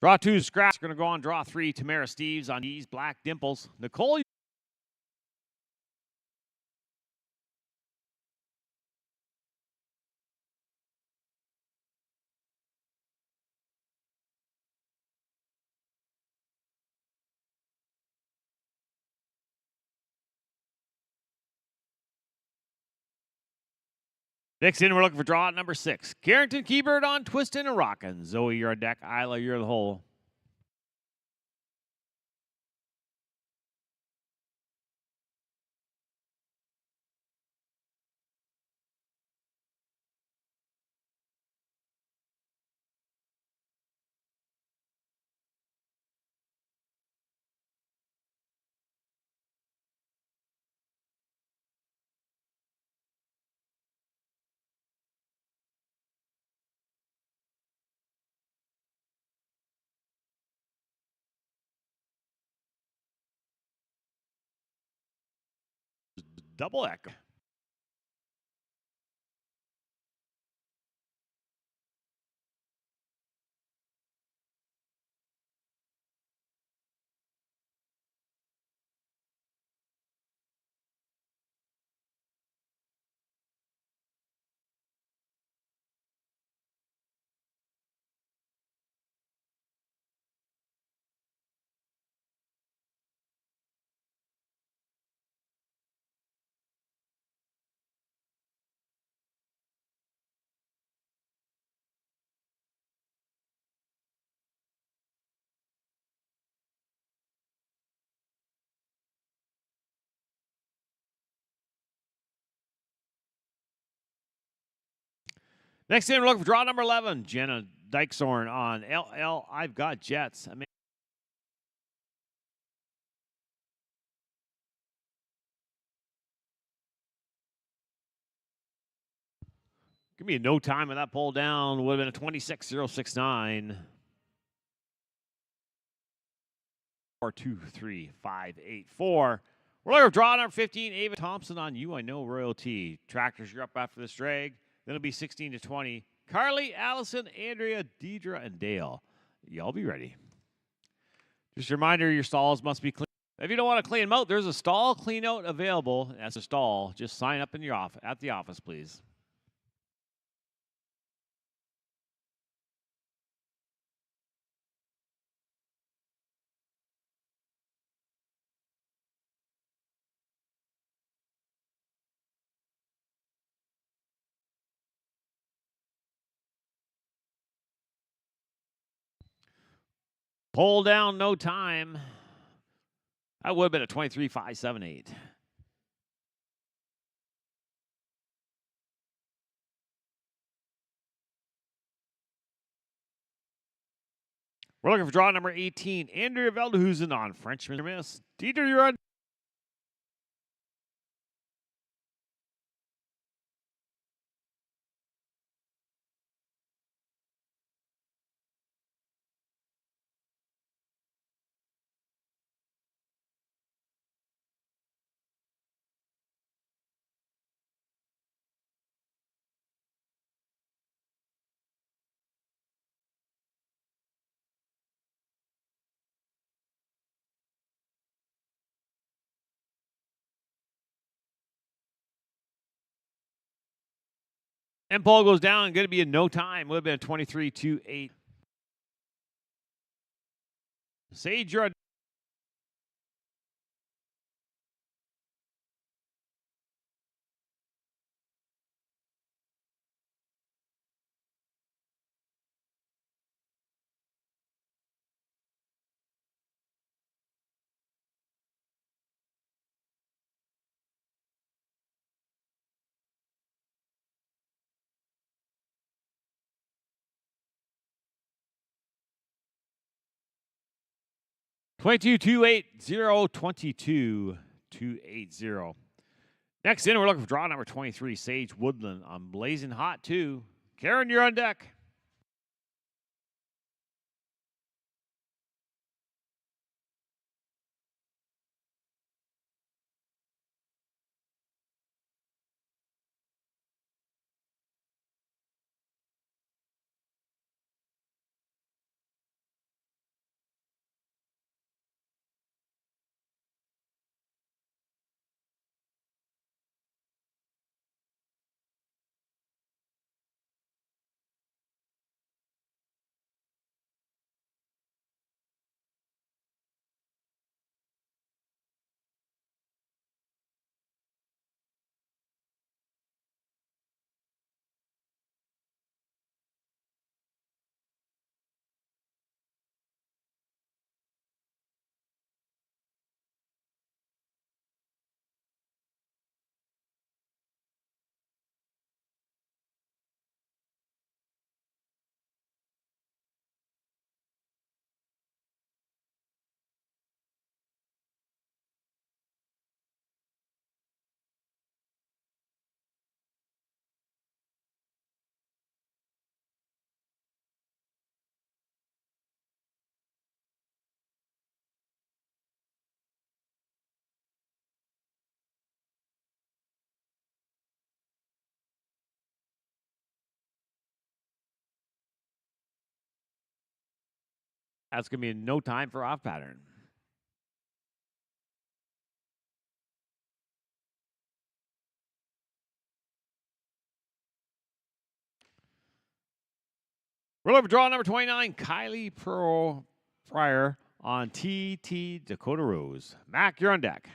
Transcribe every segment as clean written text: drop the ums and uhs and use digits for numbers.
Draw 2, Scratch. Going to go on draw 3, Tamara Steves on these Black Dimples. Nicole. Next in, we're looking for draw number 6. Carrington Keybird on Twistin' and Rockin'. Zoe, you're on deck. Isla, you're the hole. Double echo. Next in, we're looking for draw number 11. Jenna Dykeshorn on LL. I've got Jets. I mean, give me a no time with that pull down. Would have been a 26.069. 4, 2, 3, 5, 8, 4. We're looking for draw number 15. Ava Thompson on You I Know Royalty. Tractors, you're up after this drag. Then it'll be 16 to 20. Carly, Allison, Andrea, Deidre, and Dale. Y'all be ready. Just a reminder, your stalls must be clean. If you don't want to clean them out, there's a stall clean out available. That's a stall. Just sign up in your at the office, please. Pull down, no time. That would have been a 23.578. We're looking for draw number 18. Andrea Veldehusen on Frenchman Miss. Dieter, you're on. And Paul goes down. Going to be in no time. Would have been a 23.28. Sage, you're on. Twenty-two 280. Next in, we're looking for draw number 23, Sage Woodland on Blazing Hot 2. Karen, you're on deck. That's going to be no time for off pattern. We're looking for draw number 29, Kylie Pryor on TT Dakota Rose. Mac, you're on deck.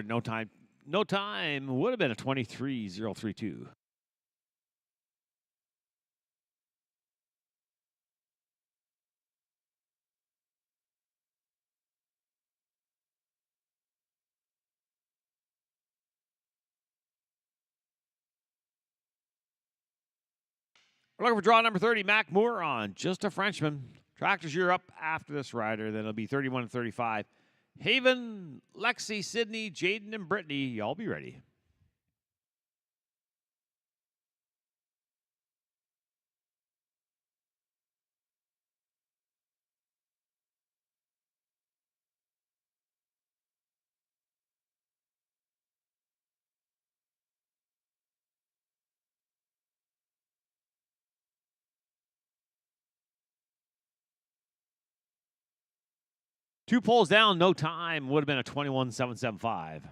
No time. No time would have been a 23-032. We're looking for draw number 30, Mac Moore on Just a Frenchman. Tractors, you're up after this rider. Then it'll be 31 and 35. Haven, Lexi, Sydney, Jaden, and Brittany, y'all be ready. Two poles down, no time. Would have been a 21-775.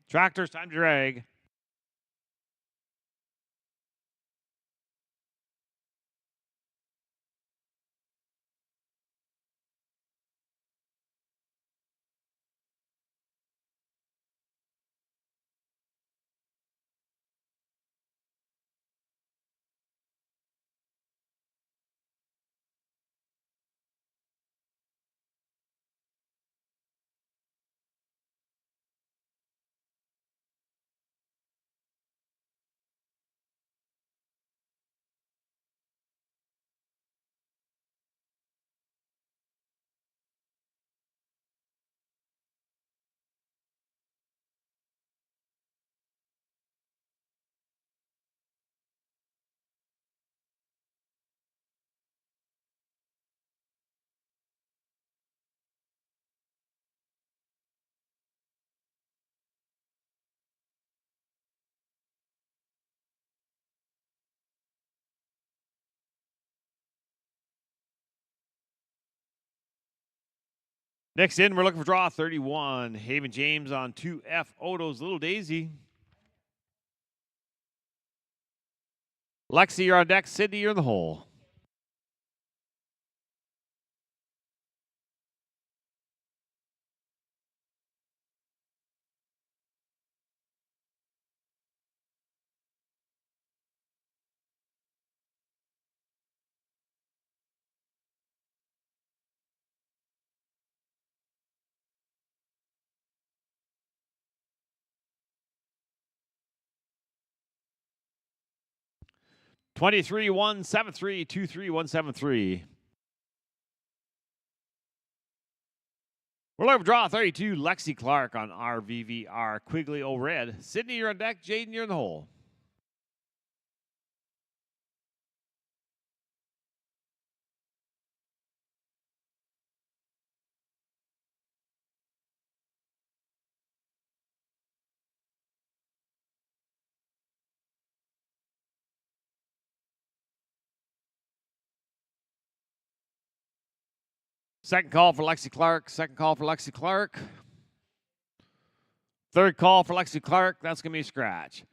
Tractors, time to drag. Next in, we're looking for draw 31. Haven James on 2F Odo's Little Daisy. Lexi, you're on deck. Sydney, you're in the hole. Twenty-three, 173, 23, 173. We're looking for draw 32. Lexi Clark on RVVR Quigley O-Red. Sydney, you're on deck. Jaden, you're in the hole. Second call for Lexi Clark. Second call for Lexi Clark. Third call for Lexi Clark. That's going to be a scratch.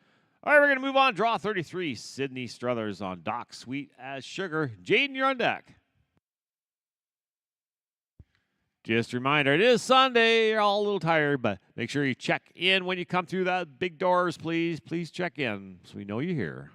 All right, we're going to move on. Draw 33. Sydney Struthers on Doc Sweet as Sugar. Jaden, you're on deck. Just a reminder, it is Sunday. You're all a little tired, but make sure you check in when you come through that big doors, please. Please check in so we know you're here.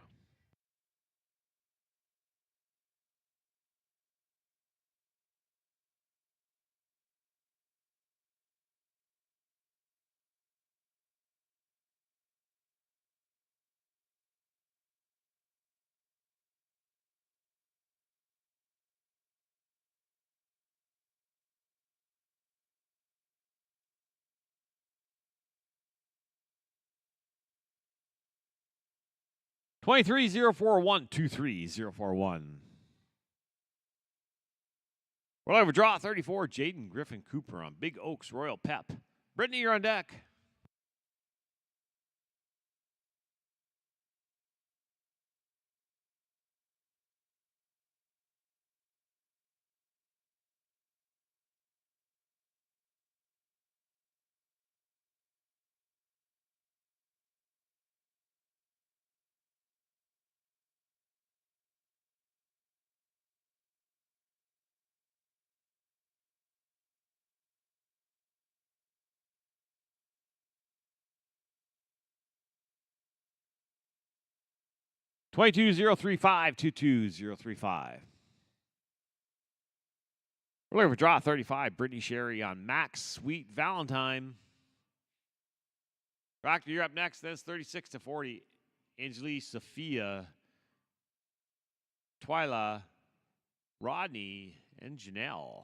23-041, 23-041. We'll have a draw 34, Jaden Griffin Cooper on Big Oaks Royal Pep. Brittany, you're on deck. Twenty-two 035, 22-035. We're looking for draw 35, Brittany Sherry on Max Sweet Valentine. Proctor, you're up next. That's 36-40. Angeli, Sophia, Twyla, Rodney, and Janelle.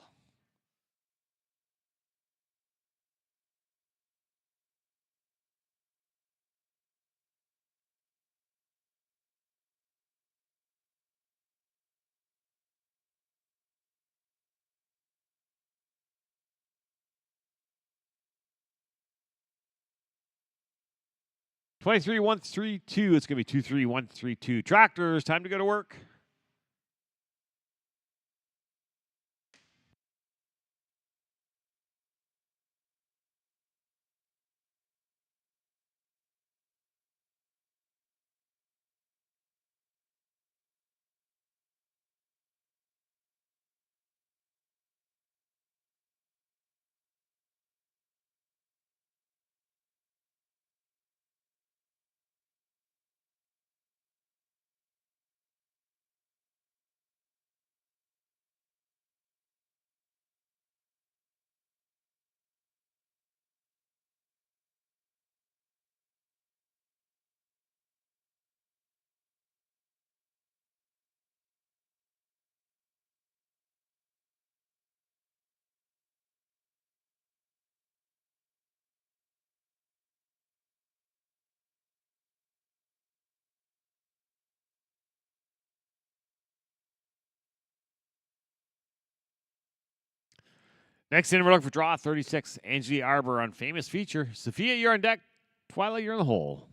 Twenty-three 132. It's going to be 23-132. Tractors, time to go to work. Next in, we're looking for draw 36, Angie Arbor on Famous Feature. Sophia, you're on deck. Twyla, you're in the hole.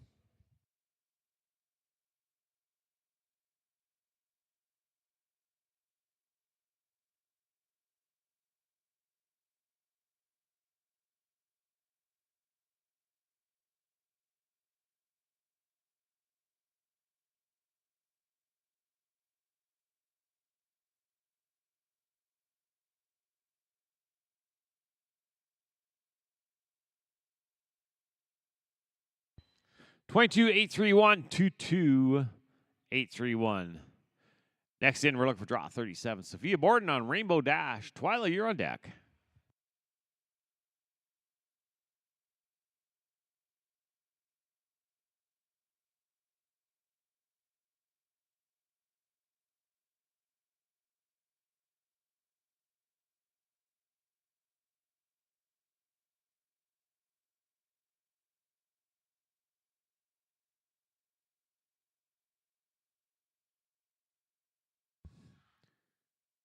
Twenty-two 831, 22-831. Next in, we're looking for draw 37, Sophia Borden on Rainbow Dash. Twyla, you're on deck.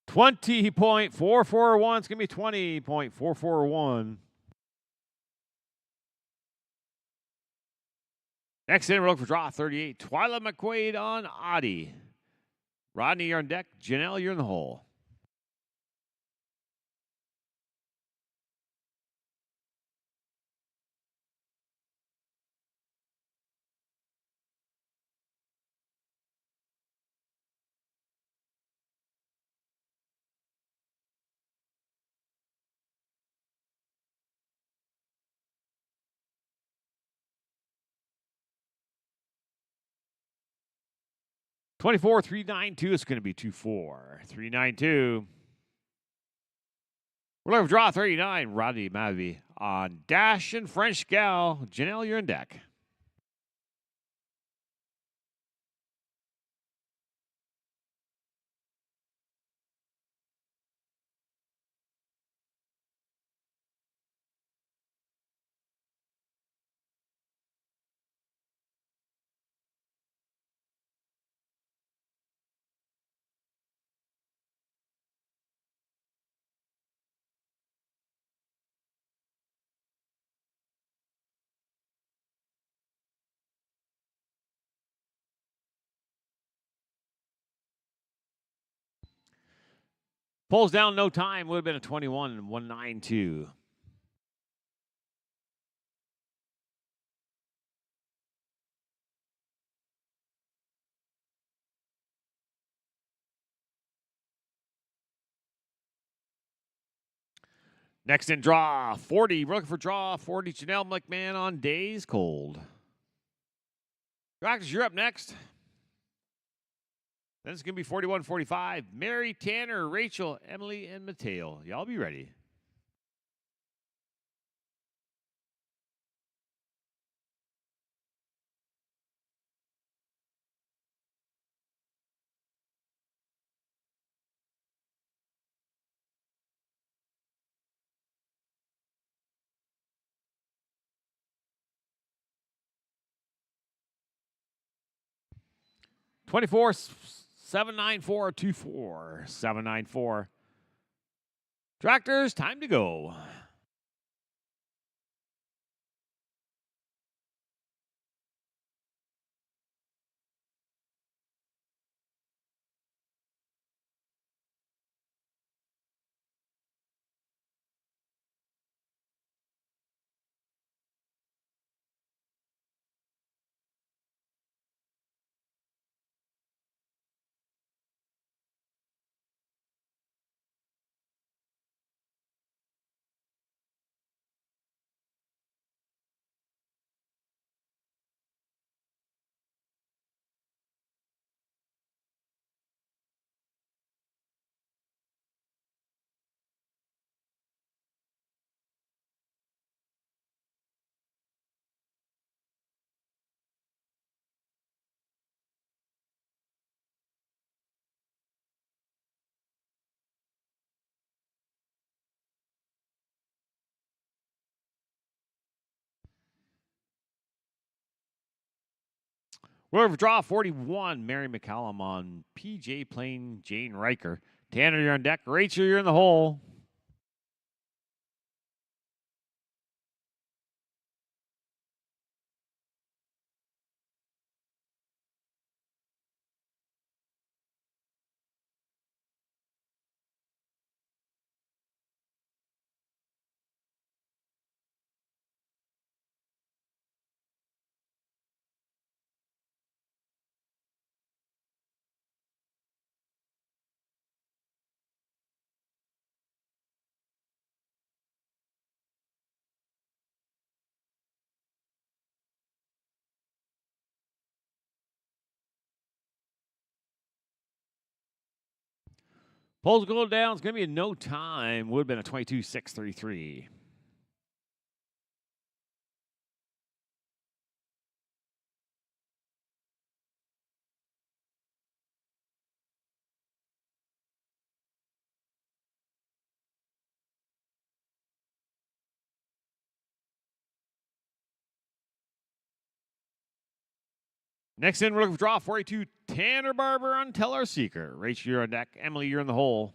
$20.441. It's going to be $20.441. Next in, we're looking for draw 38, Twyla McQuaid on Audi. Rodney, you're on deck. Janelle, you're in the hole. Twenty-four 392. It's going to be 24 392. We're looking for draw 39, Rodney Mavi on Dash and French Gal. Janelle, you're in deck. Pulls down no time. Would have been a 21 and 192. Next in draw 40. We're looking for draw 40. Janelle McMahon on Days Cold. Rockers, you're up next. Then it's going to be 41 45. Mary, Tanner, Rachel, Emily, and Mateo. Y'all be ready. Twenty-four 79424 794. Tractors, time to go. We're over draw 41. Mary McCallum on PJ Plain, Jane Riker. Tanner, you're on deck. Rachel, you're in the hole. Polls go down. It's going to be a no time. Would have been a 22-633. Next in, we're looking for draw 42. Tanner Barber on Teller Seeker. Rachel, you're on deck. Emily, you're in the hole.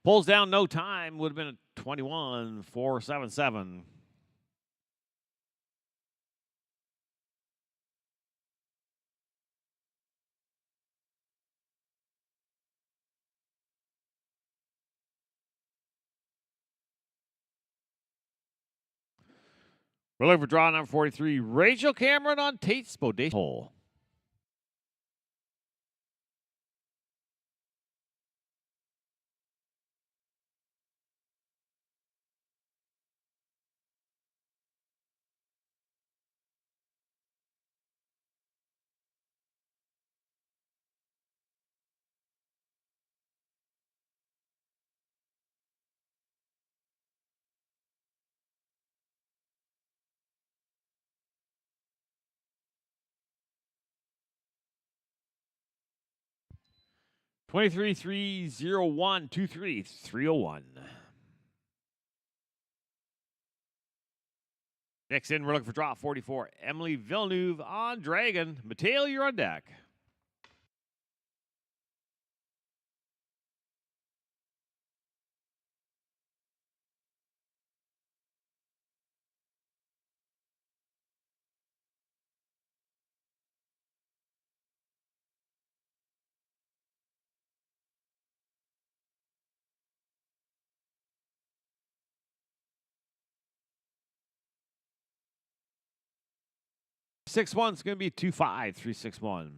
Pulls down no time. Would have been a 21-477. We're looking for draw number 43. Rachel Cameron on Tate's Bodacious hole. 23-301, 23-301. Next in, we're looking for draw 44. Emily Villeneuve on Dragon. Mateo, you're on deck. Six one's going to be 2-5, 3-6-1.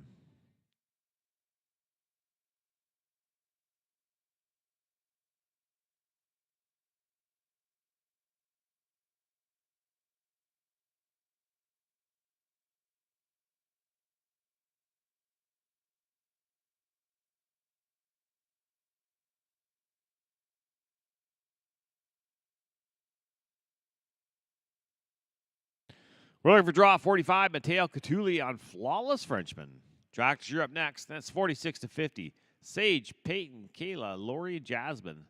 We're looking for draw 45. Mateo Catulli on Flawless Frenchman. Tractors, you're up next. That's 46-50. Sage, Peyton, Kayla, Lori, Jasmine.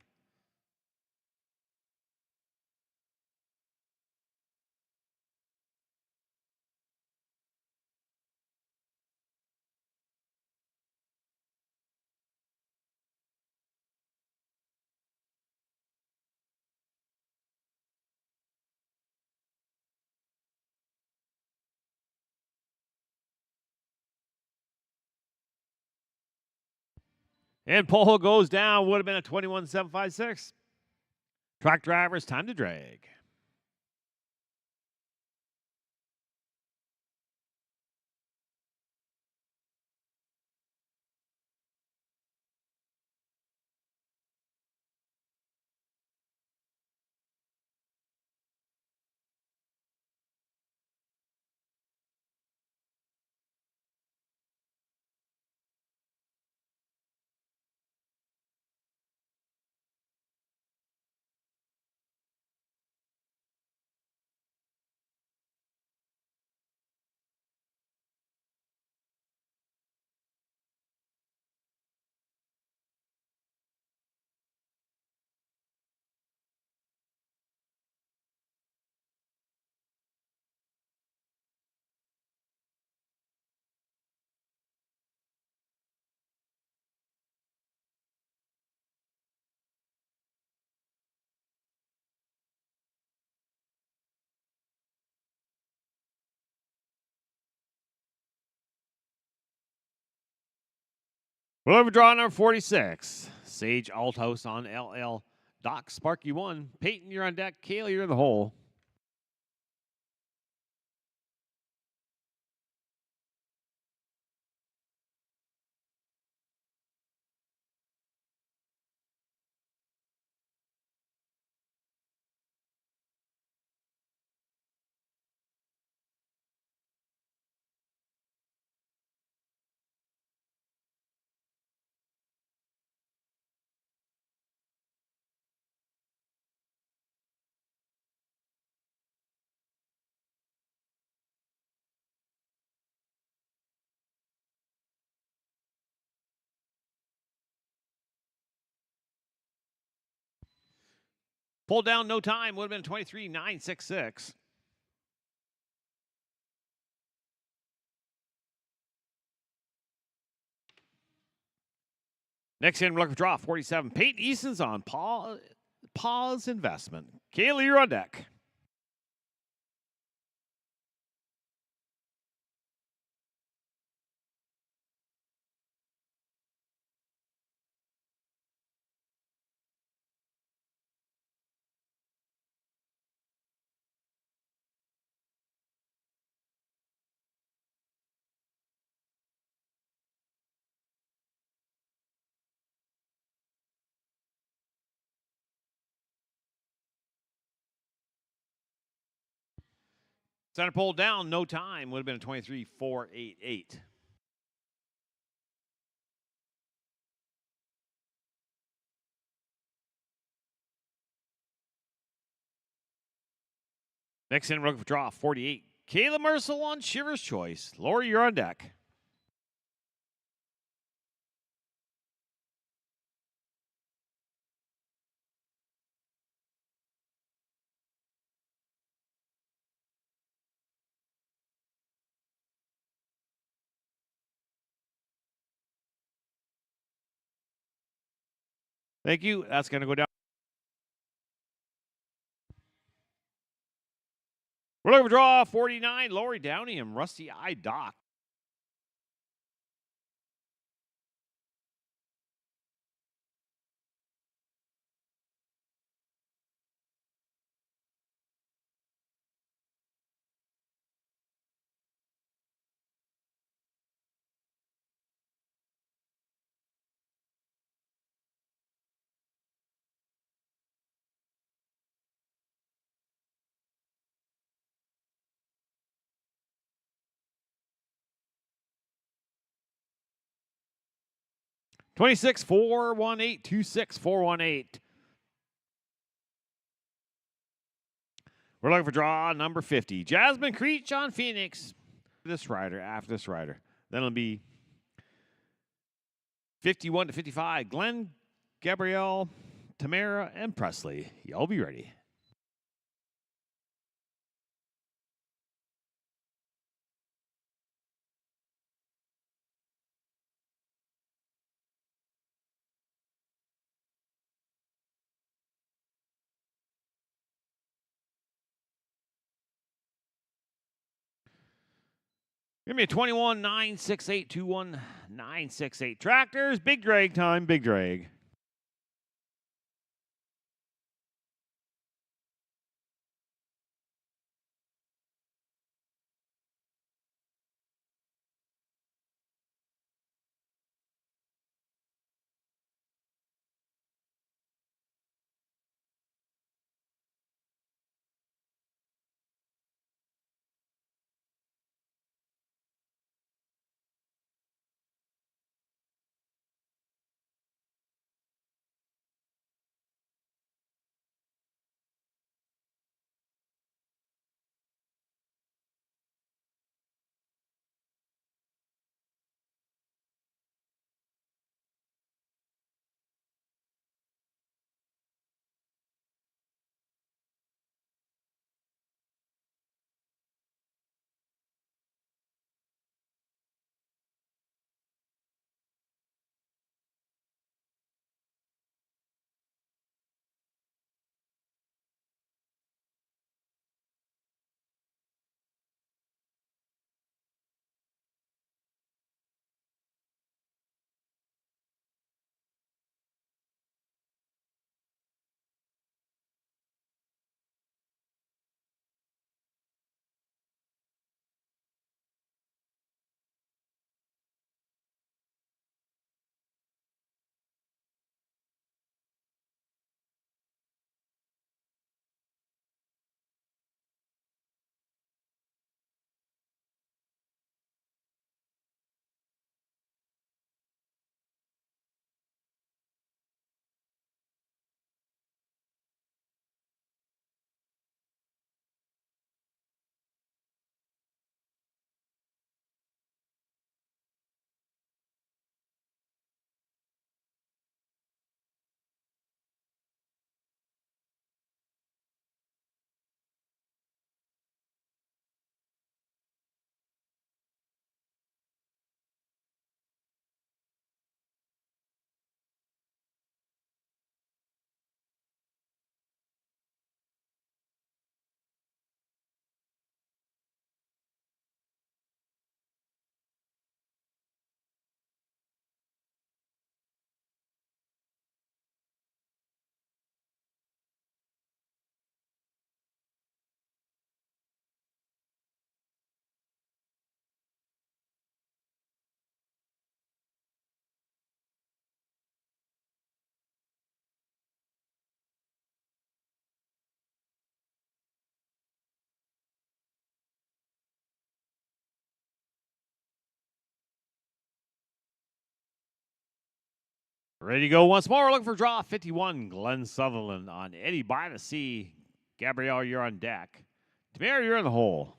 And pole goes down. Would have been a 21-756. Track drivers, time to drag. We'll have a draw number 46. Sage Althouse on LL. Doc Sparky 1. Peyton, you're on deck. Kayla, you're in the hole. Pulled down, no time. Would have been 23-966. Next in, we're looking for draw 47. Peyton Easton's on pause investment. Kayla, you're on deck. Center pole down, no time. Would have been a 23-488. Next in, we're looking for draw 48. Kayla Mercel on Shiver's Choice. Lori, you're on deck. Thank you. That's going to go down. We're looking for draw 49, Lori Downey and Rusty Eye Doc. Twenty-six 418 26418. We're looking for draw number 50. Jasmine Creech on Phoenix. After this rider. Then it'll be 51 to 55. Glenn, Gabrielle, Tamara, and Presley. Y'all be ready. Give me a 21 968 21 968. Tractors, big drag time, big drag. Ready to go once more. We're looking for draw 51. Glenn Sutherland on Eddie by the Sea. Gabrielle, you're on deck. Tamara, you're in the hole.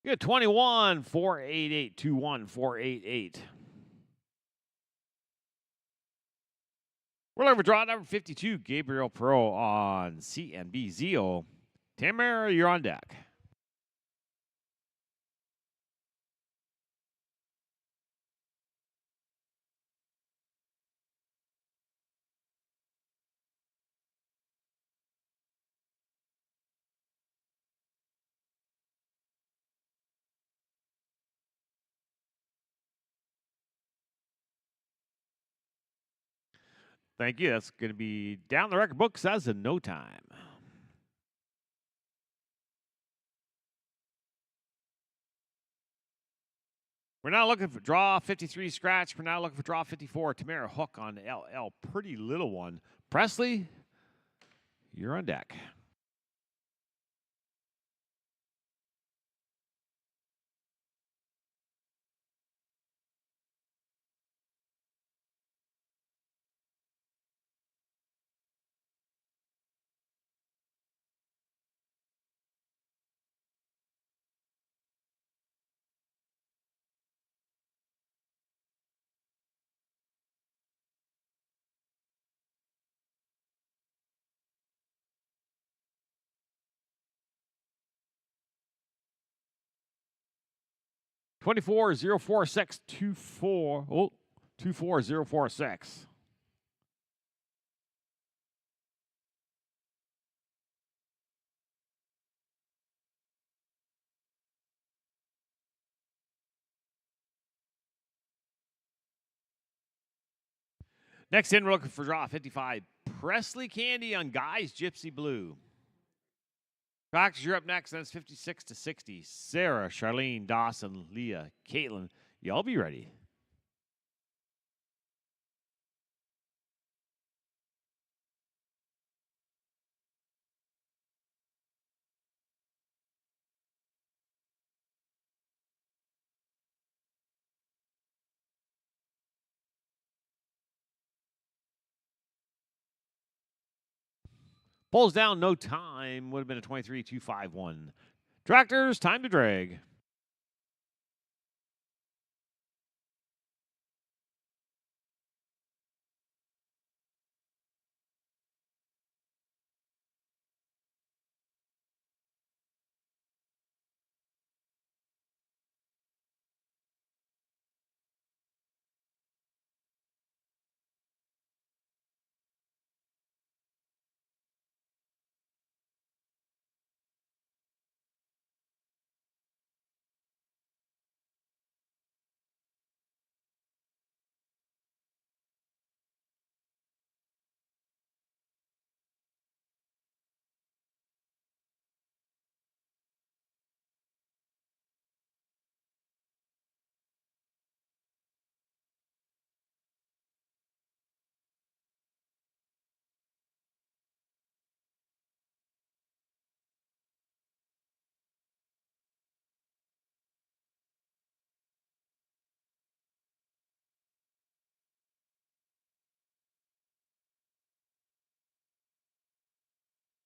Good 21, 488, 21, 488. We're looking for draw number 52, Gabriel Pro on CNBZO. Tamara, you're on deck. Thank you. That's going to be down the record books as in no time. We're now looking for draw 53 scratch. We're now looking for draw 54. Tamara Hook on LL. Pretty little one. Presley, you're on deck. Twenty-four 046 24. Oh, 24046. Next in, we're looking for draw 55. Presley Candy on Guys Gypsy Blue. Fox, you're up next. That's 56 to 60. Sarah, Charlene, Dawson, Leah, Caitlin. Y'all be ready. Pulls down, no time. Would have been a 23-251. Tractors, time to drag.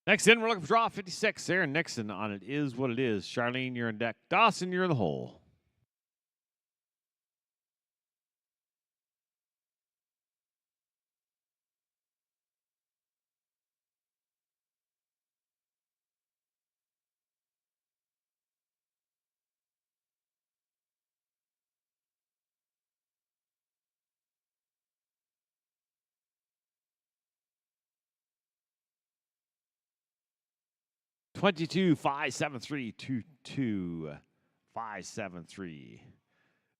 Next in, we're looking for draw 56. Sarah Nixon on It Is What It Is. Charlene, you're in deck. Dawson, you're in the hole. Twenty-two 573 22 573.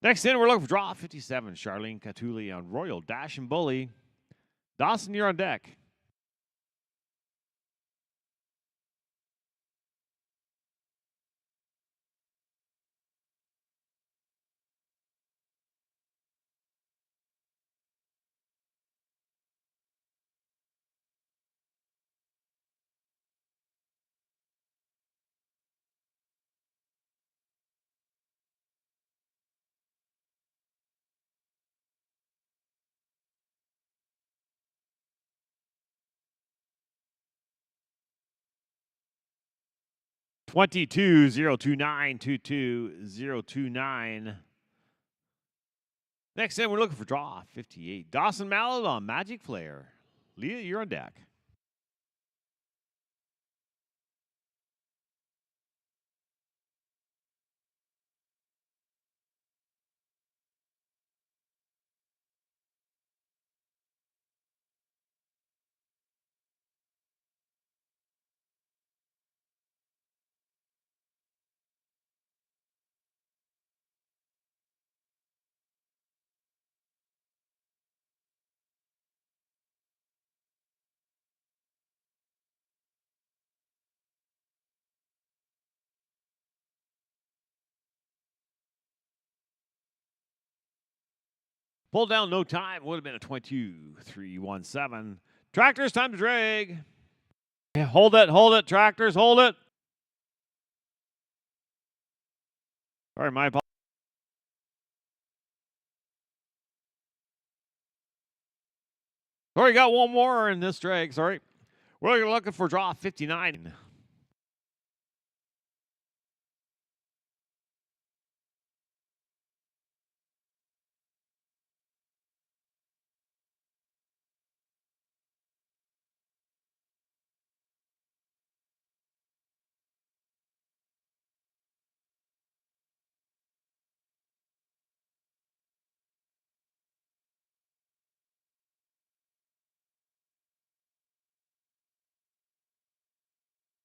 Next in, we're looking for draw 57. Charlene Catuli on Royal Dash and Bully. Dawson, you're on deck. 22-029, 22-029. Next in, we're looking for draw 58. Dawson Mallet on Magic Flare. Leah, you're on deck. Pull down, no time. Would have been a 22-3-1-7. Tractors, time to drag. Hold it, tractors, hold it. Sorry, my apologies. Sorry, got one more in this drag. Sorry. We're looking for draw 59.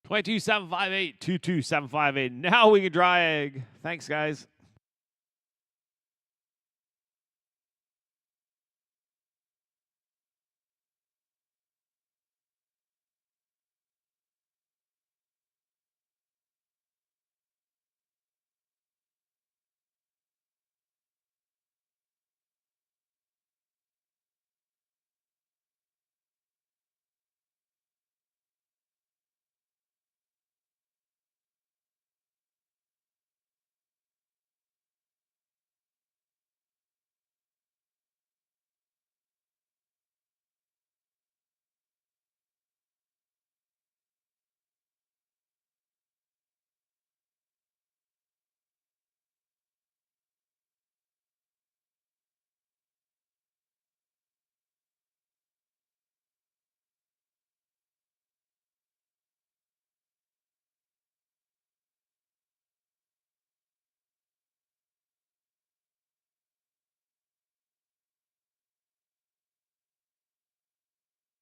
22-758, 22-758. Now we can drag. Thanks, guys.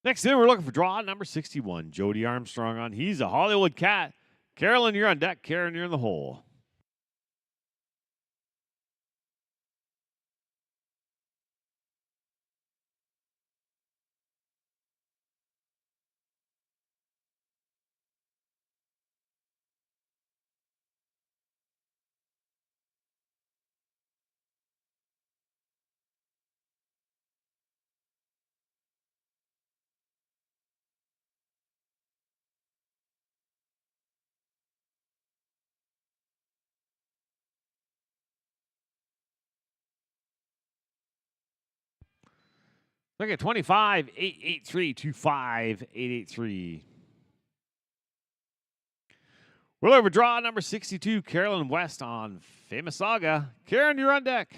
Next in, we're looking for draw number 61. Jody Armstrong on. He's a Hollywood cat. Carolyn, you're on deck. Karen, you're in the hole. Look at 25-883-25-883. We're over draw number 62. Carolyn West on Famous Saga. Karen, you're on deck.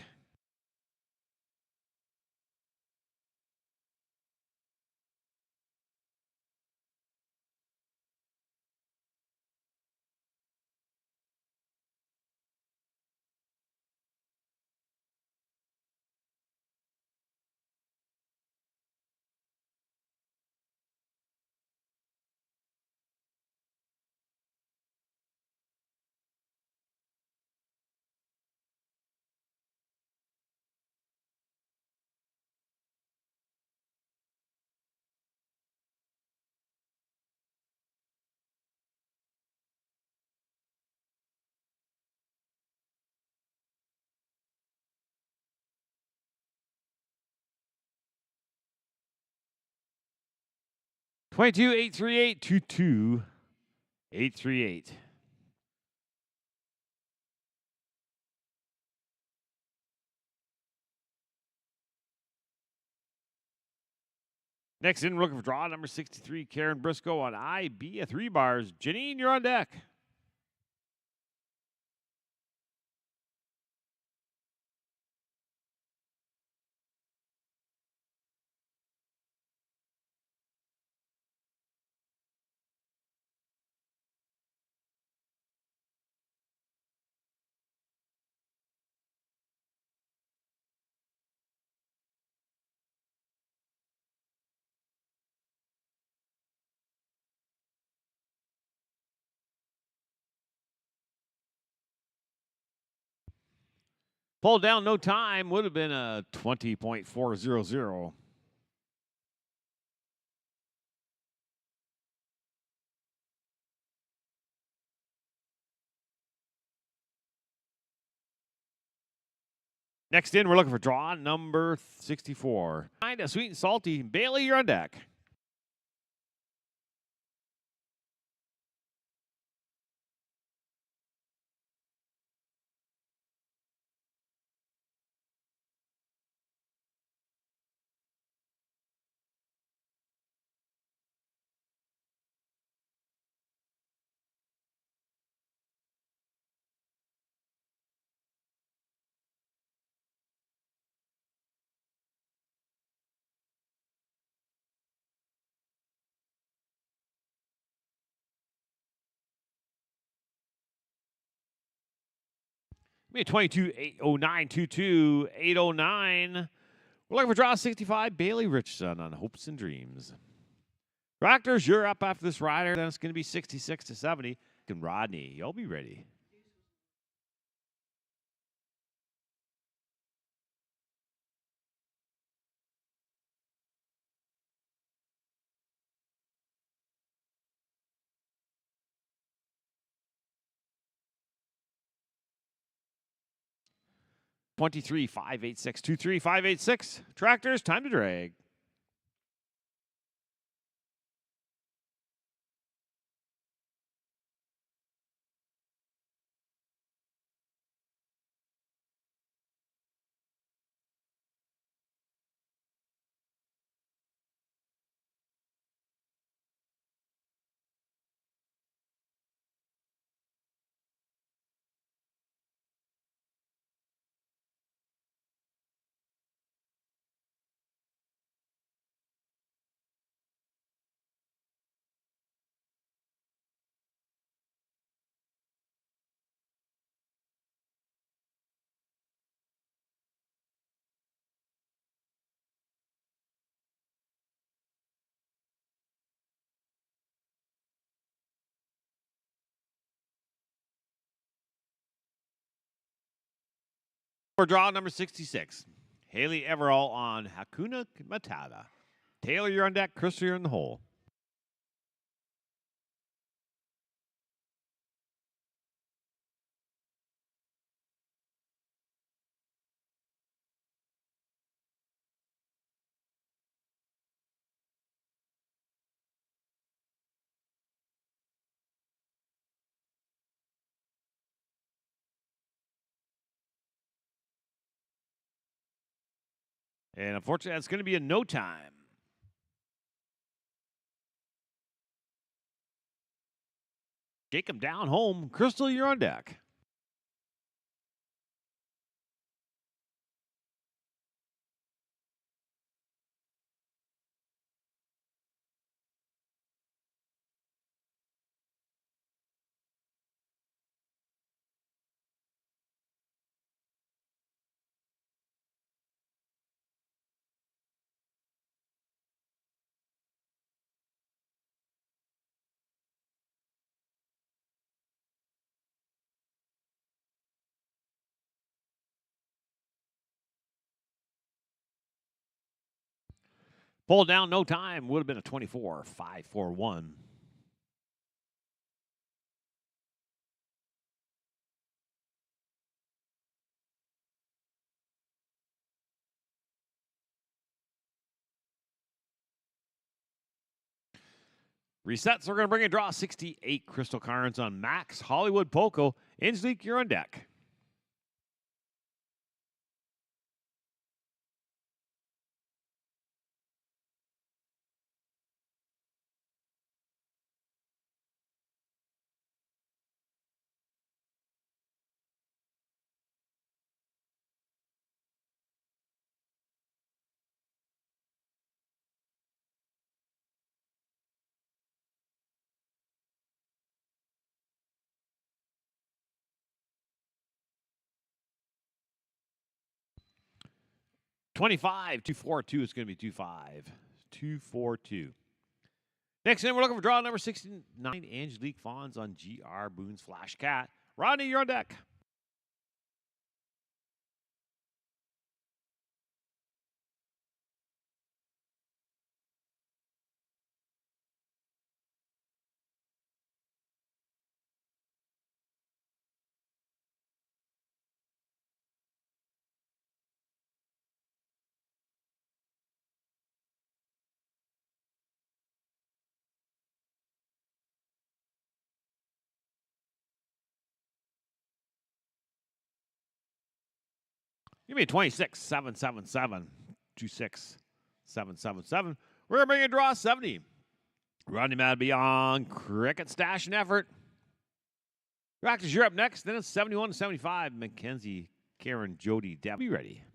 22-838-22-838. Next in, we're looking for draw number 63. Karen Briscoe on IB at 3 bars. Janine, you're on deck. Pulled down, no time. Would have been a 20.400. Next in, we're looking for draw number 64. Kind of sweet and salty. Bailey, you're on deck. We had 22, 809, 22, 809. We're looking for draw 65. Bailey Richardson on Hopes and Dreams. Tractors, you're up after this rider. Then it's going to be 66 to 70. And Rodney, you'll be ready. Twenty-three, 586, 23, 586. Tractors, time to drag. For draw number 66, Haley Everall on Hakuna Matata. Taylor, you're on deck. Crystal, you're in the hole. And unfortunately, that's going to be a no time. Shake him down home. Crystal, you're on deck. Pulled down, no time. Would have been a 24, 541. Resets, we're going to bring a draw 68 Crystal Carnes on Max Hollywood Poco. Insleek, you're on deck. $25, 242 is going to be 25. 242. Next in, we're looking for draw number 69, Angelique Fawns on GR Boone's Flash Cat. Rodney, you're on deck. Give me a 26-777. 26777. We're going to bring a draw 70. Running Mad Beyond, Cricket Stash and Effort. Raptors, you're up next. Then it's 71-75. Mackenzie, Karen, Jody, Deb. Be ready.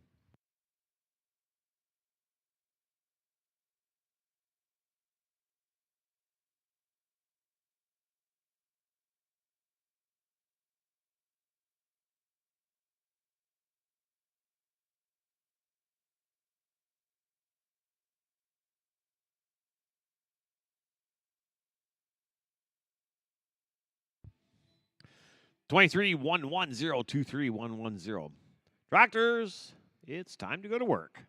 Twenty-three 110 23 110. Tractors, it's time to go to work.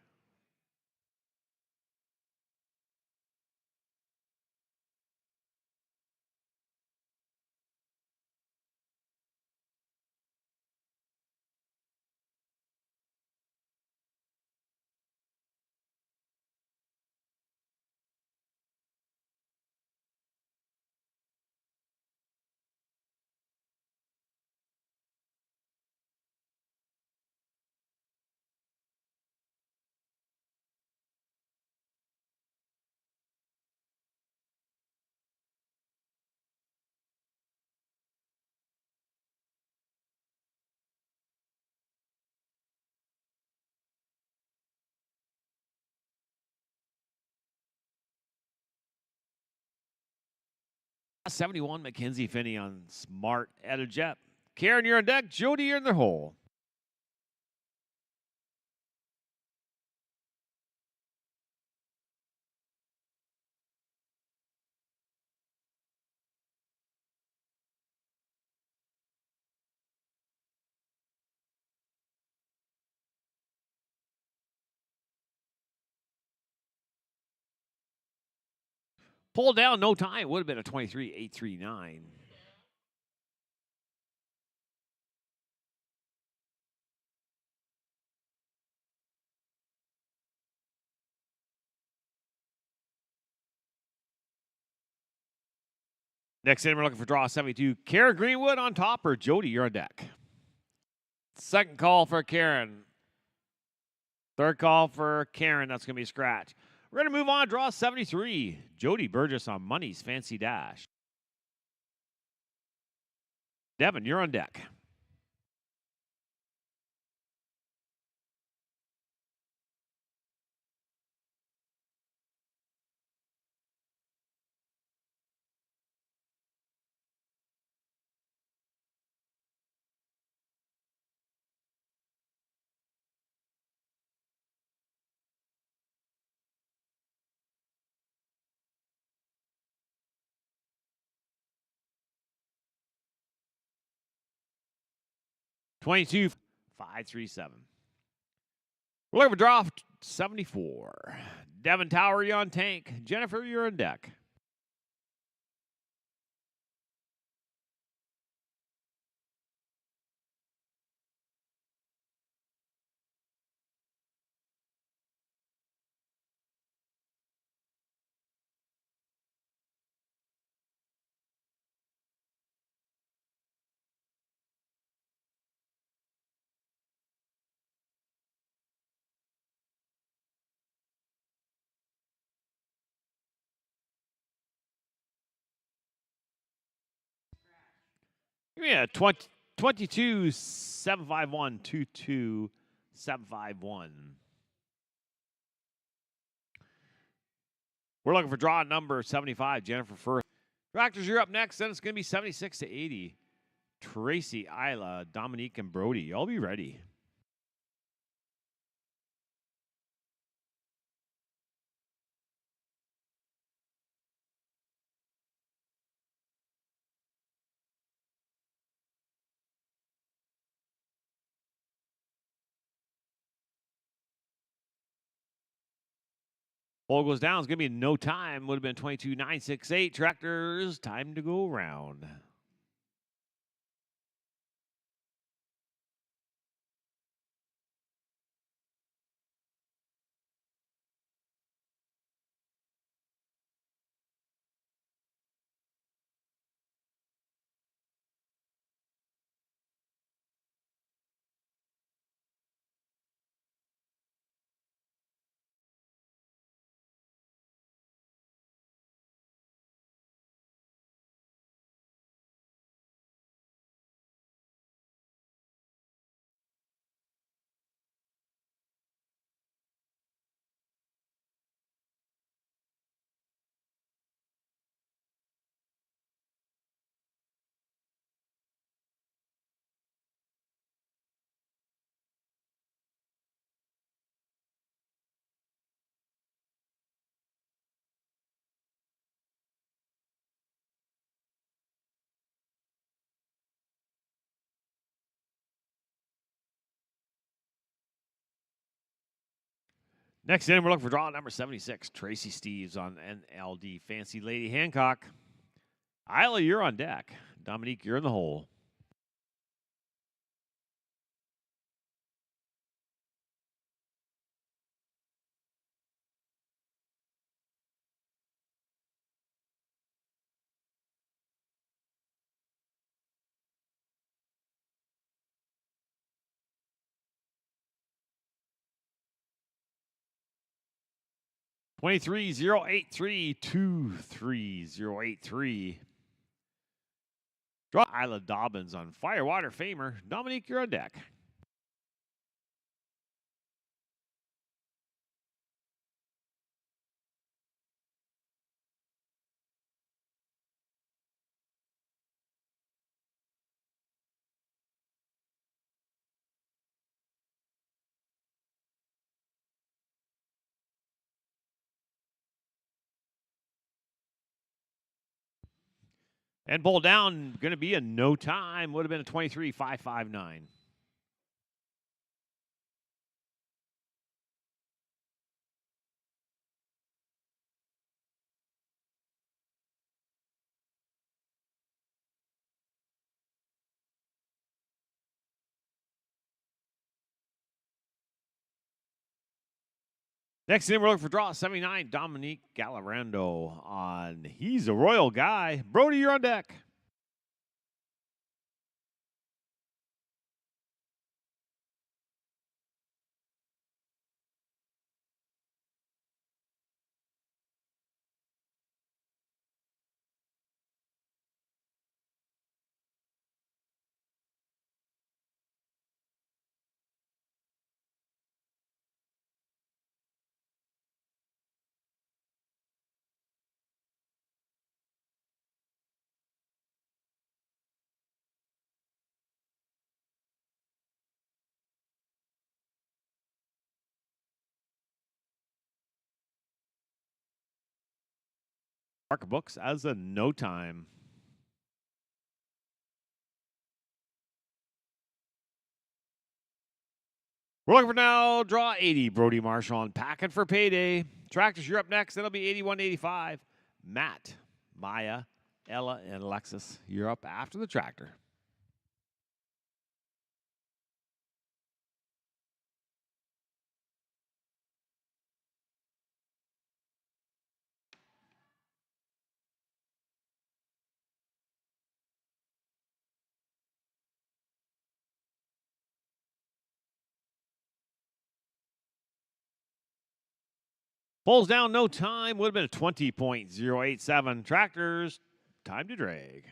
'71 Mackenzie Finney on Smart Jet. Karen, you're on deck. Jody, you're in the hole. Pulled down, no time. Would have been a 23-839. Next in, we're looking for draw 72. Karen Greenwood on top, or Jody, you're on deck. Second call for Karen. Third call for Karen. That's going to be a scratch. We're going to move on. Draw 73. Jody Burgess on Money's Fancy Dash. Devin, you're on deck. $22 537. We're looking for draw 74. Devin Tower, you're on tank. Jennifer, you're on deck. Yeah, 22 751 22 751. We're looking for draw number 75. Jennifer first. Tractors, you're up next. Then it's going to be 76 to 80. Tracy, Isla, Dominique, and Brody. Y'all be ready. Ball goes down. It's going to be no time. Would have been 22 968. Tractors, time to go around. Next in, we're looking for draw number 76. Tracy Steves on NLD. Fancy Lady Hancock. Isla, you're on deck. Dominique, you're in the hole. Twenty-three 083 23083. Draw Isla Dobbins on Firewater Famer. Dominique, you're on deck. And bowl down, going to be a no time. Would have been a 23-559. Next in, we're looking for draw 79. Dominique Gallarando on He's a Royal Guy. Brody, you're on deck. Mark books as a no time. We're looking for now draw 80. Brody Marshall on Packing for Payday. Tractors, you're up next. That'll be 81-85. Matt, Maya, Ella, and Alexis, you're up after the tractor. Pulls down, no time. Would have been a 20.087. Tractors, time to drag.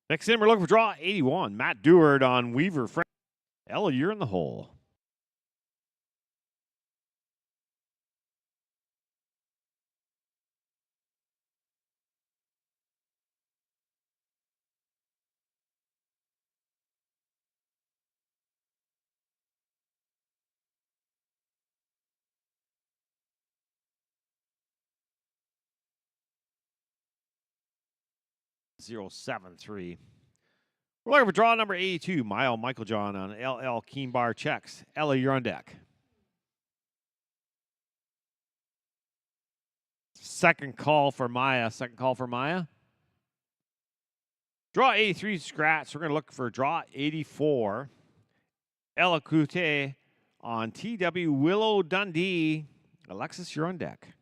Next in, we're looking for draw 81. Matt Deward on Weaver. Ella, you're in the hole. .073. We're looking for draw number 82. Michael John on LL Keen Bar checks. Ella, you're on deck. Second call for Maya. Draw 83 scratch. We're going to look for draw 84. Ella Coute On TW Willow Dundee, Alexis, you're on deck.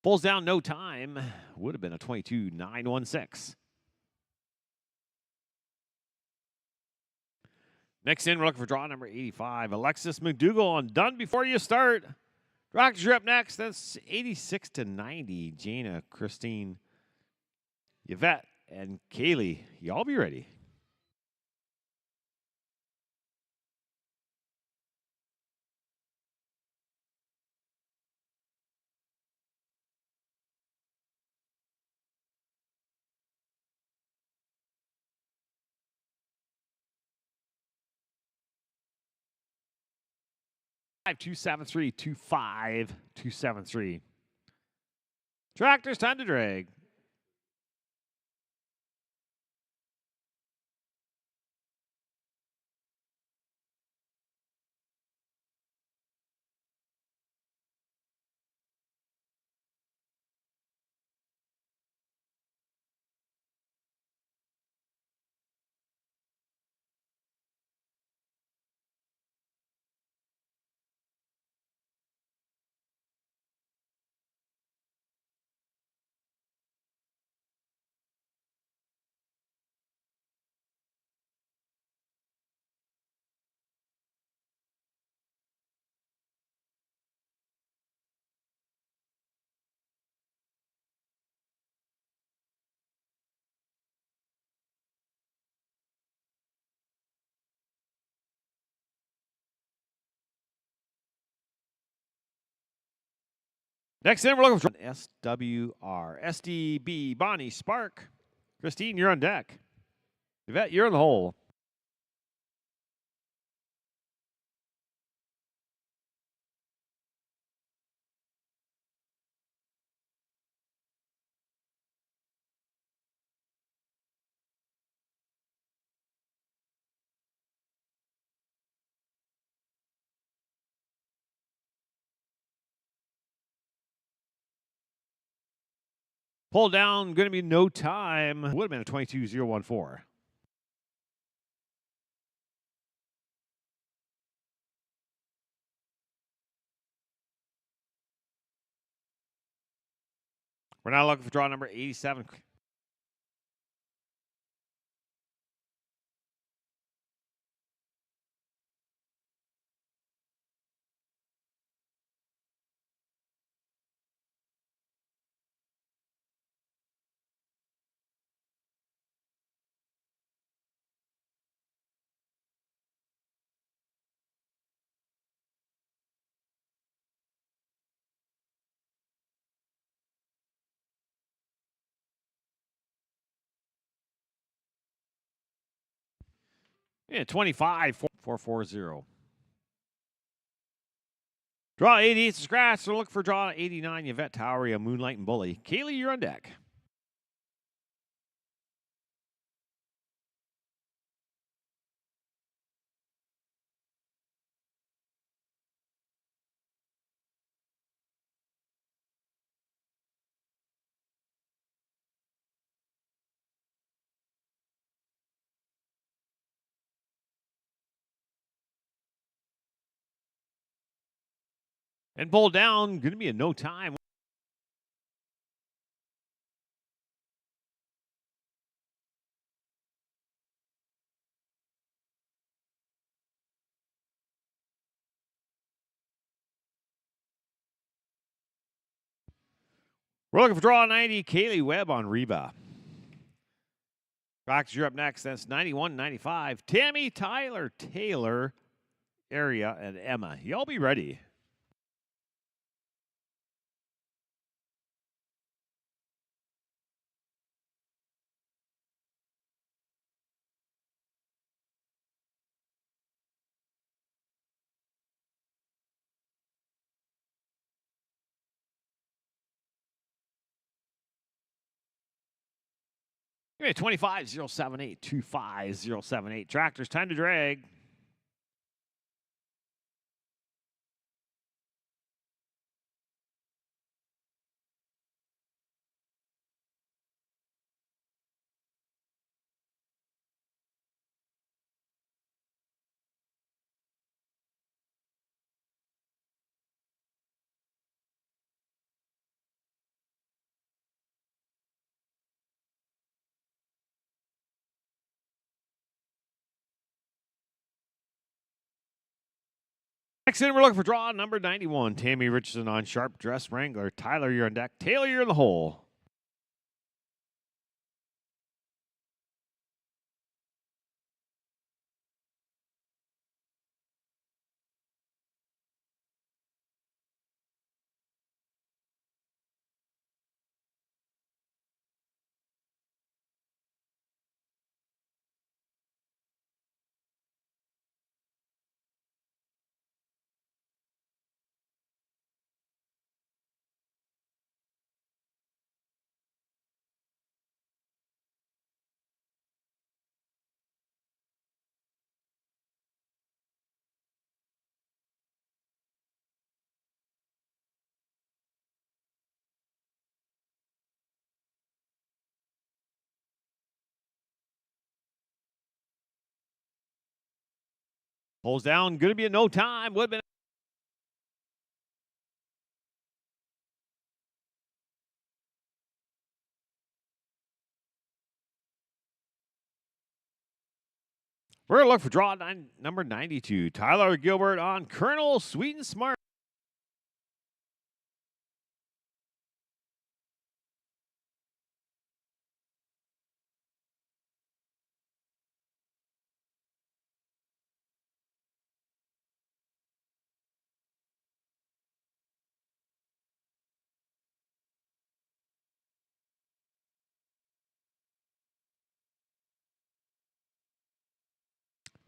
Pulls down no time. Would have been a 22.916. Next in, we're looking for draw number 85. Alexis McDougall on Done Before You Start. Rockets, you're up next. That's 86-90. Jana, Christine, Yvette, and Kaylee. Y'all be ready. Five 273 25 273. Tractors, time to drag. Next in, we're looking for SWR. SDB, Bonnie, Spark. Christine, you're on deck. Yvette, you're in the hole. Pull down, going to be no time. Would have been a 22.014. We're now looking for draw number 87. Yeah, 25.440. Draw 80, it's a scratch. So look for draw 89, Yvette Towery, Moonlight and Bully. Kaylee, you're on deck. And pull down, going to be in no time. We're looking for draw 90, Kaylee Webb on Reba. Rockets, you're up next. That's 91.95. Tammy, Tyler, Taylor, Area, and Emma. Y'all be ready. Give me a 25078 25078. Tractors, time to drag. Next in, we're looking for draw number 91. Tammy Richardson on sharp dress Wrangler. Tyler, you're on deck. Taylor, you're in the hole. Pulls down. Going to be a no time. Would have been. We're going to look for draw number 92. Tyler Gilbert on Colonel Sweet and Smart.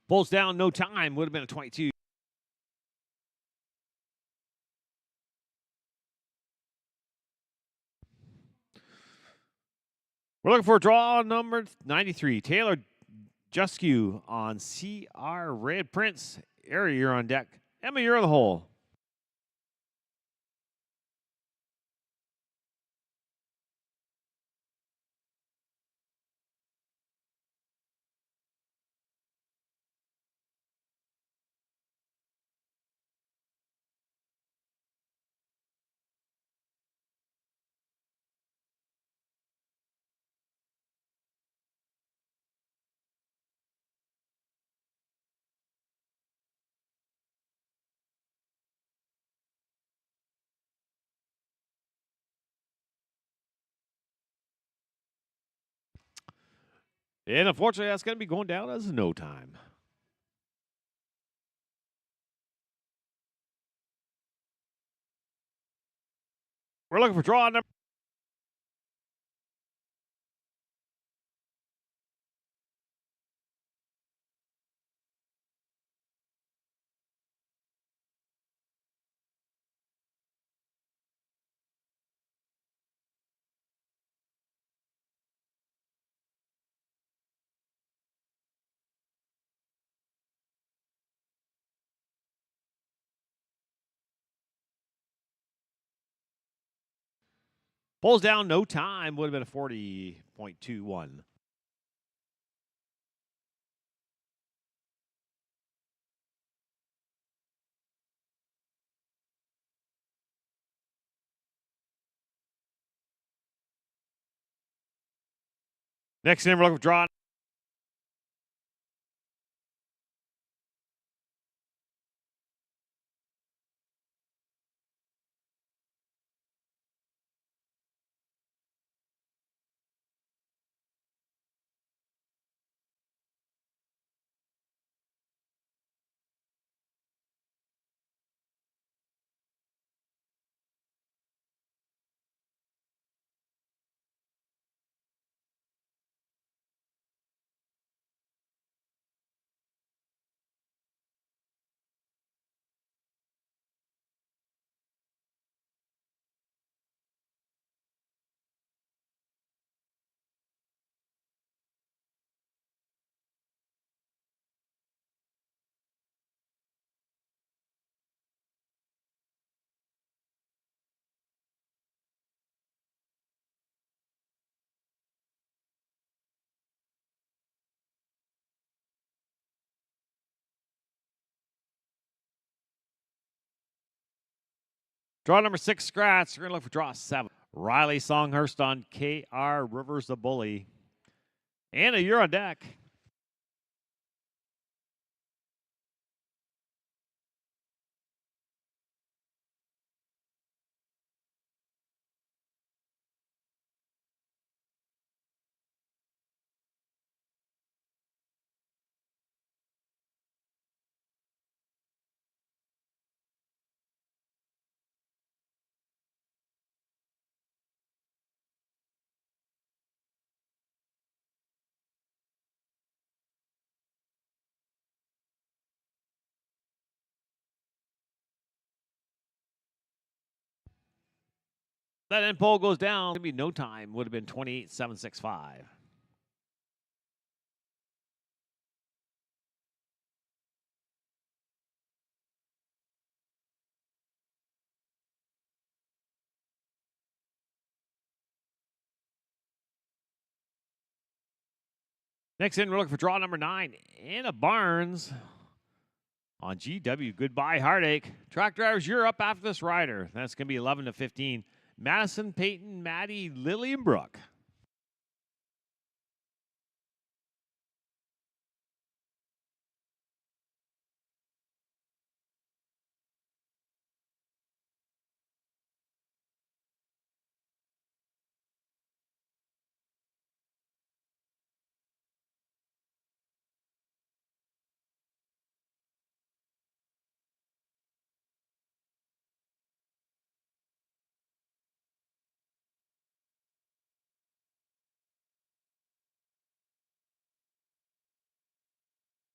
Pulls down. No time. Would have been a 22. We're looking for draw number 93. Taylor Juskew on CR Red Prince. Ari, you're on deck. Emma, you're in the hole. And unfortunately, that's going to be going down as no time. We're looking for draw number. Pulls down. No time. Would have been a 40.21. Next in, we're looking for draw. Draw number 6, scratch. We're going to look for draw 7. Riley Songhurst on KR Rivers the Bully. Anna, you're on deck. That end pole goes down. It's going to be no time. Would have been 28.765. Next in, we're looking for draw number 9. Anna Barnes on GW. Goodbye, Heartache. Track drivers, you're up after this rider. That's going to be 11-15. Madison, Peyton, Maddie, Lillian Brooke.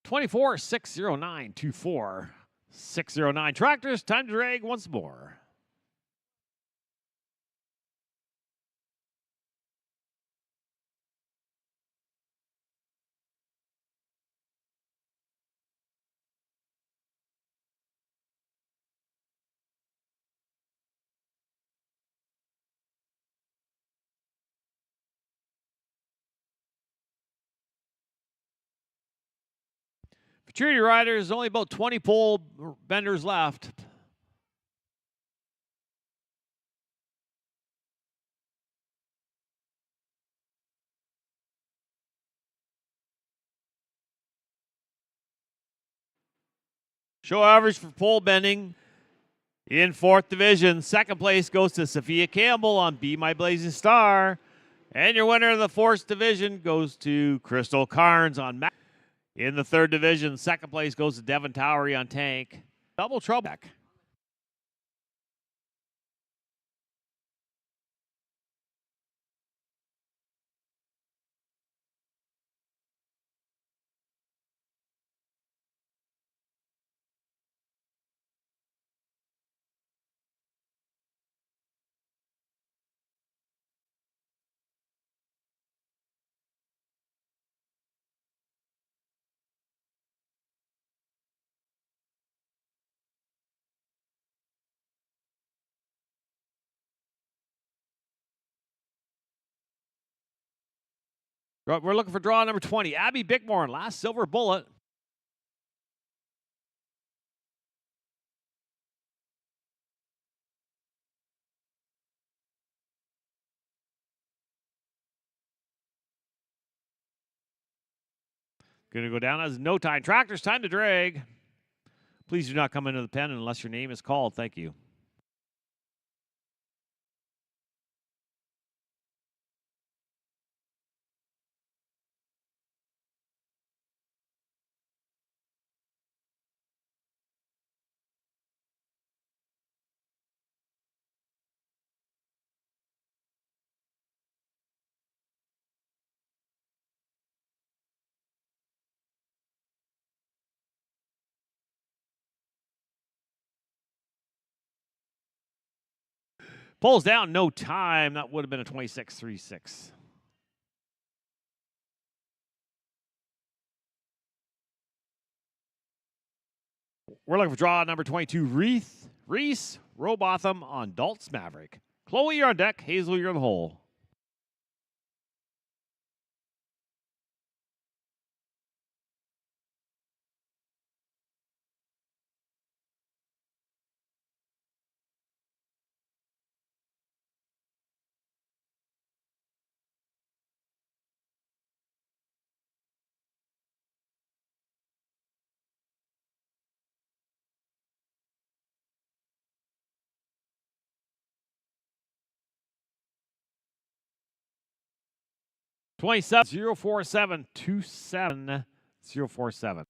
Twenty-four 609 24 609. Tractors, time to drag once more. Futurity riders, only about 20 pole benders left. Show average for pole bending in 4th division. 2nd place goes to Sophia Campbell on Be My Blazing Star. And your winner of the 4th division goes to Crystal Carnes on Mac. In the 3rd division, 2nd place goes to Devin Towery on Tank. Double trouble. We're looking for draw number 20. Abby Bickmore, last silver bullet. Going to go down as no time. Tractors, time to drag. Please do not come into the pen unless your name is called. Thank you. Pulls down, no time. That would have been a 26.36. We're looking for draw number 22. Reese Robotham on Dalt's Maverick. Chloe, you're on deck. Hazel, you're in the hole. 27 047 27 047.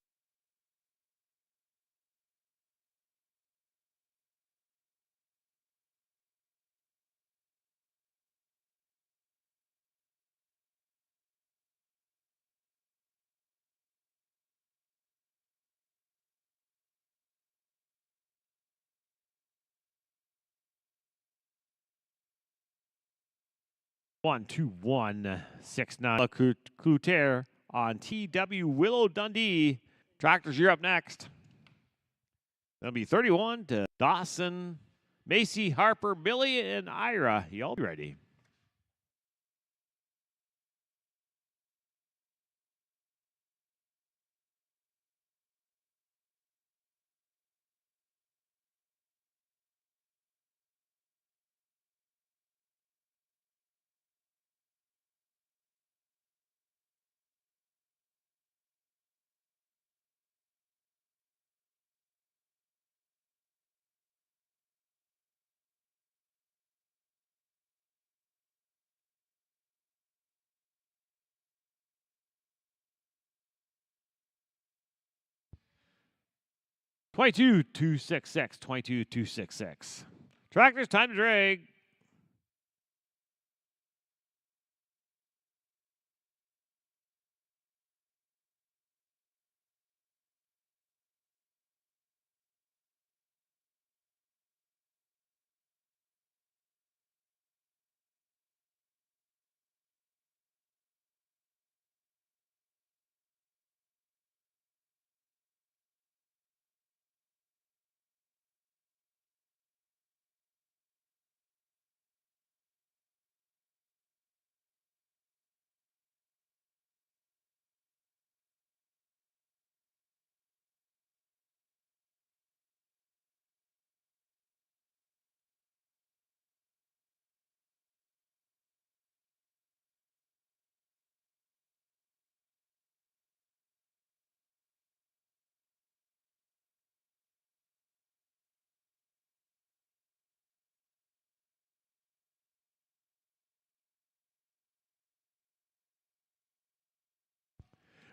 One, 2, 1, 6, 9. Cloutier on TW Willow Dundee. Tractors, you're up next. That'll be 31 to Dawson, Macy, Harper, Billy, and Ira. Y'all be ready. Twenty-two 266. 22 266. Tractors, time to drag.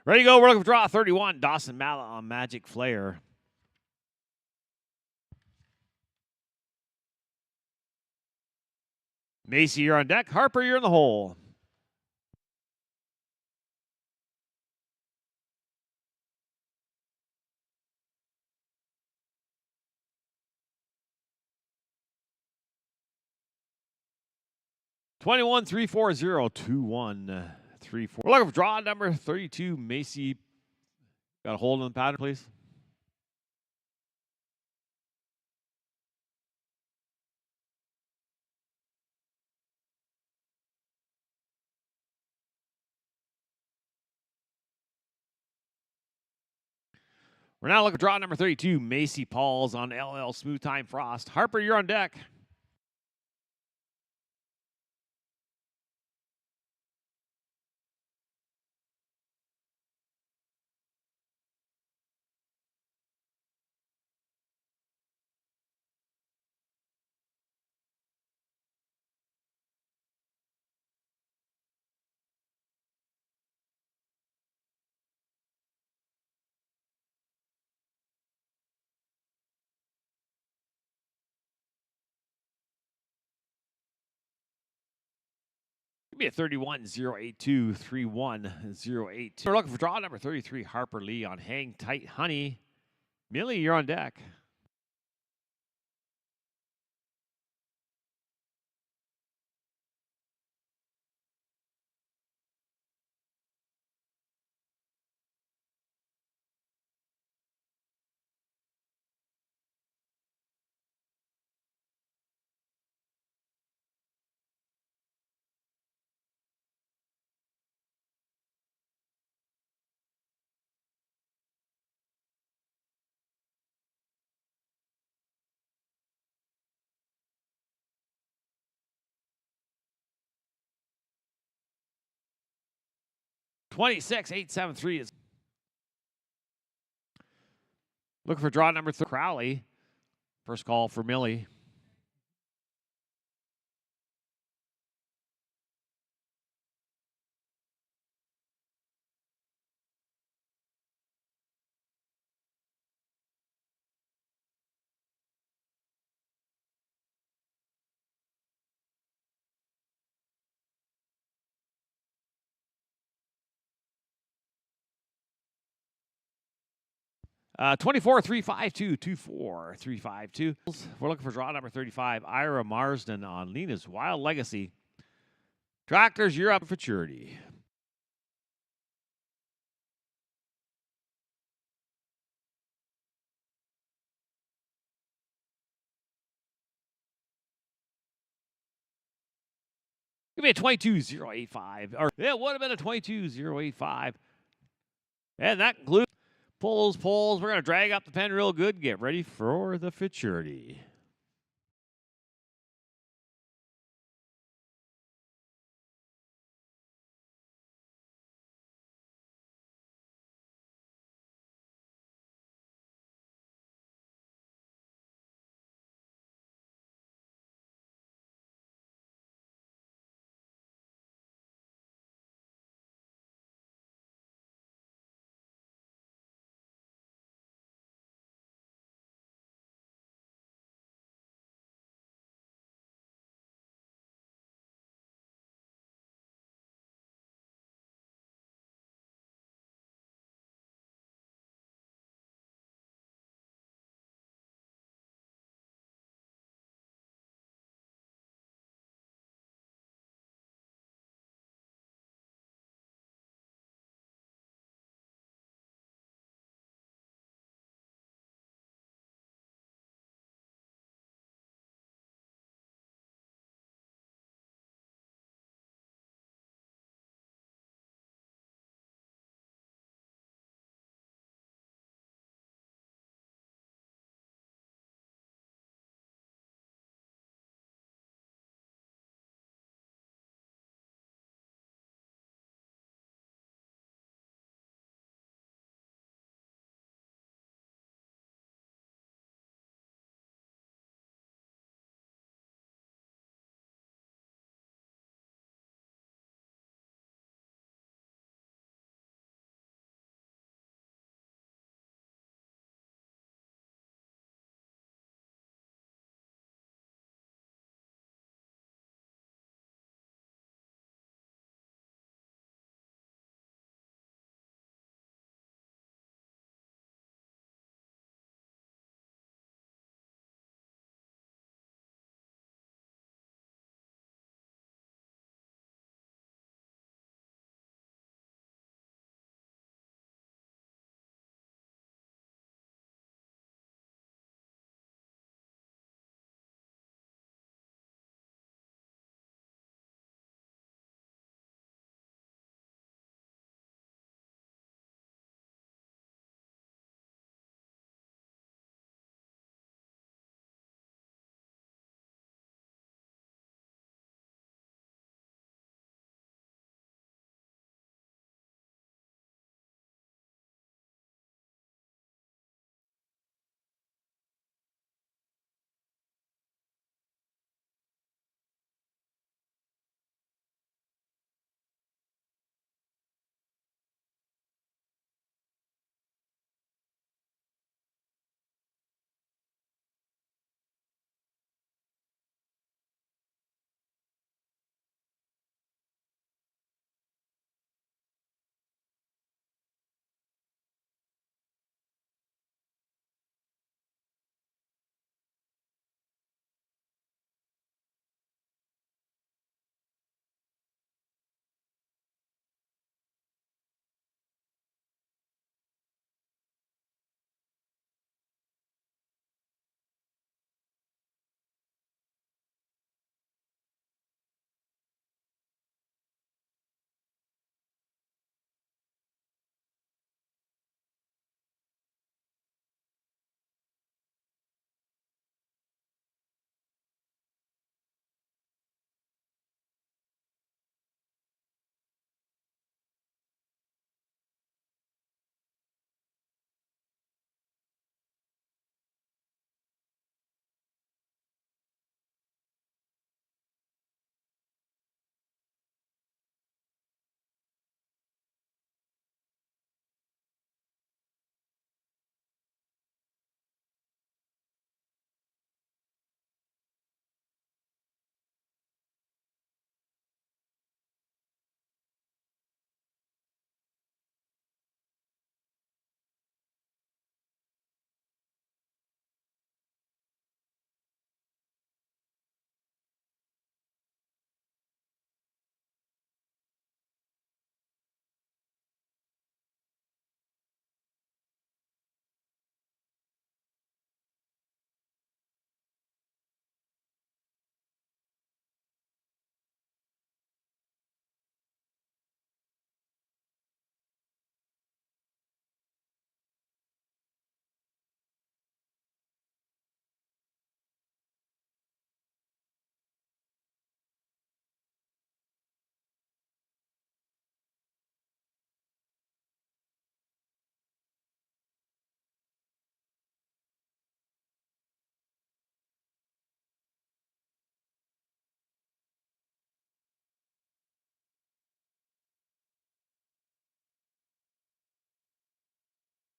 Ready to go. We're looking for draw 31. Dawson Mallet on Magic Flare. Macy, you're on deck. Harper, you're in the hole. Twenty-one 340 21 34. We're looking for draw number 32. Macy, got a hold on the pattern, please. We're now looking for draw number 32. Macy Pauls on LL Smooth Time Frost. Harper, you're on deck. Give me a 31 082 31 082. We're looking for draw number 33. Harper Lee on Hang Tight Honey. Millie, you're on deck. Twenty-six 873 is looking for draw number 3. Crowley. First call for Millie. 24 352 24 352. We're looking for draw number 35, Ira Marsden on Lena's Wild Legacy. Tractors, you're up for futurity. Give me a 22085. Or it would have been a 22085. And that includes pulls. We're going to drag up the pen real good. Get ready for the futurity.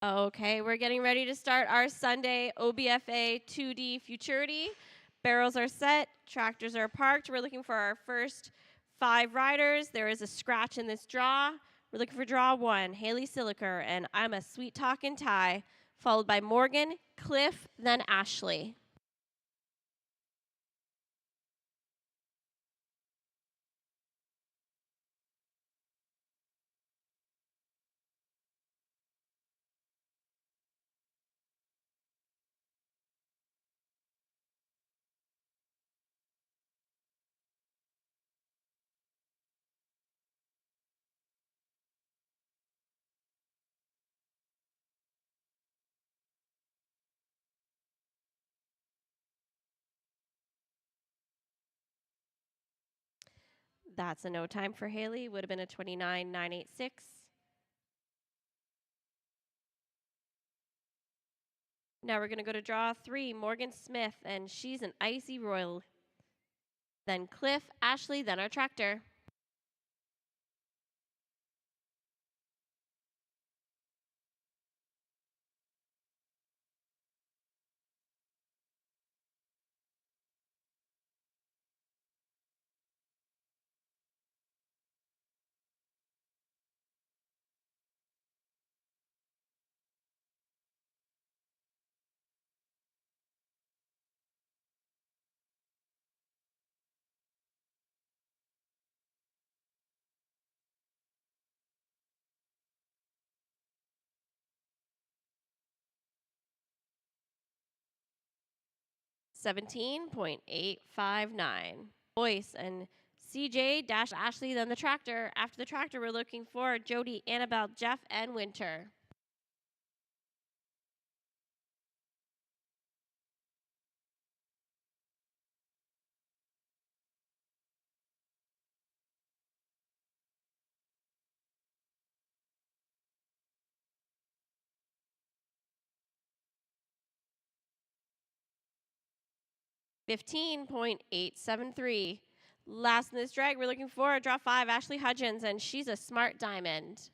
Okay, we're getting ready to start our Sunday OBFA 2D Futurity. Barrels are set, tractors are parked. We're looking for our first 5 riders. There is a scratch in this draw. We're looking for draw 1, Haley Siliker, and I'm a Sweet Talkin' Tie, followed by Morgan, Cliff, then Ashley. That's a no time for Haley. Would have been a 29.986. Now we're going to go to draw 3, Morgan Smith, and she's an Icy Royal. Then Cliff, Ashley, then our tractor. $17.859. Voice and CJ dash Ashley, then the tractor. After the tractor, we're looking for Jody, Annabelle, Jeff, and Winter. $15.873. Last in this drag, we're looking for draw 5, Ashley Hudgens, and she's a smart diamond.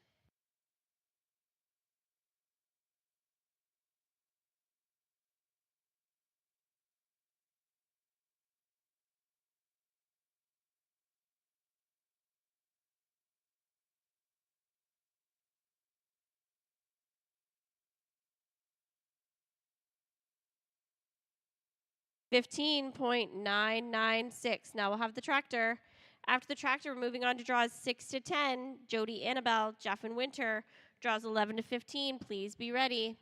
$15.996. Now we'll have the tractor. After the tractor, we're moving on to draws 6 to 10. Jody, Annabelle, Jeff, and Winter. Draws 11 to 15. Please be ready.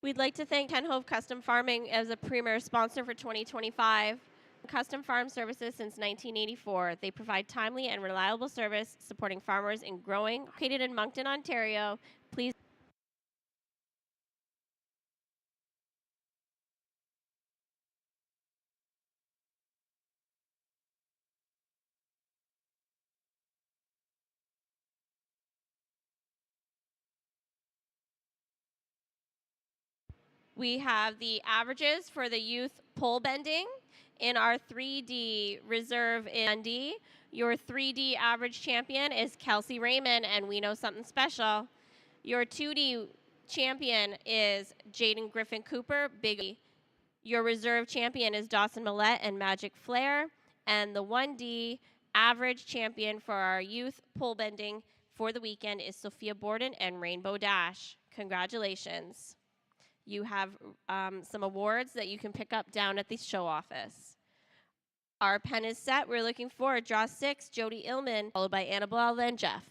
We'd like to thank Tenhove Custom Farming as a premier sponsor for 2025. Custom farm services since 1984. They provide timely and reliable service supporting farmers in growing. Located in Moncton, Ontario. Please. We have the averages for the youth pole bending in our 3D reserve in Dundee. Your 3D average champion is Kelsey Raymond, and we know something special. Your 2D champion is Jaden Griffin Cooper, Big. Your reserve champion is Dawson Millette and Magic Flair. And the 1D average champion for our youth pole bending for the weekend is Sophia Borden and Rainbow Dash. Congratulations. You have some awards that you can pick up down at the show office. Our pen is set. We're looking for draw 6, Jody Illman, followed by Annabelle, then Jeff.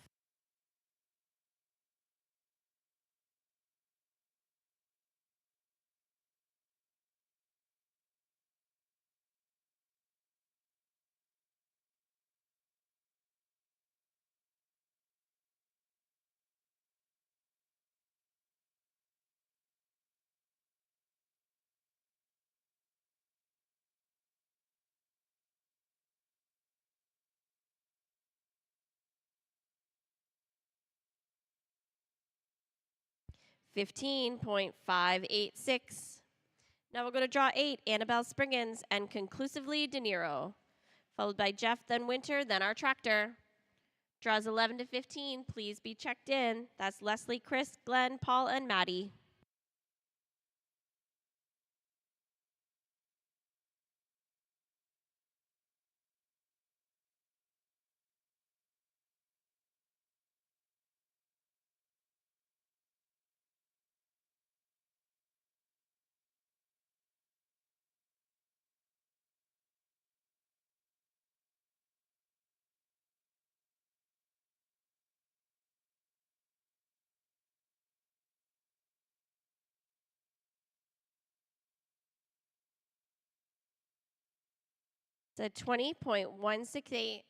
15.586. Now we'll go to draw 8, Annabelle Spriggans, and conclusively De Niro, followed by Jeff, then Winter, then our tractor. Draws 11 to 15, please be checked in. That's Leslie, Chris, Glenn, Paul, and Maddie. It's a 20.168.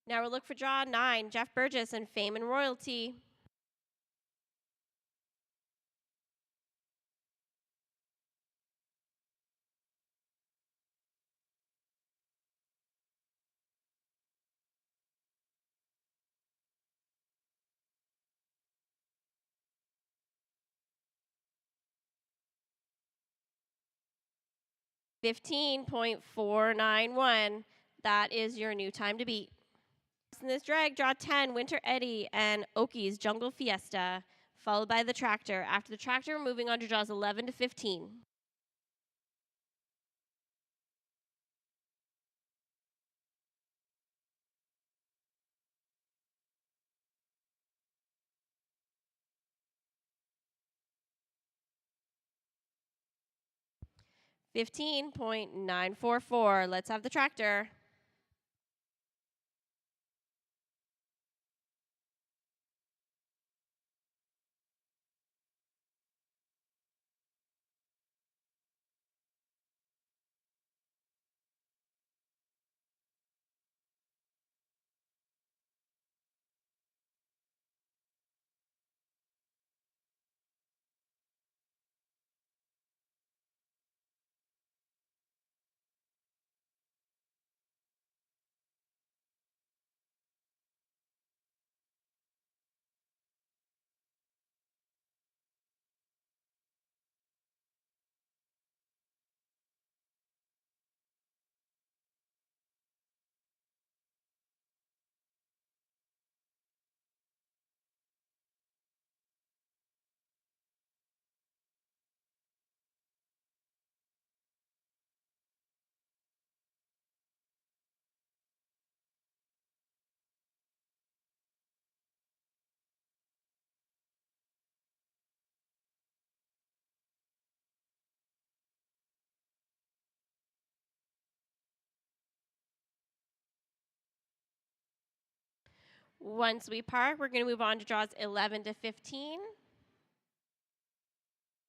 Now we'll look for draw 9, Jeff Burgess and Fame and Royalty. $15.491. That is your new time to beat. In this drag, draw 10, Winter Eddie and Oki's Jungle Fiesta, followed by the tractor. After the tractor, we're moving on to draws 11 to 15. $15.944. Let's have the tractor. Once we park, we're going to move on to draws 11 to 15.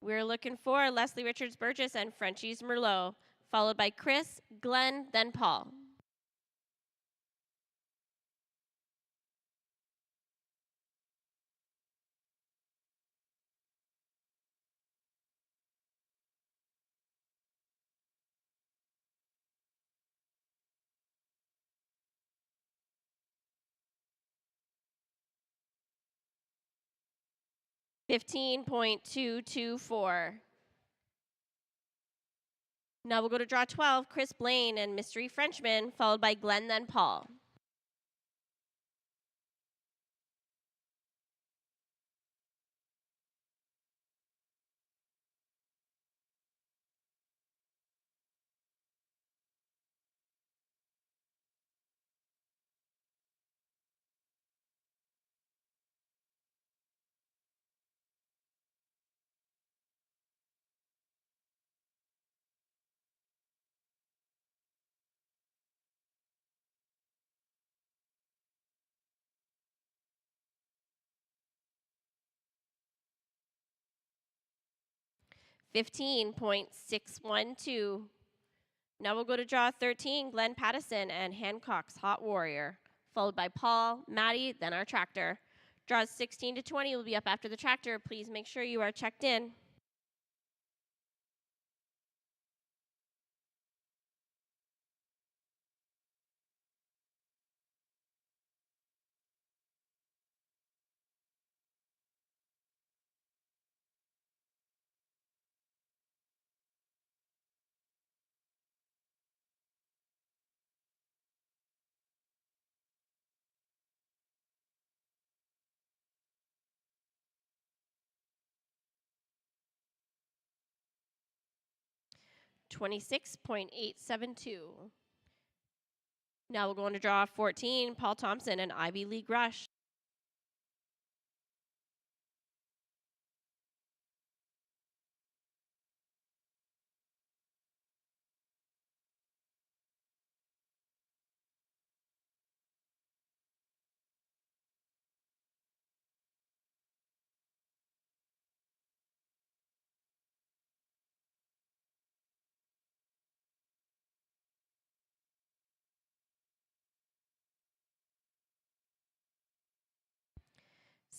We're looking for Leslie Richards Burgess and Frenchie's Merlot, followed by Chris, Glenn, then Paul. $15.224. Now we'll go to draw 12, Chris Blaine and Mystery Frenchman, followed by Glenn, then Paul. $15.612. Now we'll go to draw 13, Glenn Pattison and Hancock's Hot Warrior, followed by Paul, Maddie, then our tractor. Draws 16 to 20 will be up after the tractor. Please make sure you are checked in. 26.872. Now we're going to draw 14, Paul Thompson and Ivy League Rush.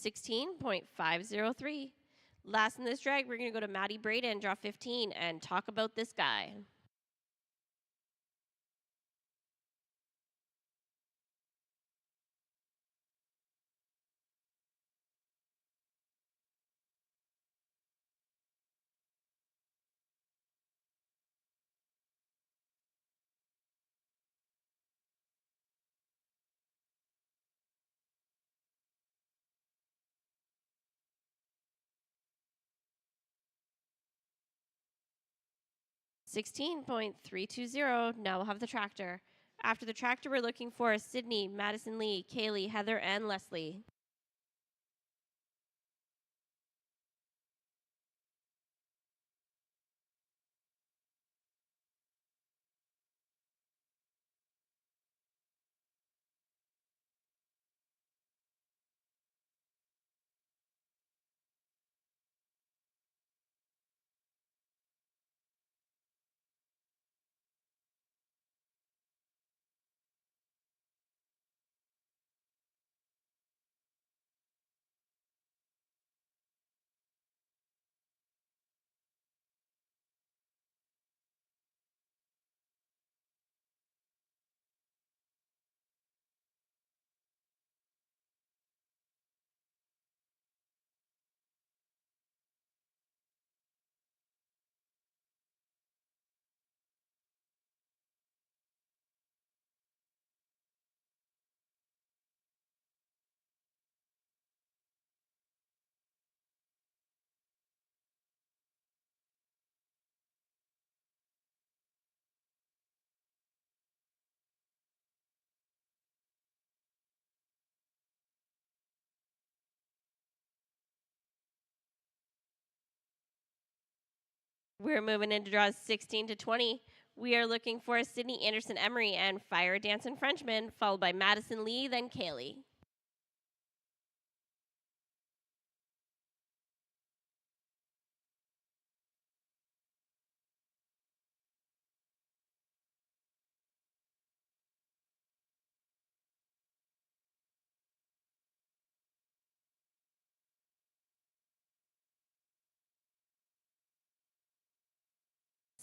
$16.503. Last in this drag, we're going to go to Maddie Braden, draw 15, and talk about this guy. $16.320. Now we'll have the tractor. After the tractor, we're looking for Sydney, Madison Lee, Kaylee, Heather, and Leslie. We're moving into draws 16 to 20. We are looking for Sydney Anderson Emery and Fire Dancing Frenchman, followed by Madison Lee, then Kaylee.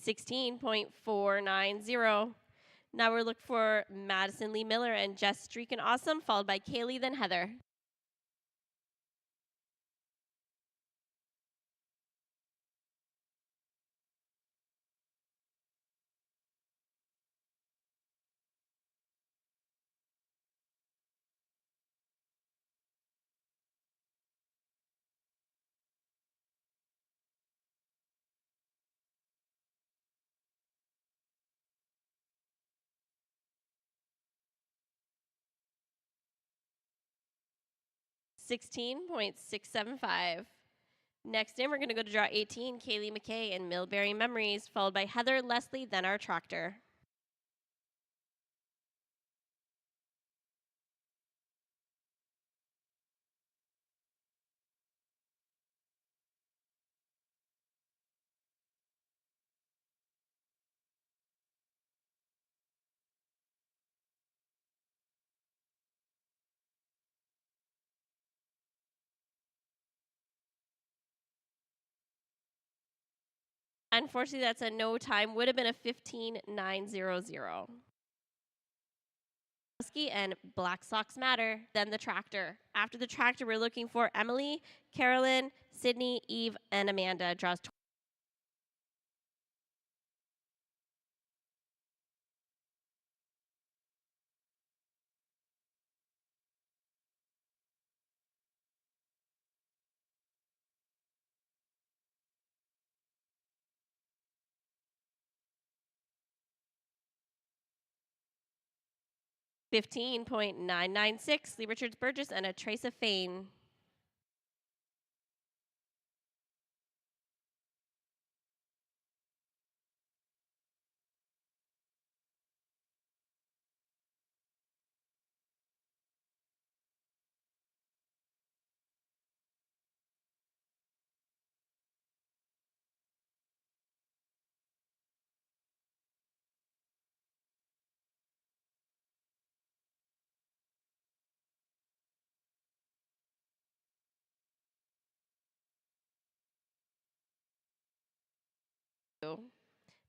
$16.490. Now we're looking for Madison Lee Miller and Jess Streakin' Awesome, followed by Kaylee, then Heather. $16.675. Next in, we're going to go to draw 18, Kaylee McKay and Millberry Memories, followed by Heather, Leslie, then our tractor. Unfortunately, that's a no time. Would have been a 15.900. And Black Sox Matter, then the tractor. After the tractor, we're looking for Emily, Carolyn, Sydney, Eve, and Amanda. Draws 15.996, Lee Richards Burgess and a Trace of Fane.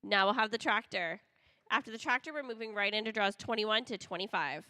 Now we'll have the tractor. After the tractor, we're moving right into draws 21 to 25.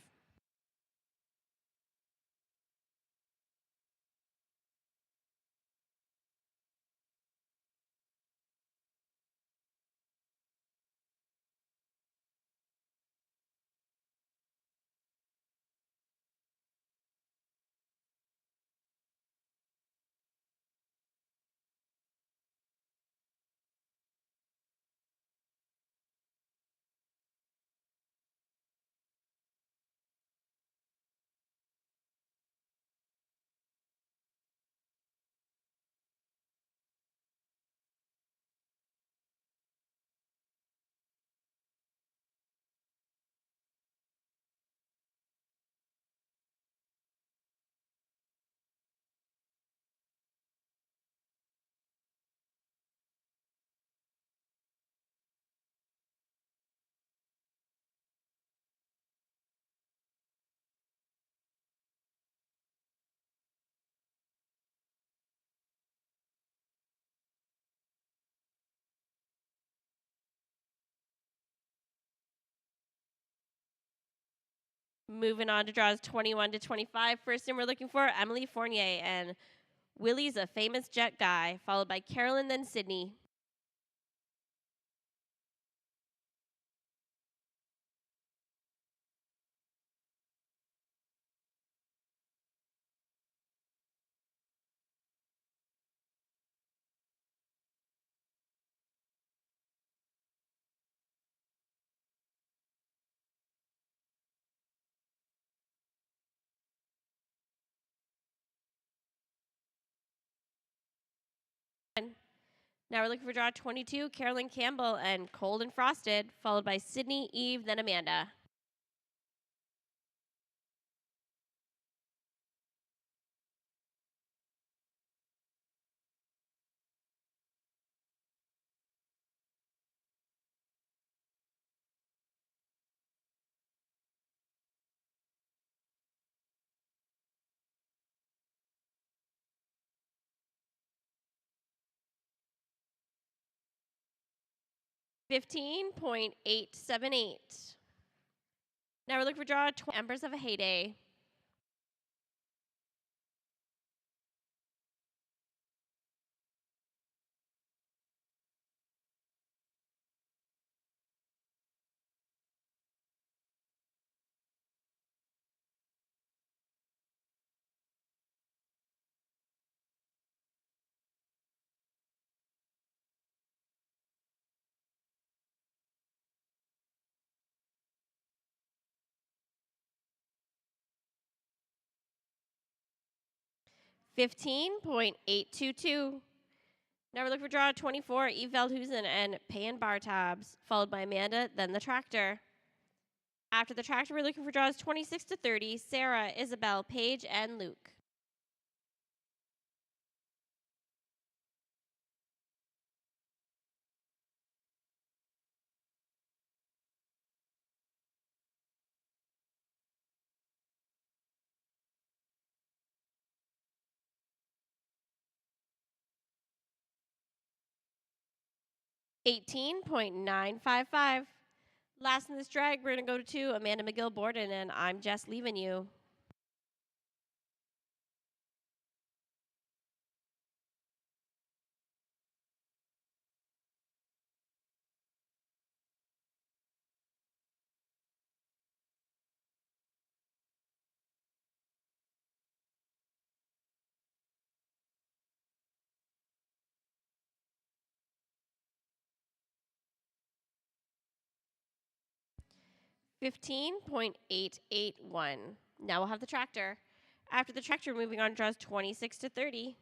Moving on to draws 21 to 25. First in, we're looking for Emily Fournier and Willie's a Famous Jet Guy, followed by Carolyn, then Sydney. Now we're looking for draw 22, Carolyn Campbell and Cold and Frosted, followed by Sydney, Eve, then Amanda. 15.878. Now we're looking for draw 20, Embers of a Heyday. 15.822. Now we're looking for draw 24, Eve Veldhusen and Pan Bartabs, followed by Amanda, then the tractor. After the tractor, we're looking for draws 26 to 30, Sarah, Isabel, Paige, and Luke. 18.955. Last in this drag, we're going to go to Amanda McGill Borden, and I'm Just Leaving You. 15.822. 15.881. Now we'll have the tractor. After the tractor, moving on, draws 26 to 30.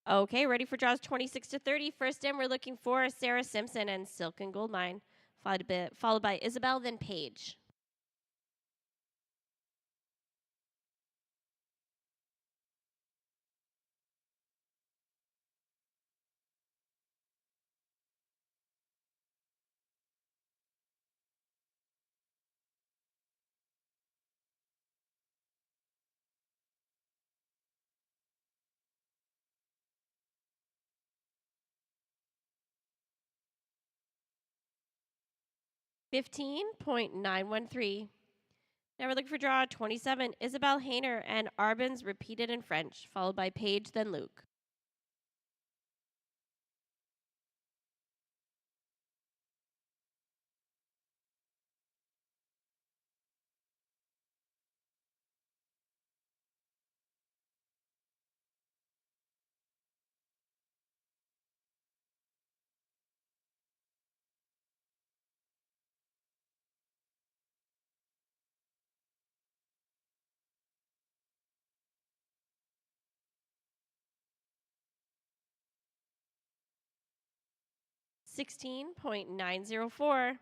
Okay, ready for draws 26 to 30. First in, we're looking for Sarah Simpson and Silk and Gold Mine, followed by Isabel, then Paige. $15.913. Now we're looking for draw 27, Isabel Hayner and Arbens repeated in French, followed by Paige, then Luke. $16.904.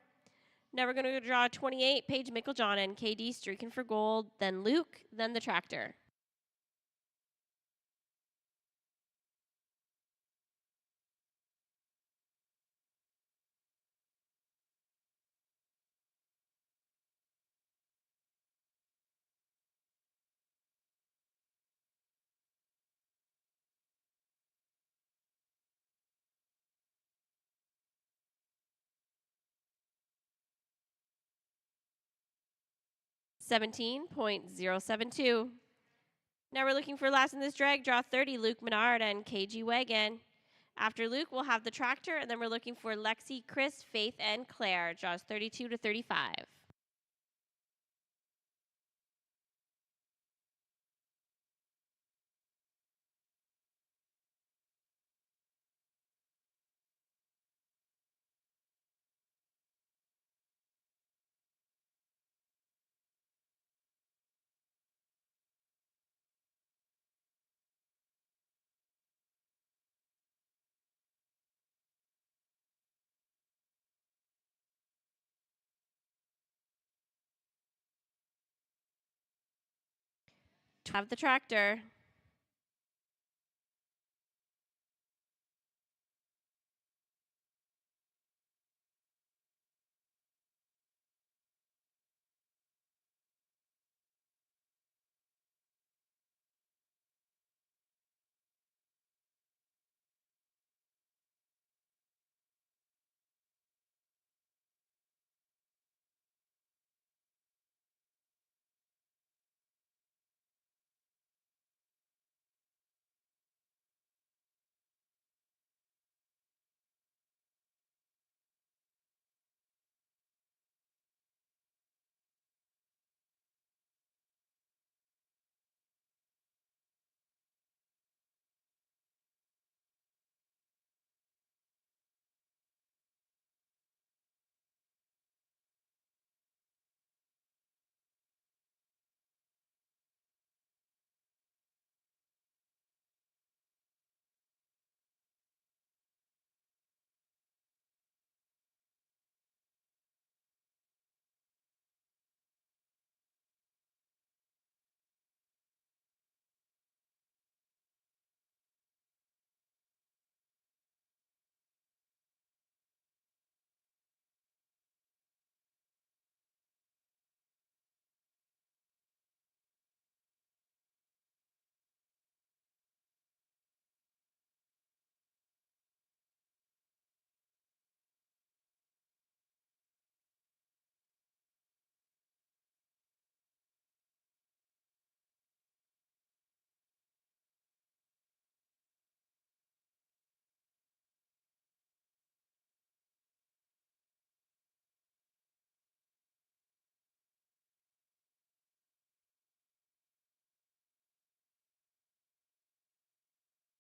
Now we're going to draw 28, Paige Micklejohn and KD streaking for gold, then Luke, then the tractor. $17.072. Now we're looking for last in this drag, draw 30, Luke Menard and KG Wagon. After Luke, we'll have the tractor, and then we're looking for Lexi, Chris, Faith, and Claire, draws 32 to 35. Have the tractor.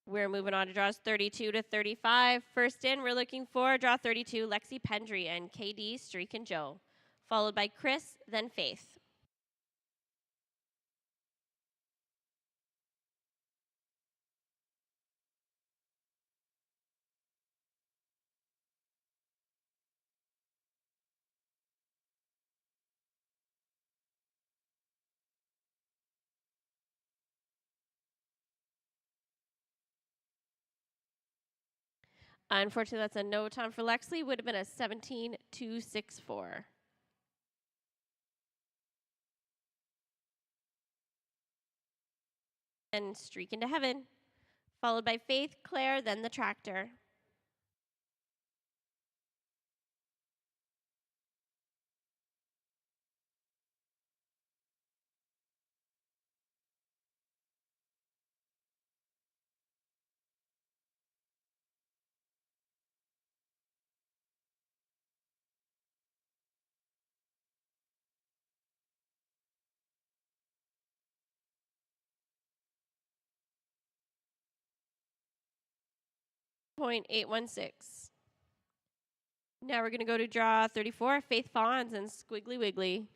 We're moving on to draws 32 to 35. First in, we're looking for draw 32, Lexi Pendry and KD Streak and Joe, followed by Chris, then Faith. Unfortunately, that's a no time for Lexi. Would have been a 17-2-6-4. And Streak into Heaven, followed by Faith, Claire, then the Tractor. .816. Now we're going to go to draw 34, Faith Fawns and Squiggly Wiggly.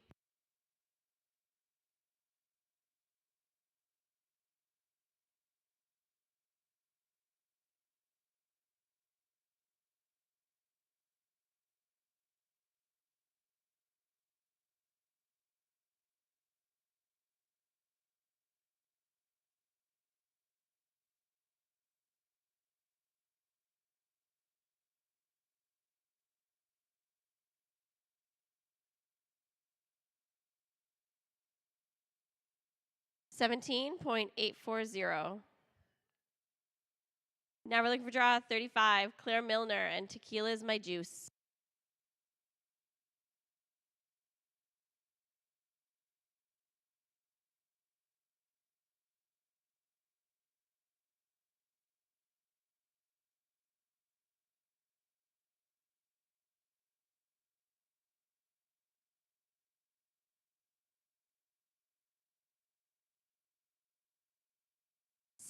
$17.840. Now we're looking for draw 35, Claire Milner and Tequila is My Juice.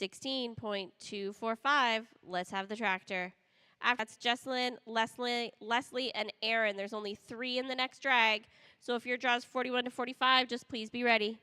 $16.245. Let's have the Tractor. After that's Jesselyn, Leslie, and Aaron. There's only 3 in the next drag. So if your draw's 41 to 45, just please be ready.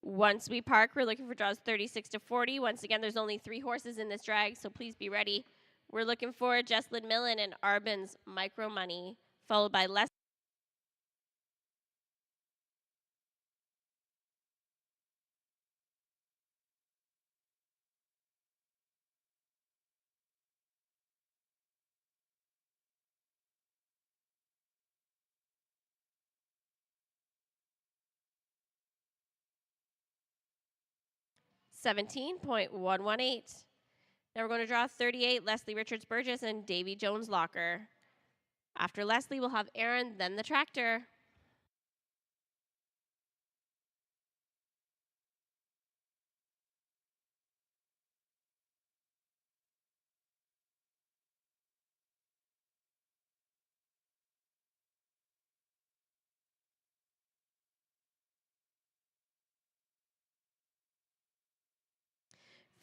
Once we park, we're looking for draws 36 to 40. Once again, there's only 3 horses in this drag, so please be ready. We're looking for Jesselyn Millen and Arbin's Micro Money, followed by Les. $17.118. Now we're going to draw 38, Leslie Richards Burgess and Davy Jones Locker. After Leslie, we'll have Aaron, then the Tractor.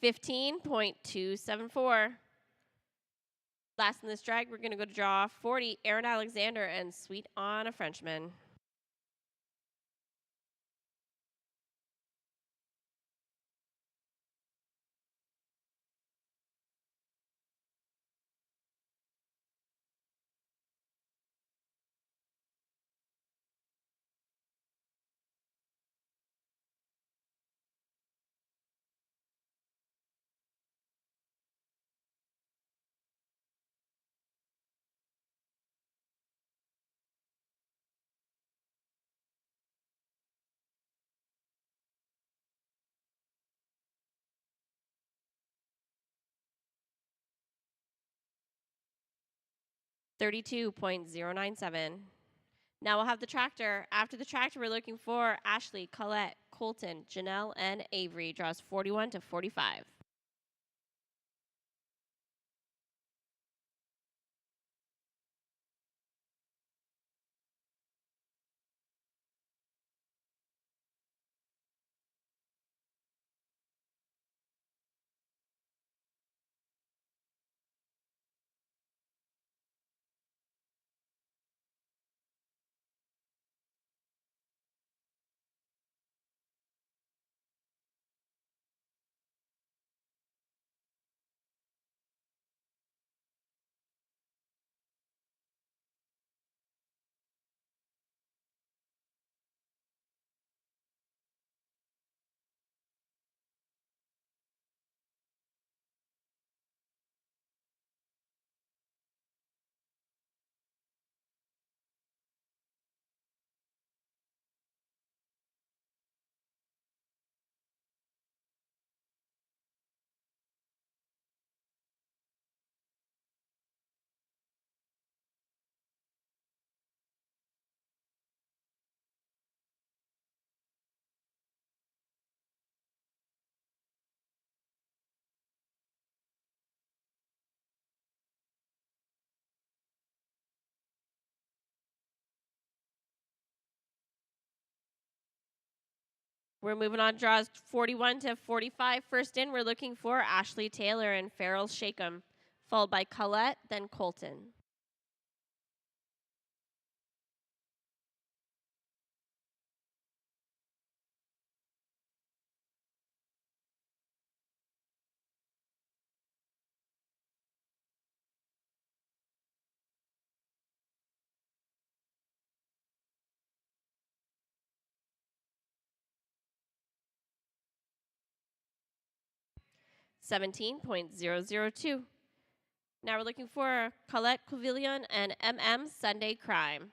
15.274. Last in this drag, we're going to go to draw 40, Aaron Alexander and Sweet on a Frenchman. $32.097. Now we'll have the tractor. After the tractor, we're looking for Ashley, Colette, Colton, Janelle, and Avery. Draws 41 to 45. We're moving on. Draws 41 to 45. First in, we're looking for Ashley Taylor and Farrell Shakem, followed by Colette, then Colton. $17.002. Now we're looking for Colette Quavilion and MM Sunday Crime.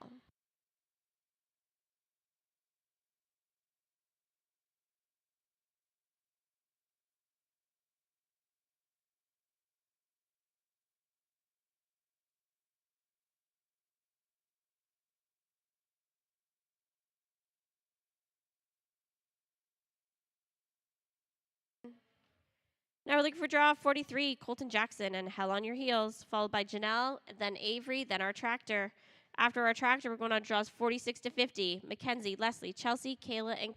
Now we're looking for draw 43, Colton Jackson and Hell on Your Heels, followed by Janelle, then Avery, then our tractor. After our tractor, we're going on draws 46 to 50, Mackenzie, Leslie, Chelsea, Kayla, and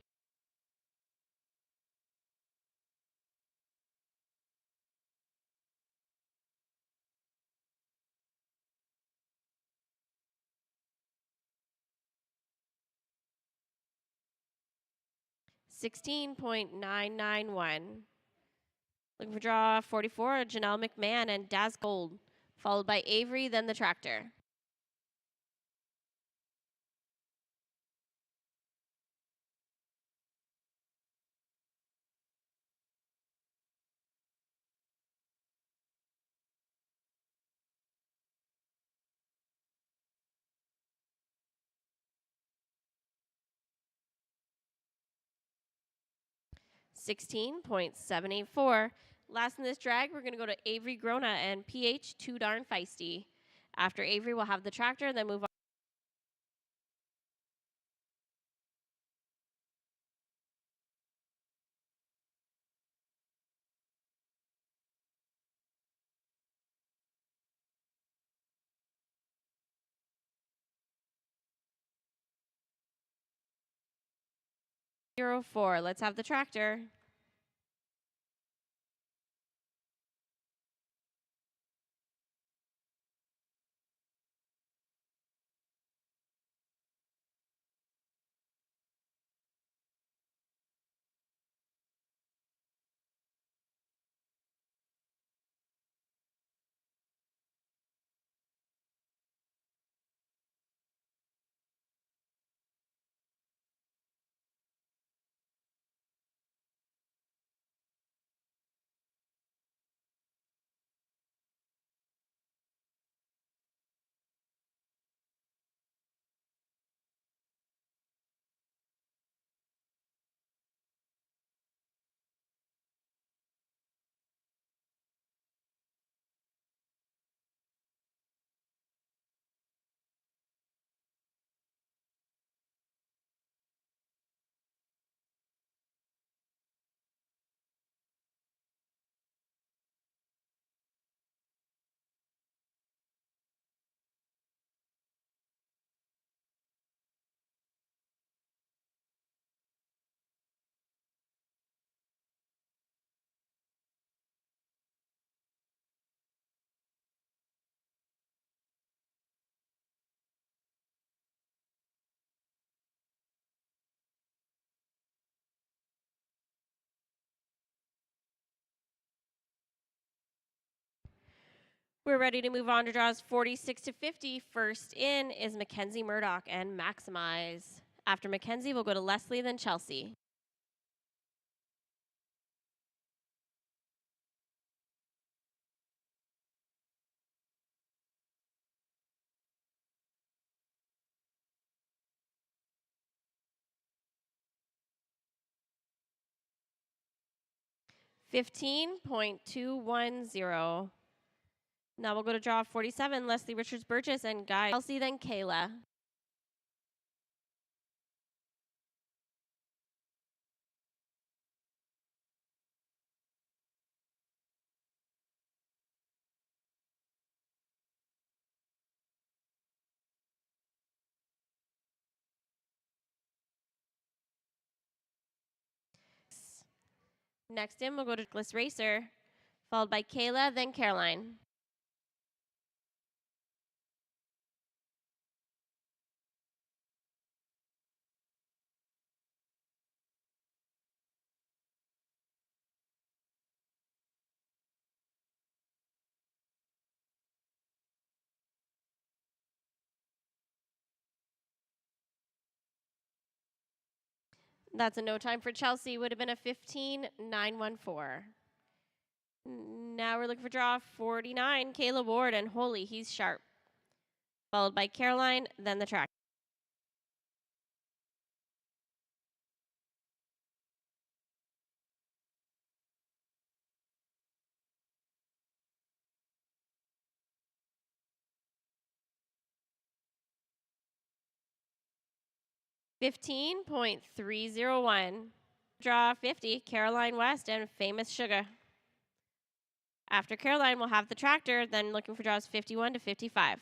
16.991. Looking for draw 44, Janelle McMahon and Daz Gold, followed by Avery, then the tractor. $16.784. Last in this drag, we're going to go to Avery Grona and PH Too Darn Feisty. After Avery, we'll have the tractor, then move on. Zero 04. Let's have the tractor. We're ready to move on to draws 46 to 50. First in is Mackenzie Murdoch and Maximize. After Mackenzie, we'll go to Leslie, then Chelsea. $15.210. Now we'll go to draw 47, Leslie Richards Burgess and Guy Chelsea, then Kayla. Next in, we'll go to Nicholas Racer, followed by Kayla, then Caroline. That's a no time for Chelsea. Would have been a 15.914. Now we're looking for draw 49, Kayla Ward, and holy, he's sharp. Followed by Caroline, then the track. $15.301. Draw 50, Caroline West and Famous Sugar. After Caroline, we'll have the tractor, then looking for draws 51 to 55.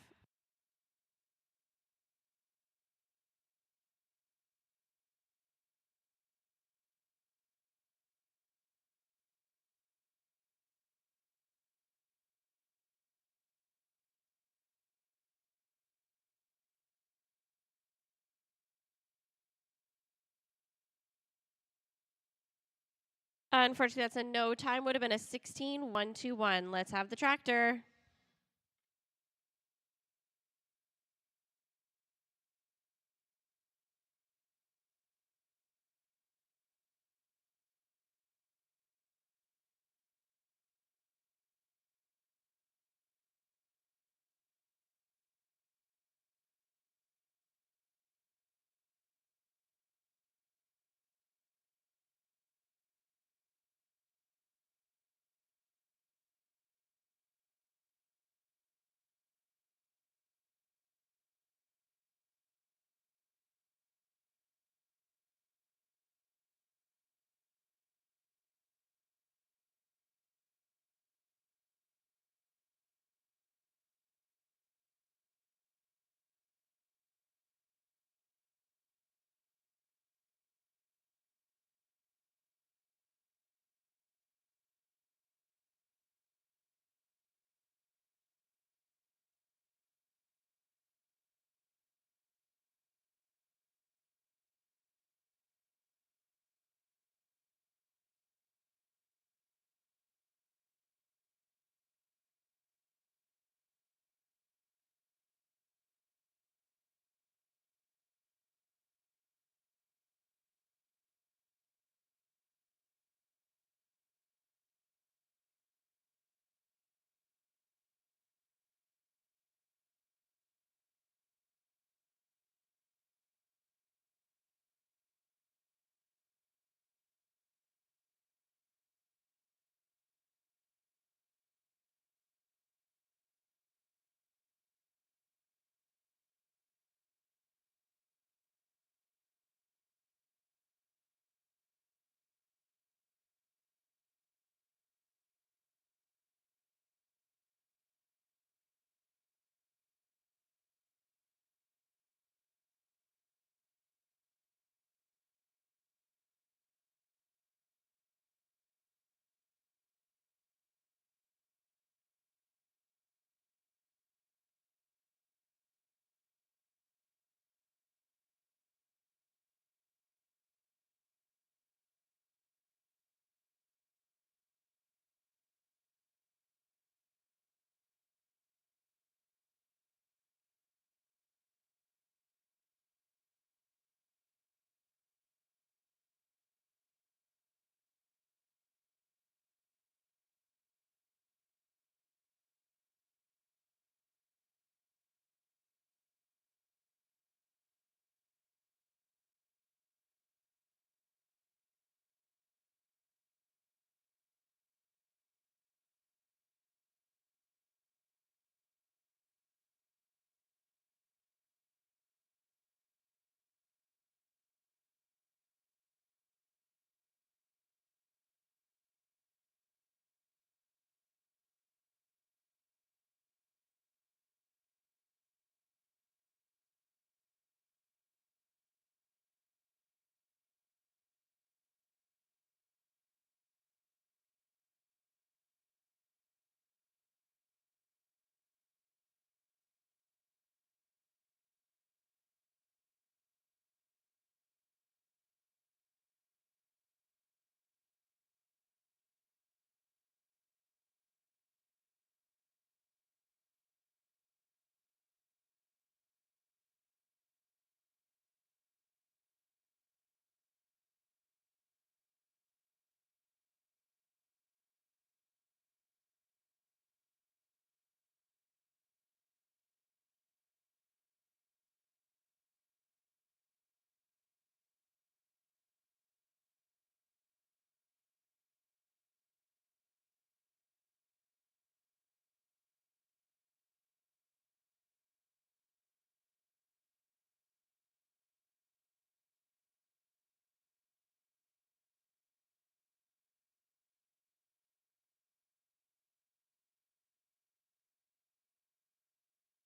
Unfortunately, that's a no time. Would have been a 16.121. Let's have the tractor.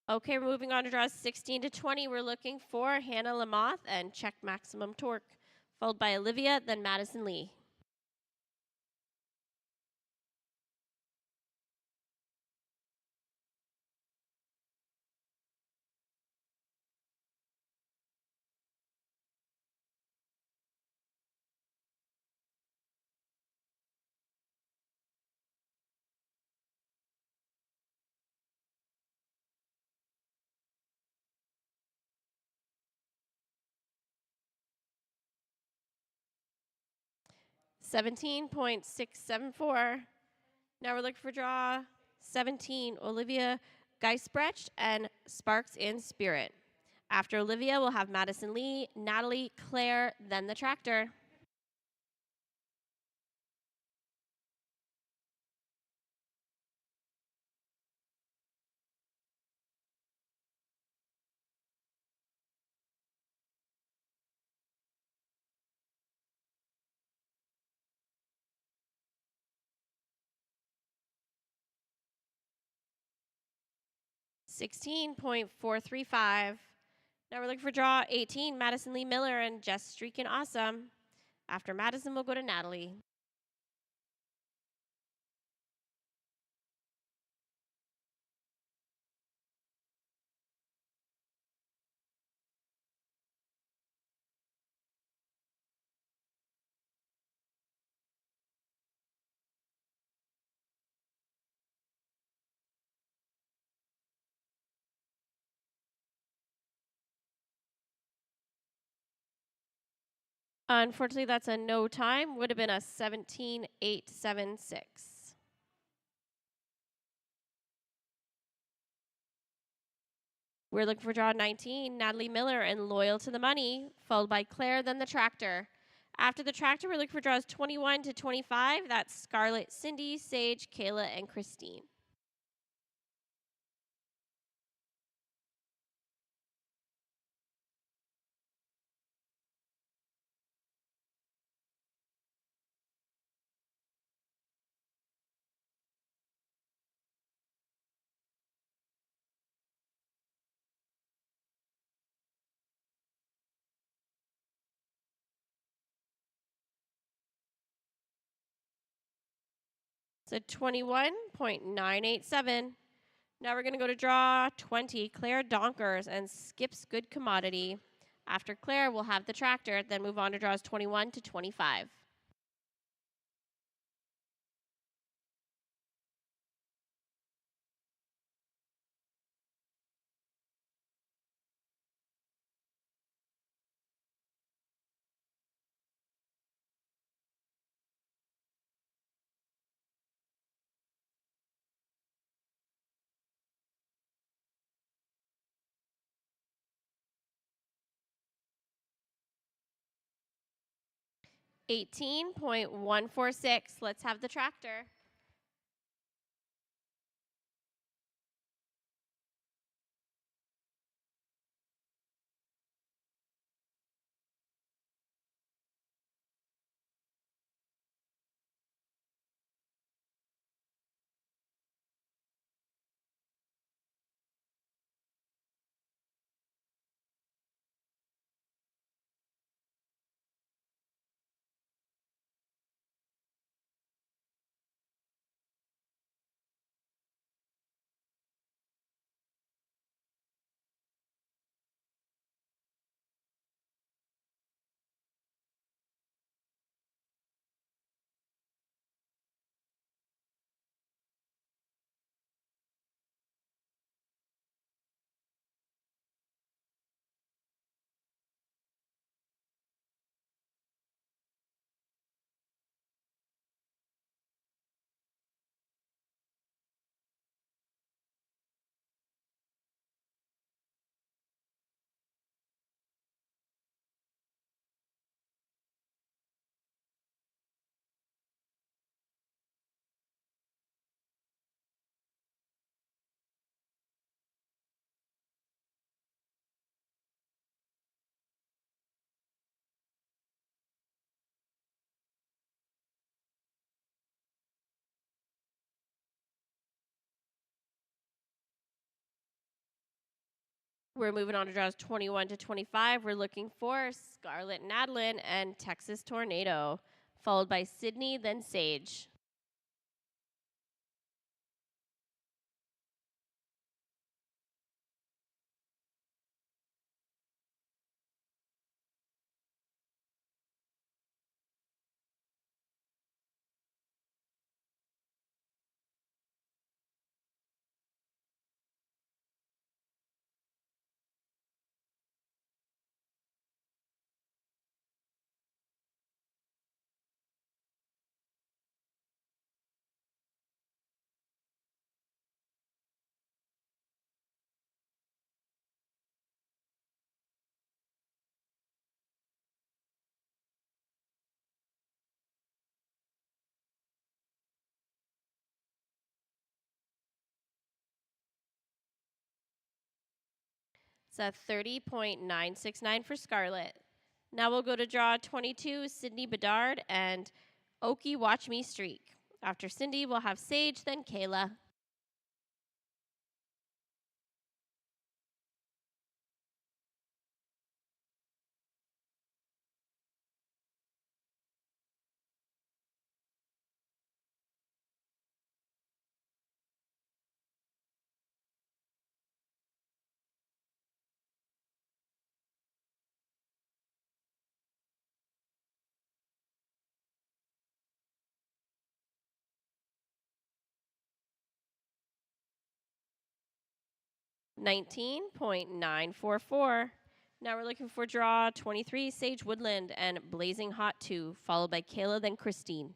Okay, we're moving on to draws 16 to 20. We're looking for Hannah Lamoth and Check Maximum Torque, followed by Olivia, then Madison Lee. $17.674. Now we're looking for draw 17, Olivia Geisbrecht and Sparks in Spirit. After Olivia, we'll have Madison Lee, Natalie, Claire, then the tractor. $16.435. Now we're looking for draw 18, Madison Lee Miller and Just Streakin' Awesome. After Madison, we'll go to Natalie. Unfortunately, that's a no time. Would have been a 17.876. We're looking for draw 19, Natalie Miller and Loyal to the Money, followed by Claire, then the tractor. After the tractor, we're looking for draws 21 to 25. That's Scarlett, Cindy, Sage, Kayla, and Christine. So 21.987. Now we're going to go to draw 20, Claire Donkers and Skips Good Commodity. After Claire, we'll have the tractor, then move on to draws 21 to 25. $18.146. Let's have the tractor. We're moving on to draws 21 to 25. We're looking for Scarlet and Adeline and Texas Tornado, followed by Sydney, then Sage. It's a 30.969 for Scarlet. Now we'll go to draw 22, Sydney Bedard and Okie Watch Me Streak. After Cindy, we'll have Sage, then Kayla. $19.944. Now we're looking for draw 23, Sage Woodland and Blazing Hot 2, followed by Kayla, then Christine.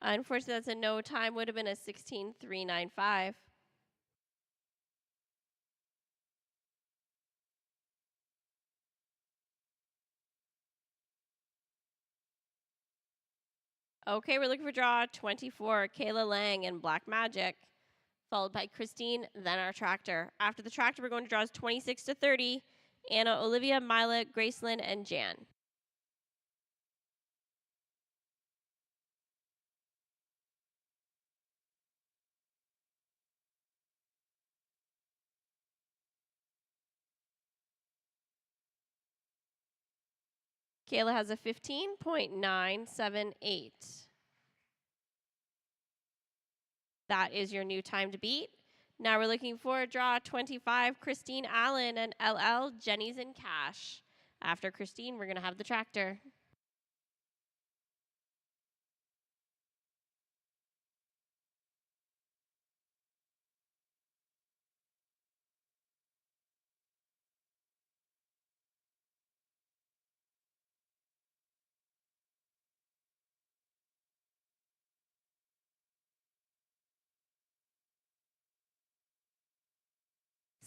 Unfortunately, that's a no. Time would have been a 16.395. Okay, we're looking for draw 24, Kayla Lang and Black Magic, followed by Christine, then our tractor. After the tractor, we're going to draws 26 to 30, Anna, Olivia, Mila, Gracelyn, and Jan. Kayla has a 15.978. That is your new time to beat. Now we're looking for draw 25, Christine Allen and LL, Jenny's in Cash. After Christine, we're going to have the tractor.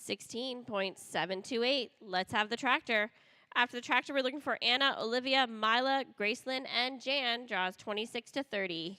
$16.728. Let's have the tractor. After the tractor, we're looking for Anna, Olivia, Mila, Gracelyn, and Jan. Draws 26 to 30.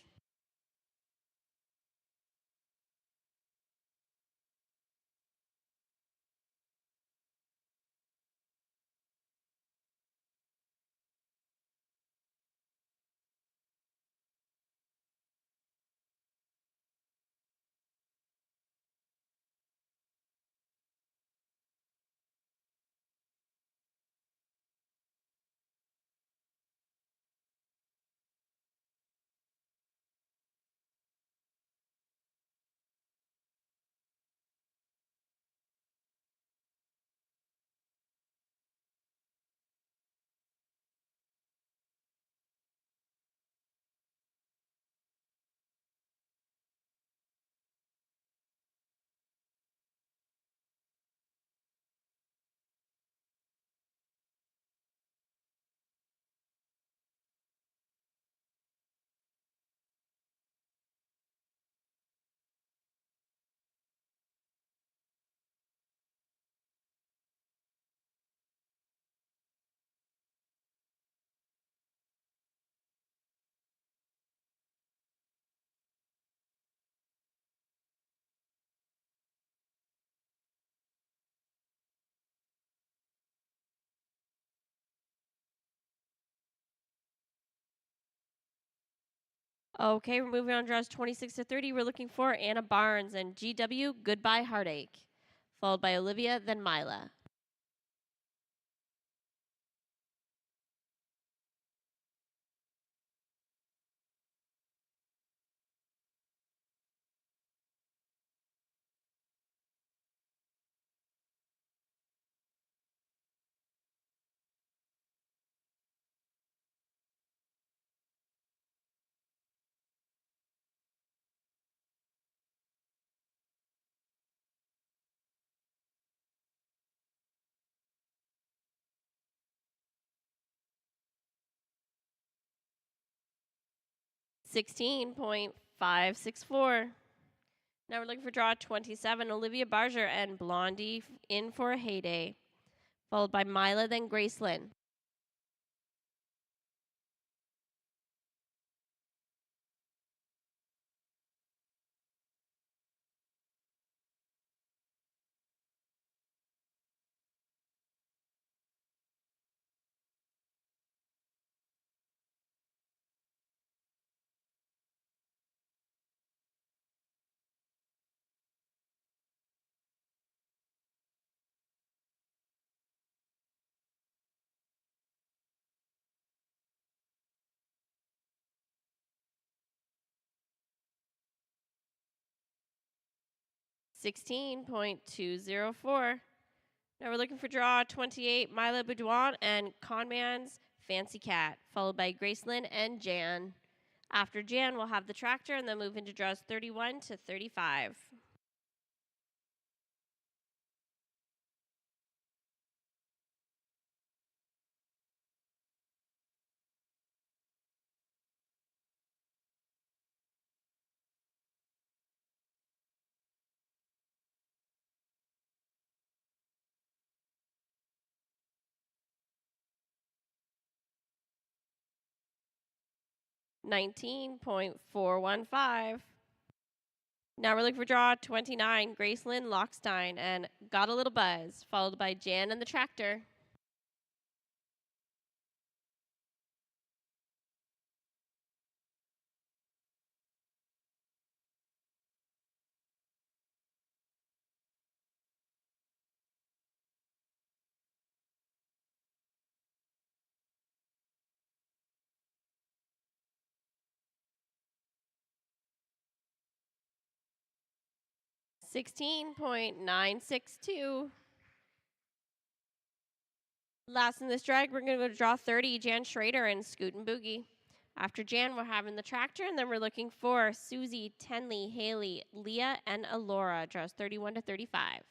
Okay, we're moving on to draws 26 to 30. We're looking for Anna Barnes and GW Goodbye Heartache, followed by Olivia, then Mila. $16.564. Now we're looking for draw 27. Olivia Barger and Blondie in for a heyday, followed by Mila, then Gracelyn. $16.204. Now we're looking for draw 28. Mila Boudouin and Conman's Fancy Cat, followed by Gracelyn and Jan. After Jan, we'll have the tractor and then move into draws 31 to 35. $19.415. Now we're looking for draw 29. Gracelyn Lockstein and Got a Little Buzz, followed by Jan and the tractor. $16.962. Last in this drag, we're going to go to draw 30. Jan Schrader and Scootin' Boogie. After Jan, we're having the tractor, and then we're looking for Susie, Tenley, Haley, Leah, and Alora. Draws 31 to 35.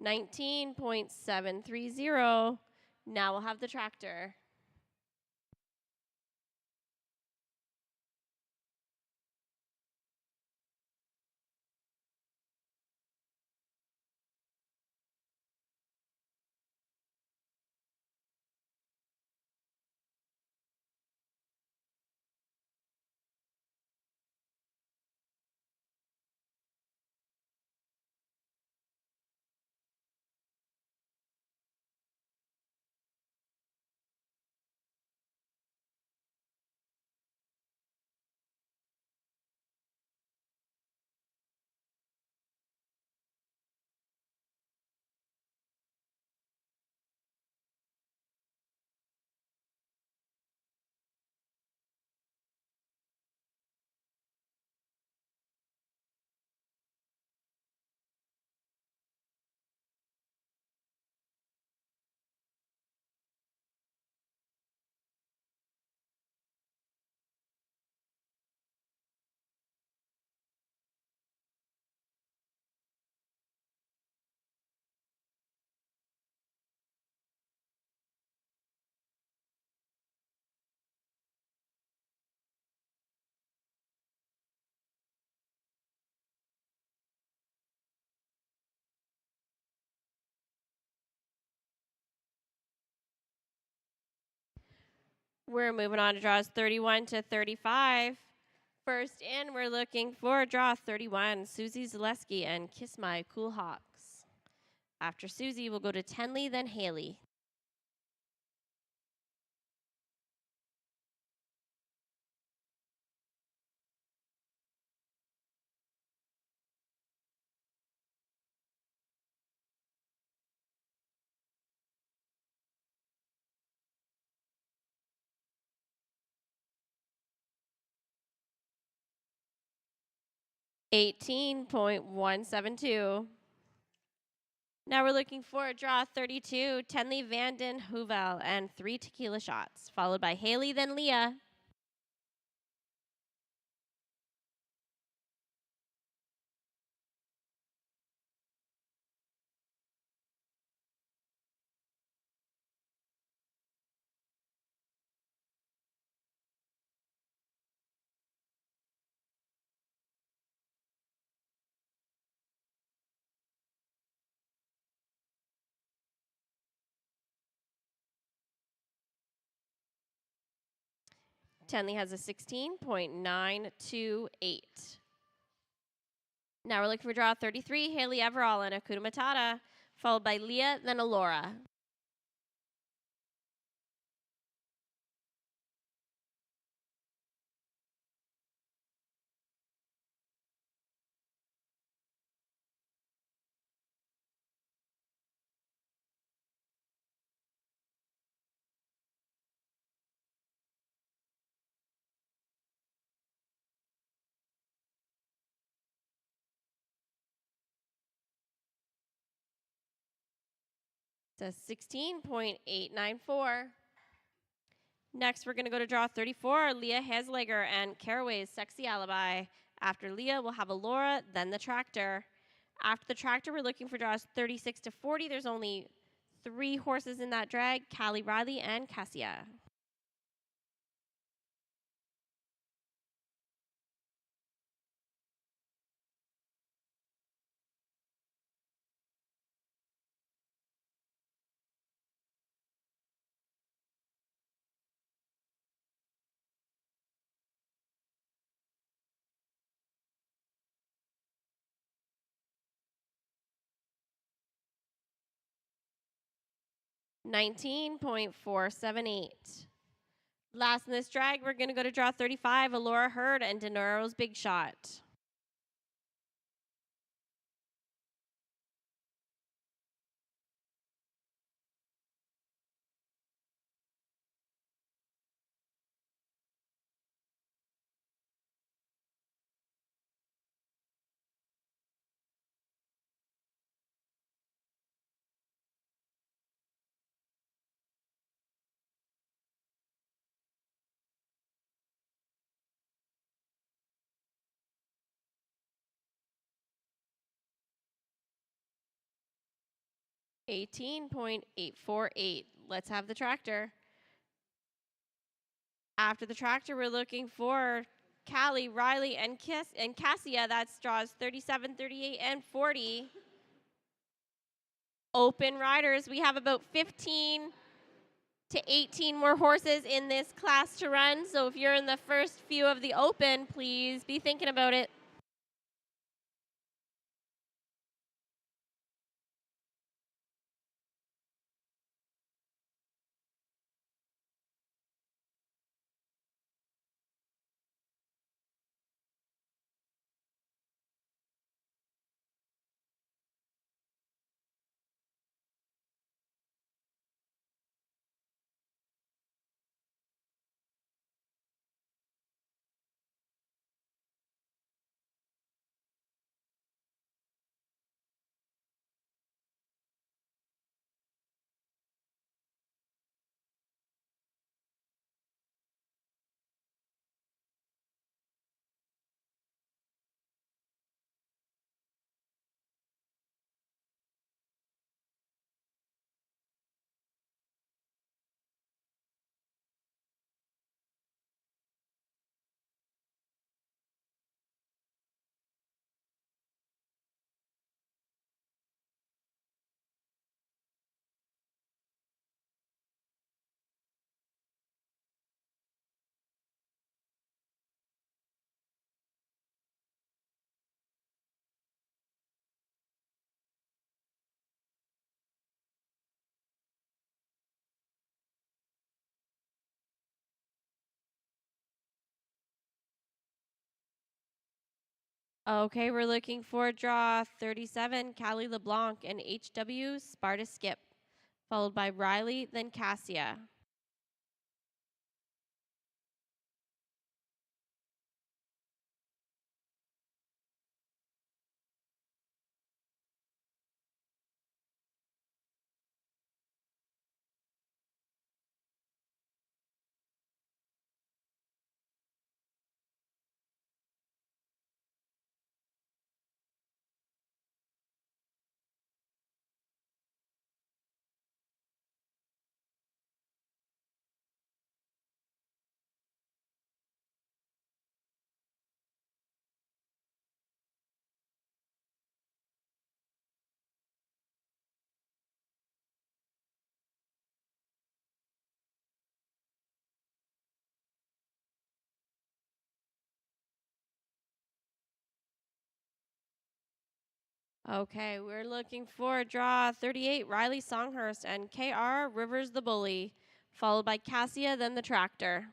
$19.730. Now we'll have the tractor. We're moving on to draws 31 to 35. First in, we're looking for draw 31, Susie Zaleski and Kiss My Cool Hawks. After Susie, we'll go to Tenley, then Haley. $18.172. Now we're looking for draw 32, Tenley Vanden Heuvel and 3 tequila shots, followed by Haley, then Leah. Tenley has a 16.928. Now we're looking for draw 33, Haley Everall and Akuta Matata, followed by Leah, then Alora. It's a 16.894. Next, we're going to go to draw 34, Leah Haslegger and Caraway's Sexy Alibi. After Leah, we'll have Alora, then the Tractor. After the Tractor, we're looking for draws 36 to 40. There's only 3 horses in that drag, Callie Riley and Cassia. $19.478. Last in this drag, we're going to go to draw 35, Alora Hurd and Denoro's Big Shot. $18.848. Let's have the Tractor. After the Tractor, we're looking for Callie, Riley, and Cassia. That's draws 37, 38, and 40. Open riders. We have about 15 to 18 more horses in this class to run. So if you're in the first few of the open, please be thinking about it. Okay, we're looking for draw 37, Callie LeBlanc and HW Sparta Skip, followed by Riley, then Cassia. Okay, we're looking for draw 38, Riley Songhurst and KR Rivers the Bully, followed by Cassia, then the Tractor.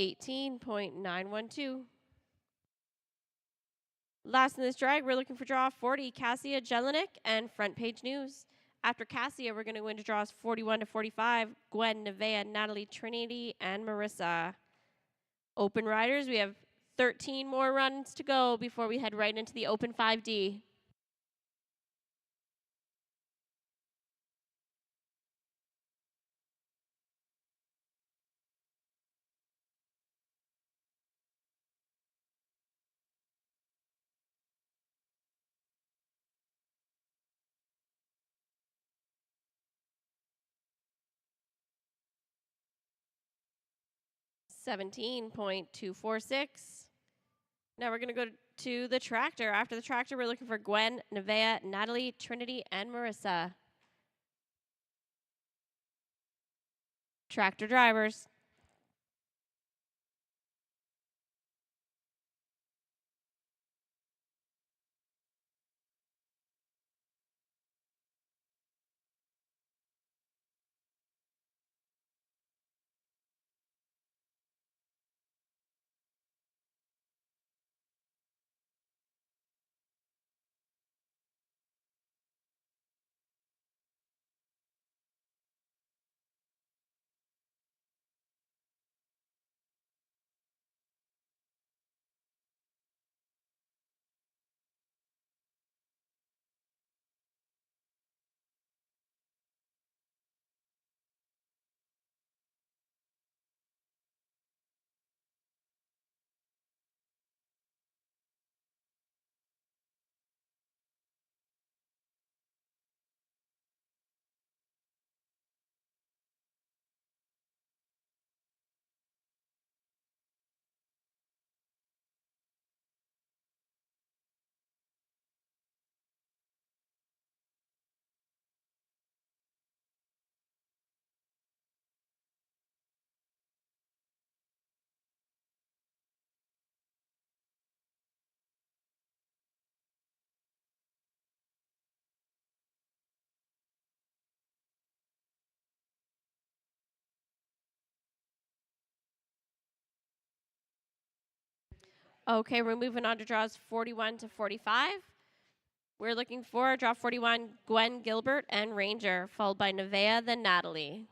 $18.912. Last in this drag, we're looking for draw 40, Cassia Jelinek and Front Page News. After Cassia, we're going to go into draws 41 to 45, Gwen, Nevaeh, Natalie, Trinity, and Marissa. Open riders, we have 13 more runs to go before we head right into the open 5D. $17.246. Now we're going to go to the Tractor. After the Tractor, we're looking for Gwen, Nevaeh, Natalie, Trinity, and Marissa. Tractor drivers. Okay, we're moving on to draws 41 to 45. We're looking for draw 41, Gwen, Gilbert, and Ranger, followed by Nevaeh, then Natalie.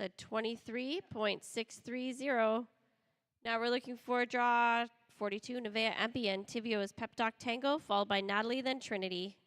a 23.630. Now we're looking for draw 42, Nevaeh Empey and Tivio is Pep Doc Tango, followed by Natalie, then Trinity.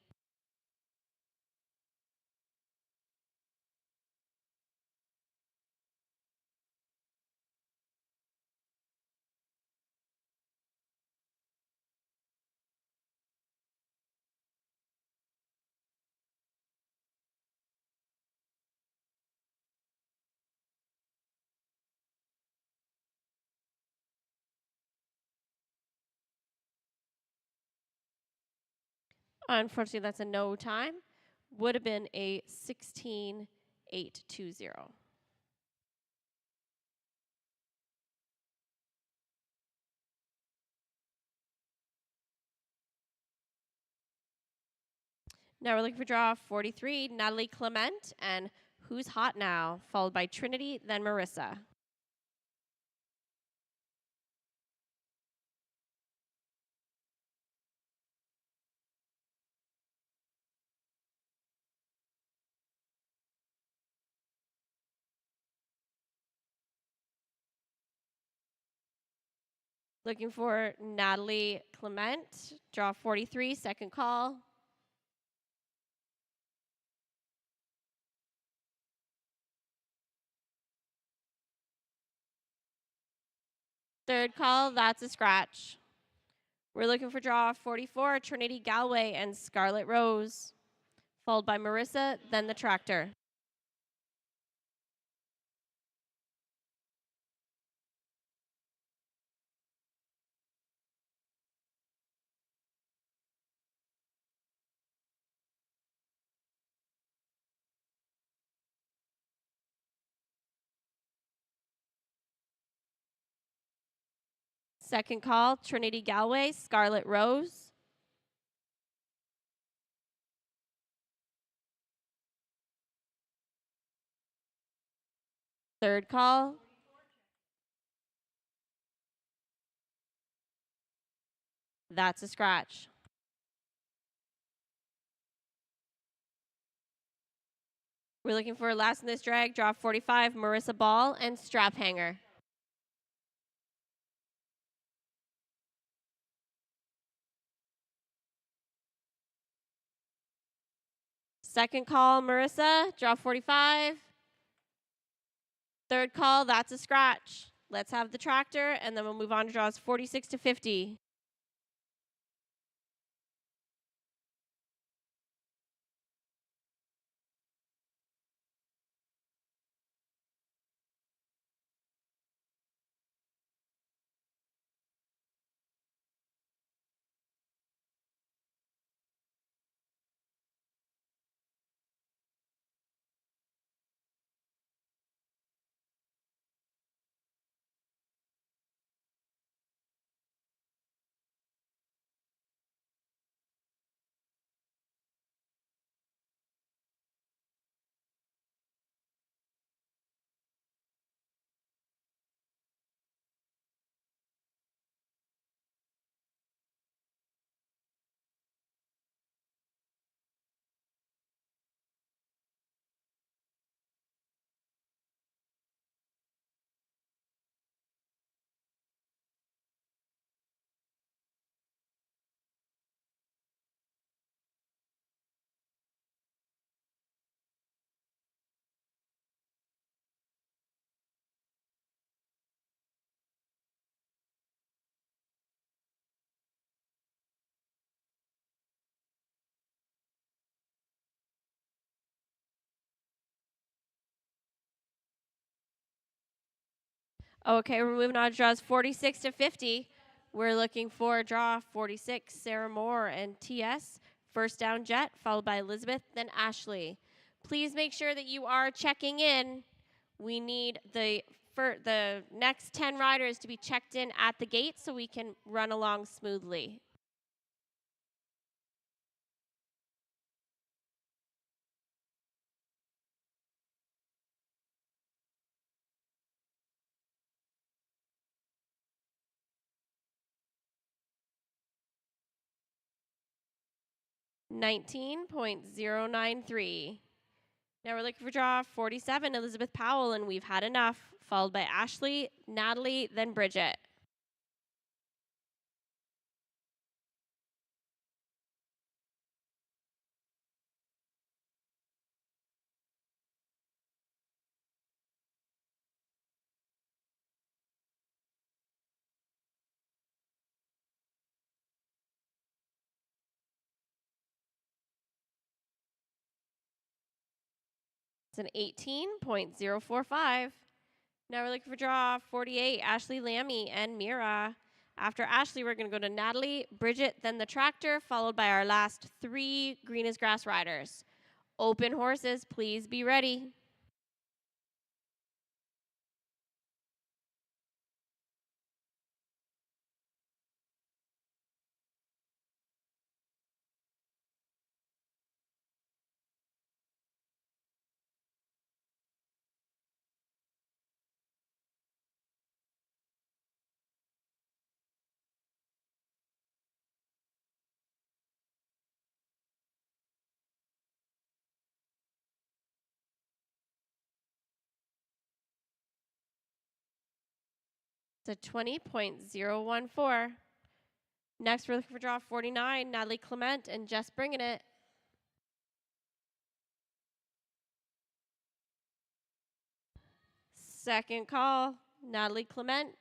Unfortunately, that's a no time. Would have been a 16.820. Now we're looking for draw 43, Natalie Clement and Who's Hot Now, followed by Trinity, then Marissa. Looking for Natalie Clement, draw 43, second call. Third call, that's a scratch. We're looking for draw 44, Trinity Galway and Scarlet Rose, followed by Marissa, then the tractor. Second call, Trinity Galway, Scarlet Rose. Third call. That's a scratch. We're looking for last in this drag, draw 45, Marissa Ball and Strap Hanger. Second call, Marissa, draw 45. Third call, that's a scratch. Let's have the tractor, and then we'll move on to draws 46 to 50. Okay, we're moving on to draws 46 to 50. We're looking for draw 46, Sarah Moore and TS. First down Jet, followed by Elizabeth, then Ashley. Please make sure that you are checking in. We need the next 10 riders to be checked in at the gate so we can run along smoothly. $19.093. Now we're looking for draw 47, Elizabeth Powell, and we've had enough. Followed by Ashley, Natalie, then Bridget. It's an 18.045. Now we're looking for draw 48, Ashley Lammy and Mira. After Ashley, we're going to go to Natalie, Bridget, then the tractor, followed by our last 3 green as grass riders. Open horses, please be ready. It's a 20.014. Next, we're looking for draw 49, Natalie Clement and Just Bringing It. Second call, Natalie Clement.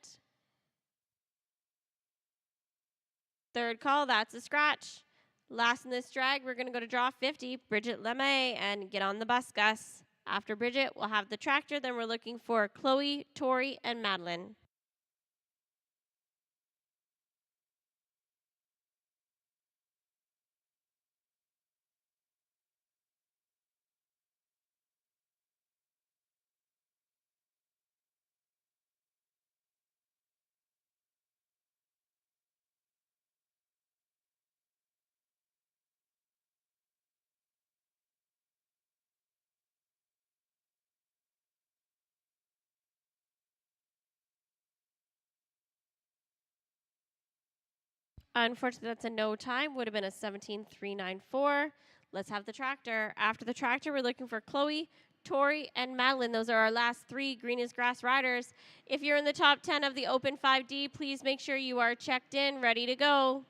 Third call, that's a scratch. Last in this drag, we're going to go to draw 50, Bridget LeMay, and get on the bus, Gus. After Bridget, we'll have the tractor. Then we're looking for Chloe, Tori, and Madeline. Unfortunately, that's a no time. Would have been a 17.394. Let's have the tractor. After the tractor, we're looking for Chloe, Tori, and Madeline. Those are our last 3 green as grass riders. If you're in the top 10 of the Open 5D, please make sure you are checked in, ready to go.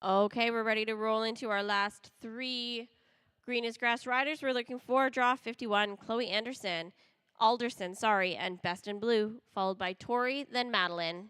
Okay, we're ready to roll into our last 3 green is grass riders. We're looking for draw 51, Chloe Alderson, and Best in Blue, followed by Tori, then Madeline.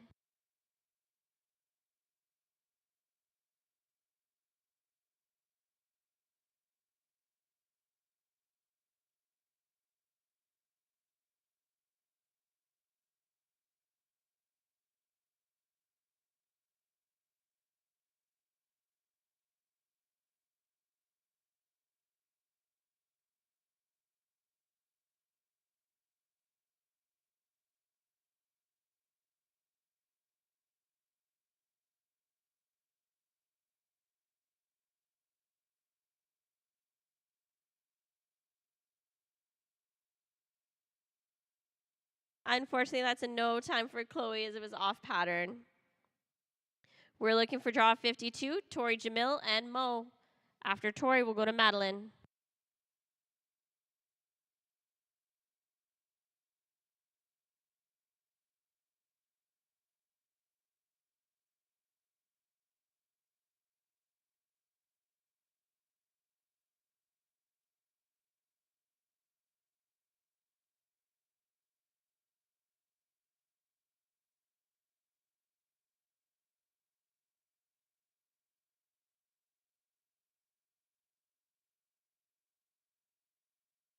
Unfortunately, that's a no time for Chloe as it was off pattern. We're looking for draw 52, Tori Jamil and Mo. After Tori, we'll go to Madeline.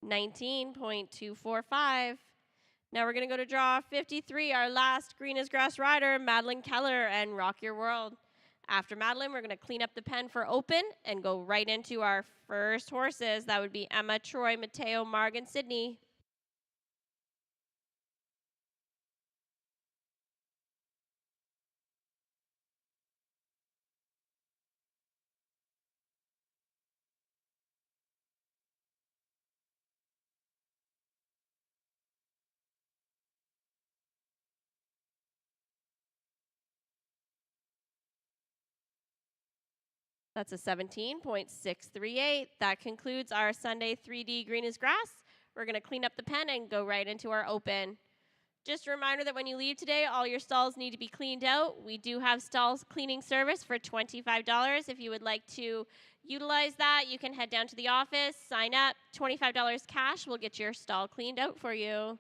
19.245. Now we're going to go to draw 53, our last green is grass rider, Madeline Keller and Rock Your World. After Madeline, we're going to clean up the pen for open and go right into our first horses. That would be Emma, Troy, Mateo, Marg, and Sydney. That's a 17.638. That concludes our Sunday 3D green is grass. We're going to clean up the pen and go right into our open. Just a reminder that when you leave today, all your stalls need to be cleaned out. We do have stalls cleaning service for $25. If you would like to utilize that, you can head down to the office, sign up, $25 cash. We'll get your stall cleaned out for you.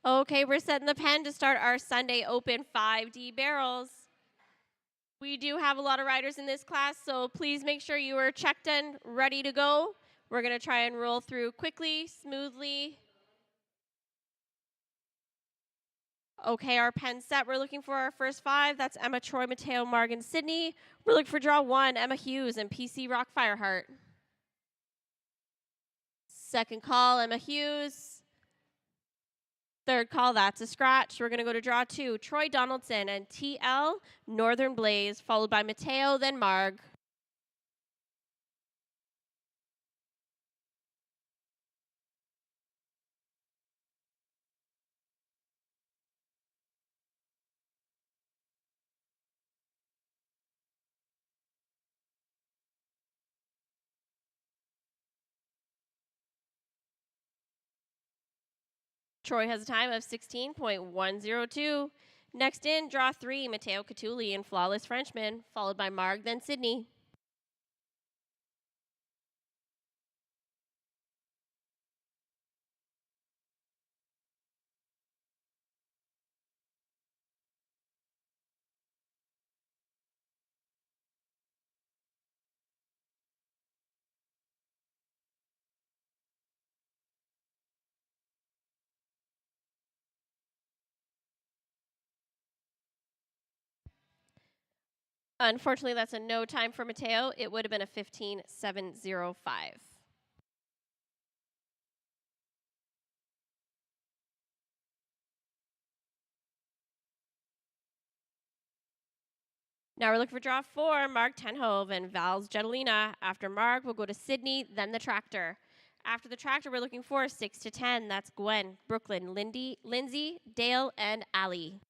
Okay, we're setting the pen to start our Sunday Open 5D barrels. We do have a lot of riders in this class, so please make sure you are checked in, ready to go. We're going to try and roll through quickly, smoothly. Okay, our pen set. We're looking for our first 5. That's Emma, Troy, Mateo, Morgan, Sydney. We're looking for draw 1, Emma Hughes and PC Rock Fireheart. Second call, Emma Hughes. Third call, that's a scratch. We're going to go to draw 2, Troy Donaldson and TL Northern Blaze, followed by Mateo, then Marg. Troy has a time of 16.102. Next in, draw 3, Mateo Catuli and Flawless Frenchman, followed by Marg, then Sydney. Unfortunately, that's a no time for Mateo. It would have been a 15.705. Now we're looking for draw 4, Mark Tenhove and Val's Jetalina. After Mark, we'll go to Sydney, then the tractor. After the tractor, we're looking for 6 to 10. That's Gwen, Brooklyn, Lindsay, Dale, and Allie.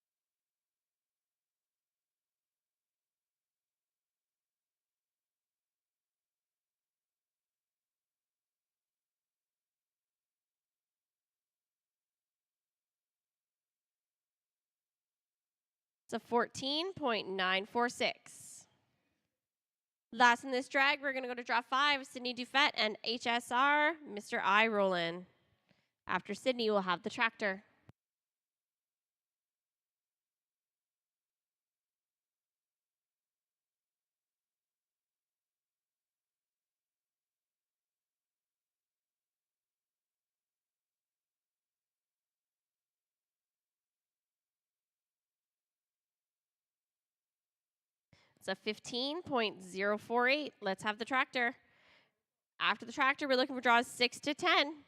It's a 14.946. Last in this drag, we're going to go to draw 5, Sydney Dufett and HSR, Mr. I Roland. After Sydney, we'll have the tractor. It's a 15.048. Let's have the tractor. After the tractor, we're looking for draws 6 to 10.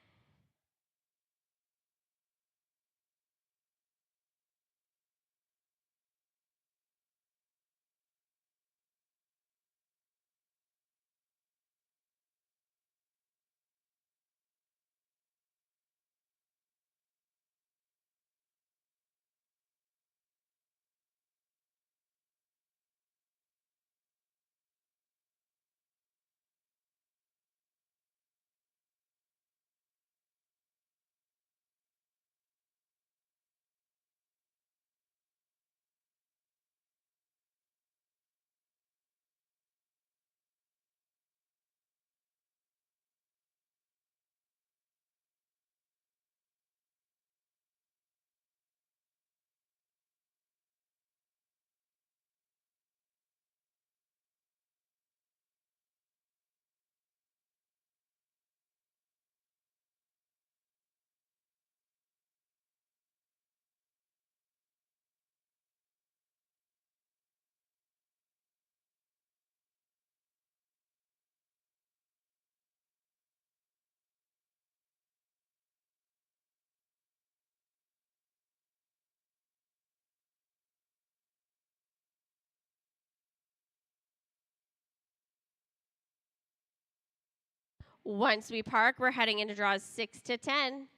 Once we park, we're heading into draws 6 to 10.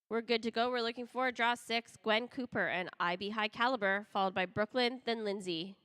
We're good to go. We're looking for draw 6, Gwen Cooper and IB High Caliber, followed by Brooklyn, then Lindsay.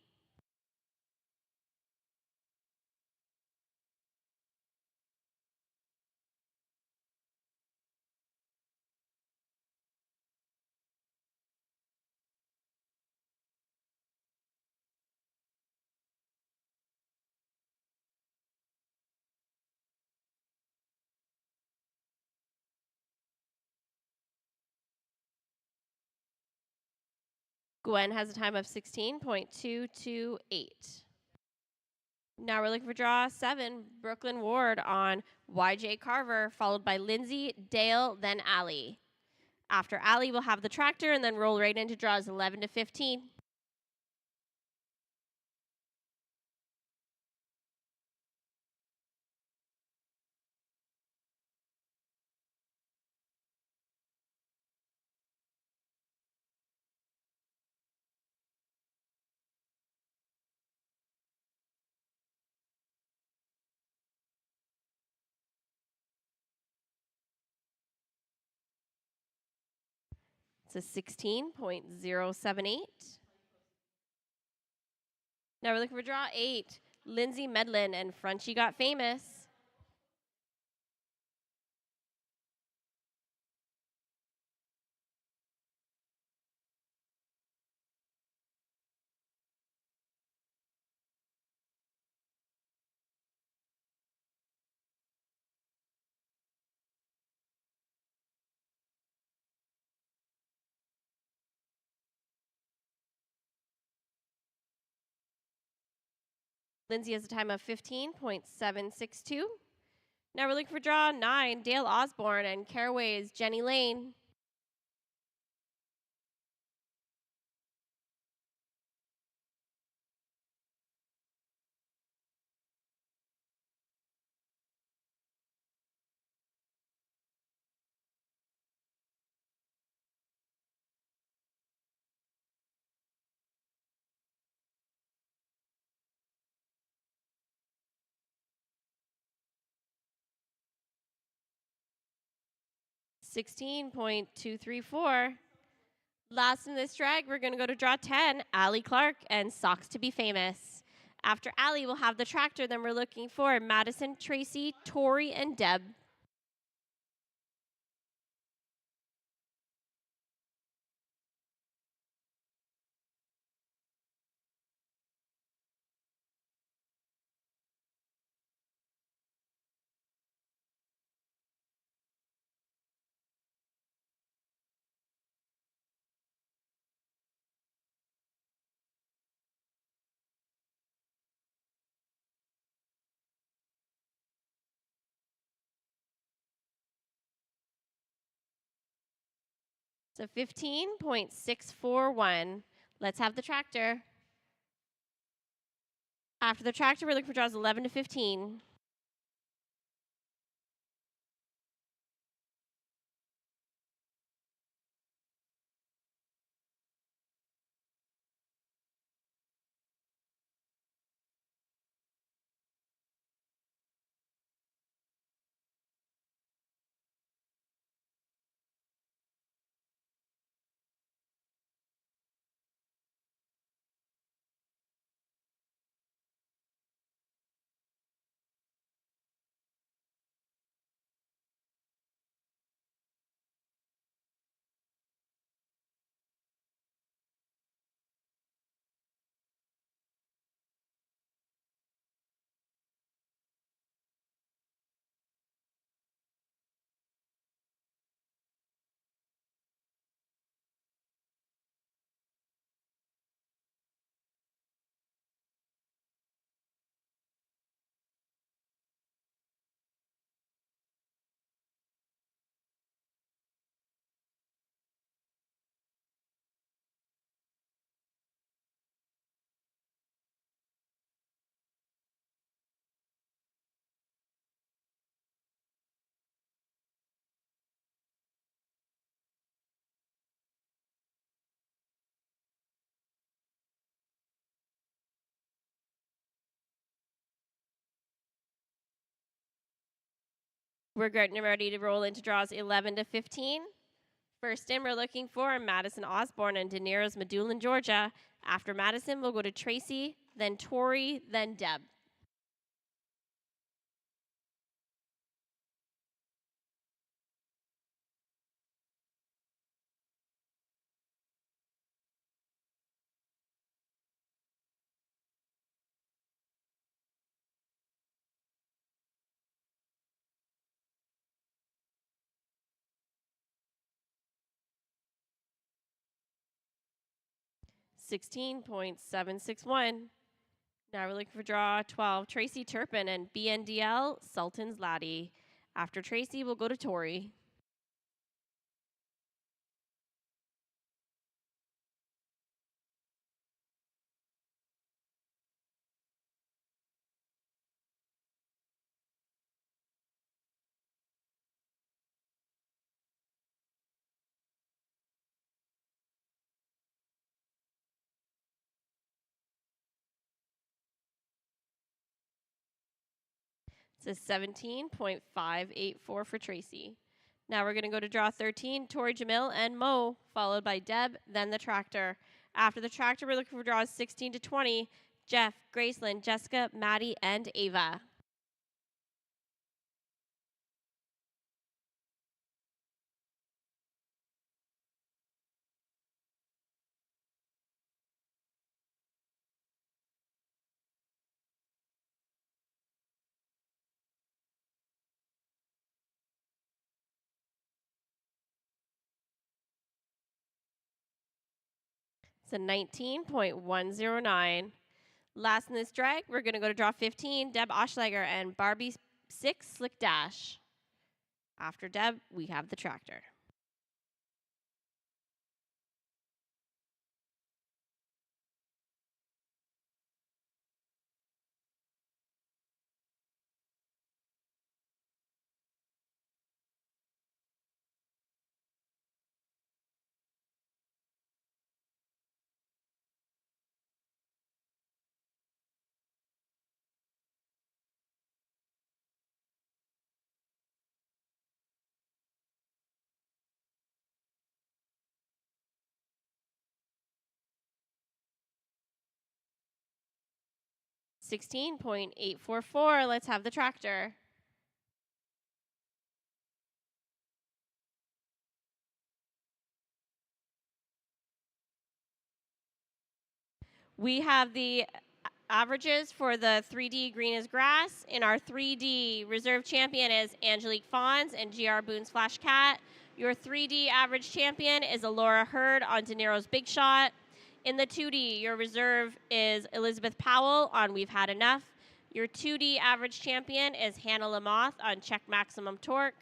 Gwen has a time of 16.228. Now we're looking for draw 7, Brooklyn Ward on YJ Carver, followed by Lindsay, Dale, then Allie. After Allie, we'll have the tractor and then roll right into draws 11 to 15. It's a 16.078. Now we're looking for draw 8, Lindsay Medlin and Frenchie Got Famous. Lindsay has a time of 15.762. Now we're looking for draw 9, Dale Osborne and Caraway's Jenny Lane. $16.234. Last in this drag, we're going to go to draw 10, Allie Clark and Socks to Be Famous. After Allie, we'll have the tractor. Then we're looking for Madison, Tracy, Tori, and Deb. So 15.641. Let's have the tractor. After the tractor, we're looking for draws 11 to 15. We're getting ready to roll into draws 11 to 15. First in, we're looking for Madison Osborne and De Niro's Medulin, Georgia. After Madison, we'll go to Tracy, then Tori, then Deb. 16.761. Now we're looking for draw 12, Tracy Turpin and BNDL Sultan's Laddie. After Tracy, we'll go to Tori. It's a 17.584 for Tracy. Now we're going to go to draw 13, Tori Jamil and Mo, followed by Deb, then the tractor. After the tractor, we're looking for draws 16 to 20, Jeff, Graceland, Jessica, Maddie, and Ava. It's a 19.109. Last in this drag, we're going to go to draw 15, Deb Oschlager and Barbie 6 Slick Dash. After Deb, we have the tractor. $16.844. Let's have the tractor. We have the averages for the 3D Green is Grass. In our 3D reserve champion is Angelique Fawns and GR Boone's Flash Cat. Your 3D average champion is Alora Hurd on De Niro's Big Shot. In the 2D, your reserve is Elizabeth Powell on We've Had Enough. Your 2D average champion is Hannah Lamoth on Check Maximum Torque.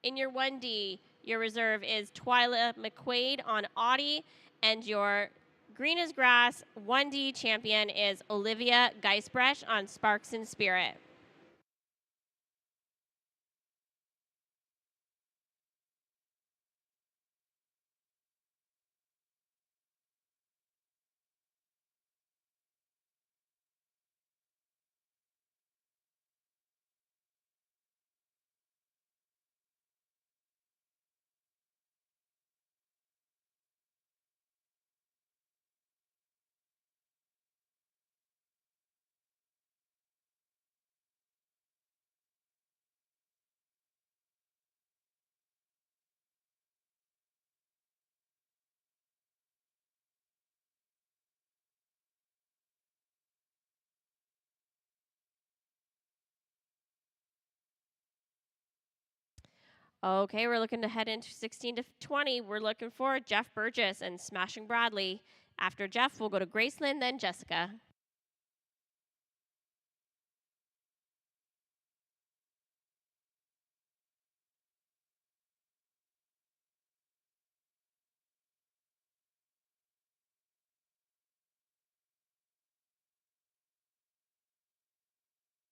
In your 1D, your reserve is Twyla McQuaid on Audi. And your Green is Grass 1D champion is Olivia Geisbrecht on Sparks and Spirit. Okay, we're looking to head into 16 to 20. We're looking for Jeff Burgess and Smashing Bradley. After Jeff, we'll go to Graceland, then Jessica.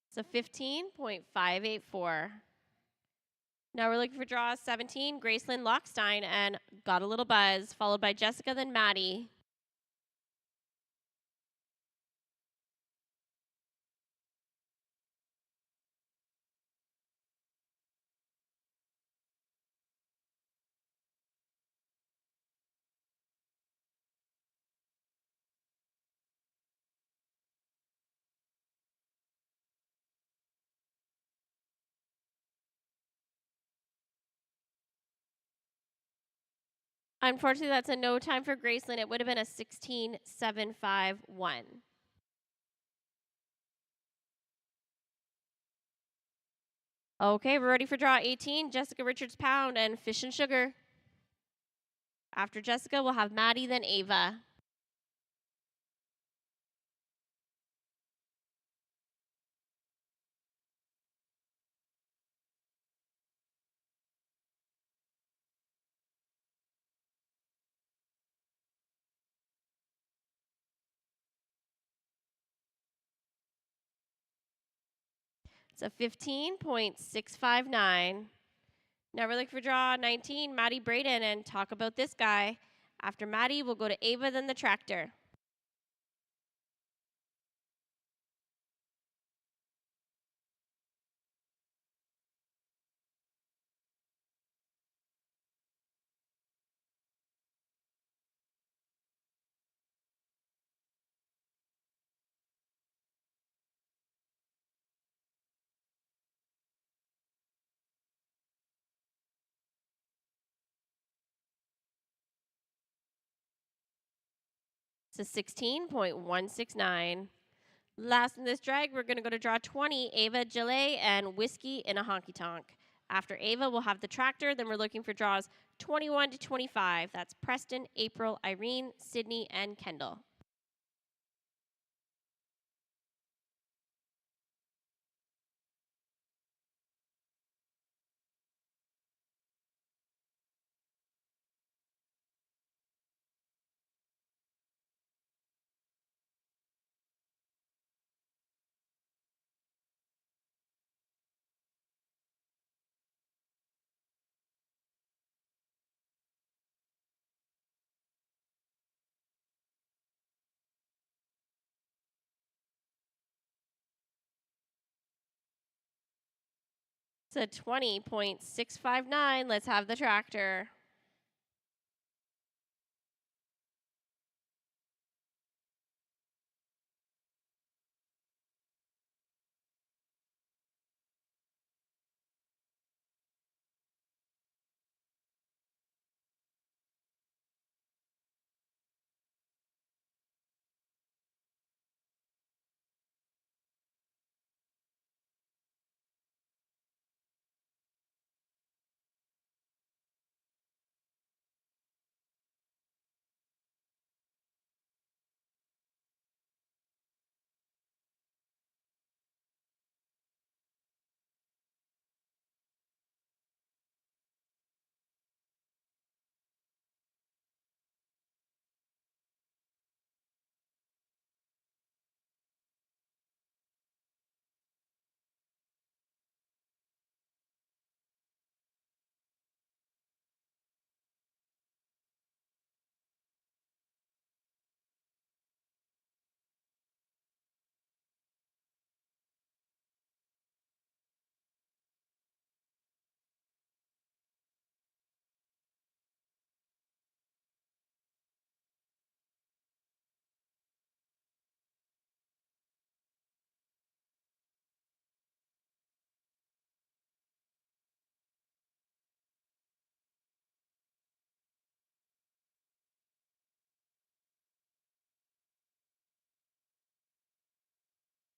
It's a 15.584. Now we're looking for draw 17, Graceland Lockstein and Got a Little Buzz, followed by Jessica, then Maddie. Unfortunately, that's a no time for Graceland. It would have been a 16.751. Okay, we're ready for draw 18, Jessica Richards Pound and Fish and Sugar. After Jessica, we'll have Maddie, then Ava. It's a 15.659. Now we're looking for draw 19, Maddie Braden, and talk about this guy. After Maddie, we'll go to Ava, then the tractor. It's a 16.169. Last in this drag, we're going to go to draw 20, Ava Gillet and Whiskey in a Honky Tonk. After Ava, we'll have the tractor. Then we're looking for draws 21 to 25. That's Preston, April, Irene, Sydney, and Kendall. It's a 20.659. Let's have the tractor.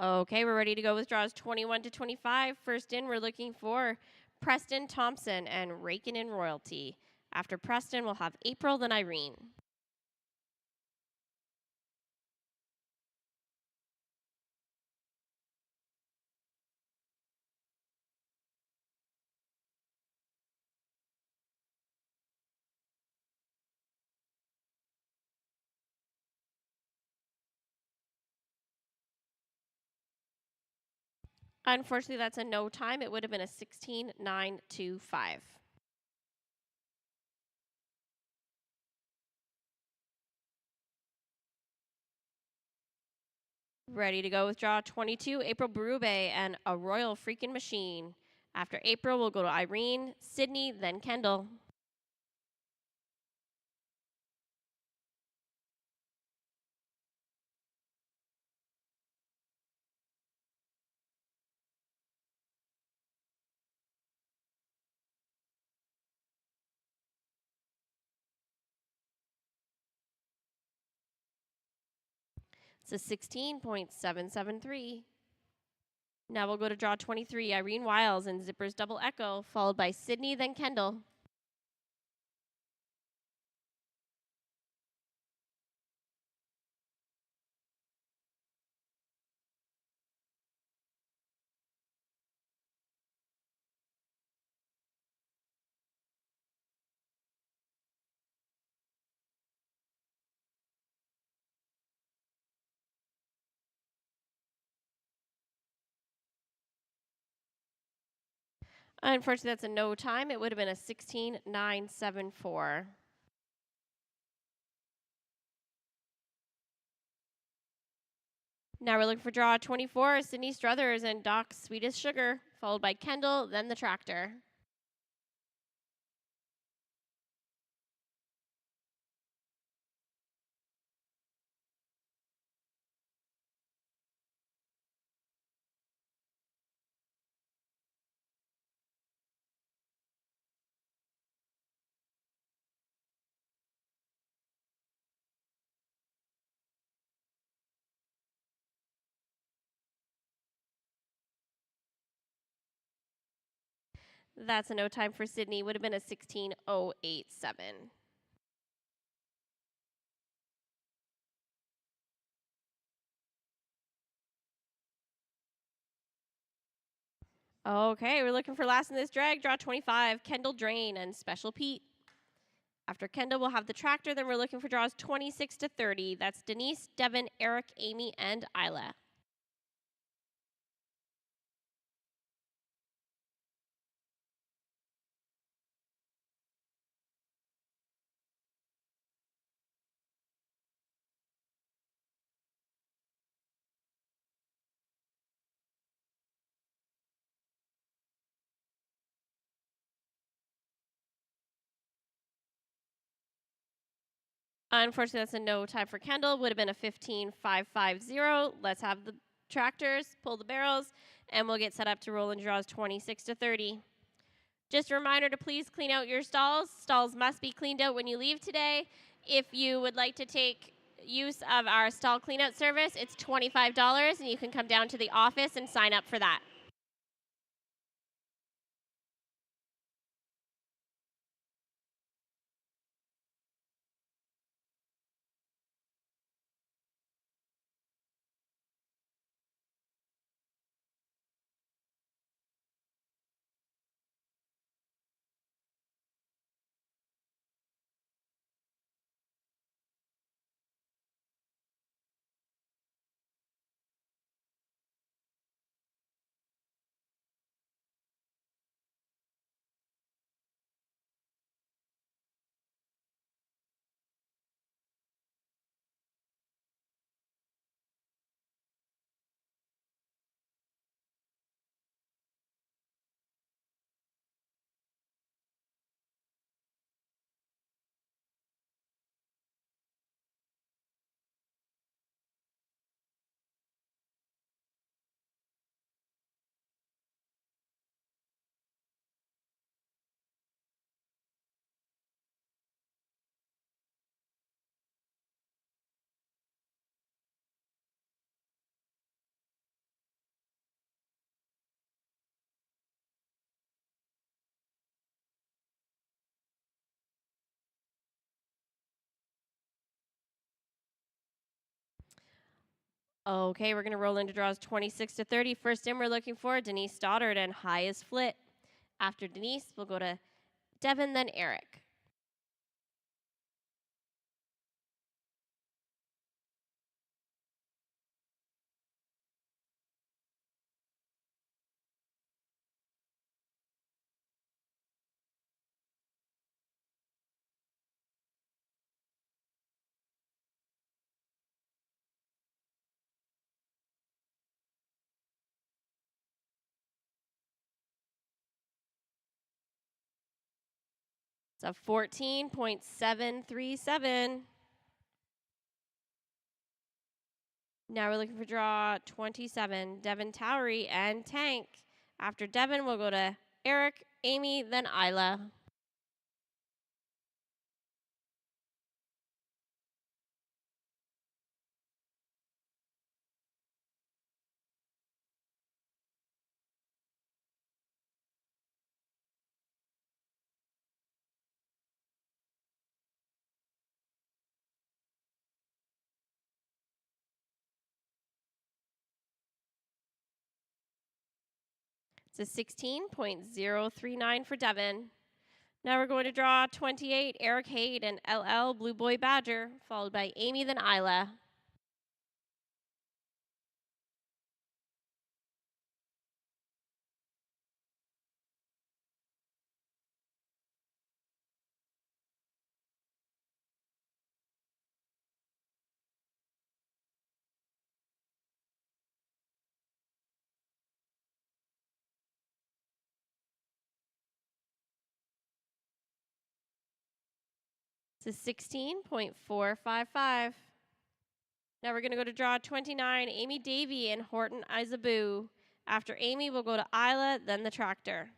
Okay, we're ready to go with draws 21 to 25. First in, we're looking for Preston Thompson and Rakin in Royalty. After Preston, we'll have April, then Irene. Unfortunately, that's a no time. It would have been a 16.925. Ready to go with draw 22, April Berube and a Royal Freakin' Machine. After April, we'll go to Irene, Sydney, then Kendall. It's a 16.773. Now we'll go to draw 23, Irene Wiles and Zippers Double Echo, followed by Sydney, then Kendall. Unfortunately, that's a no time. It would have been a 16.974. Now we're looking for draw 24, Sydney Struthers and Doc Sweetest Sugar, followed by Kendall, then the tractor. That's a no time for Sydney. Would have been a 16.087. Okay, we're looking for last in this drag. Draw 25, Kendall Drain and Special Pete. After Kendall, we'll have the tractor. Then we're looking for draws 26 to 30. That's Denise, Devin, Eric, Amy, and Isla. Unfortunately, that's a no time for Kendall. Would have been a 15.550. Let's have the tractors pull the barrels, and we'll get set up to roll in draws 26 to 30. Just a reminder to please clean out your stalls. Stalls must be cleaned out when you leave today. If you would like to take use of our stall cleanout service, it's $25, and you can come down to the office and sign up for that. Okay, we're going to roll into draws 26 to 30. First in, we're looking for Denise Stoddard and High as Flit. After Denise, we'll go to Devin, then Eric. It's a 14.737. Now we're looking for draw 27, Devin Towery and Tank. After Devin, we'll go to Eric, Amy, then Isla. It's a 16.039 for Devin. Now we're going to draw 28, Eric Hade and LL Blue Boy Badger, followed by Amy, then Isla. to 16.455. Now we're going to go to draw 29, Amy Davey and Horton Isabu. After Amy, we'll go to Isla, then the tractor.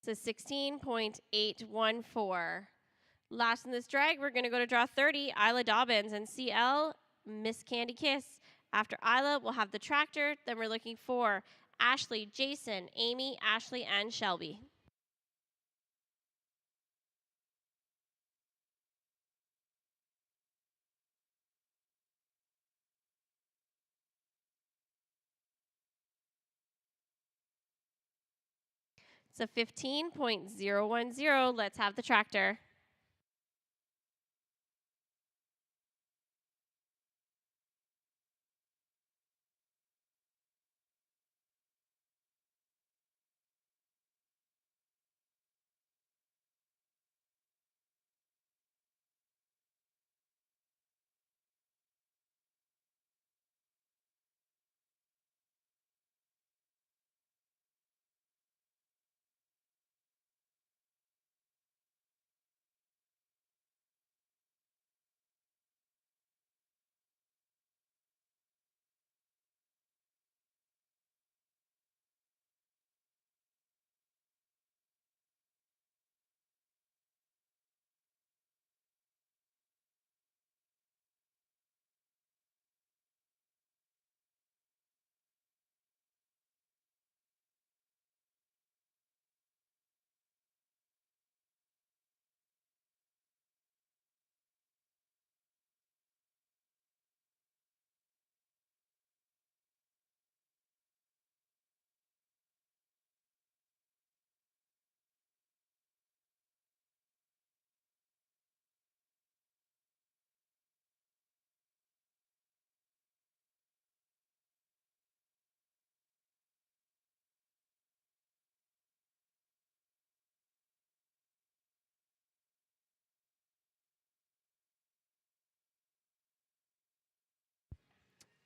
To 16.814. Last in this drag, we're going to go to draw 30, Isla Dobbins and CL, Miss Candy Kiss. After Isla, we'll have the tractor. Then we're looking for Ashley, Jason, Amy, Ashley, and Shelby. So 15.010. Let's have the tractor.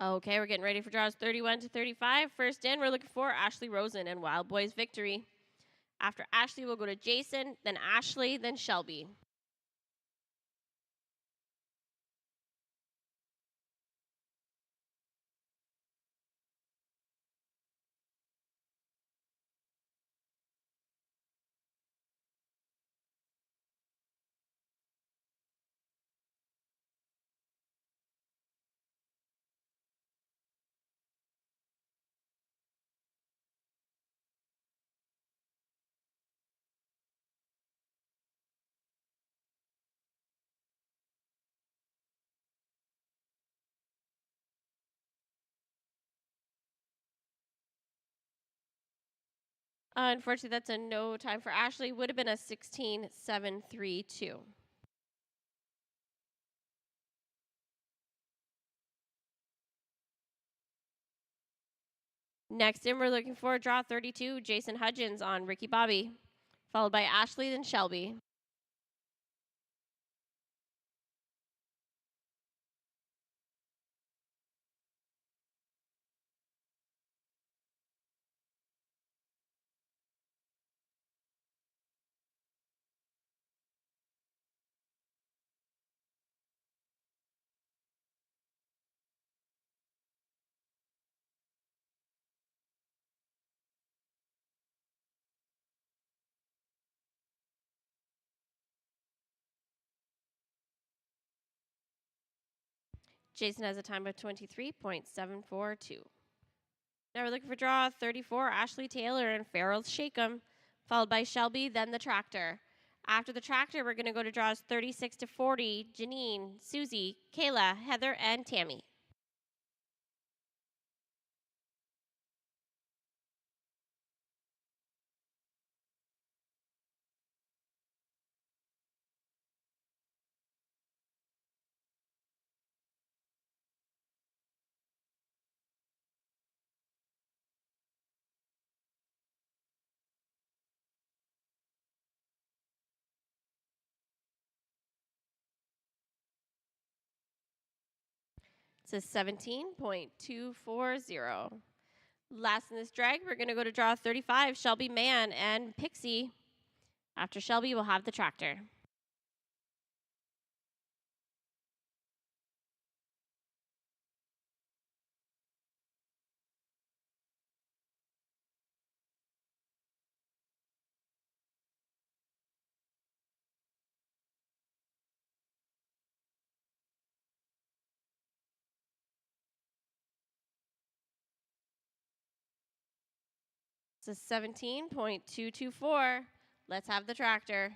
Okay, we're getting ready for draws 31 to 35. First in, we're looking for Ashley Rosen and Wild Boys Victory. After Ashley, we'll go to Jason, then Ashley, then Shelby. Unfortunately, that's a no time for Ashley. Would have been a 16.732. Next in, we're looking for draw 32, Jason Hudgens on Ricky Bobby, followed by Ashley, then Shelby. Jason has a time of 23.742. Now we're looking for draw 34, Ashley Taylor and Farrell's Shake 'em, followed by Shelby, then the tractor. After the tractor, we're going to go to draws 36 to 40, Janine, Susie, Kayla, Heather, and Tammy. Says 17.240. Last in this drag, we're going to go to draw 35, Shelby Mann and Pixie. After Shelby, we'll have the tractor. Says 17.224. Let's have the tractor.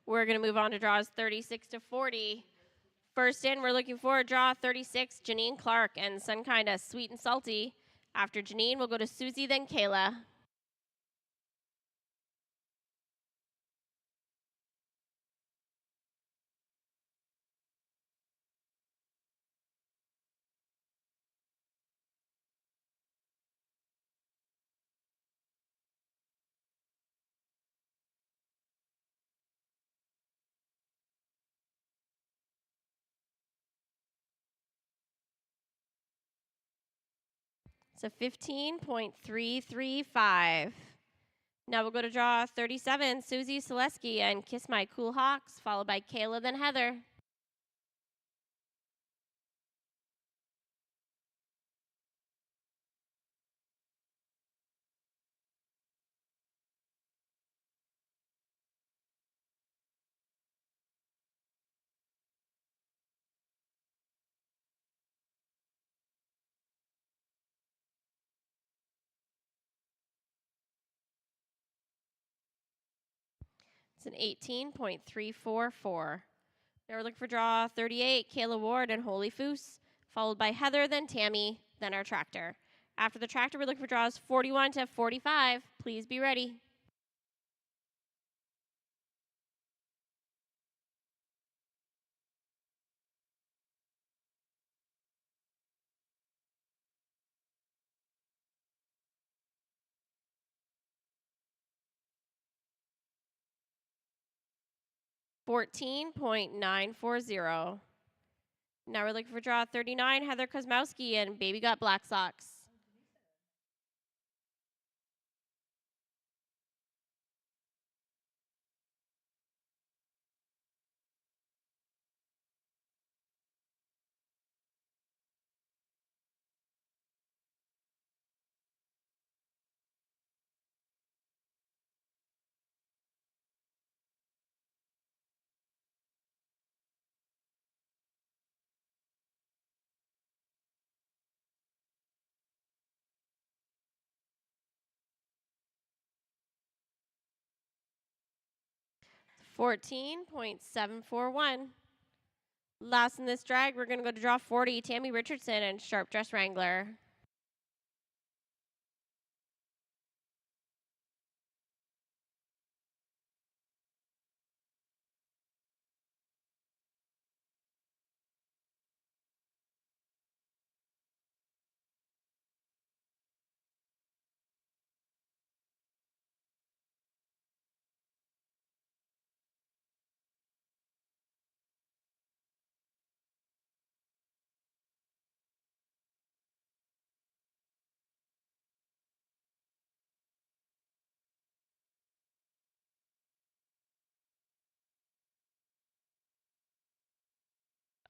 We're going to move on to draws 36 to 40. First in, we're looking for draw 36, Janine Clark and Sunkinda Sweet and Salty. After Janine, we'll go to Susie, then Kayla. So 15.335. Now we'll go to draw 37, Susie Selesky and Kiss My Cool Hawks, followed by Kayla, then Heather. It's an 18.344. Now we're looking for draw 38, Kayla Ward and Holy Foose, followed by Heather, then Tammy, then our tractor. After the tractor, we're looking for draws 41 to 45. Please be ready. $14.940. Now we're looking for draw 39, Heather Kozmowski and Baby Got Black Socks. $14.741. Last in this drag, we're going to go to draw 40, Tammy Richardson and Sharp Dress Wrangler.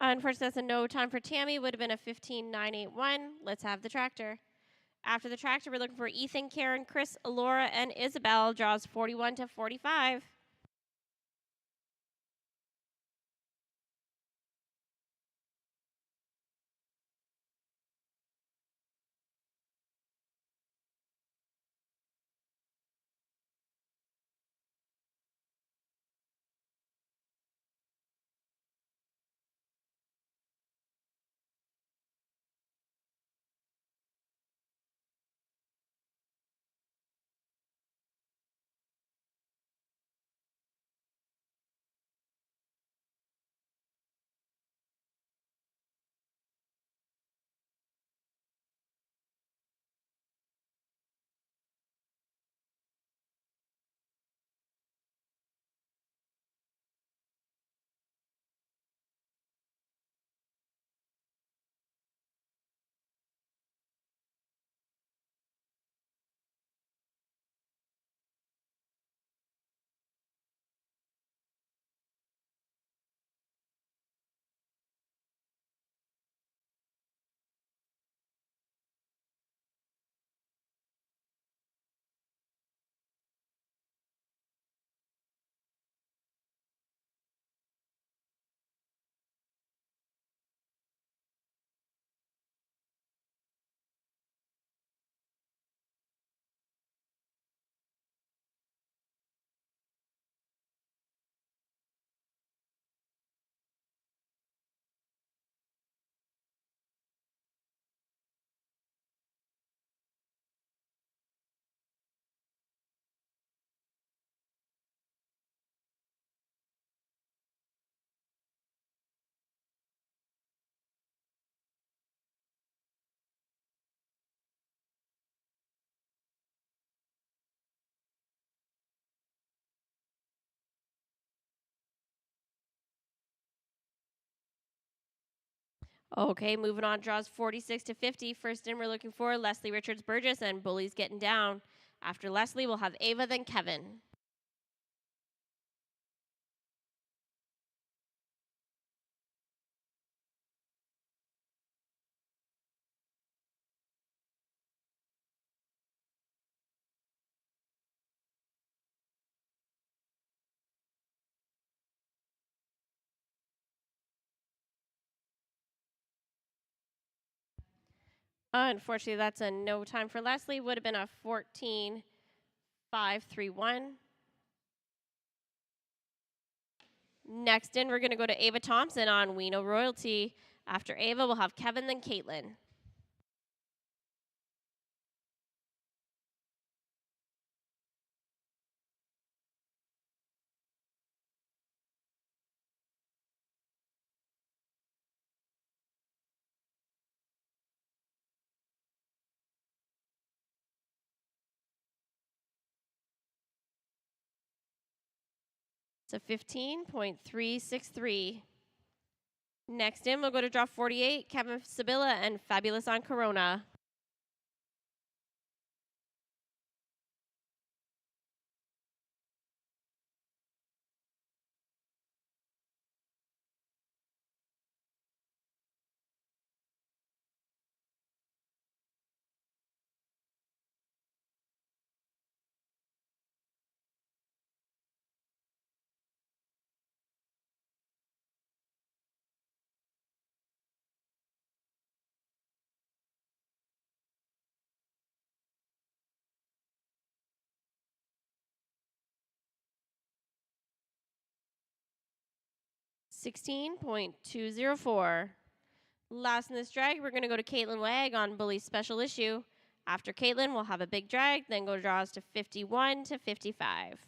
Unfortunately, that's a no time for Tammy. Would have been a 15.981. Let's have the tractor. After the tractor, we're looking for Ethan, Karen, Chris, Laura, and Isabel. Draws 41 to 45. Okay, moving on. Draws 46 to 50. First in, we're looking for Leslie Richards Burgess and Bullies Getting Down. After Leslie, we'll have Ava, then Kevin. Unfortunately, that's a no time for Leslie. Would have been a 14.531. Next in, we're going to go to Ava Thompson on We Know Royalty. After Ava, we'll have Kevin, then Caitlin. It's a 15.363. Next in, we'll go to draw 48, Kevin Sibylla and Fabulous on Corona. $16.204. Last in this drag, we're going to go to Caitlin Wag on Bully's special issue. After Caitlin, we'll have a big drag, then go draws to 51 to 55.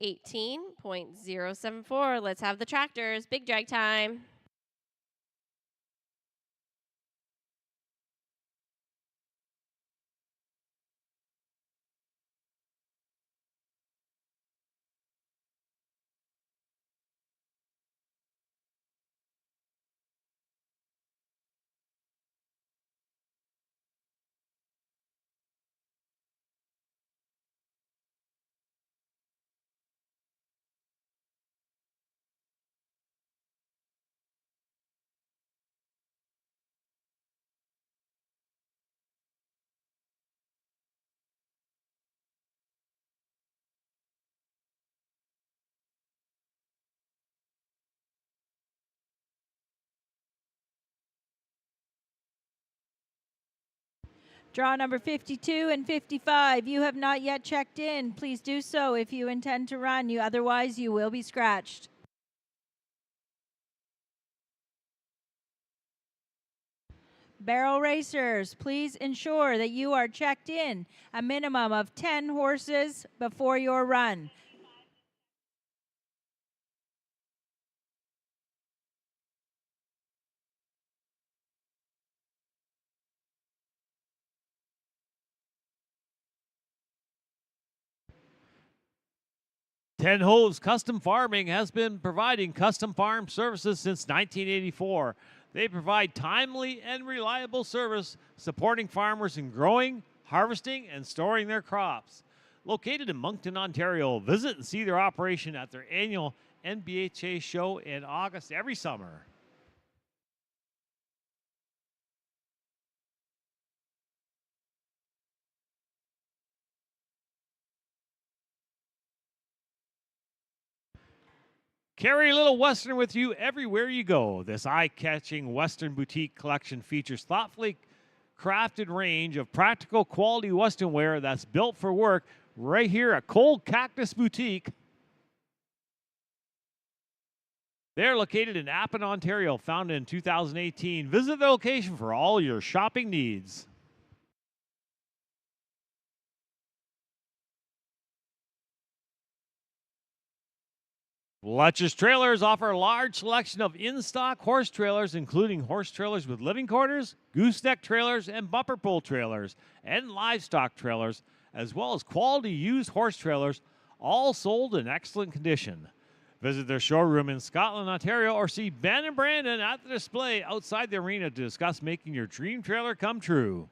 $18.074. Let's have the tractors. Big drag time. Draw number 52 and 55. You have not yet checked in. Please do so if you intend to run. Otherwise, you will be scratched. Barrel racers, please ensure that you are checked in a minimum of 10 horses before your run. Ten Hoves Custom Farming has been providing custom farm services since 1984. They provide timely and reliable service supporting farmers in growing, harvesting, and storing their crops. Located in Moncton, Ontario, visit and see their operation at their annual NBHA show in August every summer. Carry a little Western with you everywhere you go. This eye-catching Western boutique collection features thoughtfully crafted range of practical quality Western wear that's built for work right here at Cold Cactus Boutique. They're located in Appin, Ontario, founded in 2018. Visit the location for all your shopping needs. Fletcher's Trailers offer a large selection of in-stock horse trailers, including horse trailers with living quarters, gooseneck trailers, and bumper pull trailers, and livestock trailers, as well as quality used horse trailers, all sold in excellent condition. Visit their showroom in Scotland, Ontario, or see Ben and Brandon at the display outside the arena to discuss making your dream trailer come true.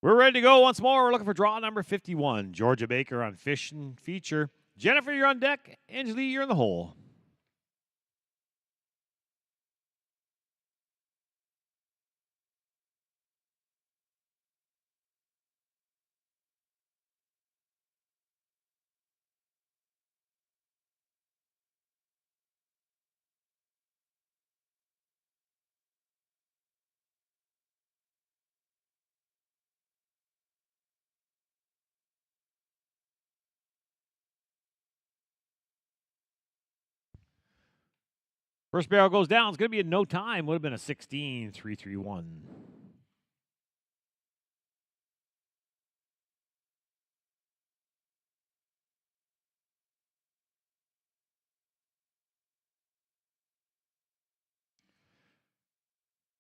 We're ready to go once more. We're looking for draw number 51. Georgia Baker on Fish and Feature. Jennifer, you're on deck. Angelie, you're in the hole. First barrel goes down. It's going to be in no time. Would have been a 16-3-3-1.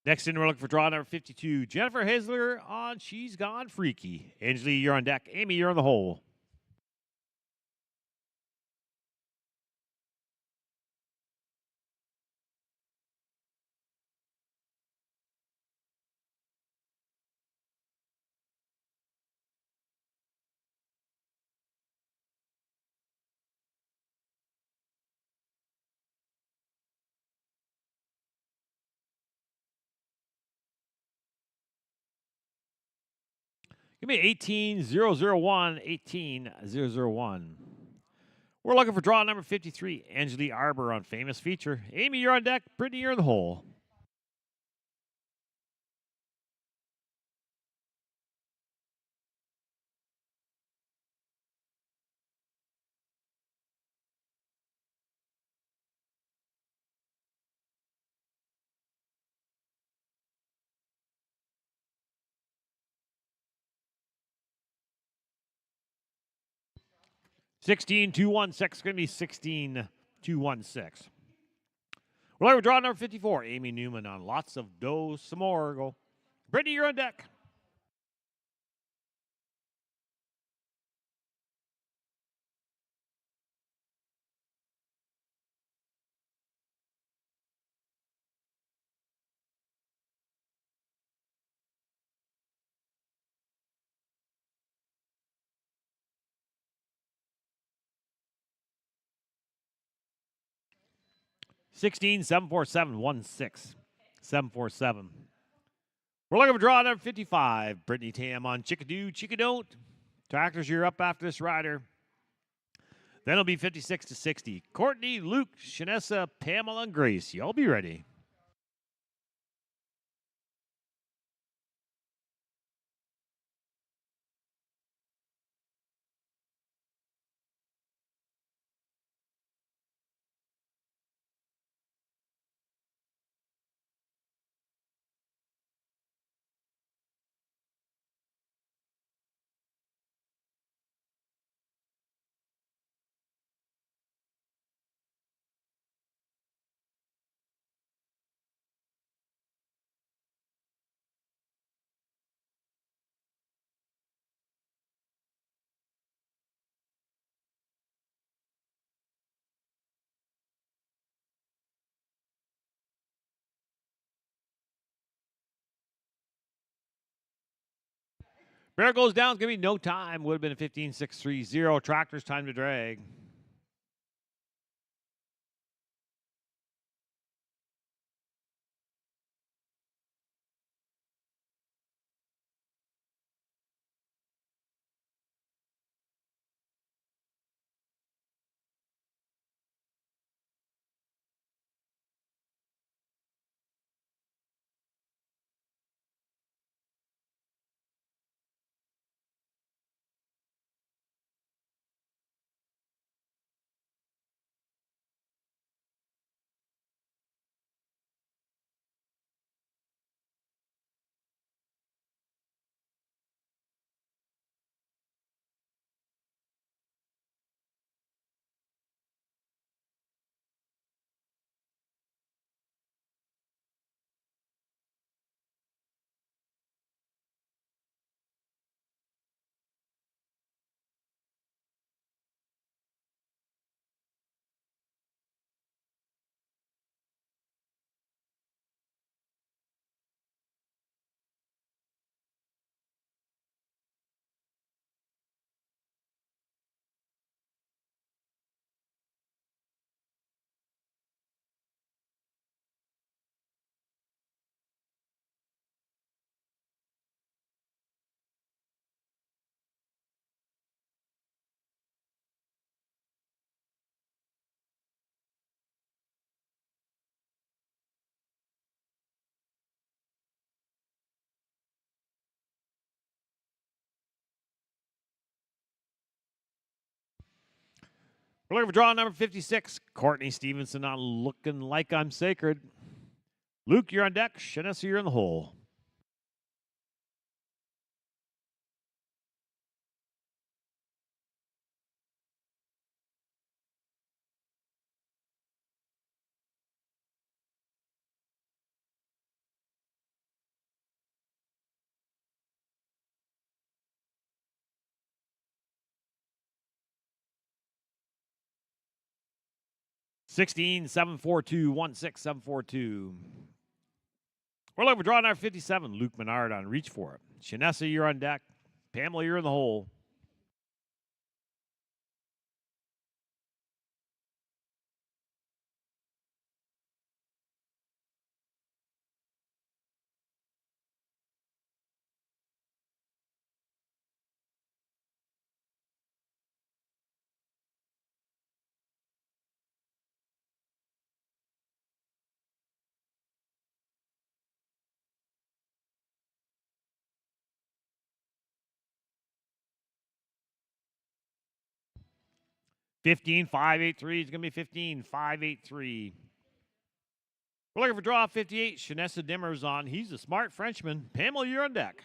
Next in, we're looking for draw number 52. Jennifer Hasler on She's Gone Freaky. Angelie, you're on deck. Amy, you're on the hole. Give me 18001. 18001. We're looking for draw number 53. Angelie Arbor on Famous Feature. Amy, you're on deck. Brittany, you're in the hole. $16,216. Going to be 16,216. We're looking for draw number 54. Amy Newman on Lots of Dough. Some more. Go. Brittany, you're on deck. $16,747.16. 747. We're looking for draw number 55. Brittany Tam on Chickadoo, Chickadon't. Tractors, you're up after this rider. Then it'll be 56-60. Courtney, Luke, Shanessa, Pamela, and Grace. Y'all be ready. Bear goes down. It's going to be no time. Would have been a 15-6-3-0. Tractors, time to drag. We're looking for draw number 56. Courtney Stevenson on Looking Like I'm Sacred. Luke, you're on deck. Shanessa, you're in the hole. $16, 742, 16742. We're looking for draw number 57. Luke Menard on Reach For It. Shanessa, you're on deck. Pamela, you're in the hole. $15,583 is going to be $15,583. We're looking for draw 58. Shanessa Dimmer's on. He's a smart Frenchman. Pamela, you're on deck.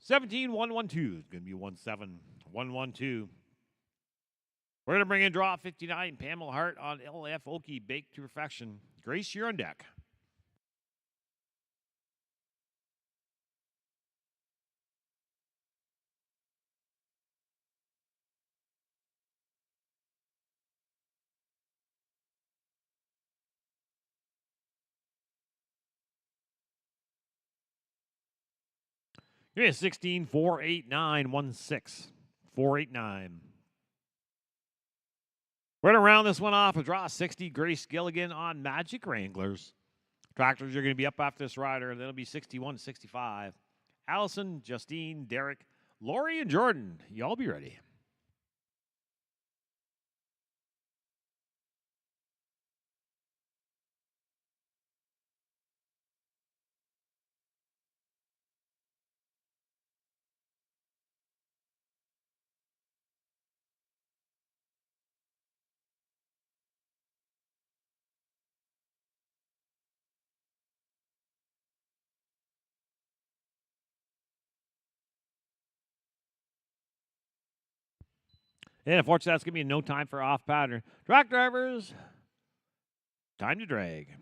$17,112 is going to be 17112. We're going to bring in draw 59. Pamela Hart on LF Okie Baked to Perfection. Grace, you're on deck. Give me a 16, 489, 16. 489. We're going to round this one off with draw 60. Grace Gilligan on Magic Wranglers. Tractors are going to be up after this rider, and then it'll be 61 65. Allison, Justine, Derek, Lori, and Jordan. Y'all be ready. And unfortunately, that's going to be no time for off pattern. Track drivers, time to drag.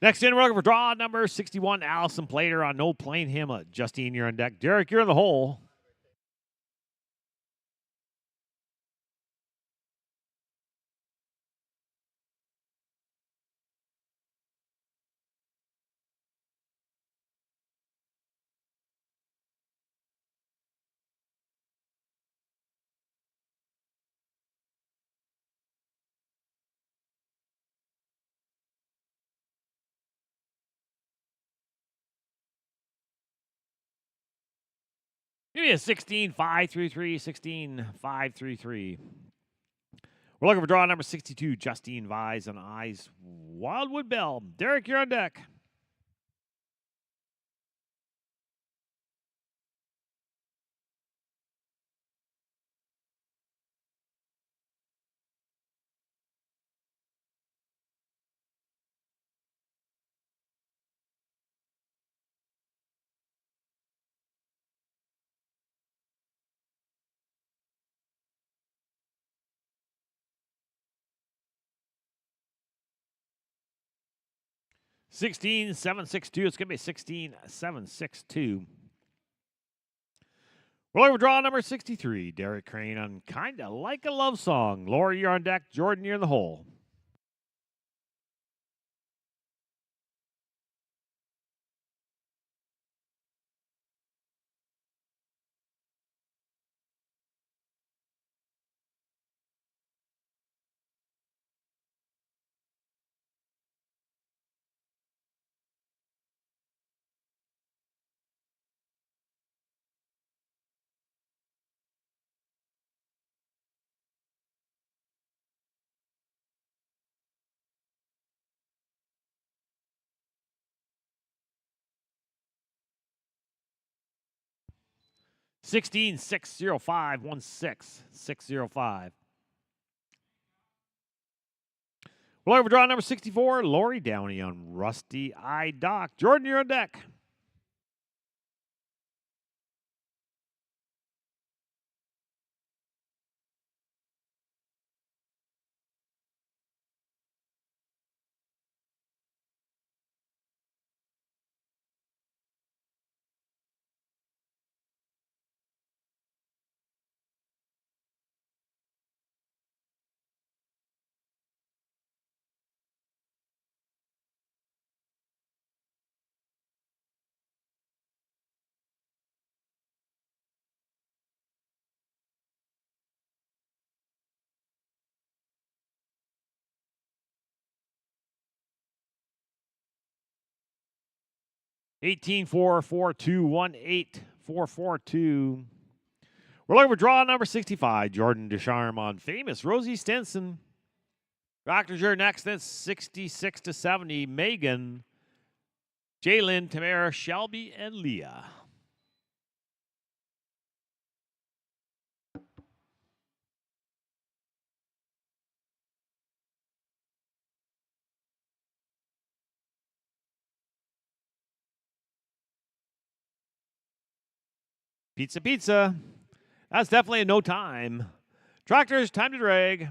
Next in, we're looking for draw number 61, Allison Plater on No Plane Hamlet. Justine, you're on deck. Derek, you're in the hole. Give me a 16-5-3-3, 16-5-3-3. We're looking for draw number 62, Justine Vise on Eyes Wildwood Bell. Derek, you're on deck. $16,762. It's going to be $16,762. We're looking for draw number 63, Derek Crane on Kinda Like a Love Song. Lori, you're on deck. Jordan, you're in the hole. $16,605-16,605. We're looking for draw number 64, Lori Downey on Rusty Eye Dock. Jordan, you're on deck. $18,442-18,442. We're looking for draw number 65, Jordan Ducharme on Famous Rosie Stinson. Doctors, you're next. That's 66-70, Megan, Jalen, Tamara, Shelby, and Leah. Pizza, pizza. That's definitely a no time. Tractors, time to drag.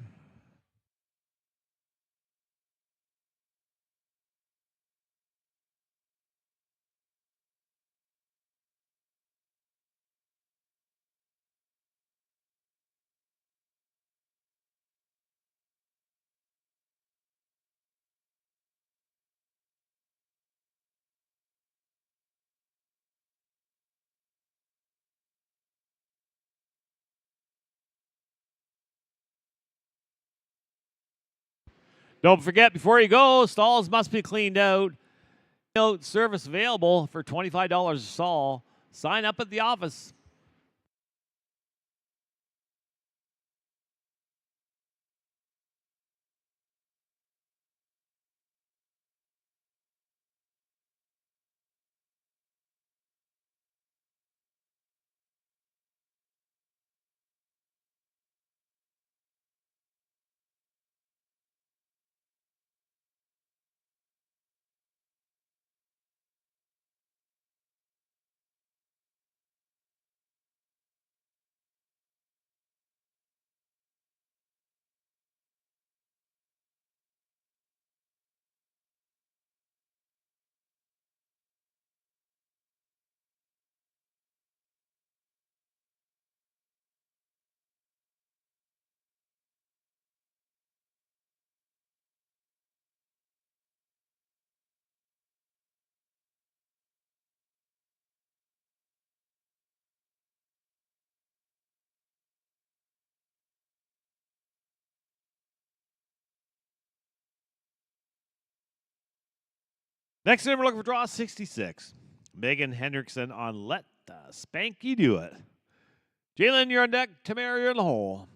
Don't forget, before you go, stalls must be cleaned out. Note service available for $25 a stall. Sign up at the office. Next in, we're looking for draw 66. Megan Hendrickson on Let the Spanky Do It. Jalen, you're on deck. Tamara, you're in the hole.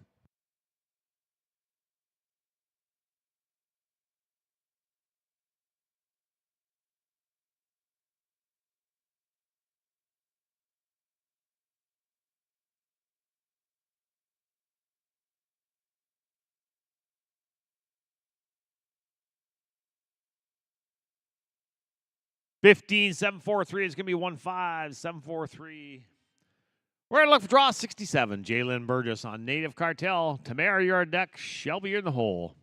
$15, 743 is going to be 1-5, 743. We're going to look for draw 67. Jalen Burgess on Native Cartel. Tamara, you're on deck. Shelby, you're in the hole.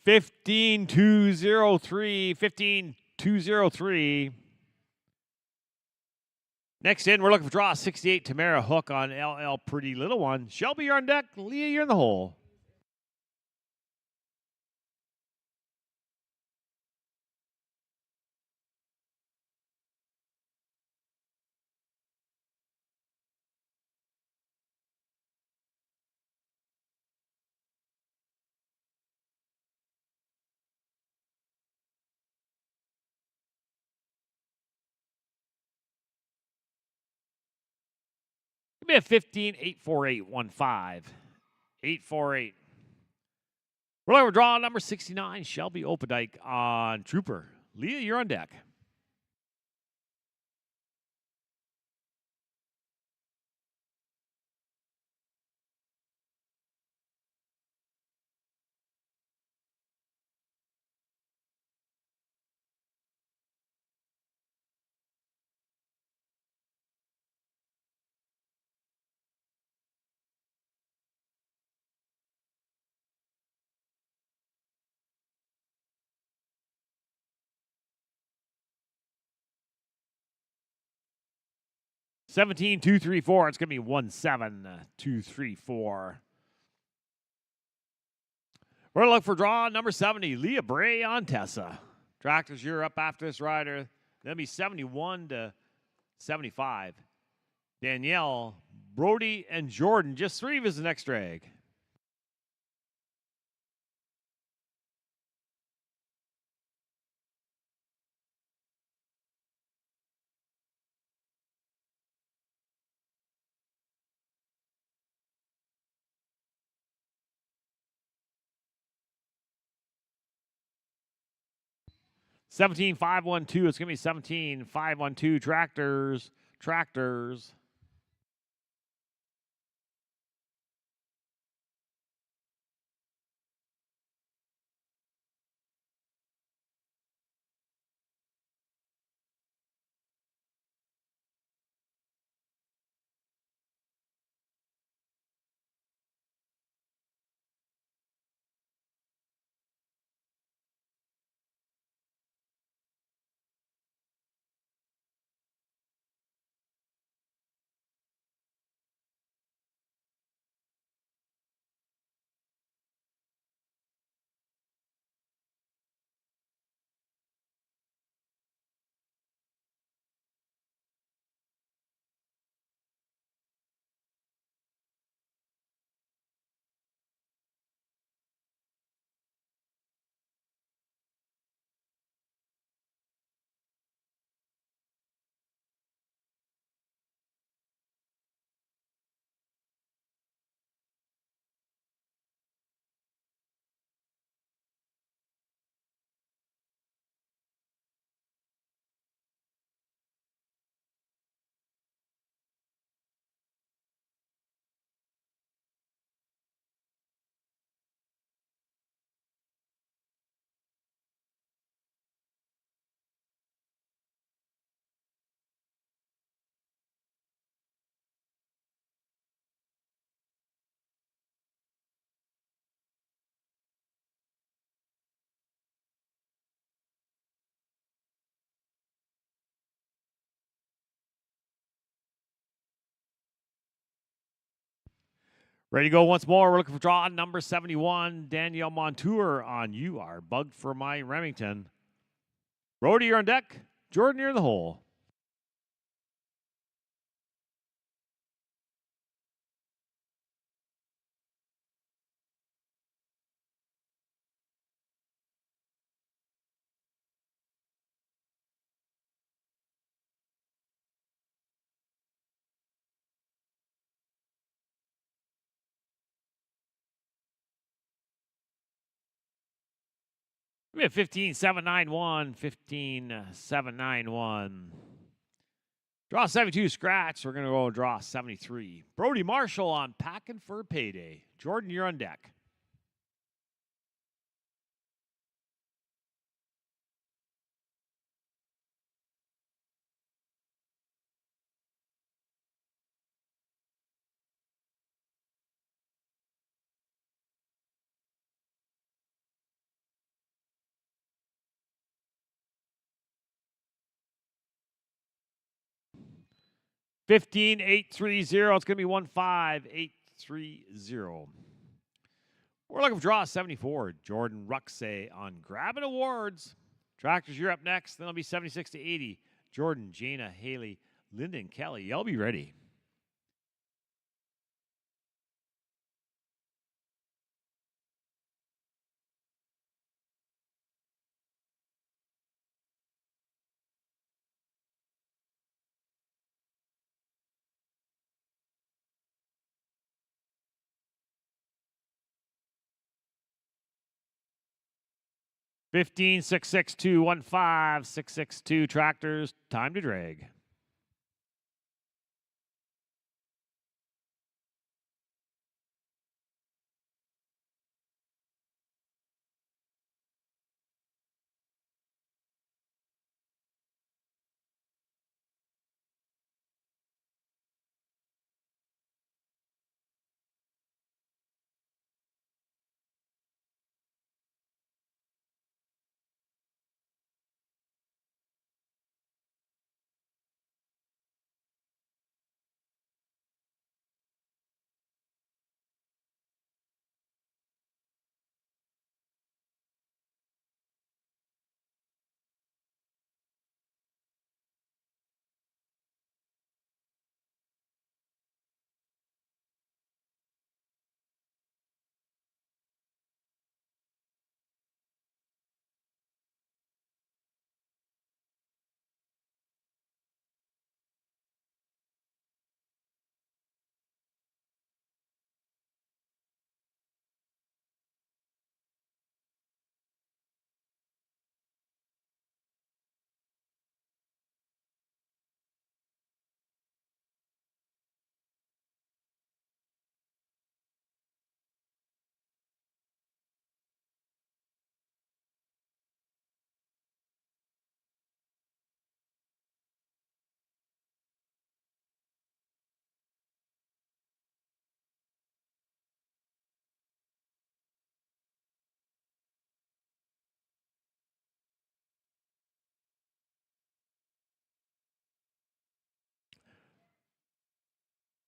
$15,203. $15,203. Next in, we're looking for draw 68. Tamara Hook on LL Pretty Little One. Shelby, you're on deck. Leah, you're in the hole. Give me a 15, 848, 1-5. 848. We're looking for draw number 69. Shelby Opendike on Trooper. Leah, you're on deck. $17,234. It's going to be 1-7-2-3-4. We're going to look for draw number 70. Leah Bray on Tessa. Tractors, you're up after this rider. That'll be 71-75. Danielle, Brody, and Jordan. Just three of us the next drag. $17,512. It's going to be $17,512. Tractors. Tractors. Ready to go once more. We're looking for draw number 71. Danielle Montour on You Are Bugged for My Remington. Brody, you're on deck. Jordan, you're in the hole. We have 15-7-9-1, 15-7-9-1. Draw 72, scratch. We're going to go draw 73. Brody Marshall on Packin' for Payday. Jordan, you're on deck. Fifteen, 8-3-0. It's going to be 1-5-8-3-0. We're looking for draw 74. Jordan Ruxay on Grabbing Awards. Tractors, you're up next. Then it'll be 76-80. Jordan, Jana, Haley, Lyndon, Kelly. Y'all be ready. Fifteen, 6-6-2, 1-5, 6-6-2. Tractors, time to drag.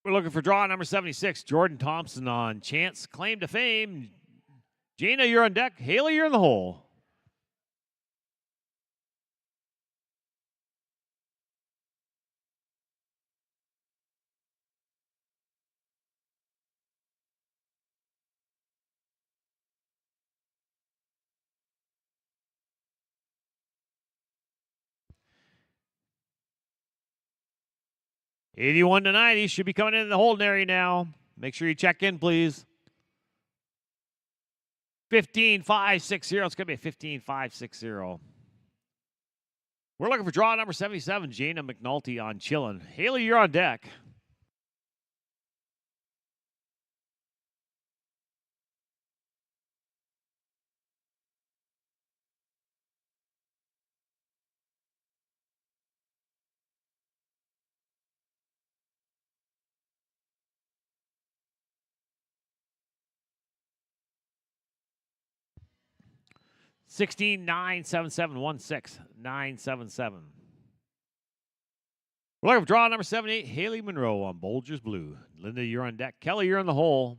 We're looking for draw number 76. Jordan Thompson on Chance, Claim to Fame. Jana, you're on deck. Haley, you're in the hole. $81-90 should be coming in the holding area now. Make sure you check in, please. 15-5-6-0. It's going to be a 15-5-6-0. We're looking for draw number 77. Jana McNulty on Chillin'. Haley, you're on deck. $16, 97716, 977. We're looking for draw number 78. Haley Monroe on Bolger's Blue. Linda, you're on deck. Kelly, you're in the hole.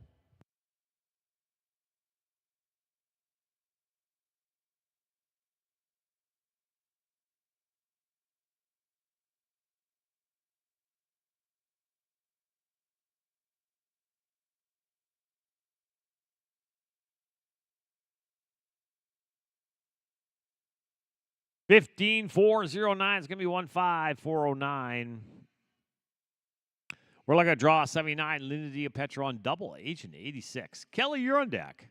15409 is going to be 15409. We're looking at draw 79, Linda Petron, double agent 86. Kelly, you're on deck.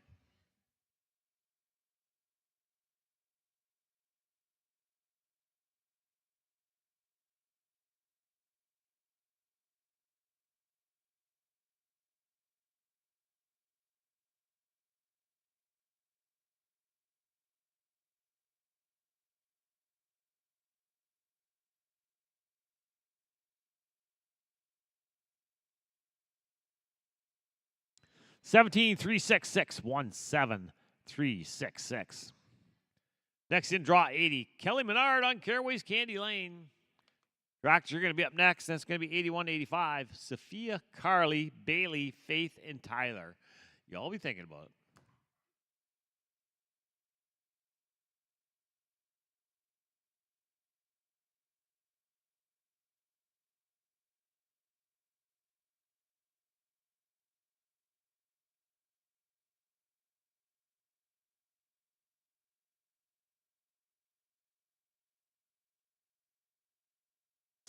Seventeen 366 17366. Next in draw 80, Kelly Menard on Caraway's Candy Lane. Tractors are going to be up next. That's going to be 8185. Sophia, Carly, Bailey, Faith, and Tyler. Y'all be thinking about it.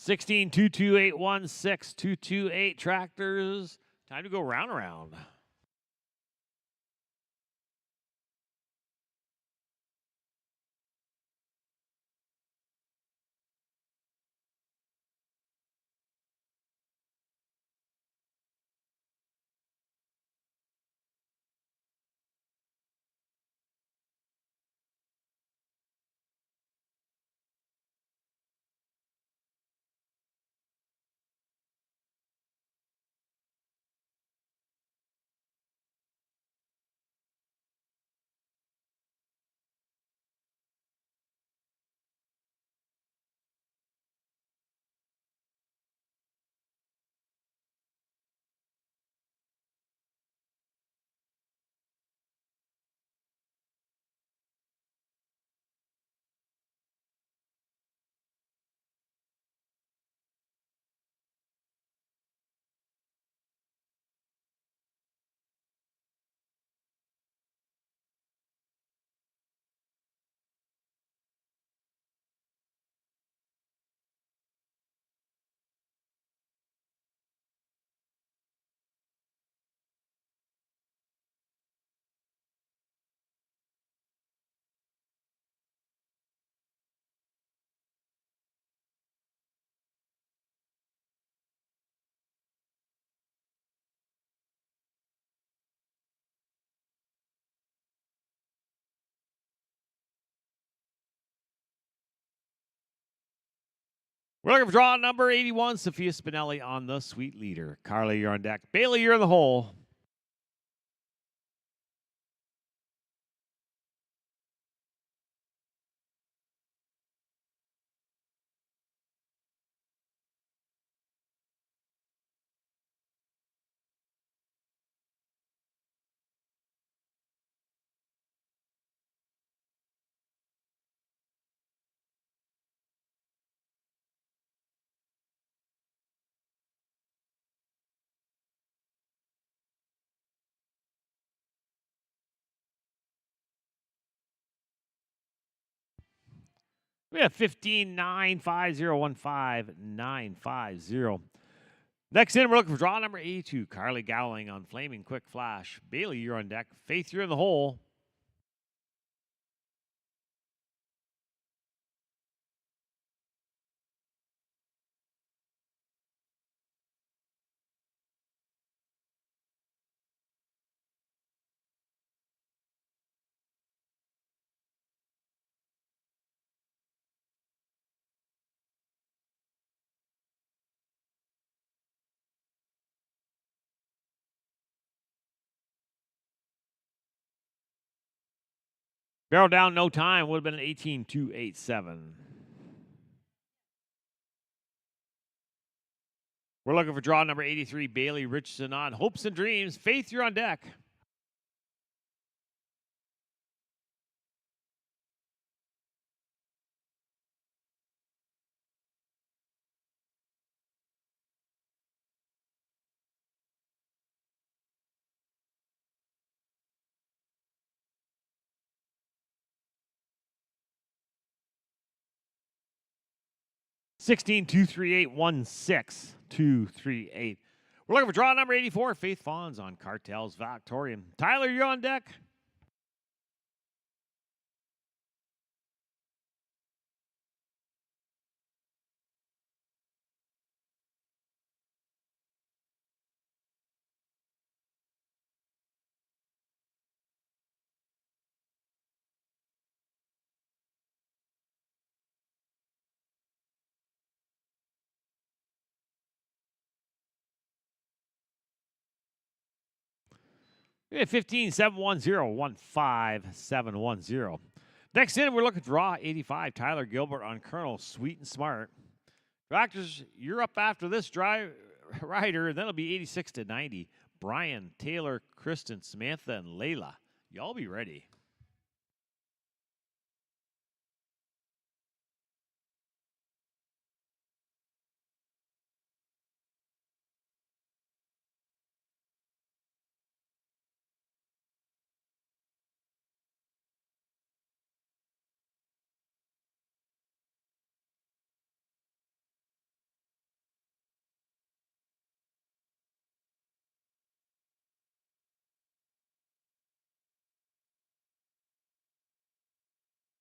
Sixteen 22816 228 tractors. Time to go round around. We're looking for draw number 81, Sophia Spinelli on the sweet leader. Carly, you're on deck. Bailey, you're in the hole. We have 15-950-15-950. Next in, we're looking for draw number 82, Carly Gowling on Flaming Quick Flash. Bailey, you're on deck. Faith, you're in the hole. Barrel down, no time. Would have been an 18-287. We're looking for draw number 83, Bailey Richardson on Hopes and Dreams. Faith, you're on deck. 16 238 16 238. We're looking for draw number 84, Faith Fawns on Cartels Victorian. Tyler, you're on deck. We have 15 710 15710. Next in, we're looking at draw 85, Tyler Gilbert on Colonel Sweet and Smart. Doctors, you're up after this rider, and then it'll be 86 to 90. Brian, Taylor, Kristen, Samantha, and Layla. Y'all be ready.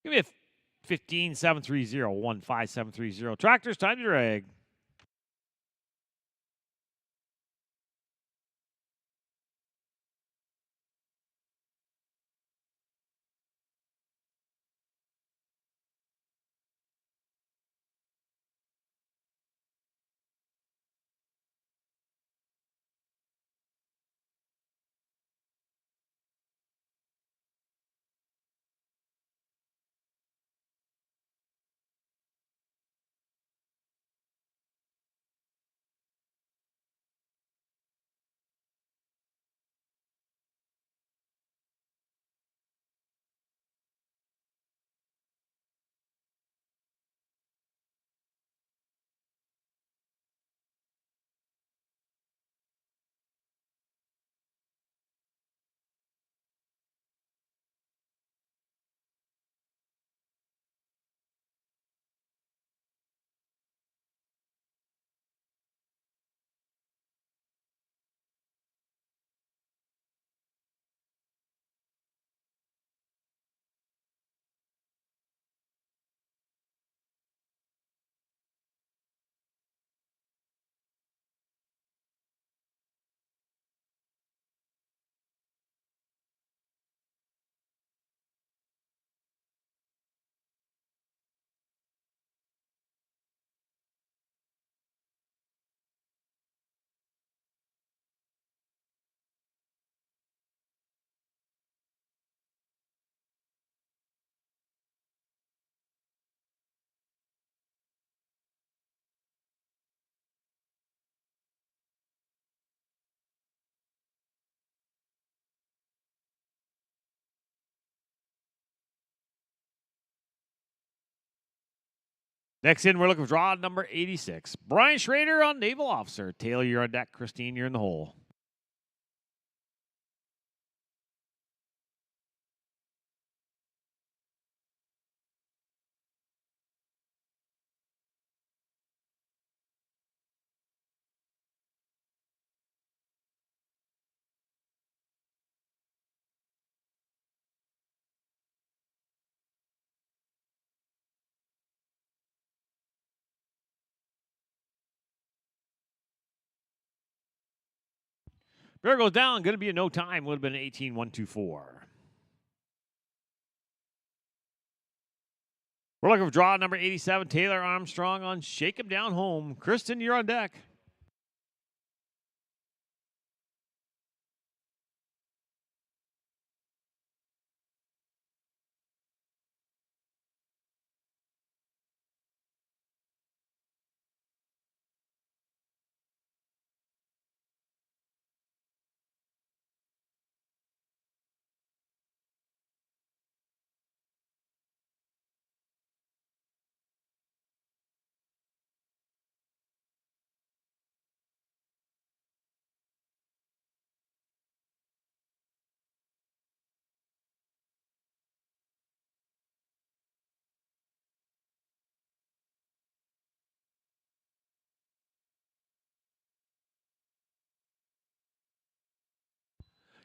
Give me a 15 730 15730. Tractors, time to drag. Next in, we're looking for draw number 86. Brian Schrader on Naval Officer. Taylor, you're on deck. Christine, you're in the hole. Bear goes down. Going to be a no time. Would have been 18 124. We're looking for draw number 87. Taylor Armstrong on Shake 'em Down Home. Kristen, you're on deck.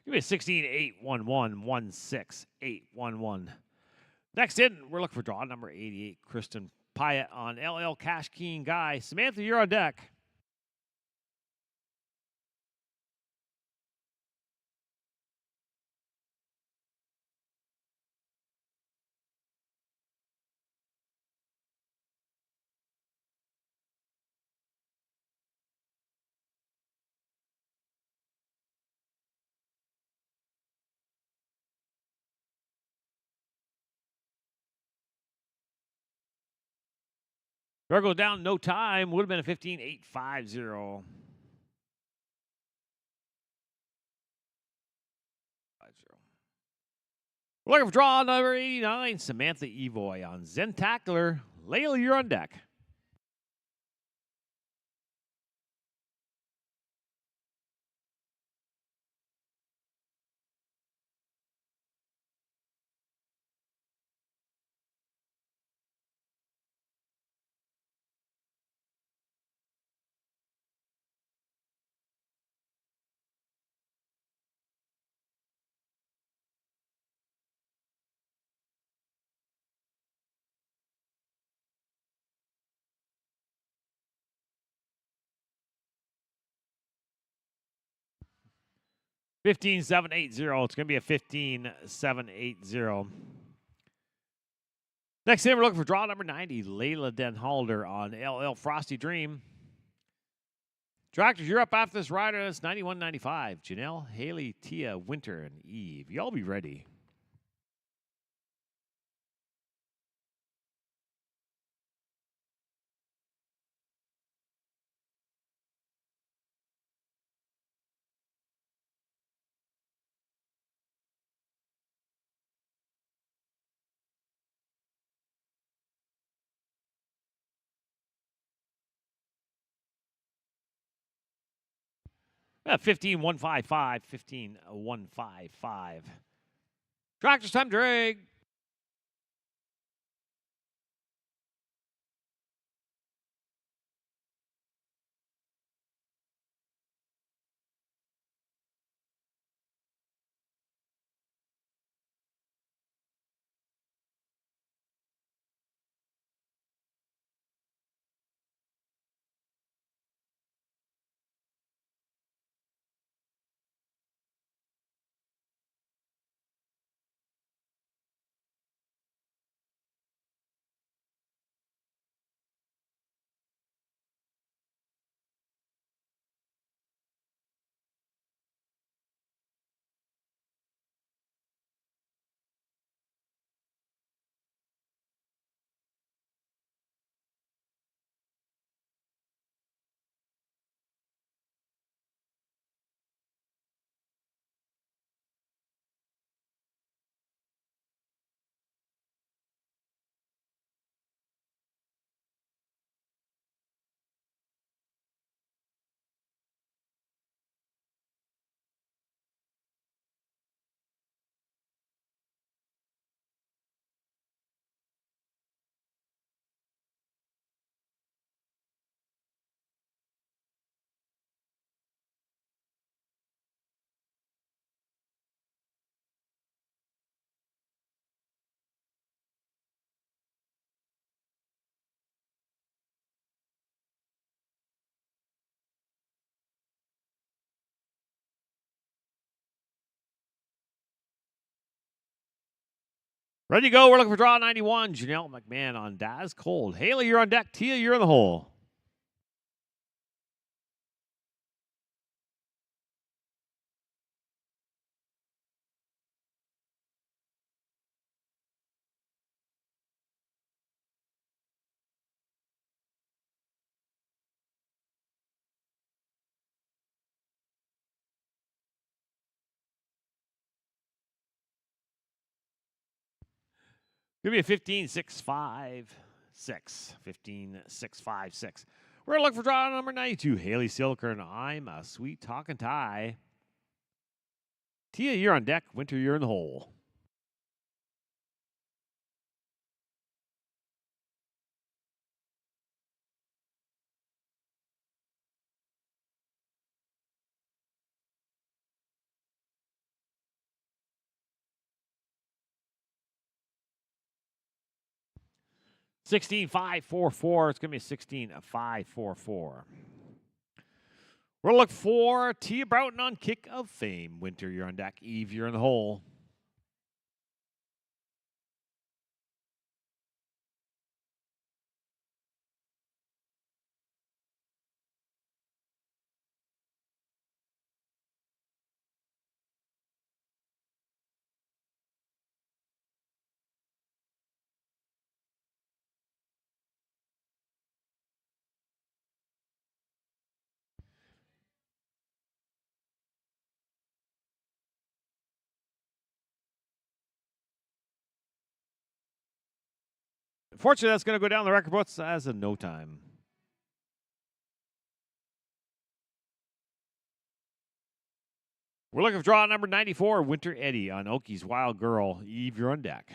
Give me a 16, 8, 1, 1, 1, 6, 8, 1, 1. Next in, we're looking for draw number 88, Kristen Pyatt on LL Cash Keen Guy. Samantha, you're on deck. Draw goes down, no time. Would have been a 15, 8, 5, 0. 5, 0. We're looking for draw number 89, Samantha Evoy on Zentacular. Layla, you're on deck. Fifteen, 7, 8, 0. It's going to be a 15, 7, 8, 0. Next in, we're looking for draw number 90, Layla Denhalder on LL Frosty Dream. Tractors, you're up after this rider. That's 91.95. Janelle, Haley, Tia, Winter, and Eve. Y'all be ready. Yeah, 15, 155. 15, 155. Tractors, time to drag. Ready to go. We're looking for draw 91. Janelle McMahon on Daz Cold. Haley, you're on deck. Tia, you're in the hole. Give me a 15, 6, 5, 6. 15, 6, 5, 6. We're going to look for draw number 92. Haley Silker and I'm a sweet talking tie. Tia, you're on deck. Winter, you're in the hole. 16-5-4-4. It's going to be a 16-5-4-4. We're going to look for Tia Broughton on Kick of Fame. Winter, you're on deck. Eve, you're in the hole. Fortunately, that's going to go down the record books as a no time. We're looking for draw number 94, Winter Eddie on Oki's Wild Girl. Eve, you're on deck.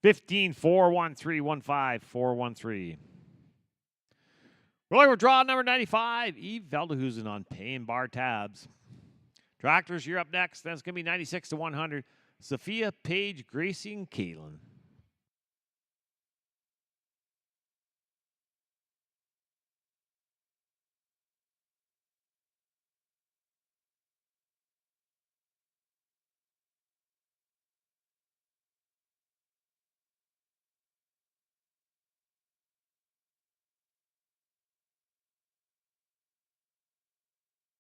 $15, 413, 15, 413. We're looking for draw number 95, Eve Veldehusen on Paying Bar Tabs. Tractors, you're up next. That's going to be 96 to 100. Sophia, Paige, Gracie, and Caitlin.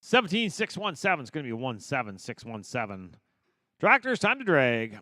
$17,617 is going to be 17,617. Tractors, time to drag.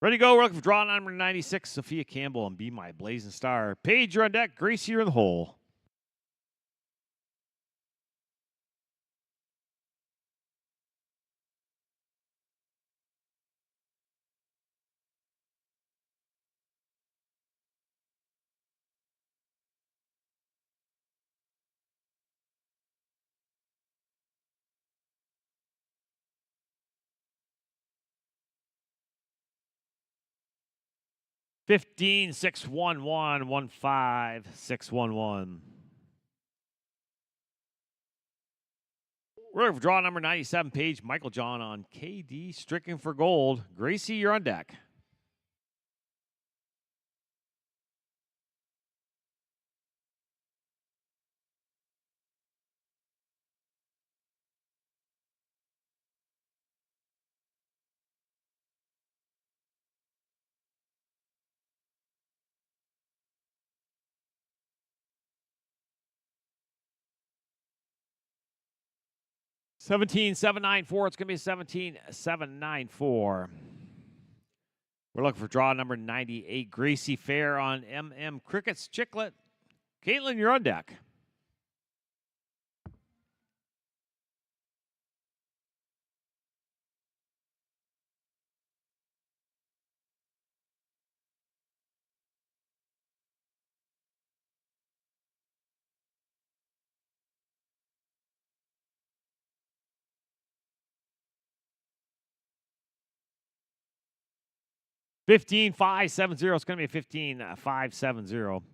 Ready to go. We're looking for draw number 96, Sophia Campbell, and Be My Blazing Star. Paige, you're on deck. Gracie, you're in the hole. $15, 611, 15, 611. We're looking for draw number 97, Paige, Michael John on KD, Stricken for Gold. Gracie, you're on deck. 17794. It's going to be 17794. We're looking for draw number 98. Gracie Fair on MM Crickets Chiclet. Caitlin, you're on deck. $15,570. It's going to be 15,570.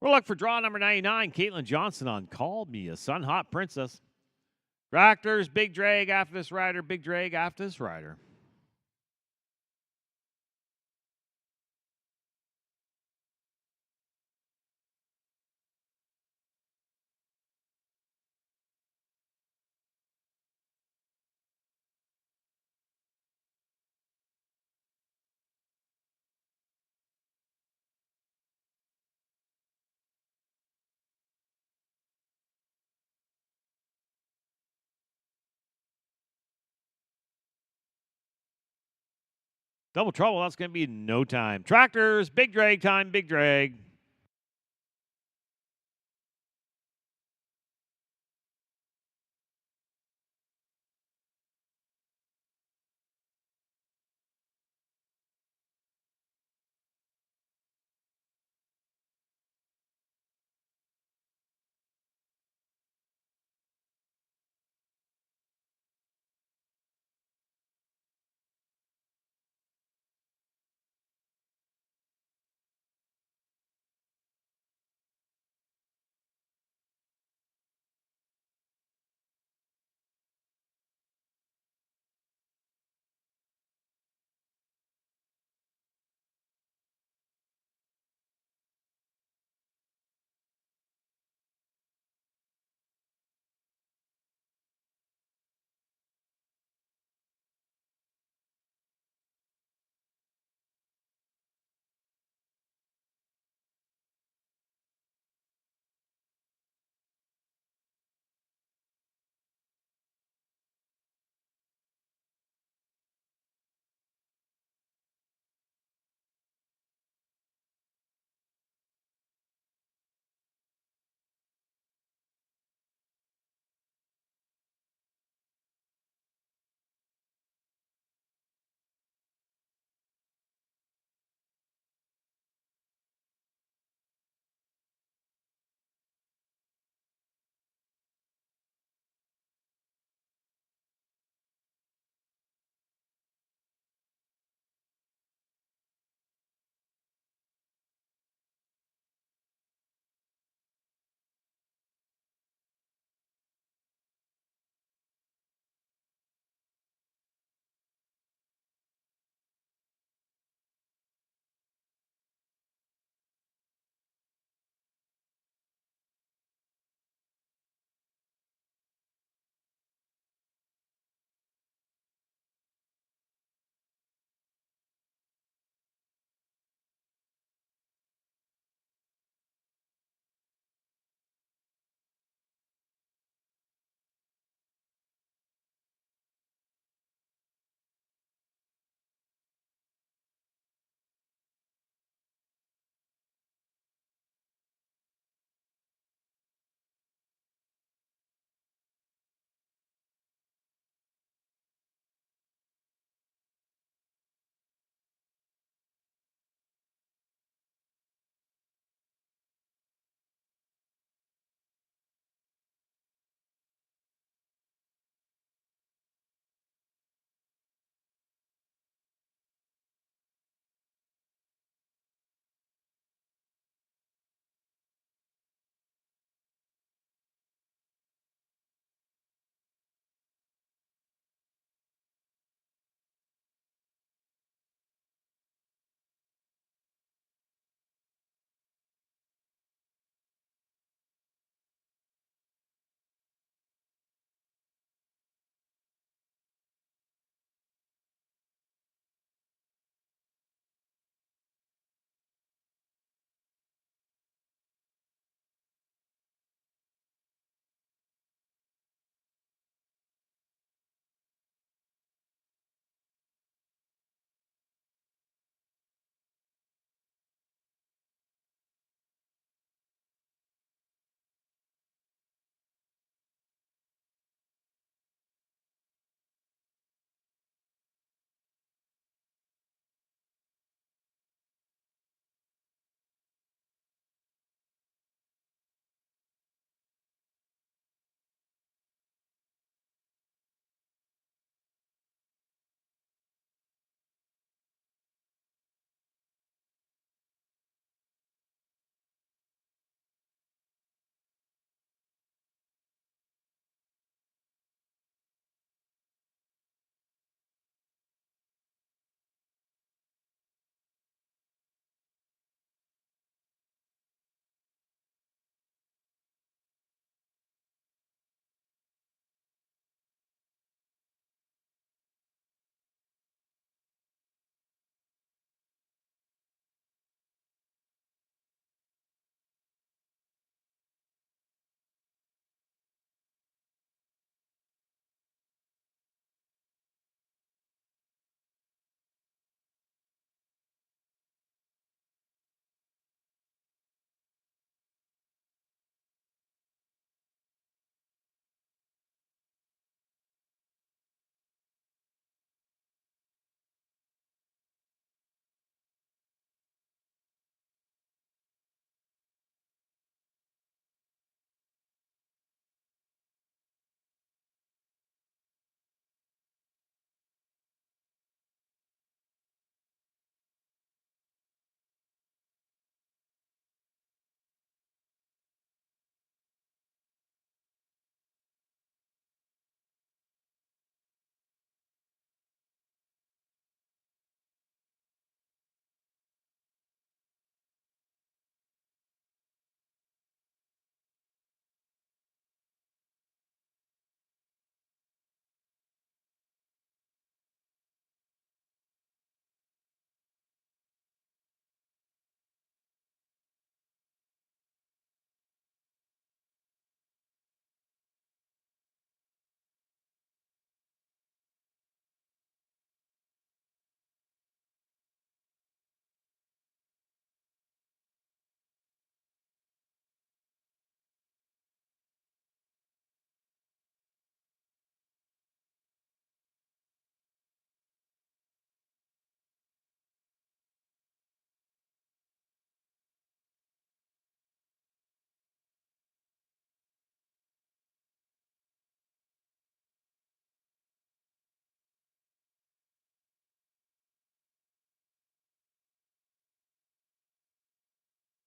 We're looking for draw number 99. Caitlin Johnson on Call Me a Sun Hot Princess. Tractors, big drag after this rider. Big drag after this rider. Double trouble. That's going to be no time. Tractors, big drag time. Big drag.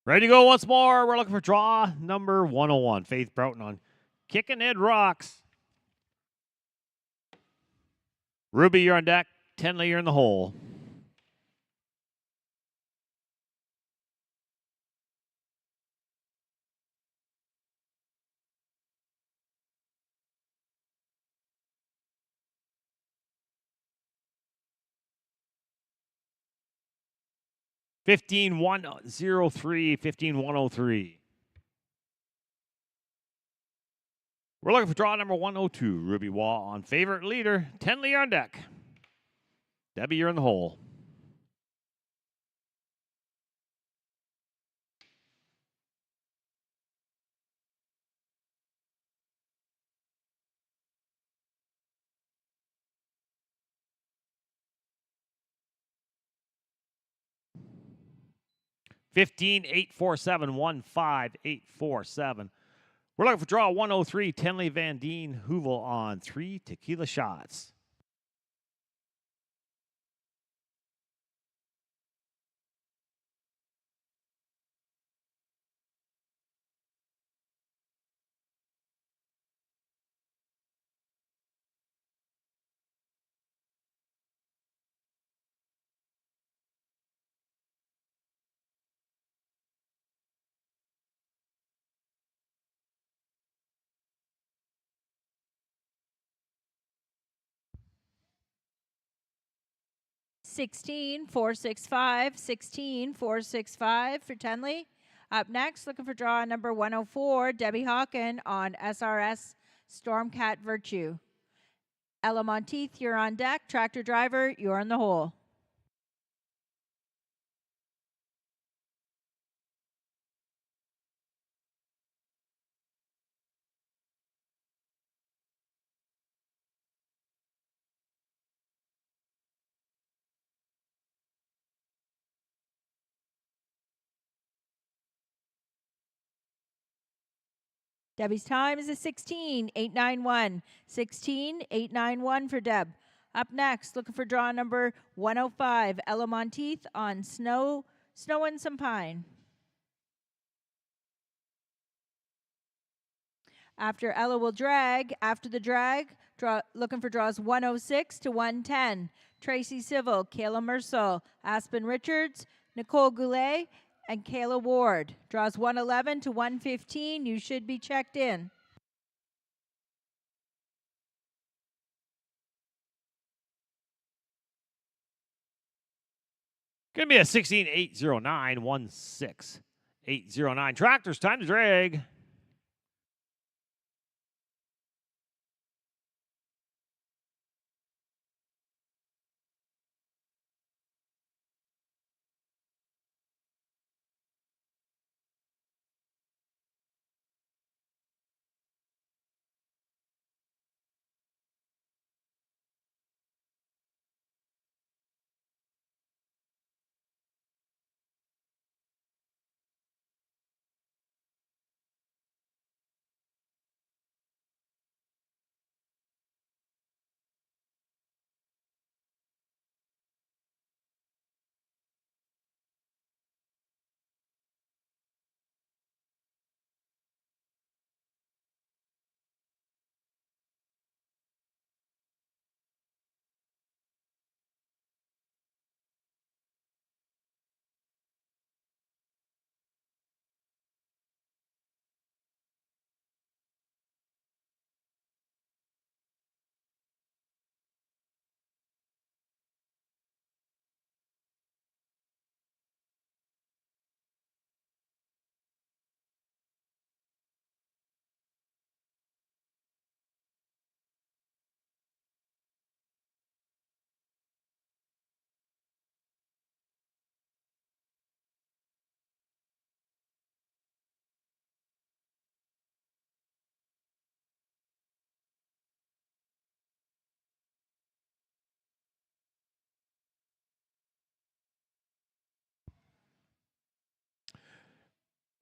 Ready to go once more. We're looking for draw number 101. Faith Broughton on Kicking Ed Rocks. Ruby, you're on deck. Tenley, you're in the hole. $15,103, $15,103. We're looking for draw number 102. Ruby Wall on favorite leader. Tenley on deck. Debbie, you're in the hole. $15,847,15847. We're looking for draw 103. Tenley Van Deen Hoovel on 3 tequila shots. $16,465, $16,465 for Tenley. Up next, looking for draw number 104, Debbie Hawken on SRS Stormcat Virtue. Ella Monteith, you're on deck. Tractor driver, you're in the hole. Debbie's time is a 16,891. 16,891 for Deb. Up next, looking for draw number 105, Ella Monteith on Snow and Some Pine. After Ella will drag. After the drag, looking for draws 106 to 110. Tracy Civil, Kayla Merceau, Aspen Richards, Nicole Goulet, and Kayla Ward. Draws 111 to 115. You should be checked in. Going to be a 16,809, 16,809. Tractors, time to drag.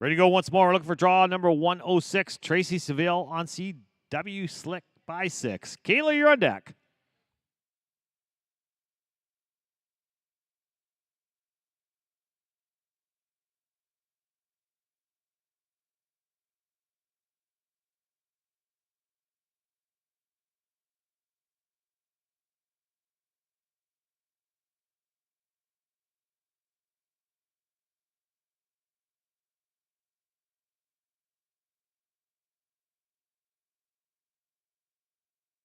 Ready to go once more. We're looking for draw number 106. Tracy Seville on CW Slick by 6. Kayla, you're on deck.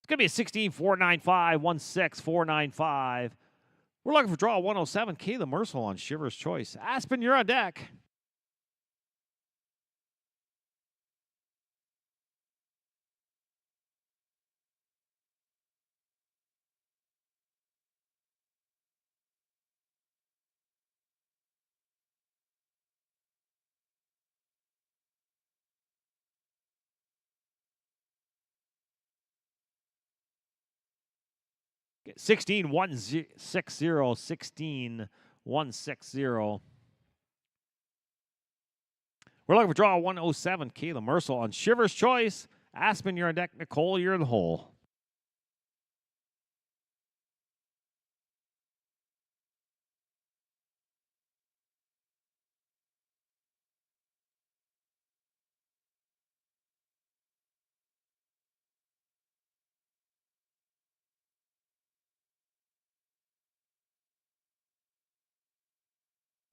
It's going to be a 16, 495, 16, 495. We're looking for draw 107. Kayla Mercel on Shiver's Choice. Aspen, you're on deck. Get 16, 160, 16, 160. We're looking for draw 107. Kayla Mercel on Shiver's Choice. Aspen, you're on deck. Nicole, you're in the hole.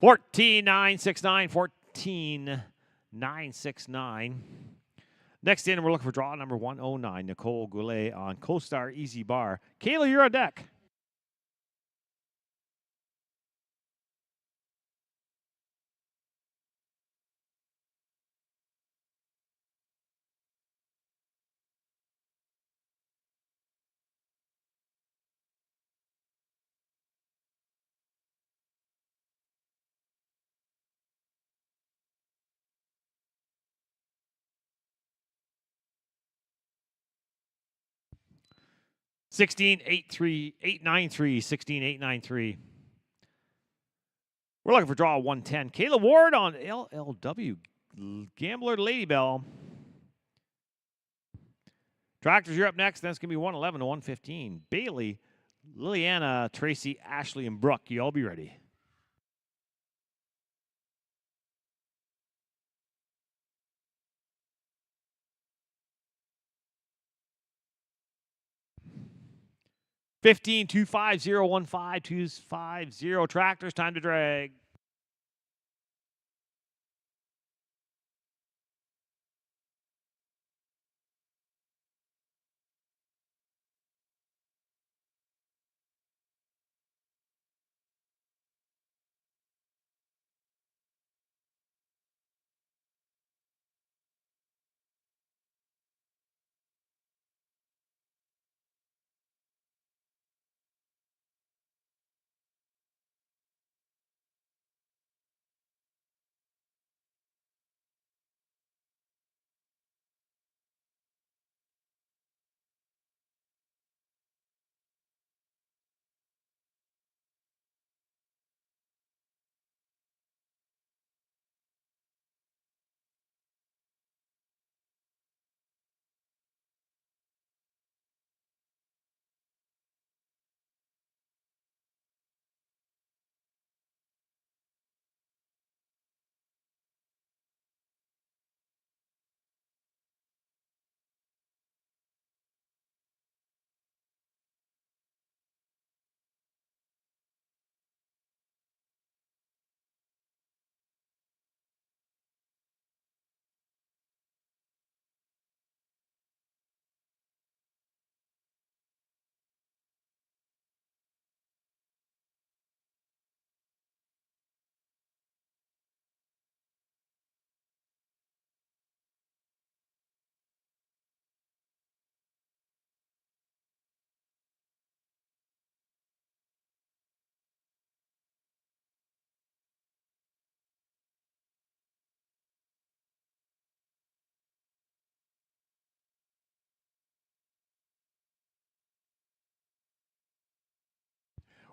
Fourteen, 969, 14, 969. Next in, we're looking for draw number 109. Nicole Goulet on CoStar Easy Bar. Kayla, you're on deck. Sixteen, 893, 16, 893. We're looking for draw 110. Kayla Ward on LLW. Gambler Lady Bell. Tractors, you're up next. Then it's going to be 111 to 115. Bailey, Liliana, Tracy, Ashley, and Brooke. You all be ready. $15, 250, 15, 250. Tractors, time to drag.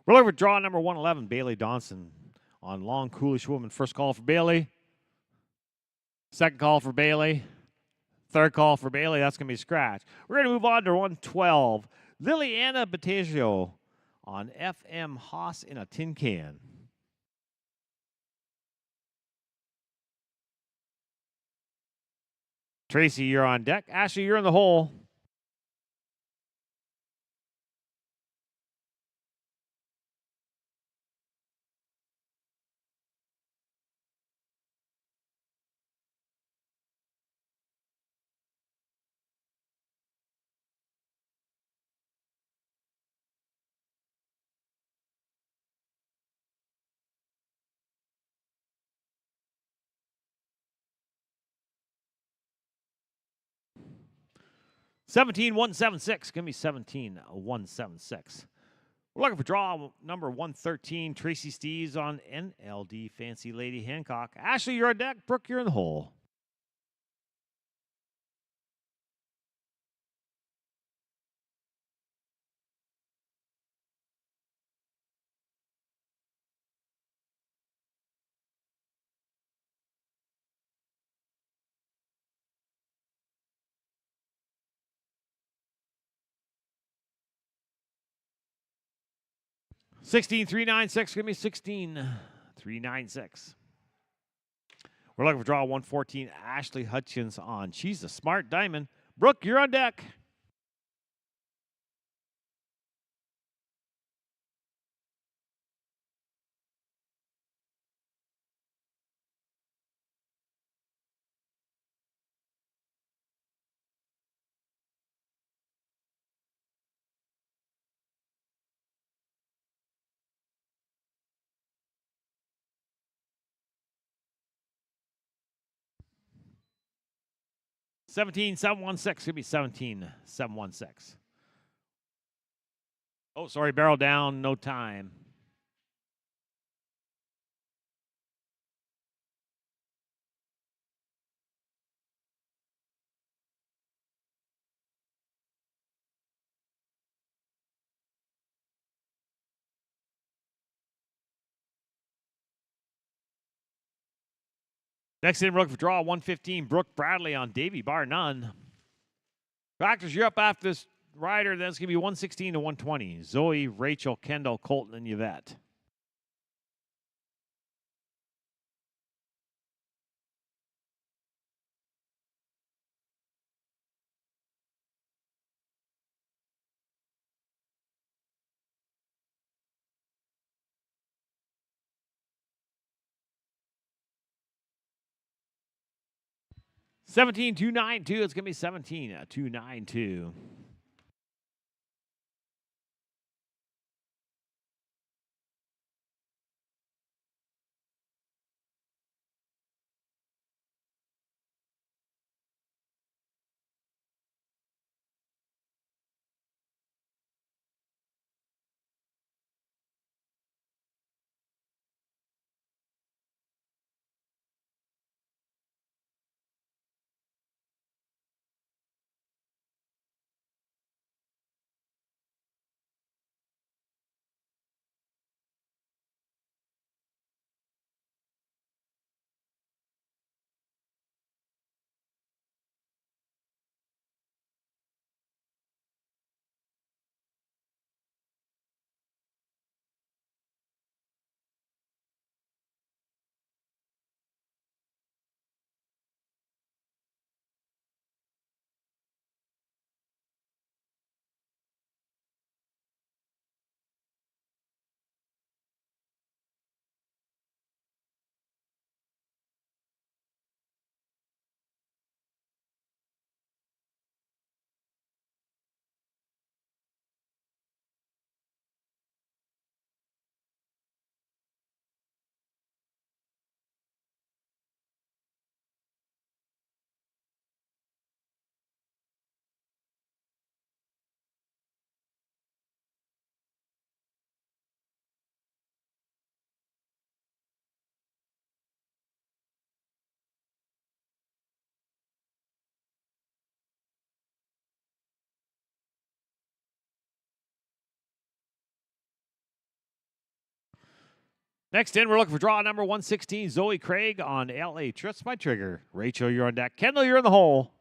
We're looking for draw number 111. Bailey Donson on Long Coolish Woman. First call for Bailey. Second call for Bailey. Third call for Bailey. That's going to be a scratch. We're going to move on to 112. Liliana Batesio on FM Haas in a tin can. Tracy, you're on deck. Ashley, you're in the hole. 17176. Give me 17176. We're looking for draw number 113. Tracy Steves on NLD. Fancy Lady Hancock. Ashley, you're on deck. Brooke, you're in the hole. Sixteen three nine six. Give me 16396. We're looking for draw 114. Ashley Hutchins on She's a Smart Diamond. Brooke, you're on deck. Seventeen seven one six. Give me 17716. Oh, sorry, barrel down, no time. Next in, we're looking for draw 115. Brooke Bradley on Davy Bar None. Tractors, you're up after this rider. That's going to be 116 to 120. Zoe, Rachel, Kendall, Colton, and Yvette. Seventeen two nine two. It's going to be 17-292. Next in, we're looking for draw number 116. Zoe Craig on LA. Trust my trigger. Rachel, you're on deck. Kendall, you're in the hole.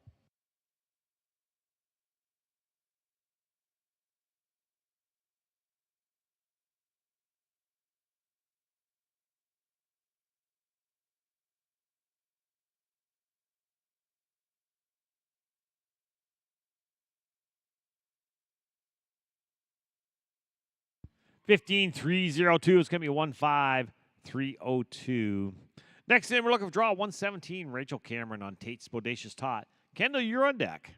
Fifteen three zero two. It's going to be 15302. Next in, we're looking for draw 117. Rachel Cameron on Tate's Bodacious Tot. Kendall, you're on deck.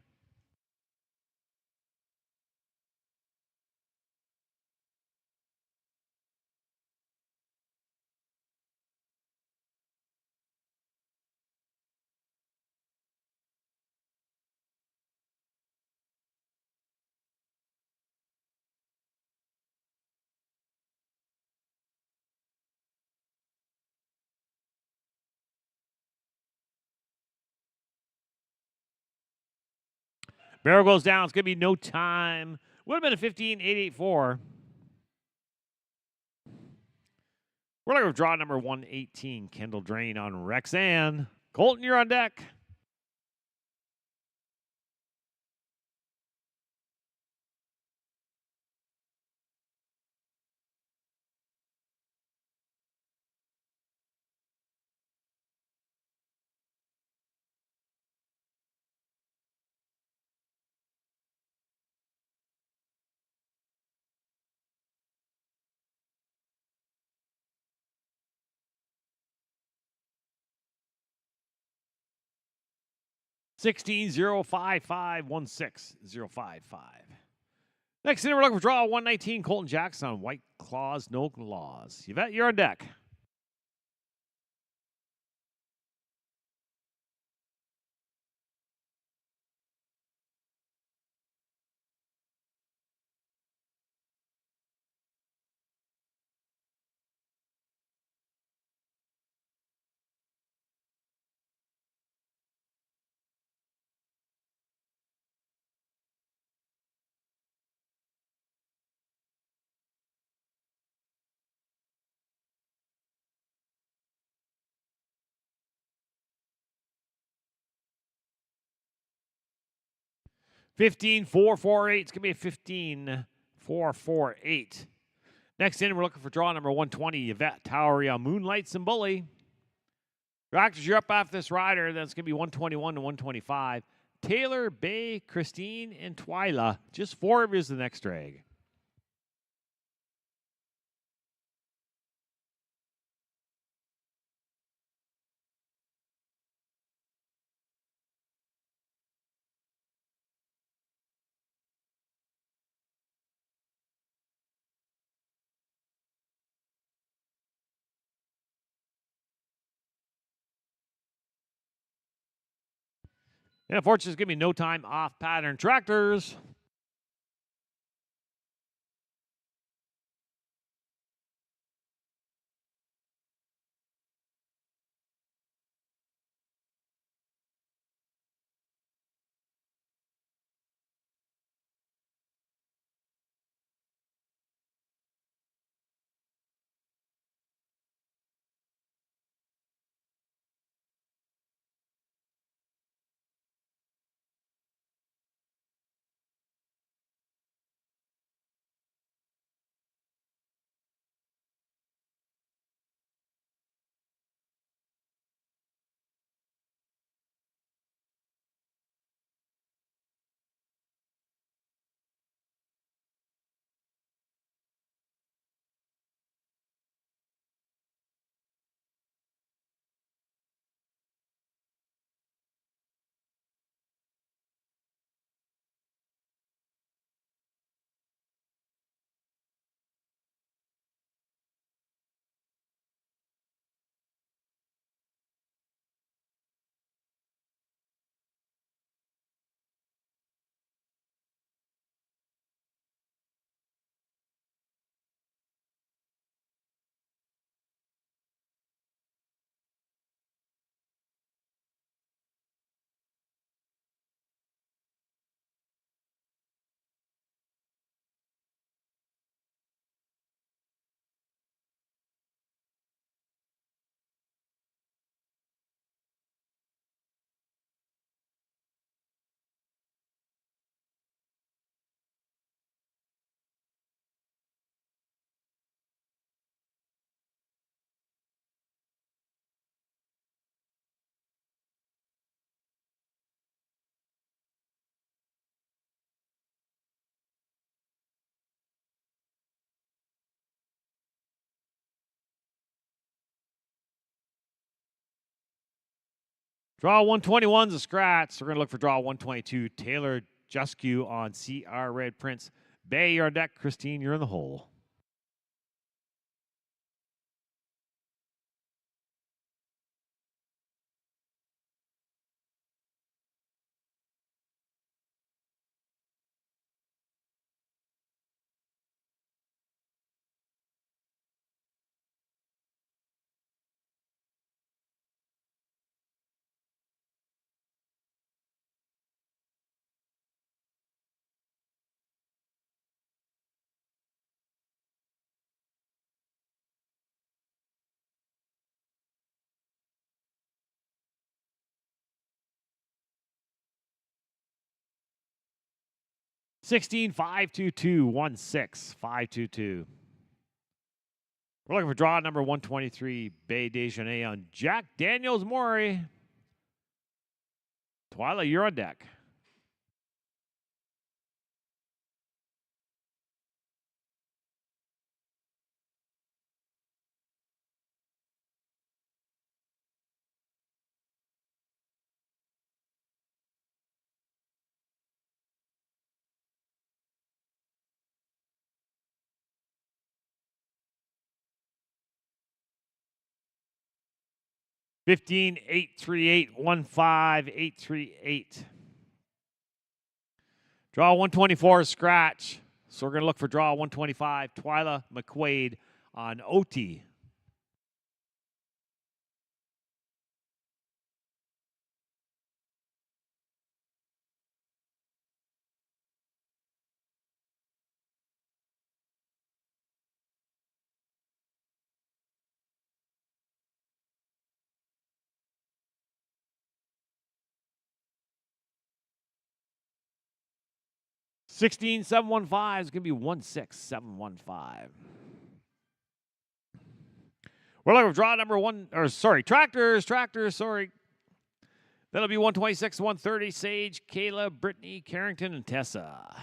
Barrel goes down. It's going to be no time. Would have been a 15-8-8-4. We're looking for draw number 118. Kendall Drain on Rexanne. Colton, you're on deck. $16,055,16,055. Next inning, we're looking for draw 119. Colton Jackson on White Claws, No Laws. Yvette, you're on deck. $15,448. It's going to be a $15,448. Next inning, we're looking for draw number 120. Yvette Towery on Moonlights and Bully. Tractors, you're up after this rider. That's going to be 121 to 125. Taylor, Bay, Christine, and Twyla. Just 4 of you is the next drag. And unfortunately, it's going to be no time off pattern. Tractors. Draw 121 is a scratch. We're going to look for draw 122. Taylor Juscu on CR Red Prince. Bay, you're on deck. Christine, you're in the hole. 16, 522, 16, 522. We're looking for draw number 123, Bay Dejanay on Jack Daniels Maury. Twyla, you're on deck. $15, 838, 15, 838. Draw 124 scratch. So we're going to look for draw 125. Twyla McQuaid on OT. $16, 715 is going to be 16715. We're looking for draw number tractors, sorry. That'll be 126, 130, Sage, Kayla, Brittany, Carrington, and Tessa.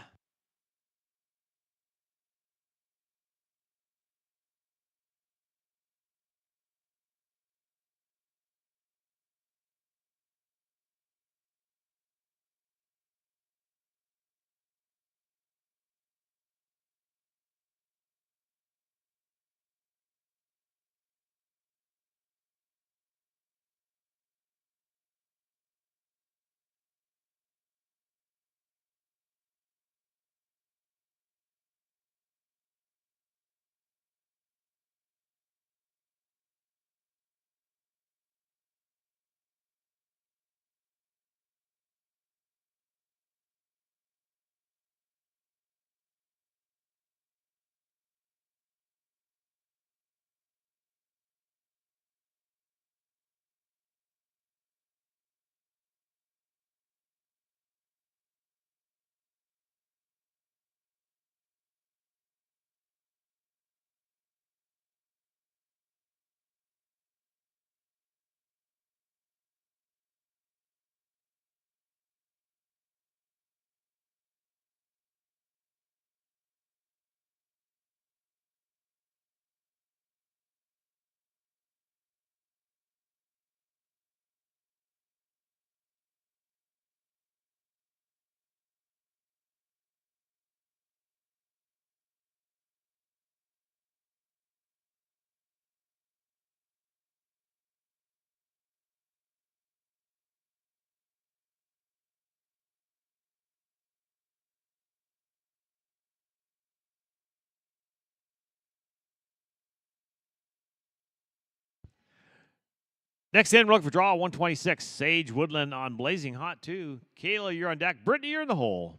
Next in, we're looking for draw 126, Sage Woodland on Blazing Hot 2. Kayla, you're on deck. Brittany, you're in the hole.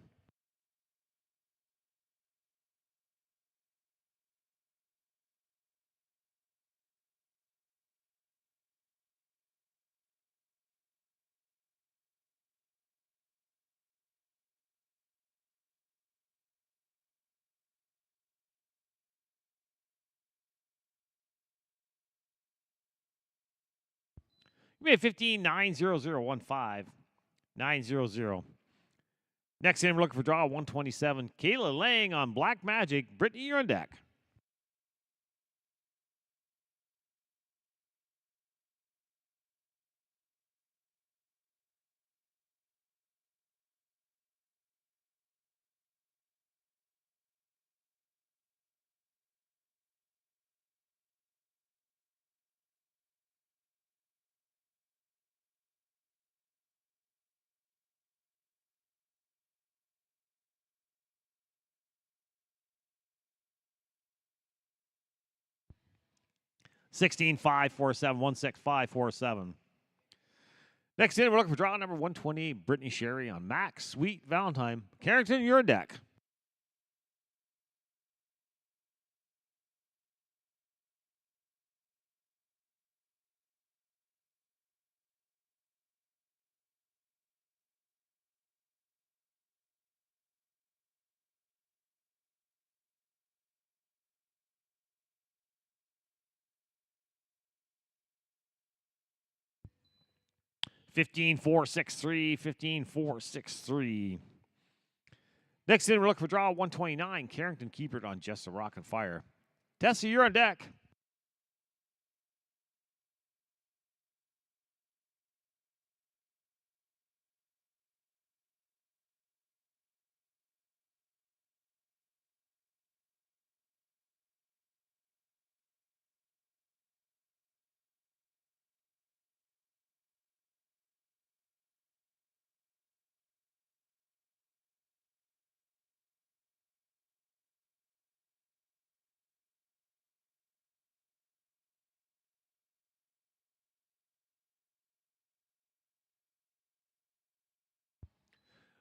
We have 15, 900, 15, 900. Next in, we're looking for draw 127, Kayla Lang on Black Magic. Brittany, you're on deck. $16, 547, 16547. Next in, we're looking for draw number 120, Brittany Sherry on Max Sweet Valentine. Carrington, you're on deck. 15-4-6-3, 15-4-6-3. Next in, we're looking for draw 129. Carrington Keepert on Just a Rock and Fire. Tessa, you're on deck.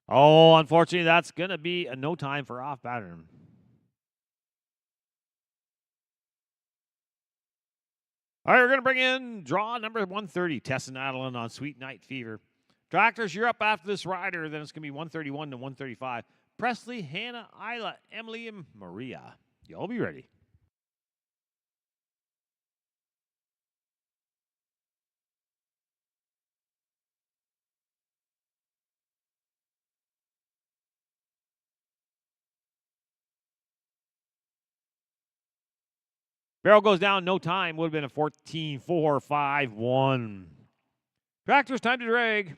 Oh, unfortunately, that's going to be a no time for off pattern. All right, we're going to bring in draw number 130, Tessa and Adeline on Sweet Night Fever. Tractors, you're up after this rider. Then it's going to be 131 to 135. Presley, Hannah, Isla, Emily, and Maria. Y'all be ready. Barrel goes down, no time. Would have been a 14-4-5-1. Tractors, time to drag.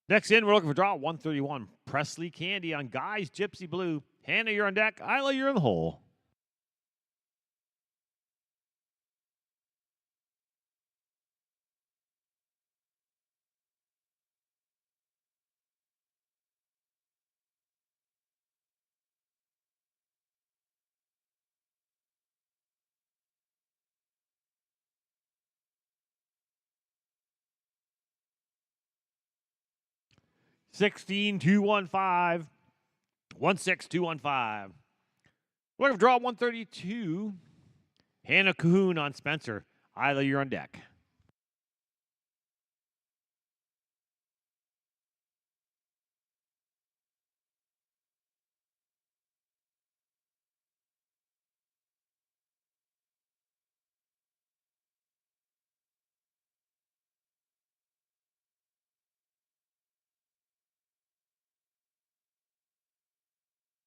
Next in, we're looking for draw 131. Presley Candy on Guys Gypsy Blue. Hannah, you're on deck. Isla, you're in the hole. $16 215. 16215. We're looking for draw 132. Hannah Cahoon on Spencer. Isla, you're on deck.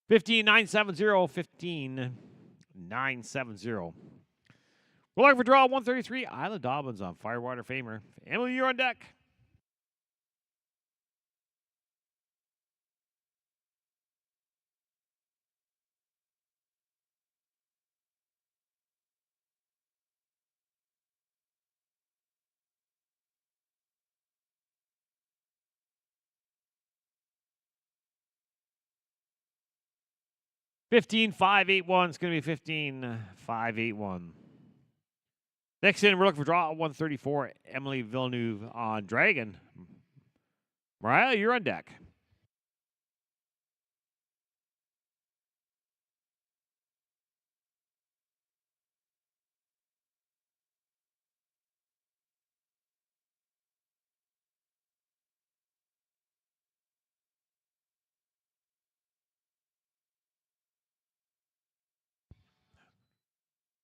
Fifteen 970. 15-970. We're looking for draw 133. Isla Dobbins on Firewater Famer. Emily, you're on deck. 15-5-8-1. It's going to be 15-5-8-1. Next in, we're looking for draw 134. Emily Villeneuve on Dragon. Mariah, you're on deck.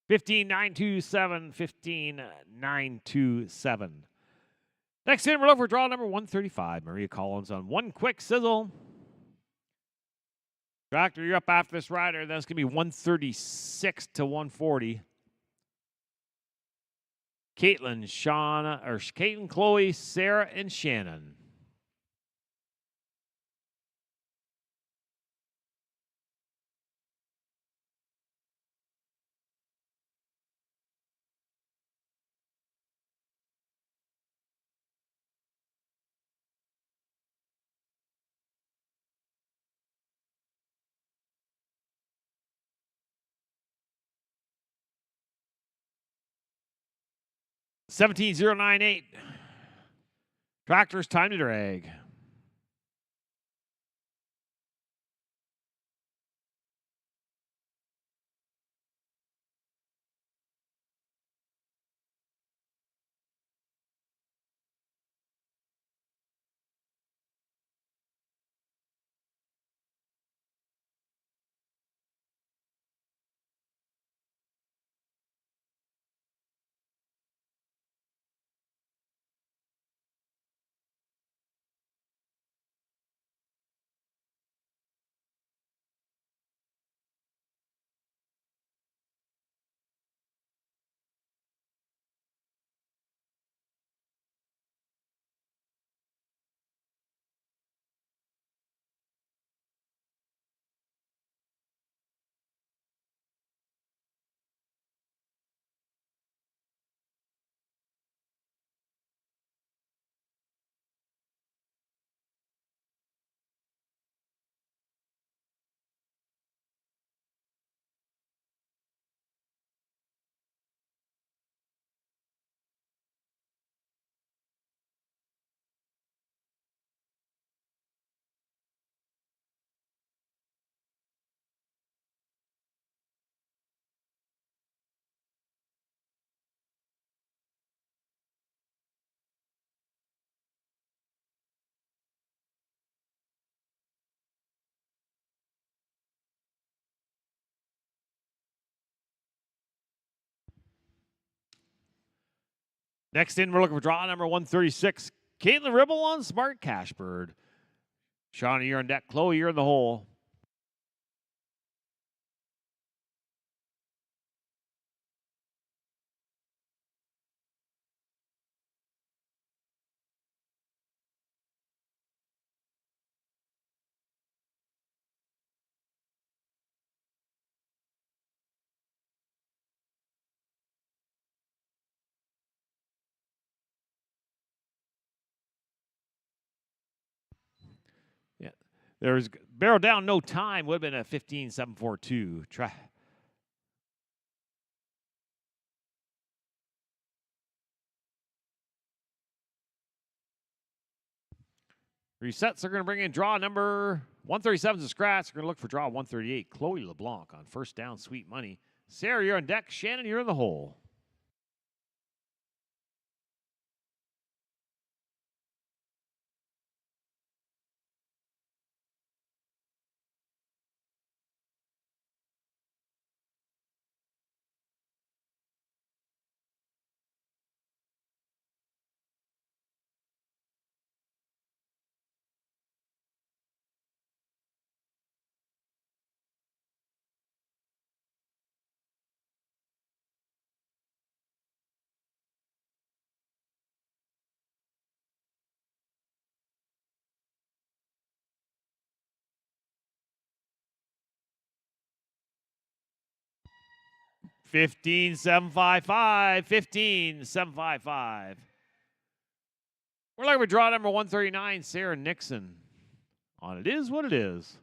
$15,927, $15,927. Next in, we're looking for draw number 135. Maria Collins on One Quick Sizzle. Tractor, you're up after this rider. That's going to be 136 to 140. Caitlin, Chloe, Sarah, and Shannon. $17,098. Tractor's time to drag. Next in, we're looking for draw number 136. Caitlin Ribble on Smart Cashbird. Shauna, you're on deck. Chloe, you're in the hole. Yeah. There's barrel down, no time. Would have been a 15-7-4-2. Resets are going to bring in draw number 137 is a scratch. They're going to look for draw 138. Chloe LeBlanc on first down, sweet money. Sarah, you're on deck. Shannon, you're in the hole. $15,755. $15,755. We're looking for draw number 139. Sarah Nixon on It Is What It Is.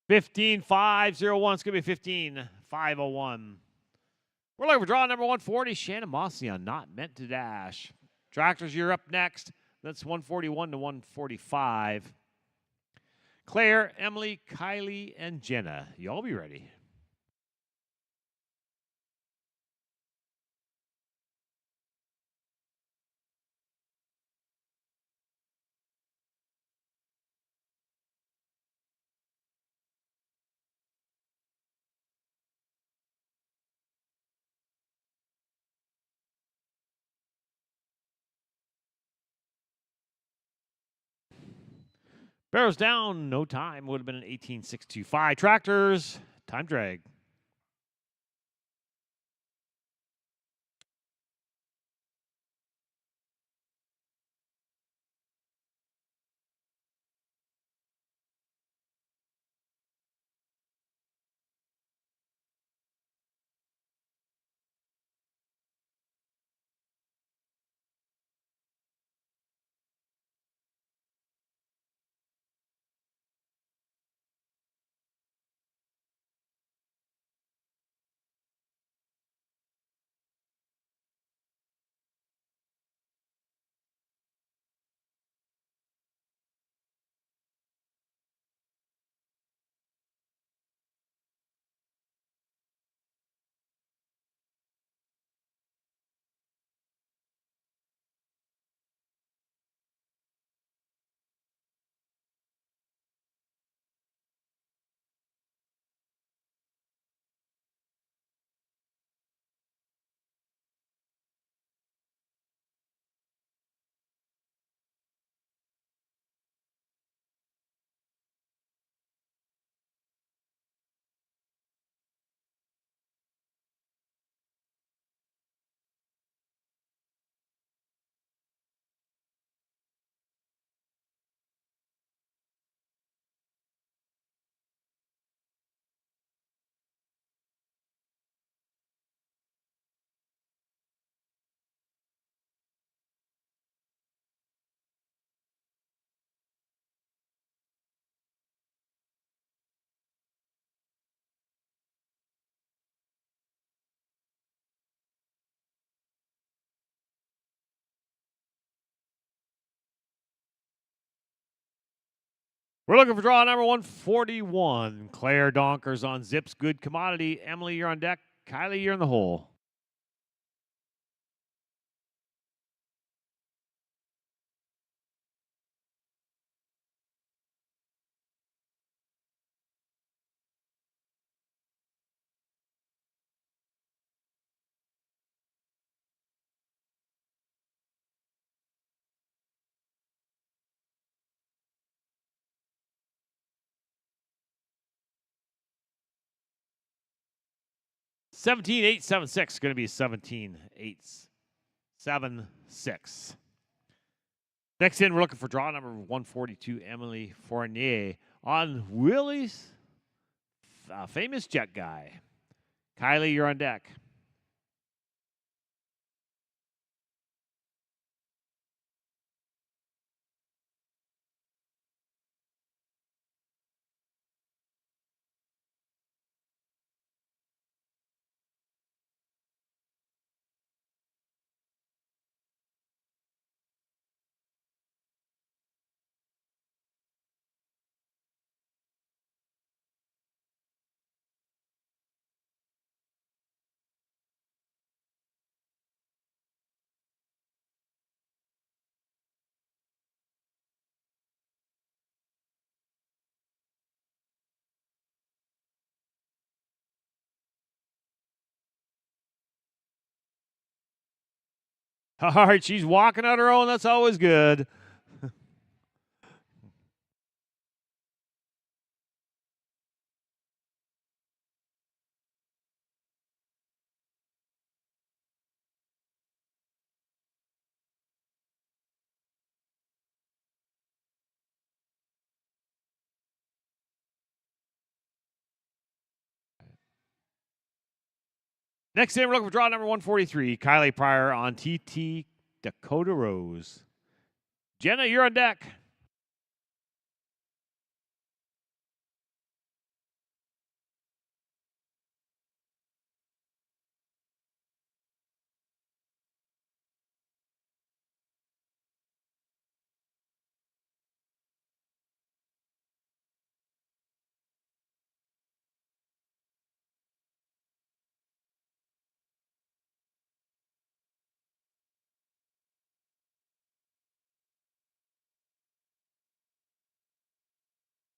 15-5-0-1. It's going to be 15-5-0-1. We're looking for draw number 140. Shannon Mossy on Not Meant to Dash. Tractors, you're up next. That's 141 to 145. Claire, Emily, Kylie, and Jenna. You all be ready. Barrows down, no time. Would have been an 18.625. Tractors, time drag. We're looking for draw number 141. Claire Donkers on Zips Good Commodity. Emily, you're on deck. Kylie, you're in the hole. $17,876. Going to be $17,876. Next in, we're looking for draw number 142. Emily Fournier on Willie's famous jet guy. Kylie, you're on deck. All right, she's walking on her own. That's always good. Next in, we're looking for draw number 143. Kylie Pryor on TT Dakota Rose. Jenna, you're on deck.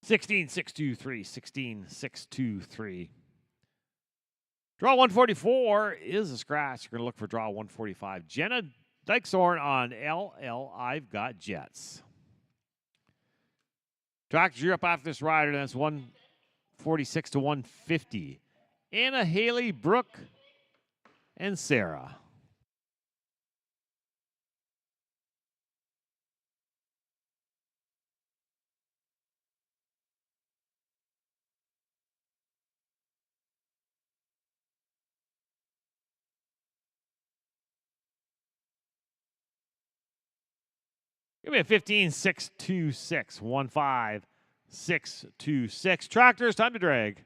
16-6-2-3. 16-6-2-3. Draw 144 is a scratch. You're going to look for draw 145. Jenna Dykeshorn on LL. I've got Jets. Tractors, you're up after this rider. That's 146 to 150. Anna, Haley, Brooke, and Sarah. Give me a 15-6-2-6. 1-5-6-2-6. Tractors, time to drag.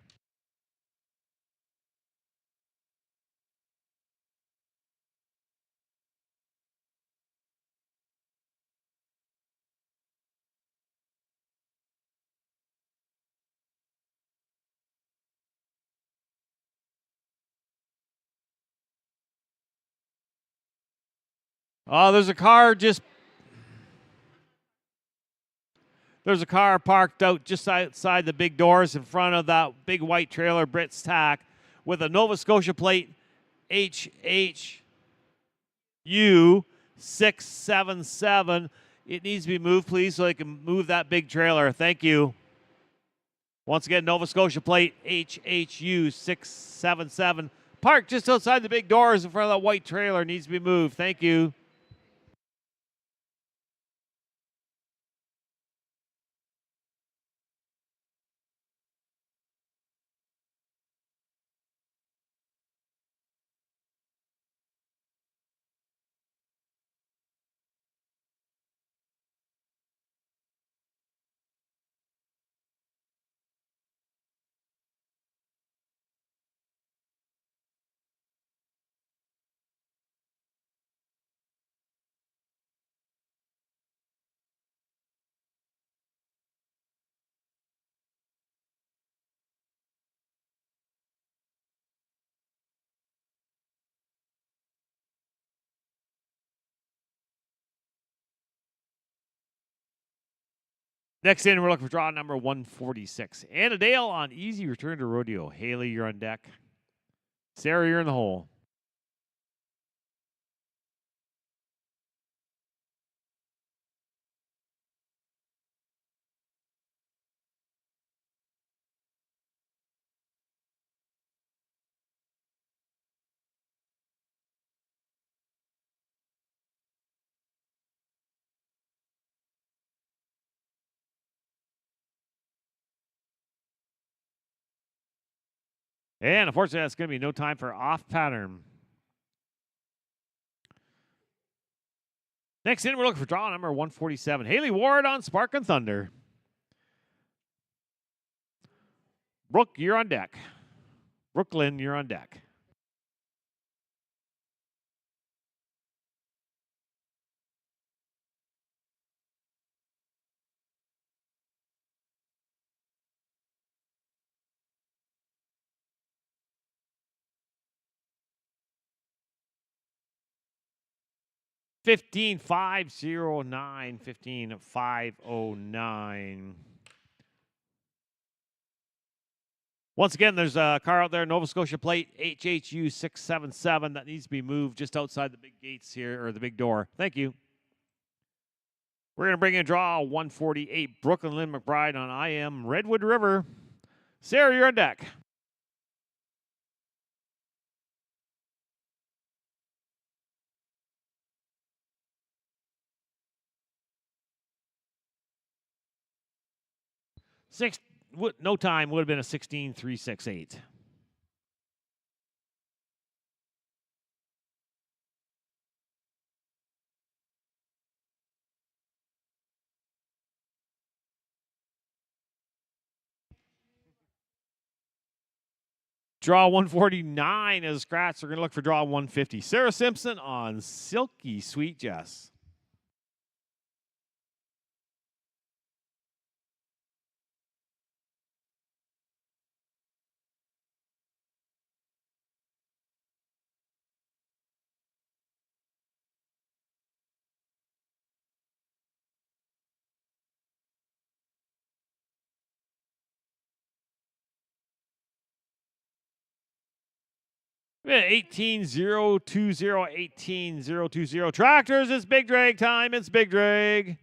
Oh, there's a car parked out just outside the big doors in front of that big white trailer Britt's tack with a Nova Scotia plate HHU 677. It needs to be moved, please, so I can move that big trailer. Thank you. Once again, Nova Scotia plate HHU 677. Parked just outside the big doors in front of that white trailer. Needs to be moved. Thank you. Next in, we're looking for draw number 146. Anna Dale on easy return to rodeo. Haley, you're on deck. Sarah, you're in the hole. And unfortunately, that's going to be no time for off pattern. Next in, we're looking for draw number 147. Haley Ward on Spark and Thunder. Brooke, you're on deck. Brooklyn, you're on deck. $15,509. $15,509. Once again, there's a car out there, Nova Scotia plate HHU 677 that needs to be moved just outside the big gates here, or the big door. Thank you. We're going to bring in draw 148. Brooklyn Lynn McBride on I Am Redwood River. Sarah, you're on deck. No time would have been a 16-3-6-8. Draw 149 is scratch. We're going to look for draw 150. Sarah Simpson on Silky Sweet Jess. 18-0-2-0, 18-0-2-0. Tractors, it's big drag time. It's big drag.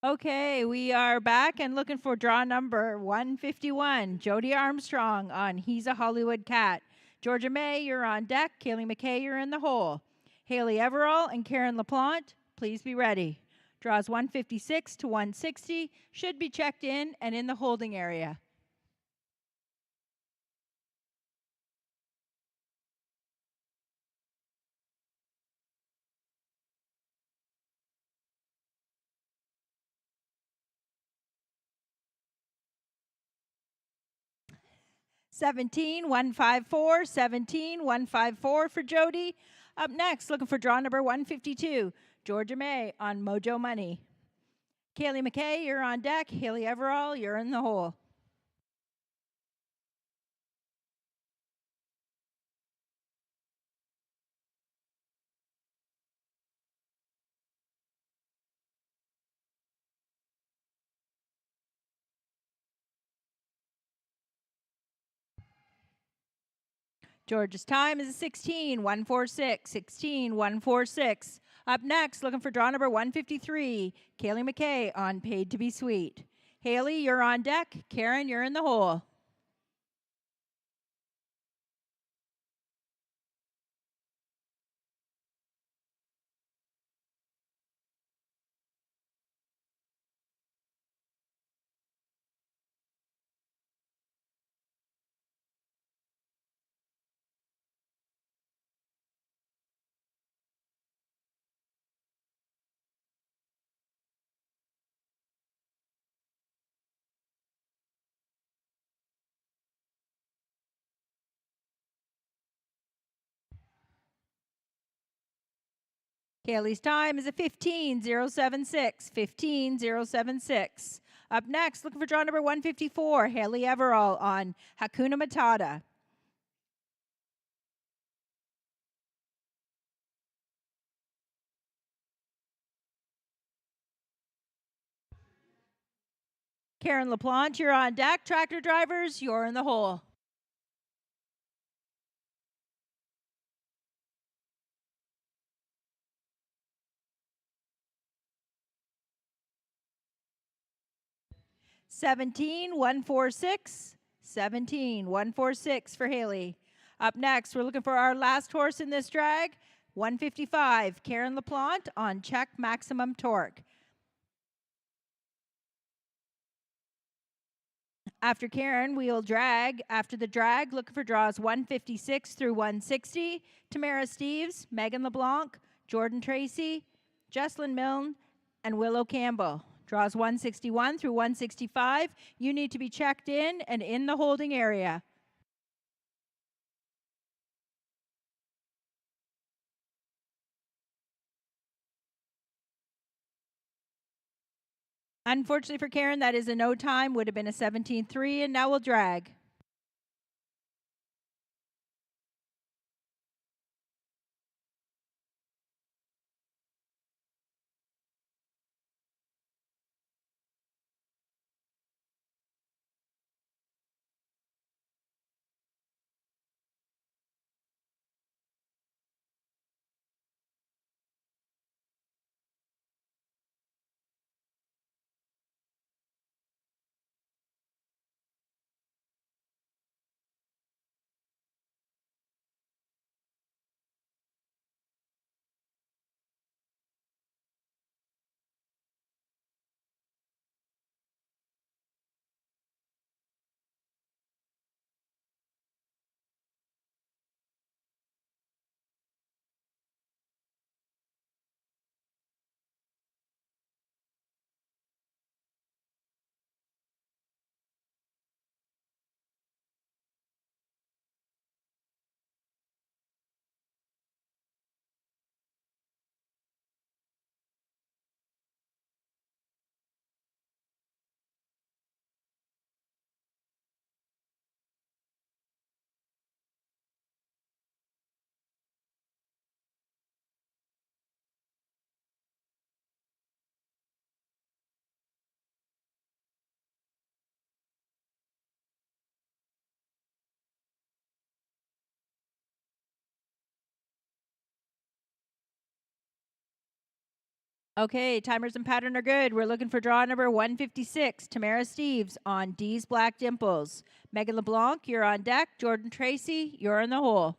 Okay, we are back and looking for draw number 151. Jody Armstrong on He's a Hollywood Cat. Georgia May, you're on deck. Kaylee McKay, you're in the hole. Haley Everall and Karen LaPlante, please be ready. Draws 156 to 160, should be checked in and in the holding area. Seventeen 154, 17 154 for Jody. Up next, looking for draw number 152, Georgia May on Mojo Money. Kaylee McKay, you're on deck. Haley Everall, you're in the hole. Georgia's time is 16 146, 16 146. Up next, looking for draw number 153, Kaylee McKay on Paid to Be Sweet. Haley, you're on deck. Karen, you're in the hole. Kaylee's time is a 15-076, 15-076. Up next, looking for draw number 154, Haley Everall on Hakuna Matata. Karen LaPlante, you're on deck. Tractor drivers, you're in the hole. Seventeen 146, 17 146 for Haley. Up next, we're looking for our last horse in this drag, 155, Karen LaPlante on Check Maximum Torque. After Karen, we'll drag. After the drag, looking for draws 156 through 160. Tamara Steves, Megan LeBlanc, Jordan Tracy, Jesslyn Milne, and Willow Campbell. Draws 161 through 165. You need to be checked in and in the holding area. Unfortunately for Karen, that is a no time, would have been a 17-3, and now we'll drag. Okay, timers and pattern are good. We're looking for draw number 156, Tamara Steves on D's Black Dimples. Megan LeBlanc, you're on deck. Jordan Tracy, you're in the hole.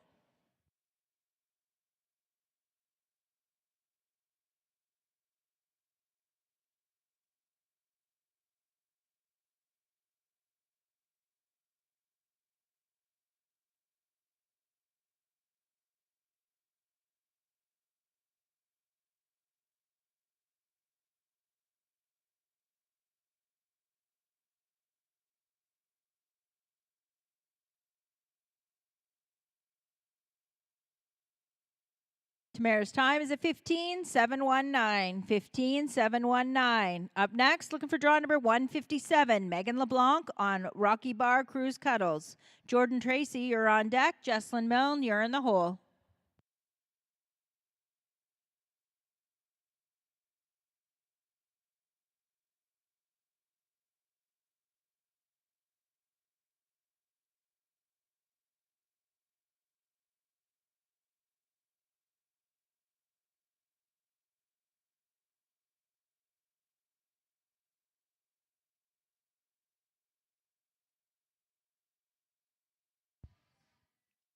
Tamara's time is at 15,719. 15,719. Up next, looking for draw number 157, Megan LeBlanc on Rocky Bar Cruise Cuddles. Jordan Tracy, you're on deck. Jesslyn Milne, you're in the hole.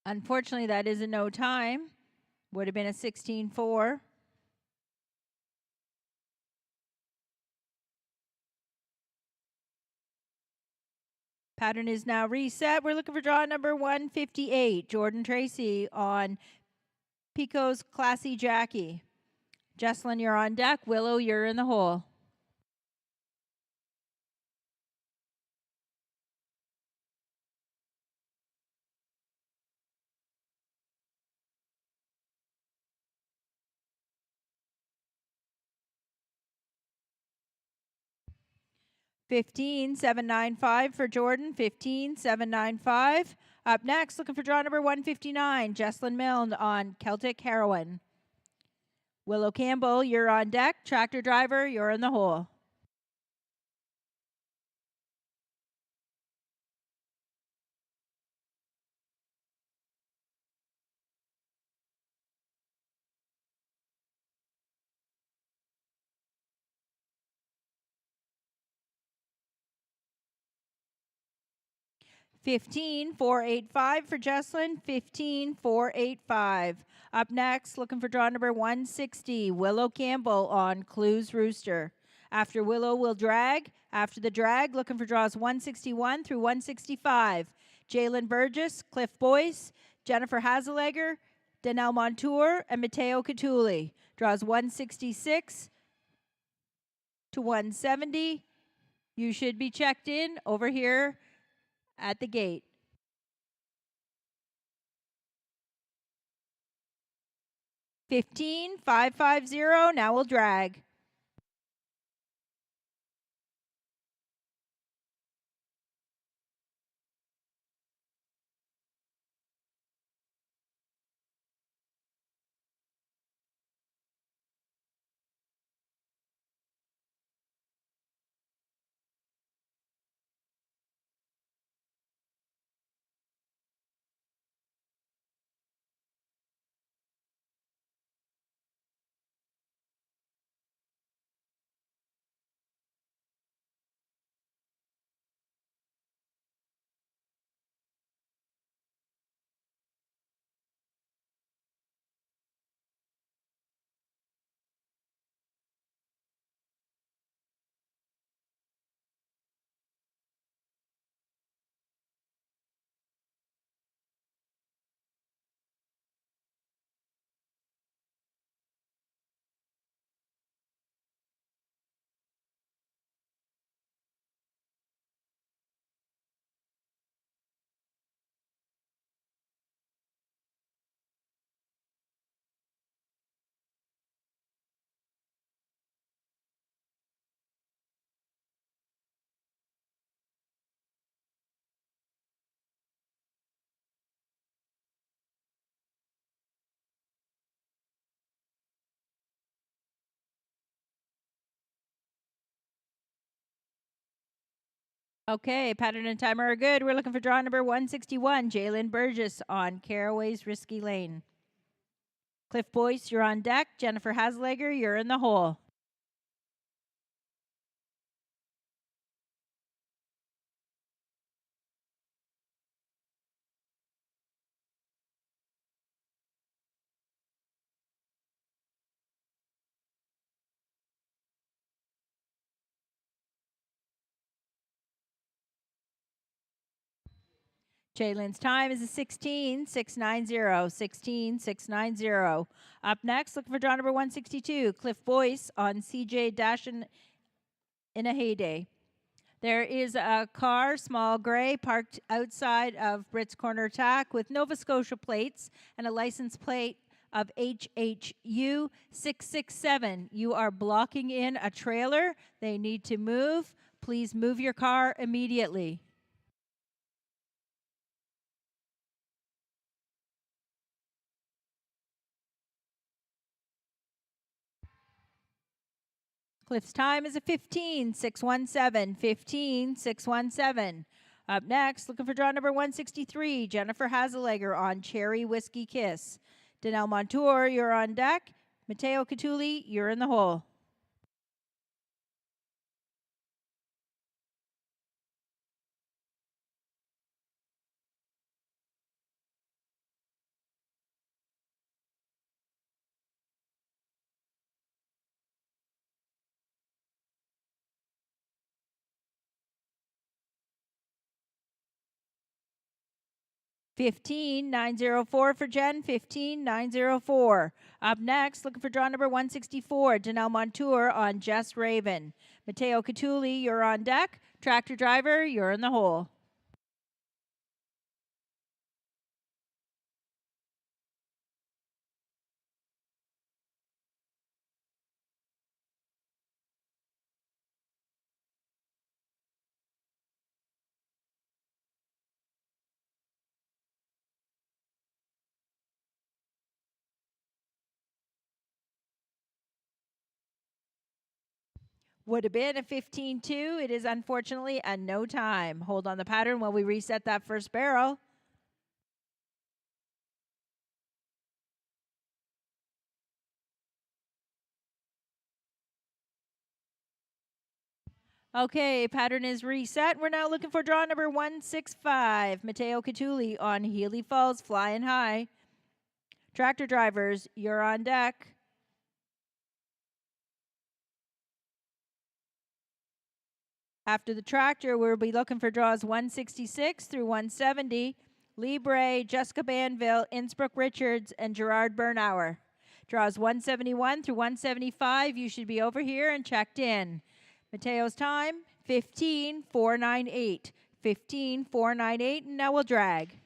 Unfortunately, that is a no time. Would have been a 16-4. Pattern is now reset. We're looking for draw number 158, Jordan Tracy on Pico's Classy Jackie. Jesslyn, you're on deck. Willow, you're in the hole. $15,795 for Jordan. $15,795. Up next, looking for draw number 159, Jesslyn Milne on Celtic Heroine. Willow Campbell, you're on deck. Tractor driver, you're in the hole. $15,485 for Jesslyn. $15,485. Up next, looking for draw number 160, Willow Campbell on Clues Rooster. After Willow will drag. After the drag, looking for draws 161 through 165. Jalen Burgess, Cliff Boyce, Jennifer Hazelegger, Danelle Montour, and Matteo Catulli. Draws 166 to 170. You should be checked in over here at the gate. $15,550. Now we'll drag. Okay, pattern and timer are good. We're looking for draw number 161, Jalen Burgess on Caraway's Risky Lane. Cliff Boyce, you're on deck. Jennifer Haslegger, you're in the hole. Jaylin's time is a 16,690. 16,690. Up next, looking for draw number 162, Cliff Boyce on CJ Dash in a heyday. There is a car, small gray, parked outside of Britt's Corner Tack with Nova Scotia plates and a license plate of HHU 667. You are blocking in a trailer. They need to move. Please move your car immediately. Cliff's time is a 15,617. 15,617. Up next, looking for draw number 163, Jennifer Hazelegger on Cherry Whiskey Kiss. Danelle Montour, you're on deck. Matteo Catulli, you're in the hole. $15,904 for Jen. $15,904. Up next, looking for draw number 164, Danelle Montour on Just Raven. Matteo Catulli, you're on deck. Tractor driver, you're in the hole. Would have been a 15-2. It is unfortunately a no time. Hold on the pattern while we reset that first barrel. Okay, pattern is reset. We're now looking for draw number 165. Matteo Catulli on Healy Falls, flying high. Tractor drivers, you're on deck. After the tractor, we'll be looking for draws 166 through 170. Libre, Jessica Banville, Innsbruck Richards, and Gerard Bernauer. Draws 171 through 175. You should be over here and checked in. Mateo's time, 15,498. 15,498, and now we'll drag.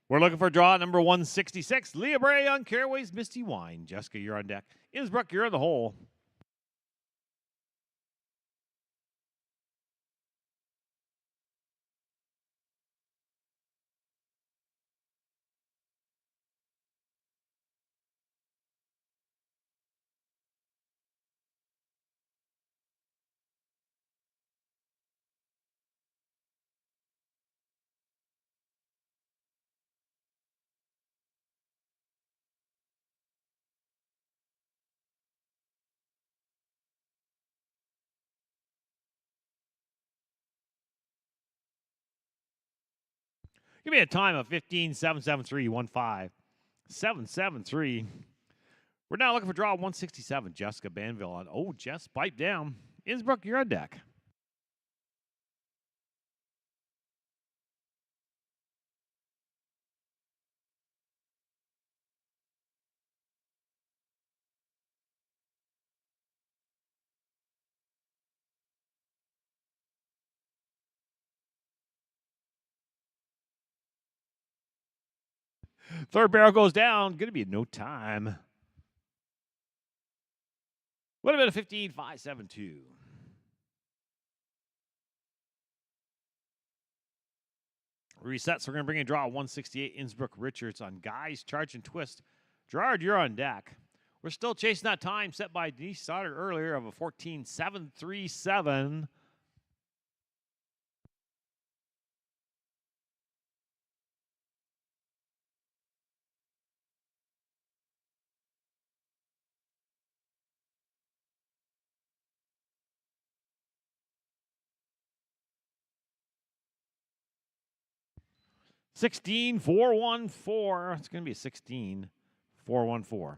We're looking for draw number 166. Leah Bray on Caraway's Misty Wine. Jessica, you're on deck. Innsbruck, you're in the hole. Give me a time of 15.773.15. 773. We're now looking for draw 167. Jessica Banville on. Oh, Jess, pipe down. Innsbruck, you're on deck. Third barrel goes down. Going to be no time. Would have been a 15.572. Resets. We're going to bring in draw 168. Innsbruck Richards on Guys, Charge, and Twist. Gerard, you're on deck. We're still chasing that time set by Denise Stoddard earlier of a 14.737. $16,414. It's going to be a 16,414.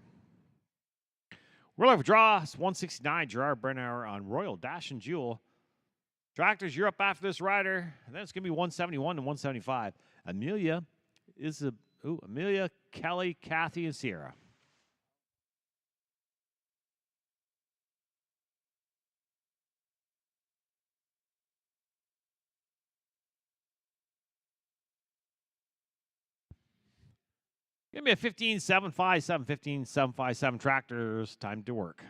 We're looking for draws 169. Gerard Brennauer on Royal Dash and Jewel. Tractors, you're up after this rider. And then it's going to be 171 and 175. Amelia, Kelly, Kathy, and Sierra. Give me a 15.757, 15.757 tractors. Time to work.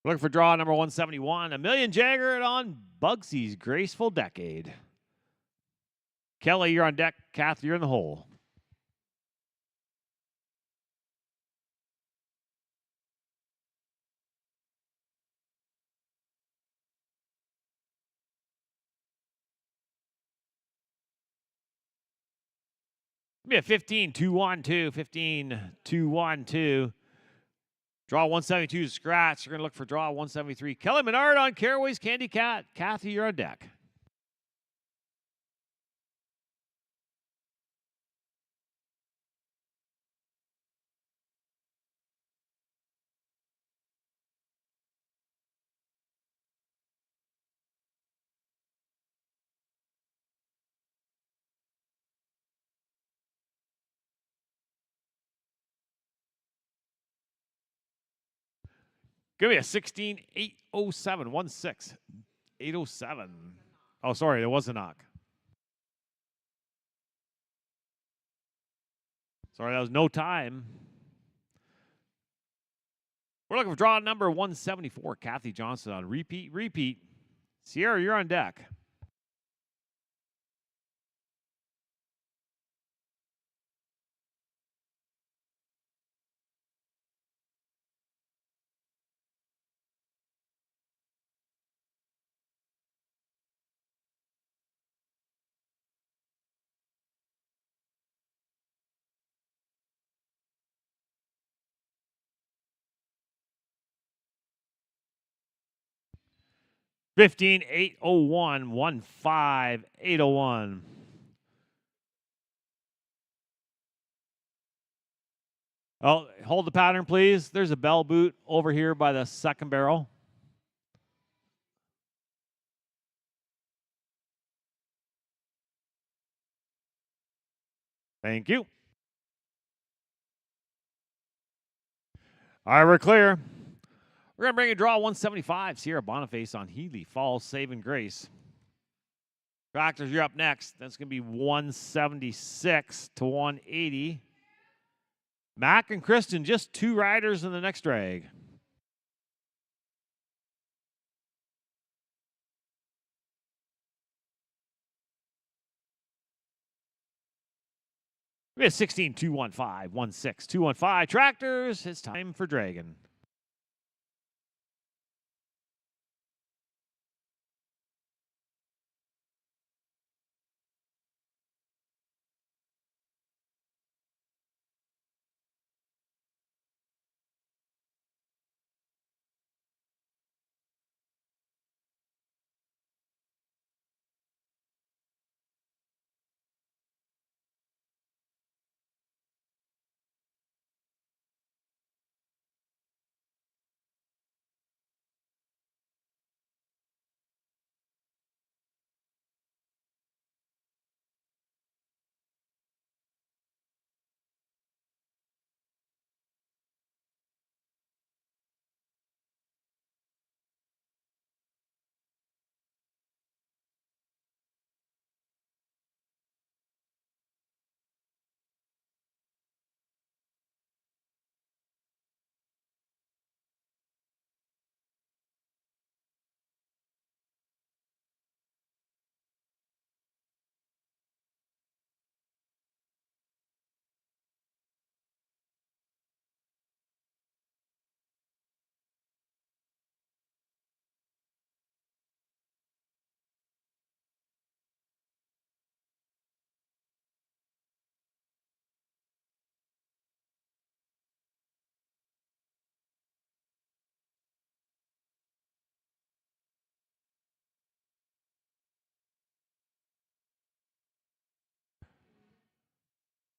Looking for draw number 171. A Million Jagger on Bugsy's Graceful Decade. Kelly, you're on deck. Kath, you're in the hole. Be a 15-2-1-2, 15-2-1-2. Draw 172 scratch. We're going to look for draw 173. Kelly Menard on Caraway's Candy Cat. Kathy, you're on deck. Give me a 16-807, 16 807. Oh, sorry, it was a knock. Sorry, that was no time. We're looking for draw number 174. Kathy Johnson on repeat. Sierra, you're on deck. 15,801, 15,801. Oh, hold the pattern, please. There's a bell boot over here by the second barrel. Thank you. All right, we're clear. We're going to bring a draw 175. Sierra Boniface on Healy Falls, Saving Grace. Tractors, you're up next. That's going to be 176 to 180. Mac and Kristen, just 2 riders in the next drag. We have 16, 215, 16, 215. Tractors, it's time for Dragon.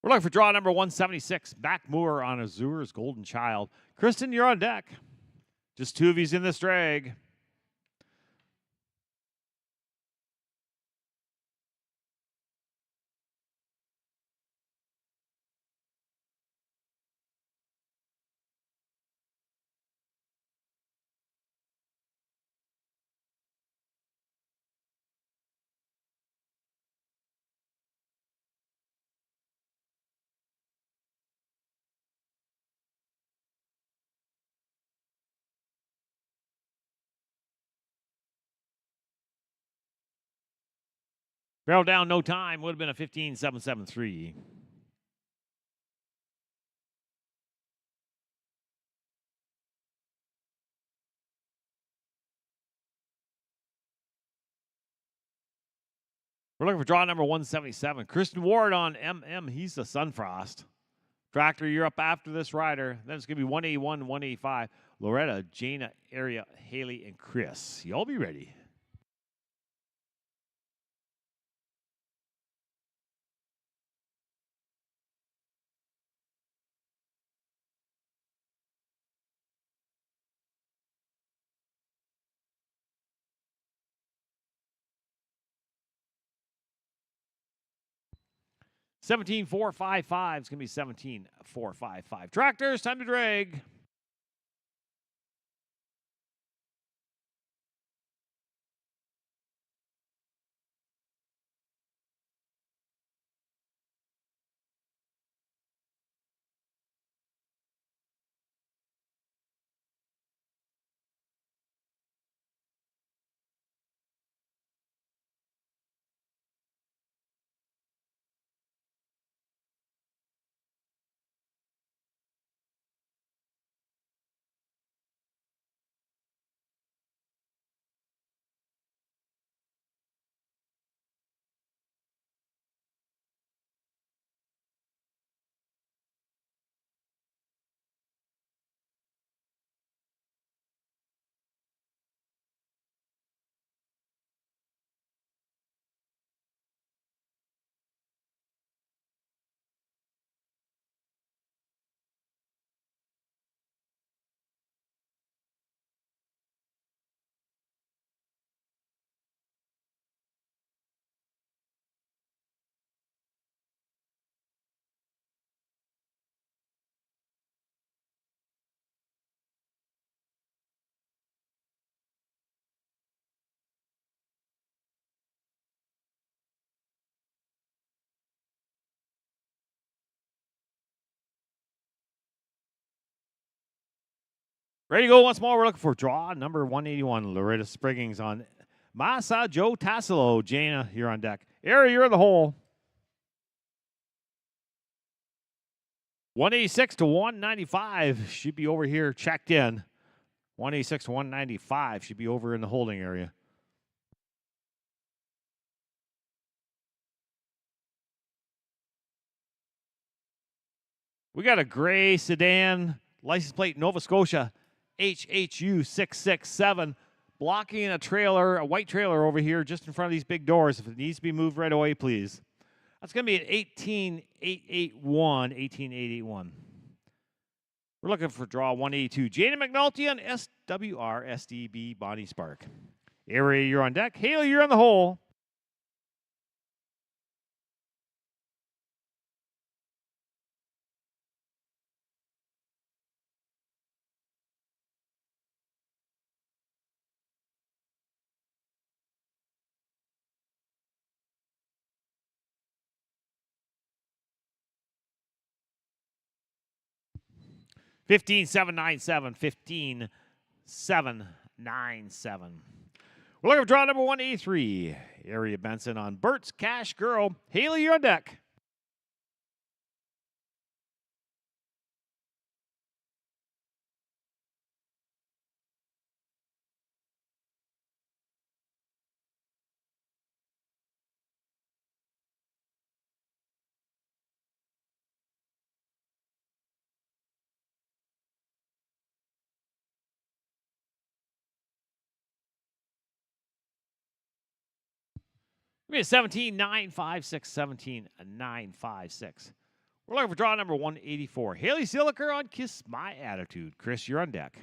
We're looking for draw number 176. Mac Moore on Azur's Golden Child. Kristen, you're on deck. Just 2 of you's in this drag. Barrel down, no time. Would have been a 15,773. We're looking for draw number 177. Kristen Ward on MM. He's the Sunfrost. Tractor, you're up after this rider. Then it's going to be 181, 185. Loretta, Jana, Aria, Haley, and Chris. Y'all be ready. Seventeen four five five. It's going to be 17,455. Tractors, time to drag. Ready to go once more. We're looking for draw number 181. Loretta Spriggings on Masa Joe Tassilo. Jana, you're on deck. Ari, you're in the hole. 186 to 195 should be over here checked in. 186 to 195 should be over in the holding area. We got a gray sedan, license plate Nova Scotia, HHU 667, blocking a trailer, a white trailer over here just in front of these big doors. If it needs to be moved right away, please. That's going to be an 18881. We're looking for draw 182. Jana McNulty on SWR SDB Bonnie Spark. Ari, you're on deck. Haley, you're on the hole. Fifteen seven nine seven. 15797. We're looking for draw number 183. Area Benson on Bert's Cash Girl. Haley, you're on deck. Give me a 17956. 17956. We're looking for draw number 184. Haley Siliker on Kiss My Attitude. Chris, you're on deck.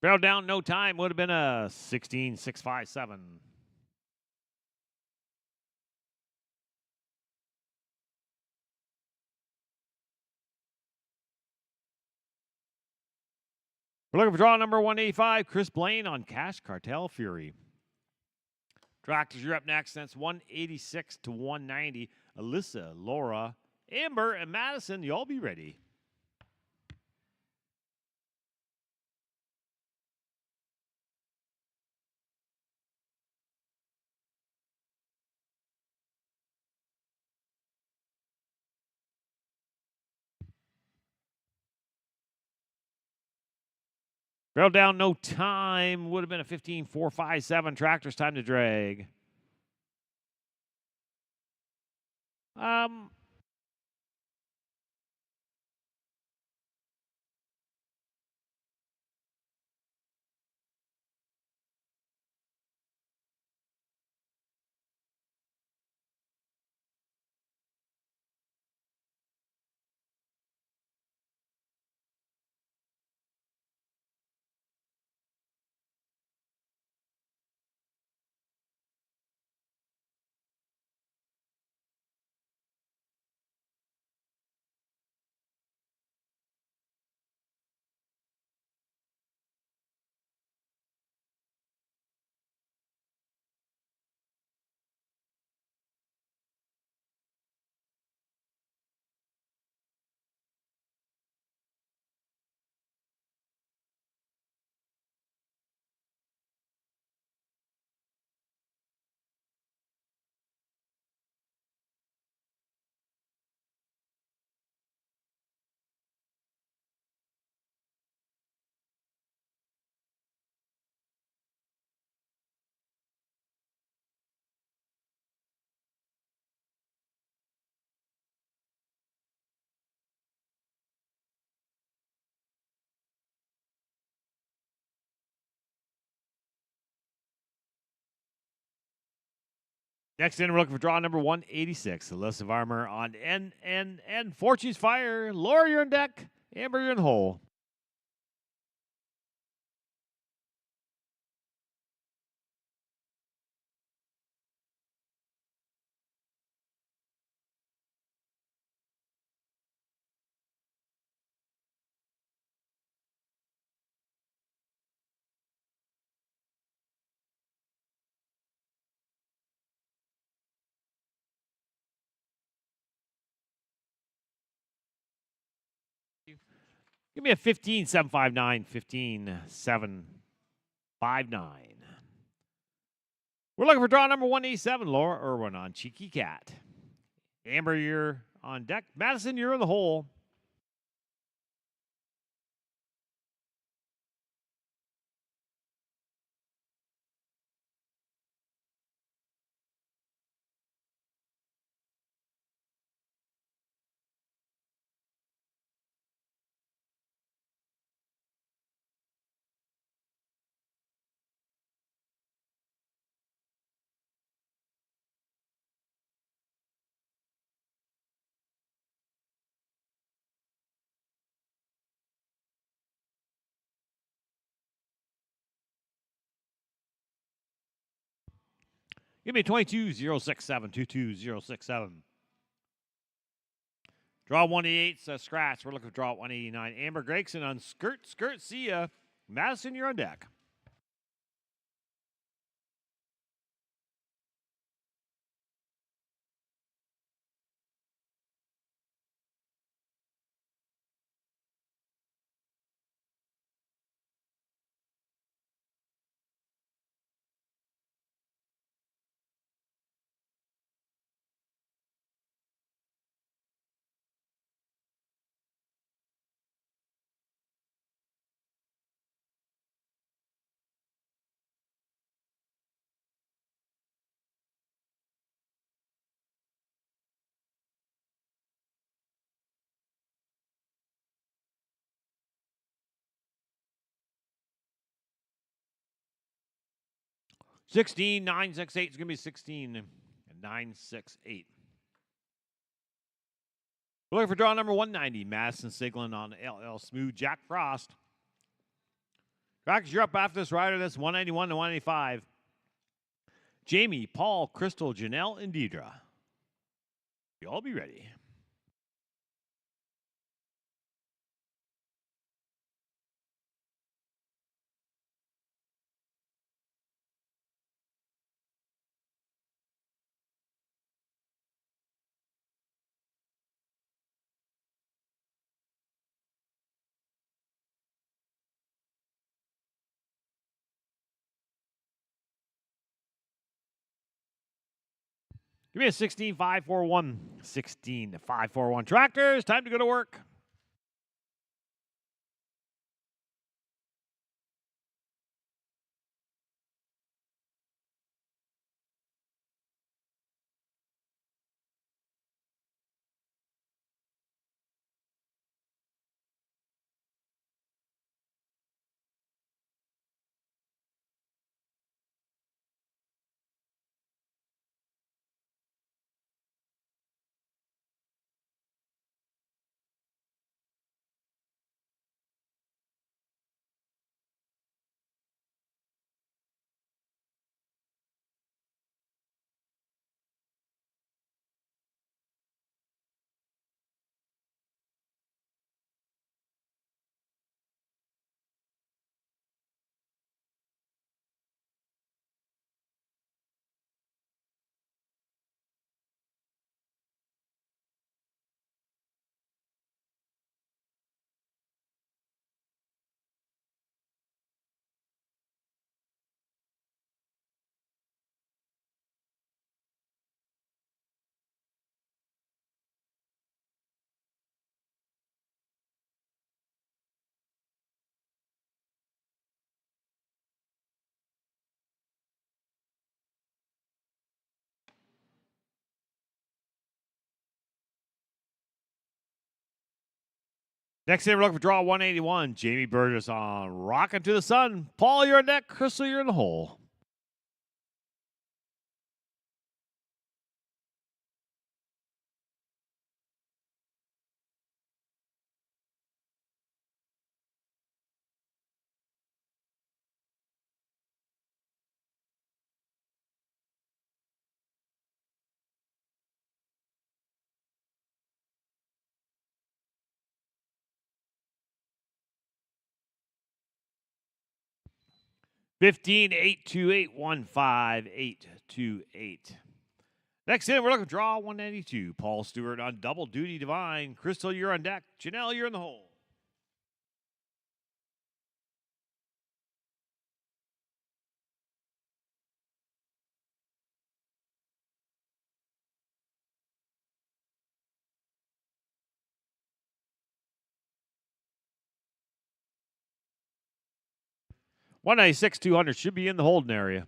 Barrel down, no time. Would have been a 16657. We're looking for draw number 185. Chris Blaine on Cash Cartel Fury. Tractors, you're up next. That's 186 to 190. Alyssa, Laura, Amber, and Madison, you all be ready. Barrel down, no time. Would have been a 15457. Tractors, time to drag. Next in, we're looking for draw number 186. Alyssa Varmer on N. Fortune's Fire. Laura, you're on deck. Amber, you're in the hole. Give me a 15-759, 15-759. We're looking for draw number 187, Laura Irwin on Cheeky Cat. Amber, you're on deck. Madison, you're in the hole. Give me 22-067, 22067. Draw 188's a scratch. We're looking for draw 189. Amber Gregson on skirt. See ya. Madison, you're on deck. $16,968 is going to be 16,968. We're looking for draw number 190. Madison Siglin on LL Smooth. Jack Frost. Crackers, you're up after this rider. That's 191 to 185. Jamie, Paul, Crystal, Janelle, and Deidre. You all be ready. Give me a 16-541. 16-541. Tractors, time to go to work. Next in, we're looking for draw 181. Jamie Burgess on Rockin' to the Sun. Paul, you're on deck. Crystal, you're in the hole. Fifteen 828-15828. Next in, we're looking for draw 192. Paul Stewart on double duty divine. Crystal, you're on deck. Janelle, you're in the hole. 196, 200 should be in the holding area.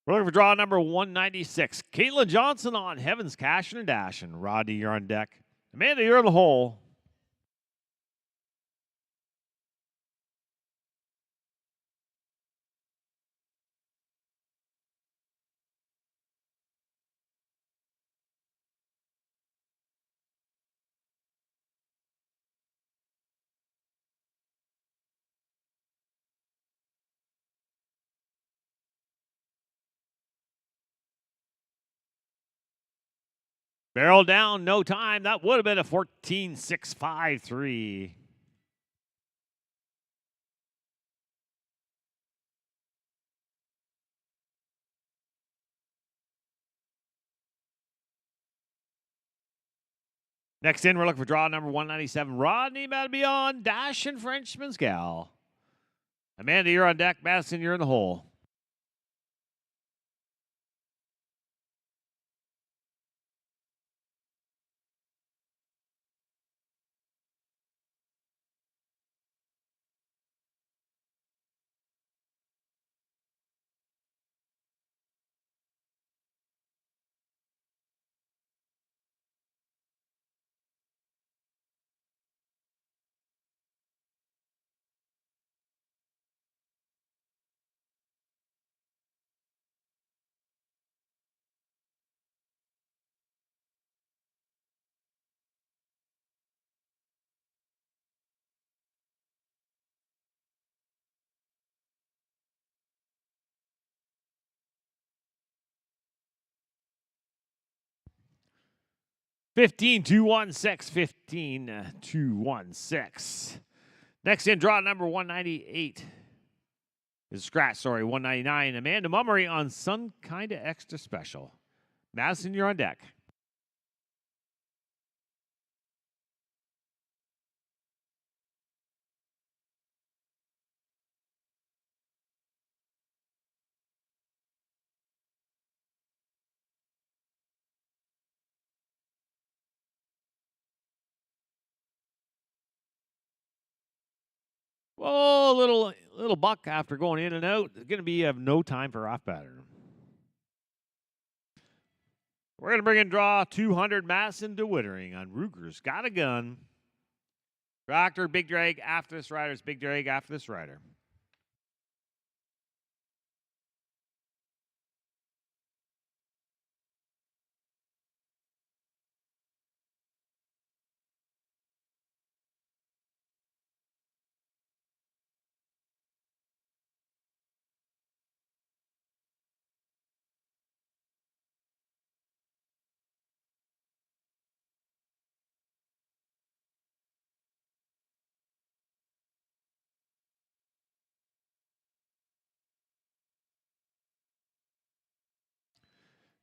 We're looking for draw number 196. Caitlin Johnson on Heaven's Cashin' and Dashin'. Rodney, you're on deck. Amanda, you're in the hole. Barrel down, no time. That would have been a 14.653. Next in, we're looking for draw number 197. Rodney Madbillon, Dashin' Frenchman's Gal. Amanda, you're on deck. Madison, you're in the hole. Fifteen 216. 15 216. Next in, draw number 198. Is scratch, sorry, 199. Amanda Mummery on some kind of extra special. Madison, you're on deck. Oh, little buck after going in and out. Going to be have no time for off pattern. We're going to bring in draw 200 Madison DeWittering on Ruger's Got a Gun. Tractor, big drag after this rider's big drag after this rider.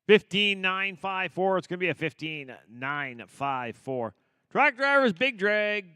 $15,954. It's going to be a $15,954. Track driver's big drag.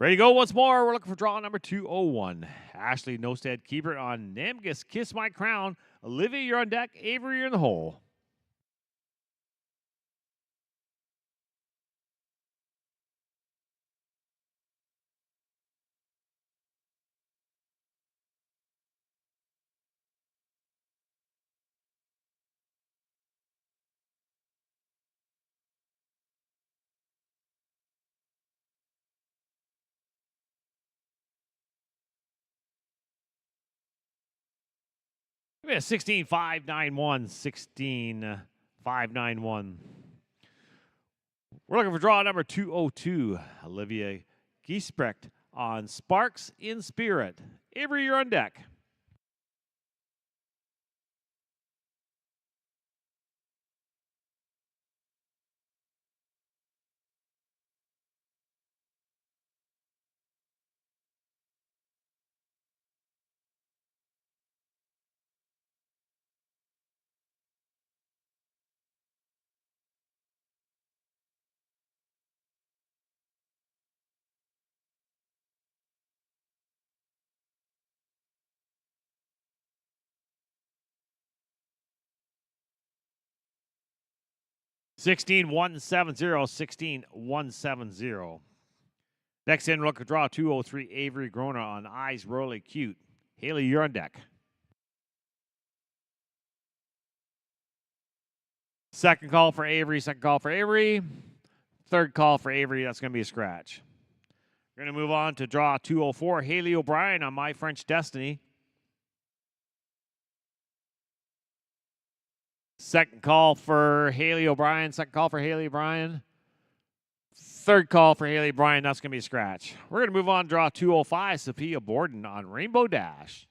Ready to go once more. We're looking for draw number 201. Ashley Nostad keeper on Namgus Kiss My Crown. Olivia, you're on deck. Avery, you're in the hole. We have 16-5-9-1, 16-5-9-1. We're looking for draw number 202. Olivia Giesbrecht on Sparks in Spirit. Avery, you're on deck. Sixteen 170, 16 170. Next in, look at draw 203. Avery Grona on Eyes Royally Cute. Haley, you're on deck. Second call for Avery. Second call for Avery. Third call for Avery. That's going to be a scratch. We're going to move on to draw 204. Haley O'Brien on My French Destiny. Second call for Haley O'Brien. Second call for Haley O'Brien. Third call for Haley O'Brien. That's going to be a scratch. We're going to move on to draw 205. Sophia Borden on Rainbow Dash.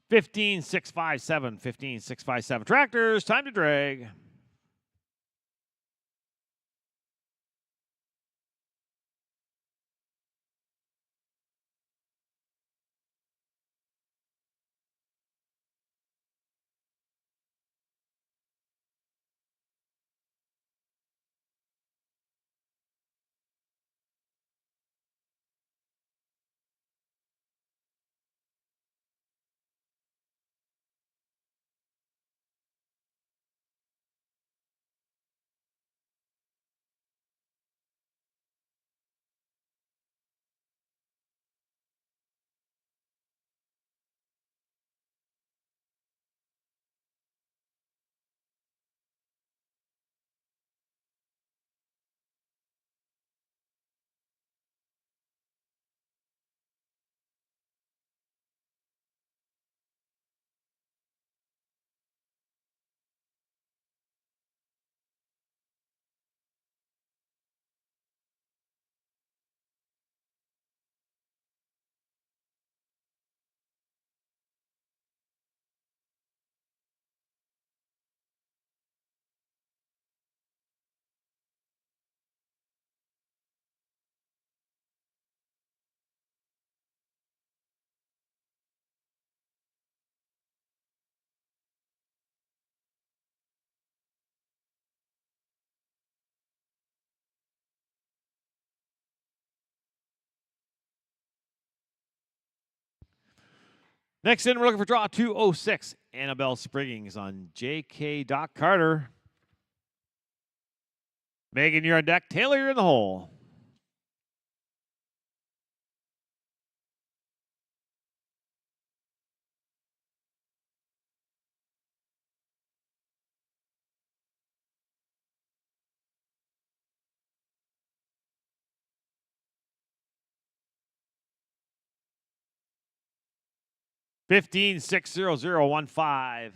Fifteen 657. 15 657. Tractors, time to drag. Next in, we're looking for draw 206. Annabelle Spriggins on J.K. Doc Carter. Megan, you're on deck. Taylor, you're in the hole. Fifteen 60015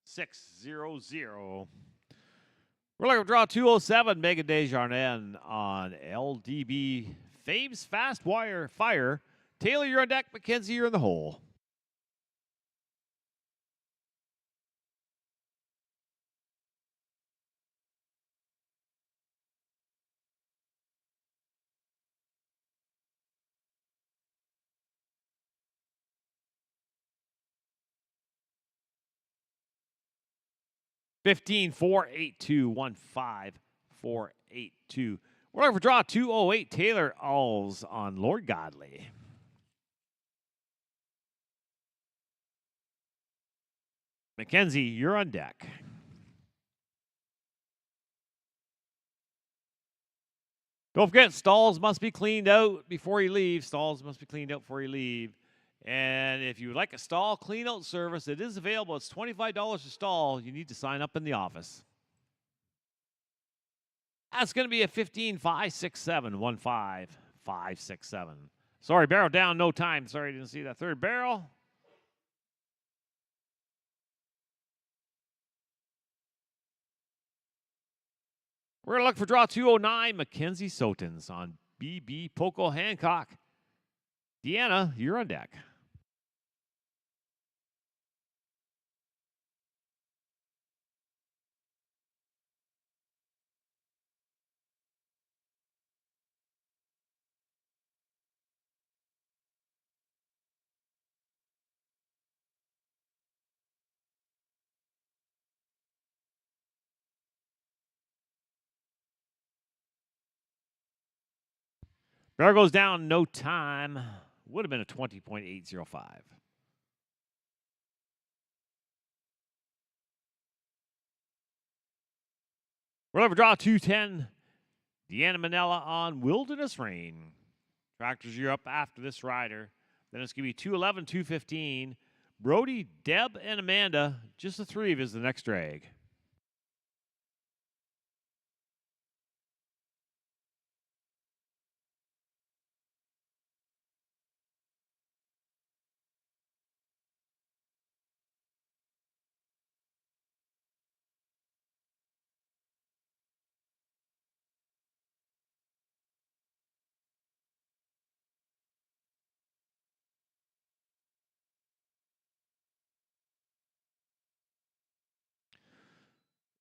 600. We're looking for draw 207. Megan Desjardins on LDB Fame's Fast Wire Fire. Taylor, you're on deck. Mackenzie, you're in the hole. 15-482-15-482. We're looking for draw 208. Taylor Alls on Lord Godley. Mackenzie, you're on deck. Don't forget, stalls must be cleaned out before you leave. Stalls must be cleaned out before you leave. And if you would like a stall clean-out service, it is available. It's $25 a stall. You need to sign up in the office. That's going to be a 15-5-6-7, 1-5-5-6-7. Sorry, barrel down, no time. Sorry, didn't see that third barrel. We're going to look for draw 209, Mackenzie Sotens on BB Poco Hancock. Deanna, you're on deck. Barrel goes down, no time. Would have been a 20.805. We're looking for draw 210. Deanna Manella on Wilderness Rain. Tractors, you're up after this rider. Then it's going to be 211, 215. Brody, Deb, and Amanda. Just the three of us the next drag.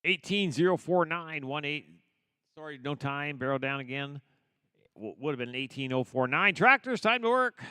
$18,049.18. Sorry, no time. Barrel down again. Would have been 18,049. Tractors, time to work.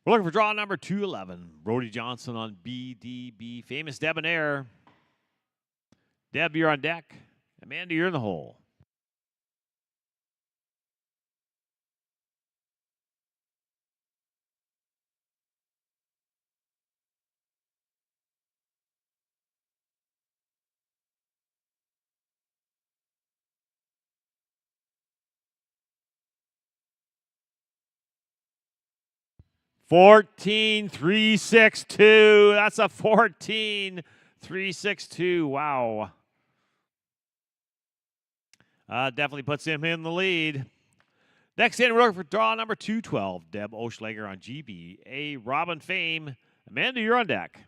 We're looking for draw number 211. Brody Johnson on BDB. Famous Debonair. Deb, you're on deck. Amanda, you're in the hole. $14,362. That's a 14,362. Wow. Definitely puts him in the lead. Next in, we're looking for draw number 212. Deb Oschlager on GBA. Robin Fame. Amanda, you're on deck.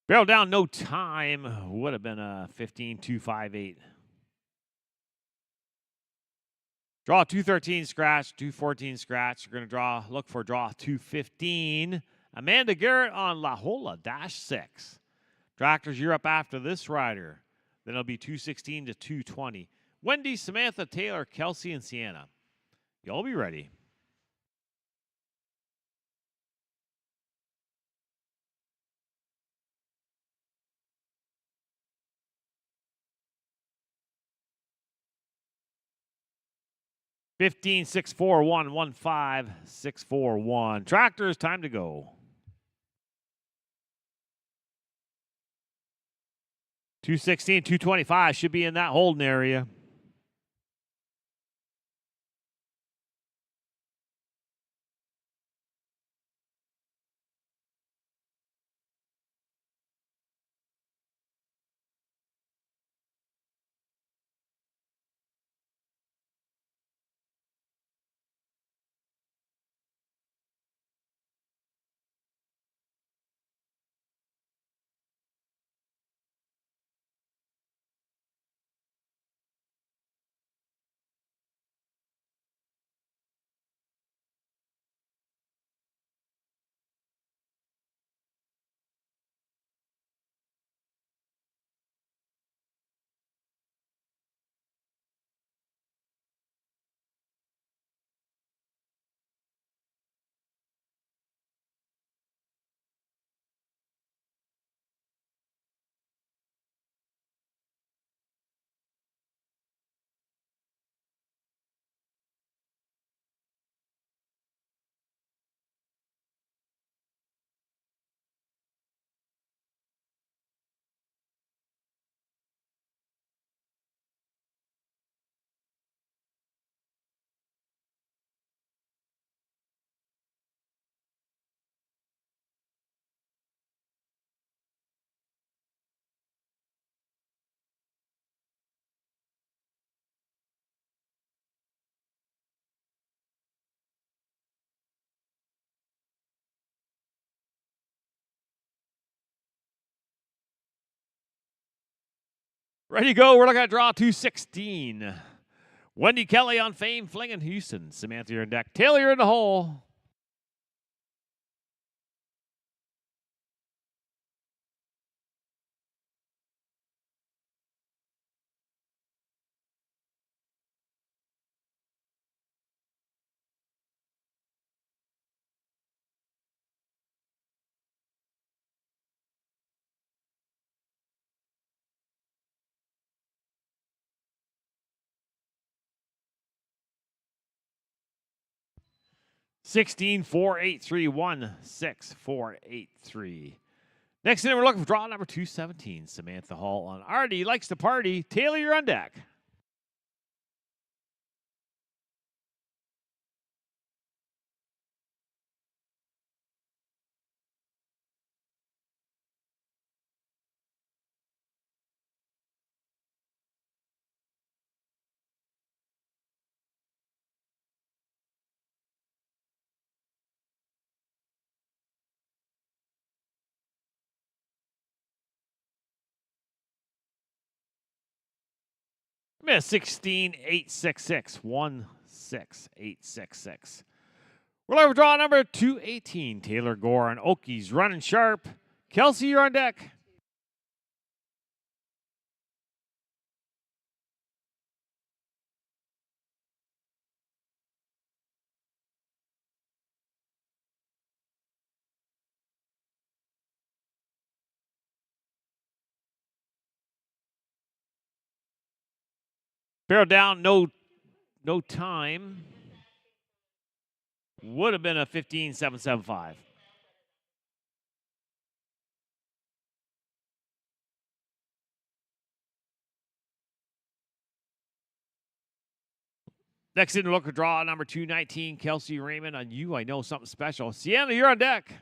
Barrel down, no time. Would have been a 15-258. Draw 213 scratch, 214 scratch. You're going to look for draw 215. Amanda Garrett on La Jolla -6. Tractors, you're up after this rider. Then it'll be 216 to 220. Wendy, Samantha, Taylor, Kelsey, and Sienna. Y'all be ready. $15, 6, 4, 1, 1, 5, 6, 4, 1. Tractors, time to go. 216, 225 should be in that holding area. Ready to go. We're looking at draw 216. Wendy Kelly on Fame, Flinging Houston. Samantha, you're in deck. Taylor, you're in the hole. $16, 4, 8, 3, 1, 6, 4, 8, 3. Next in, we're looking for draw number 217. Samantha Hall on Artie likes to party. Taylor, you're on deck. Miss 16, 866, 16866. We're looking for draw number 218. Taylor Gore and Okies running sharp. Kelsey, you're on deck. Barrel down, no time. Would have been a 15-775. Next in, look at draw number 219. Kelsey Raymond on You I Know Something Special. Sienna, you're on deck.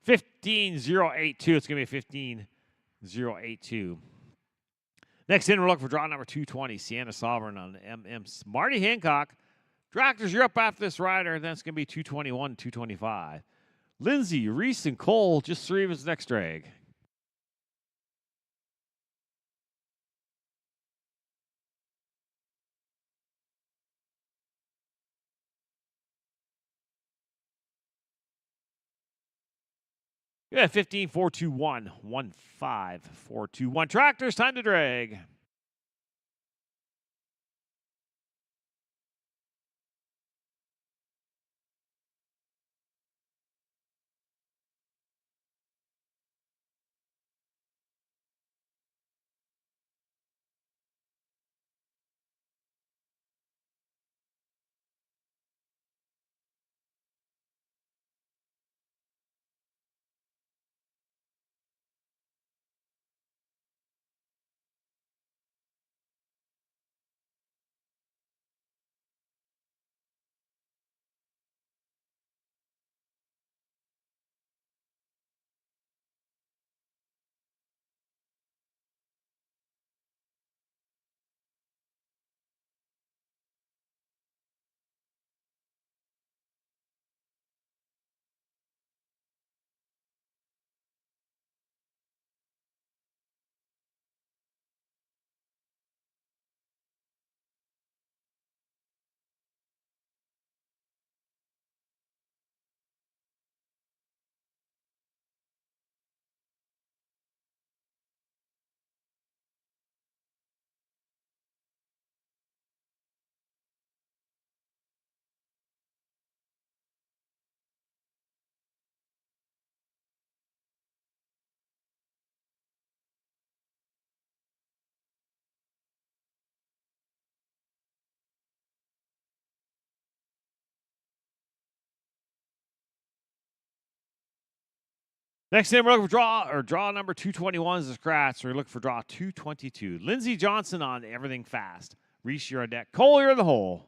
15082. It's going to be a 15082. Next in, we're looking for draw number 220, Sienna Sovereign on MM. Marty Hancock. Tractors, you're up after this rider. That's going to be 221, 225. Lindsay, Reese, and Cole, just 3 of his next drag. Yeah, 15, 4, 2, 1. 1, 5, 4, 2, 1. Tractors, time to drag. Next in, we're looking for draw number 221 is the scratch. We're looking for draw 222. Lindsey Johnson on Everything Fast. Reese, you're on deck. Cole, you're in the hole.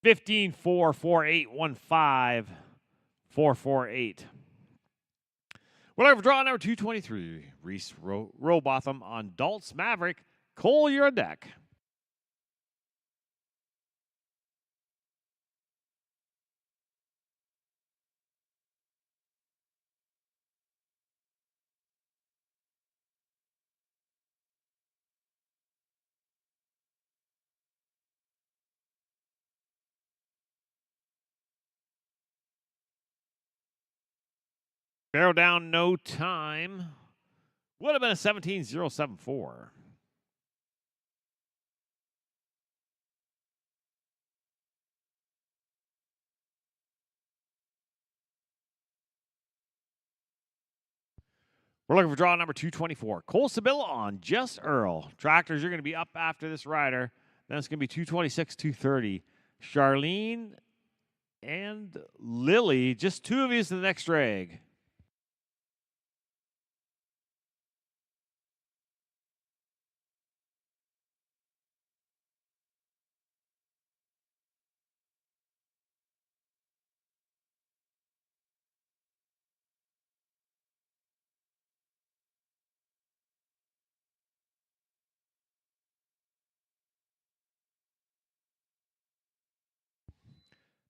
Fifteen, 4, 4, 8, 1, 5, 4, 4, 8. We're looking for draw number 223. Reese Robotham on Dalt's Maverick. Cole, you're on deck. Barrel down, no time. Would have been a 17,074. We're looking for draw number 224. Cole Sabilla on Just Earl. Tractors, you're going to be up after this rider. Then it's going to be 226, 230. Charlene and Lily, just 2 of you to the next drag.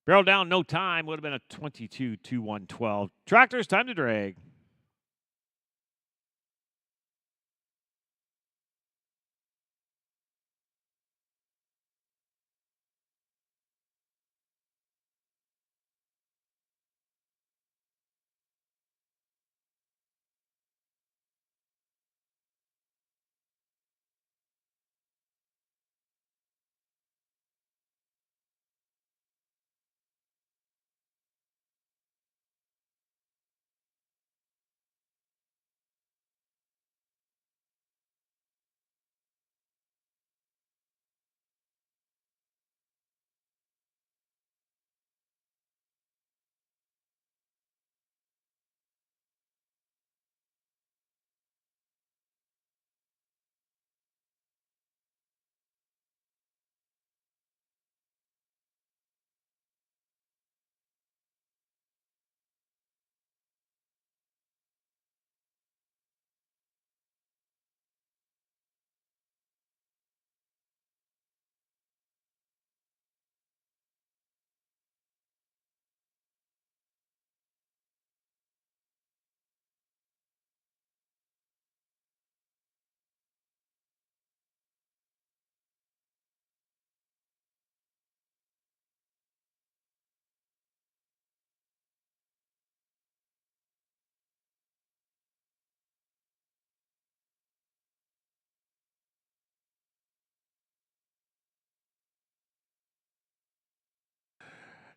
Barrel down, no time. Would have been a 22, 2, 1, 12. Tractors, time to drag.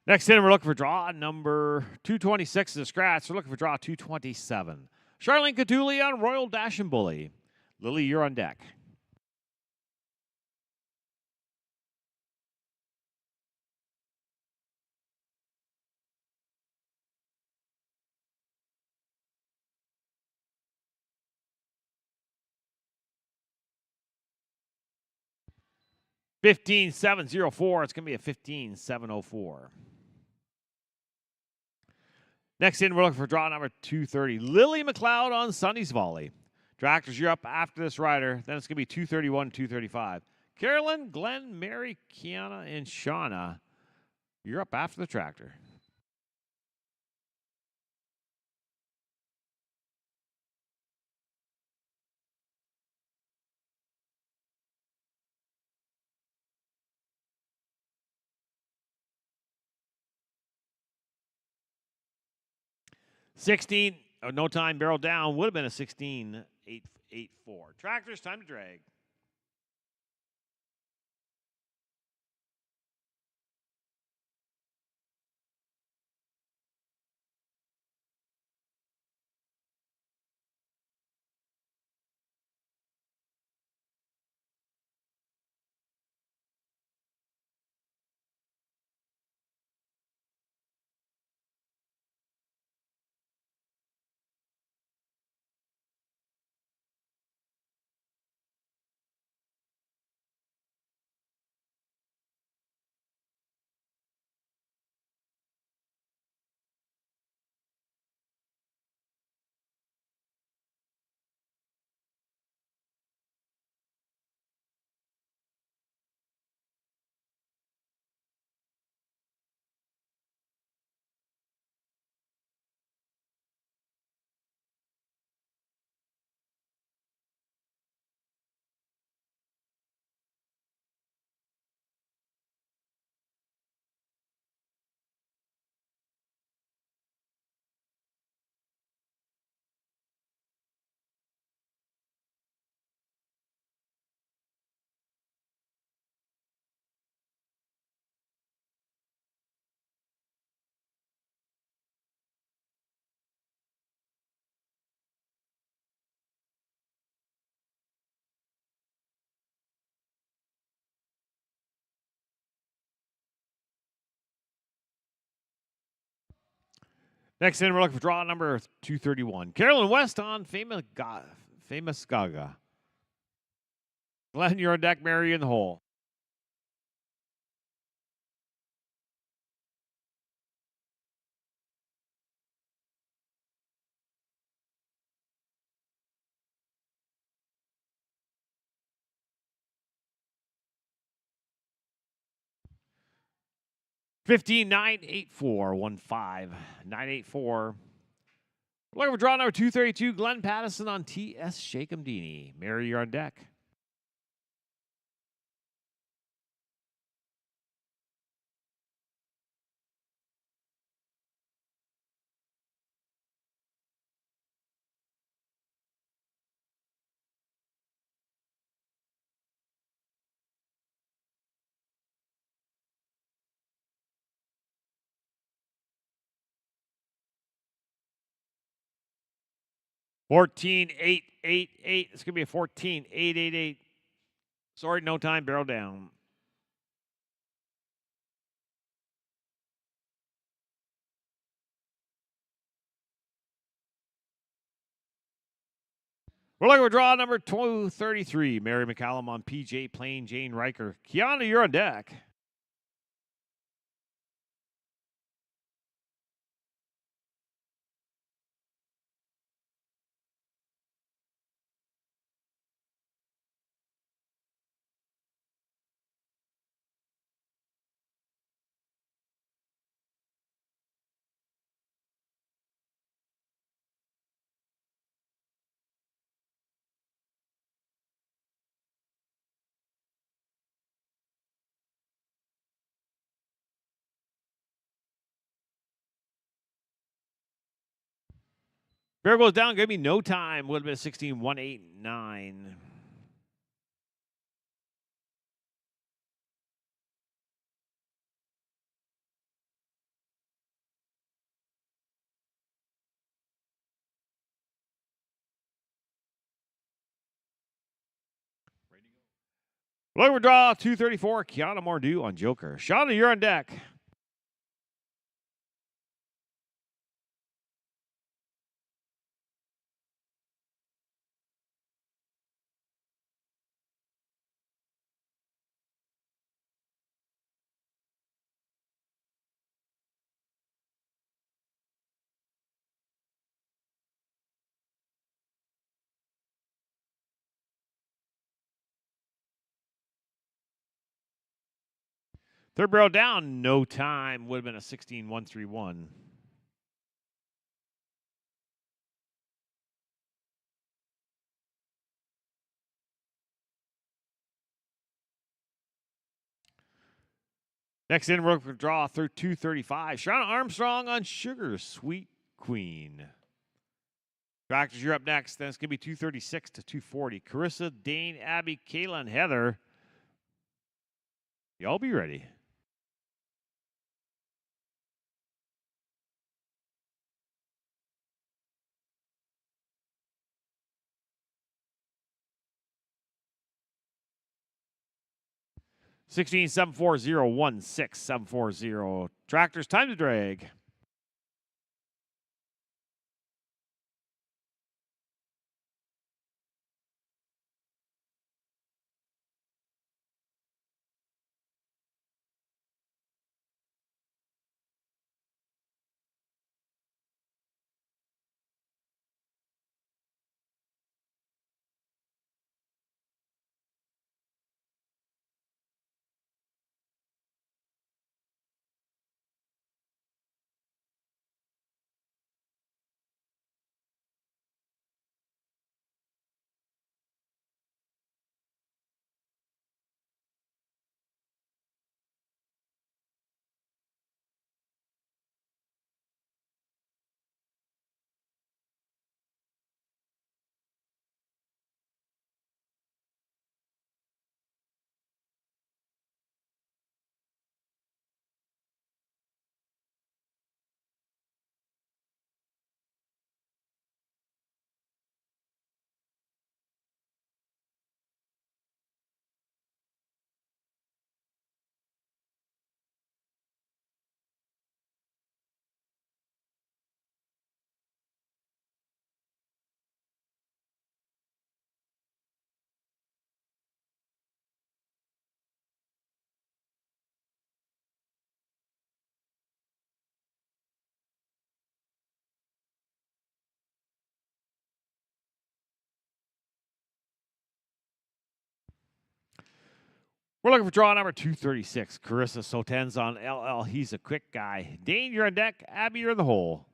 Next in, we're looking for draw number 226 is a scratch. We're looking for draw 227. Charlene Catuli on Royal Dash and Bully. Lily, you're on deck. $15,704. It's going to be a $15,704. Next in, we're looking for draw number 230. Lily McLeod on Sunny's Volley. Tractors, you're up after this rider. Then it's going to be 231, 235. Carolyn, Glenn, Mary, Kiana, and Shauna, you're up after the tractor. No time, barrel down. Would have been a 16,884. Tractors, time to drag. Next in, we're looking for draw number 231. Carolyn West on Famous Gaga. Glenn, you're on deck. Mary in the hole. $15,984. 15984. We're looking for draw number 232. Glenn Pattison on TS Shake'em-Dini. Mary, you're on deck. $14,888. It's going to be a $14,888. Sorry, no time, barrel down. We're looking for draw number 233. Mary McCallum on PJ Plain, Jane Riker. Kiana, you're on deck. Bear goes down. Give me no time. Would have been 16,189. Look for draw 234. Kiana Mordew on Joker. Shauna, you're on deck. Third barrel down, no time. Would have been a 16-131. Next in, we're going to draw 235. Shauna Armstrong on Sugar Sweet Queen. Tractors, you're up next. Then it's going to be 236 to 240. Carissa, Dane, Abby, Kayla, and Heather. Y'all be ready. $16 740 740. Tractors, time to drag. We're looking for draw number 236. Carissa Soten's on LL. He's a quick guy. Dane, you're on deck. Abby, you're in the hole.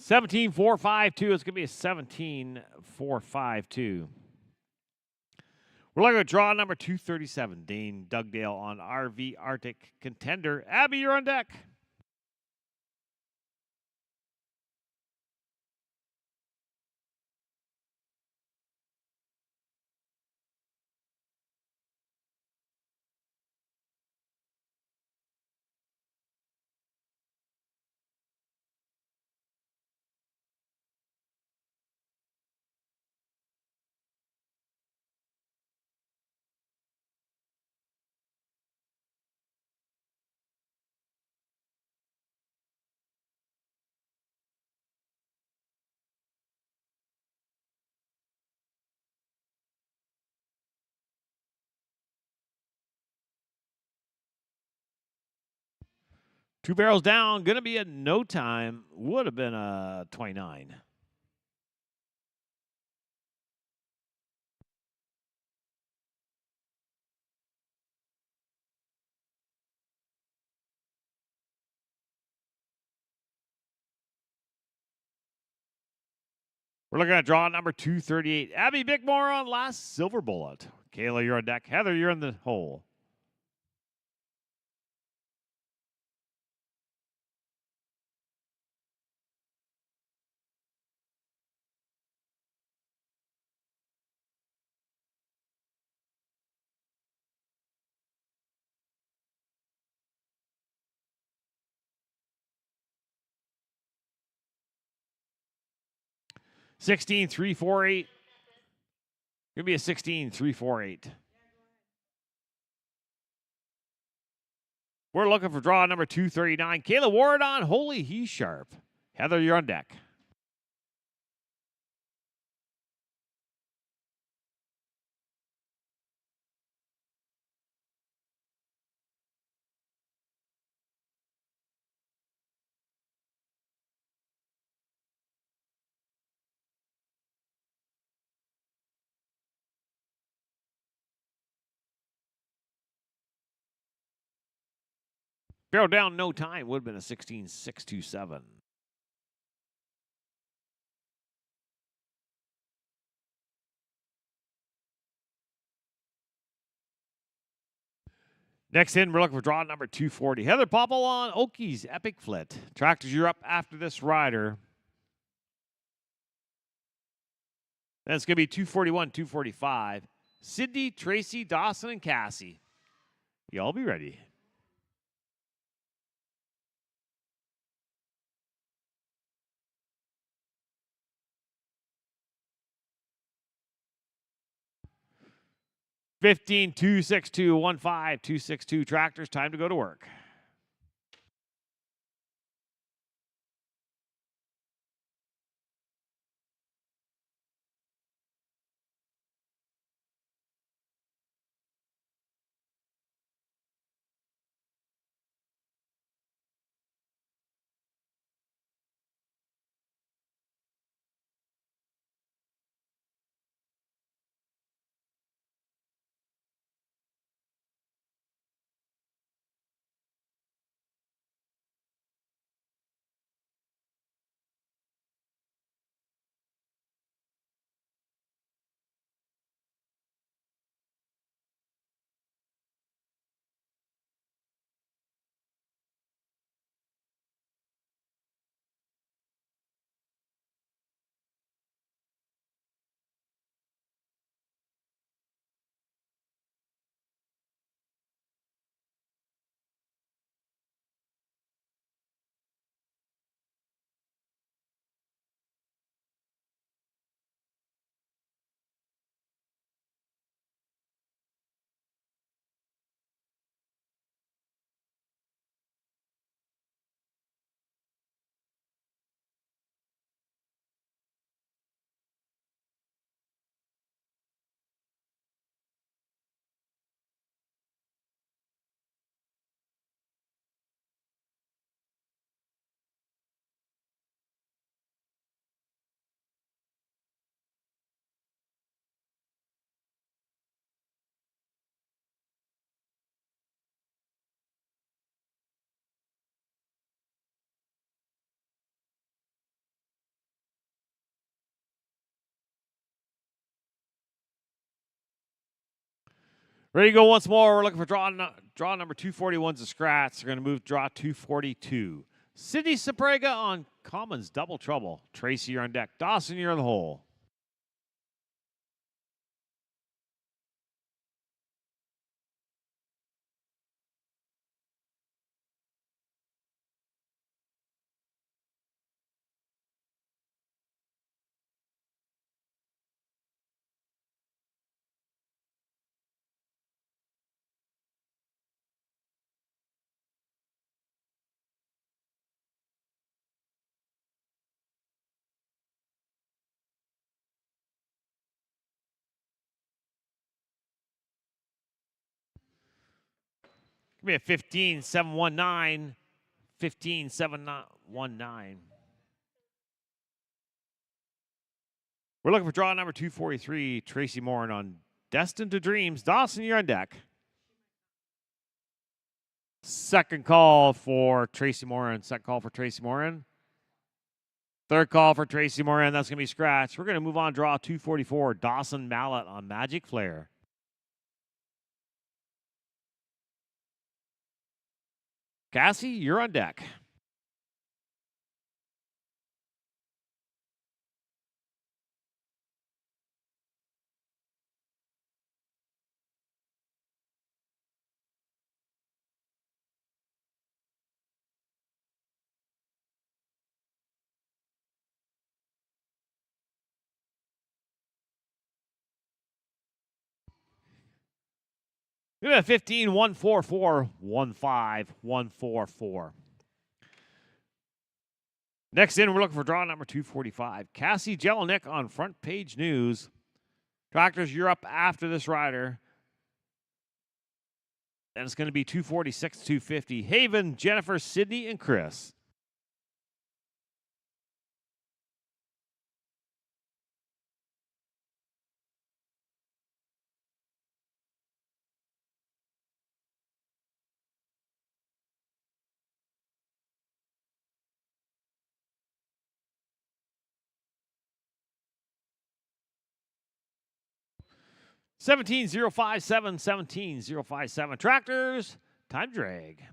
$17,452. It's going to be a 17,452. We're looking at draw number 237. Dane Dugdale on RV Arctic Contender. Abby, you're on deck. Two barrels down. Going to be a no time. Would have been a 29. We're We're looking at draw number 238. Abby Bickmore on last silver bullet. Kayla, you're on deck. Heather, you're in the hole. $16, 3, 4, 8. Gonna be a 16, 3, 4, 8. We're looking for draw number 239. Kayla Ward on. Holy, he's sharp. Heather, you're on deck. Barrel down, no time. Would have been a 16, 6, 2, 7. Next in, we're looking for draw number 240. Heather Popple on Okies Epic Flit. Tractors, you're up after this rider. Then it's going to be 241, 245. Sydney, Tracy, Dawson, and Cassie. Y'all be ready. $15, 262, 15, 262 tractors. Time to go to work. Ready to go once more. We're looking for draw number 241's a scratch. They're going to move draw 242. Sydney Saprega on Commons Double Trouble. Tracy, you're on deck. Dawson, you're in the hole. Give me a 15-7-1-9. 15-7-1-9. We're looking for draw number 243. Tracy Morin on Destined to Dreams. Dawson, you're on deck. Second call for Tracy Morin. Second call for Tracy Morin. Third call for Tracy Moran. That's going to be scratched. We're going to move on. Draw 244. Dawson Mallet on Magic Flare. Cassie, you're on deck. We have 15, 144, 15, 144. Next in, we're looking for draw number 245. Cassie Jelinek on Front Page News. Tractors, you're up after this rider. And it's going to be 246, 250. Haven, Jennifer, Sydney, and Chris. Seventeen zero five seven 17057. Tractors, time drag.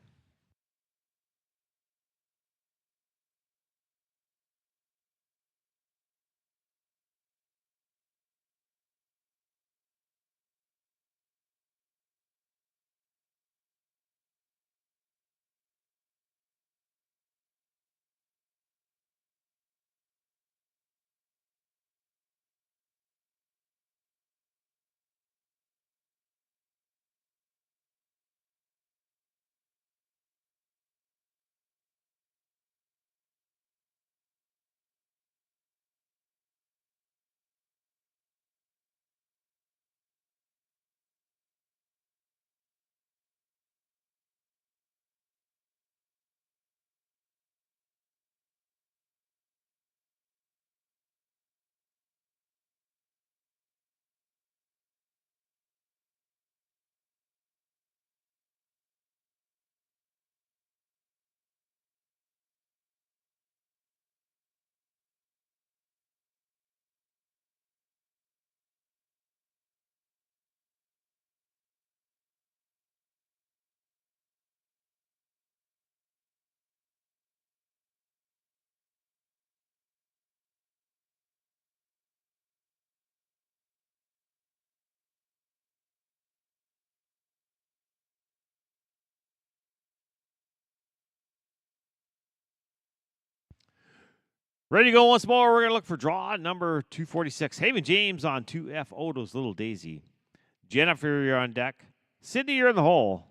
Ready to go once more. We're going to look for draw number 246. Haven James on 2F Odo's Little Daisy. Jennifer, you're on deck. Sydney, you're in the hole.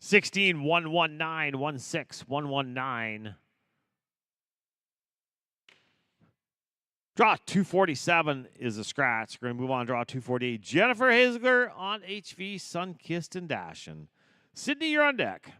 Sixteen one one 119. Draw 247 is a scratch. We're going to move on. Draw 248. Jennifer Hisler on HV, Sun-Kissed and Dashin'. Sydney, you're on deck.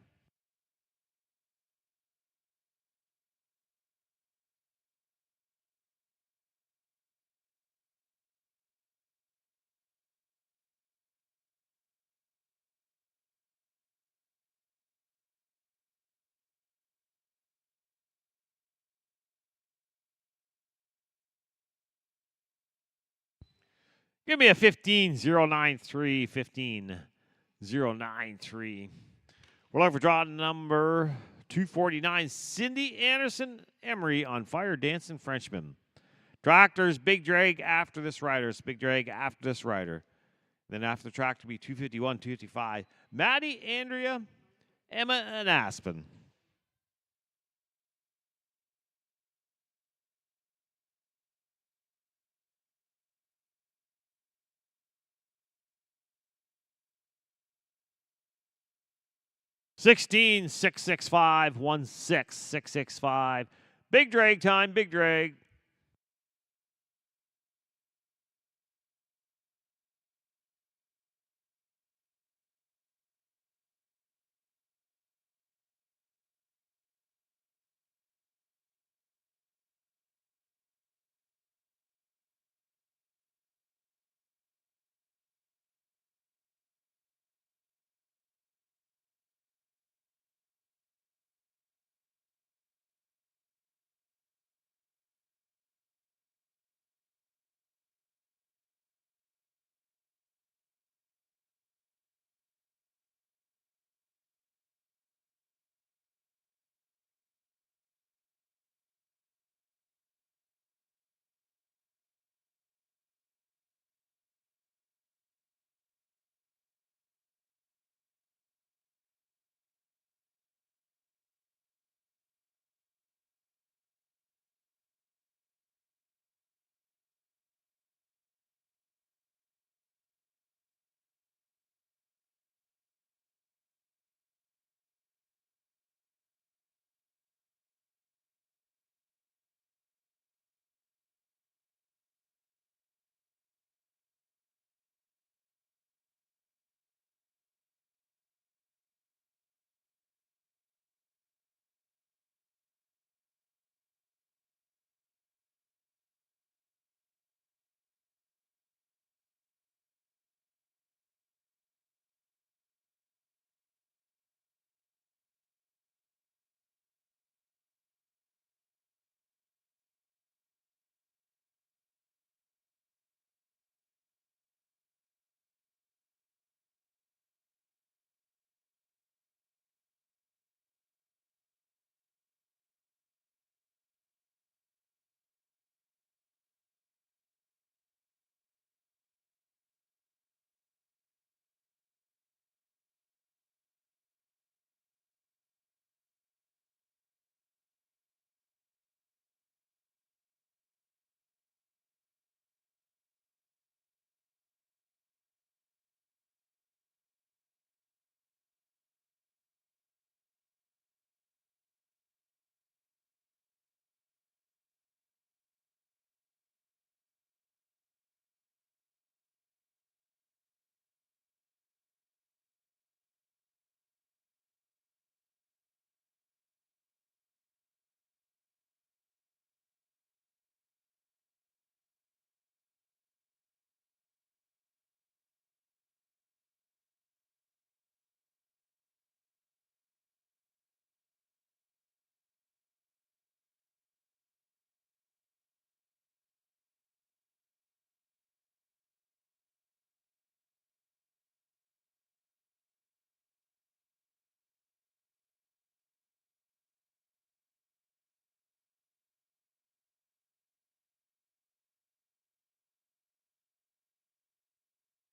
Give me a 15093, 15093. We're looking for draw number 249. Cindy Anderson Emery on Fire Dancing Frenchman. Tractors, big drag after this rider. It's big drag after this rider. Then after the tractor will be 251, 255. Maddie, Andrea, Emma, and Aspen. $16,665, 16,665. Big drag time, big drag.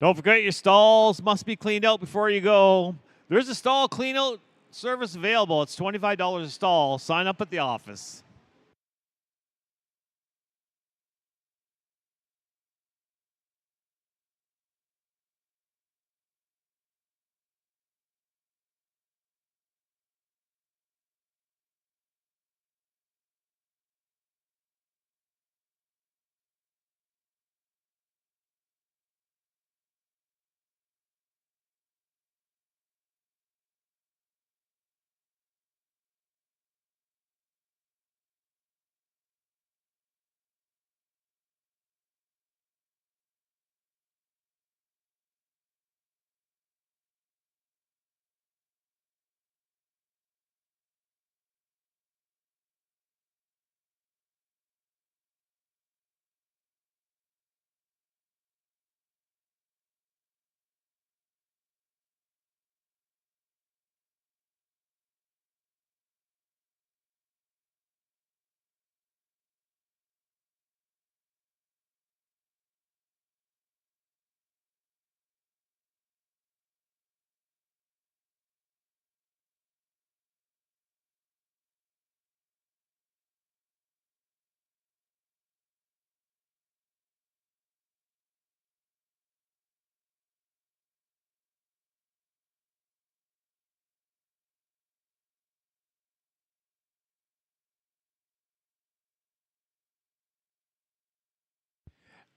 Don't forget your stalls must be cleaned out before you go. There's a stall clean out service available. It's $25 a stall. Sign up at the office.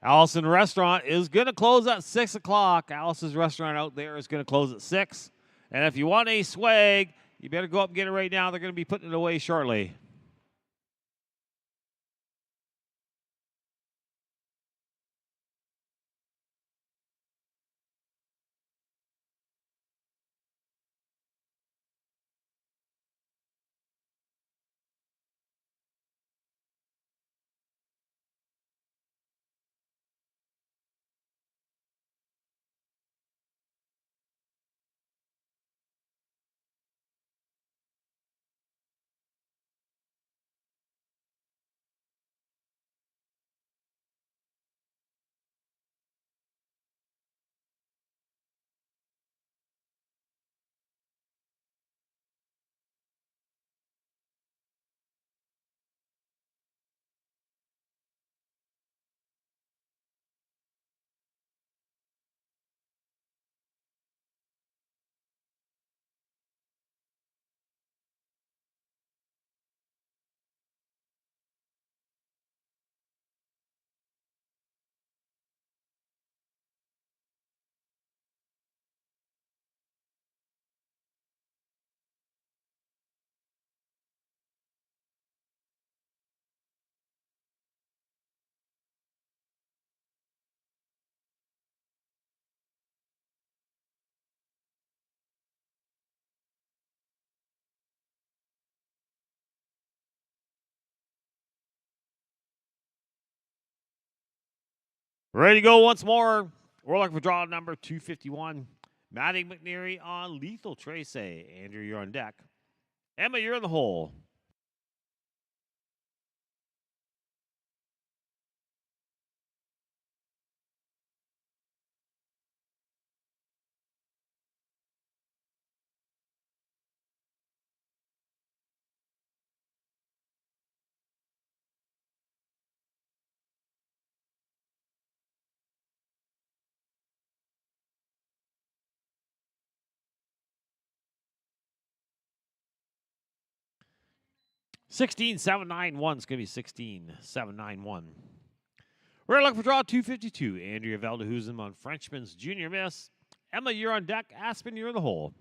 Allison Restaurant is going to close at 6 o'clock. Allison's Restaurant out there is going to close at 6. And if you want a swag, you better go up and get it right now. They're going to be putting it away shortly. Ready to go once more. We're looking for draw number 251. Maddie McNeary on Lethal Trace. Andrew, you're on deck. Emma, you're in the hole. $16,791 is going to be $16,791. We're looking for draw 252. Andrea Valdehusen on Frenchman's Junior Miss. Emma, you're on deck. Aspen, you're in the hole.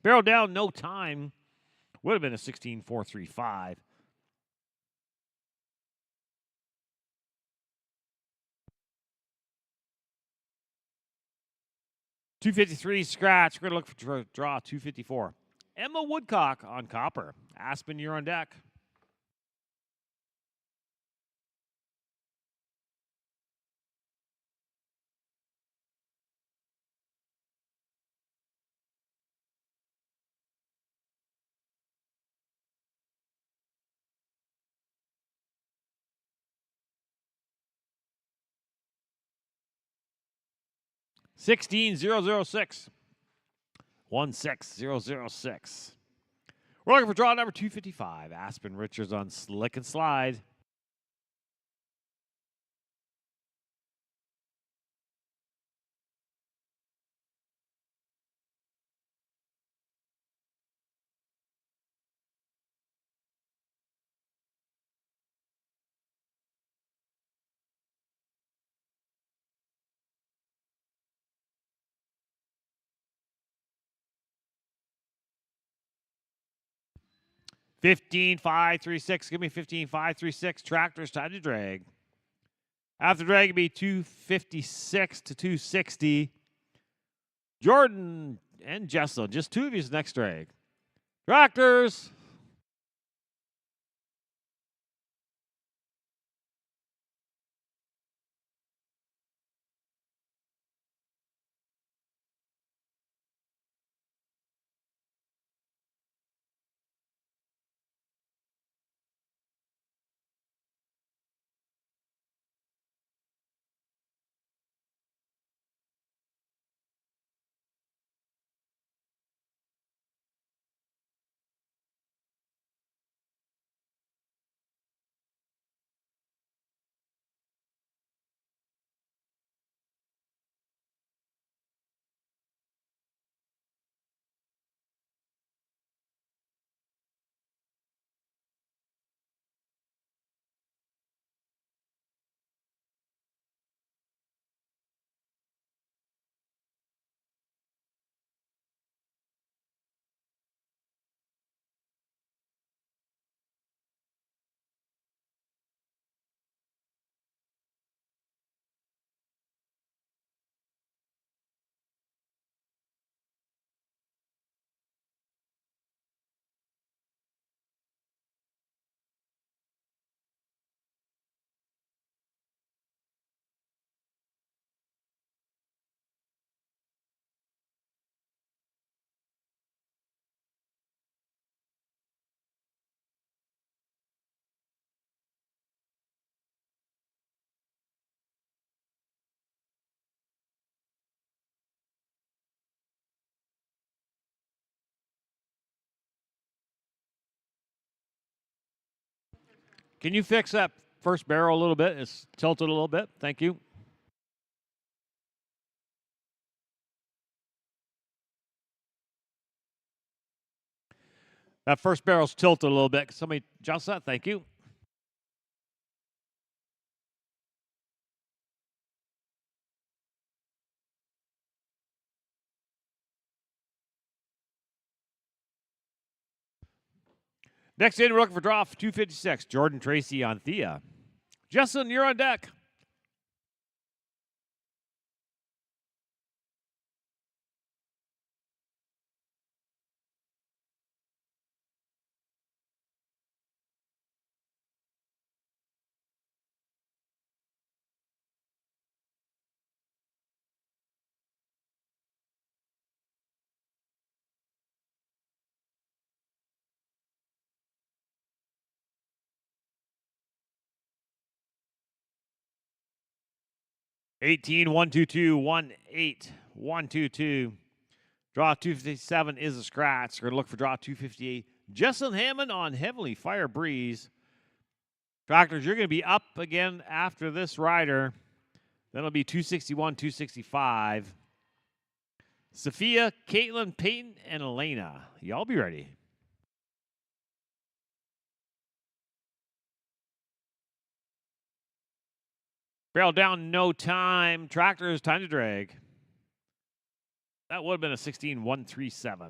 Barrel down, no time. Would have been a 16,435. $253 scratch. We're going to look for draw 254. Emma Woodcock on copper. Aspen, you're on deck. $16,006. 16006. We're looking for draw number 255. Aspen Richards on Slick and Slide. $15,536. Give me $15,536. Tractors, time to drag. After drag, it'll be $256 to $260. Jordan and Jesselyn, just two of you's next drag. Tractors. can you fix that first barrel a little bit? It's tilted a little bit. Thank you. That first barrel's tilted a little bit. Can somebody adjust that? Thank you. Next in, we're looking for draw 256. Jordan Tracy on Thea. Justin, you're on deck. $18, 122, 18, 122. Draw 257 is a scratch. We're going to look for draw 258. Justin Hammond on Heavenly Fire Breeze. Tractors, you're going to be up again after this rider. Then it'll be 261, 265. Sophia, Caitlin, Peyton, and Elena. Y'all be ready. Barrel down, no time. Tractors, time to drag. That would have been a 16-137.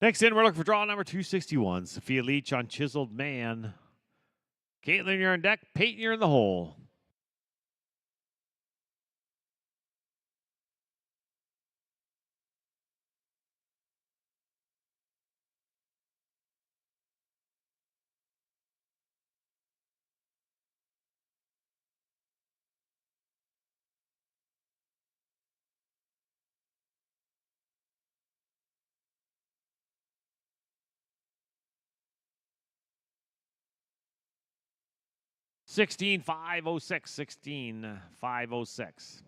Next in, we're looking for draw number 261. Sophia Leach on Chiseled Man. Caitlin, you're on deck. Peyton, you're in the hole. $16,506. 16,506.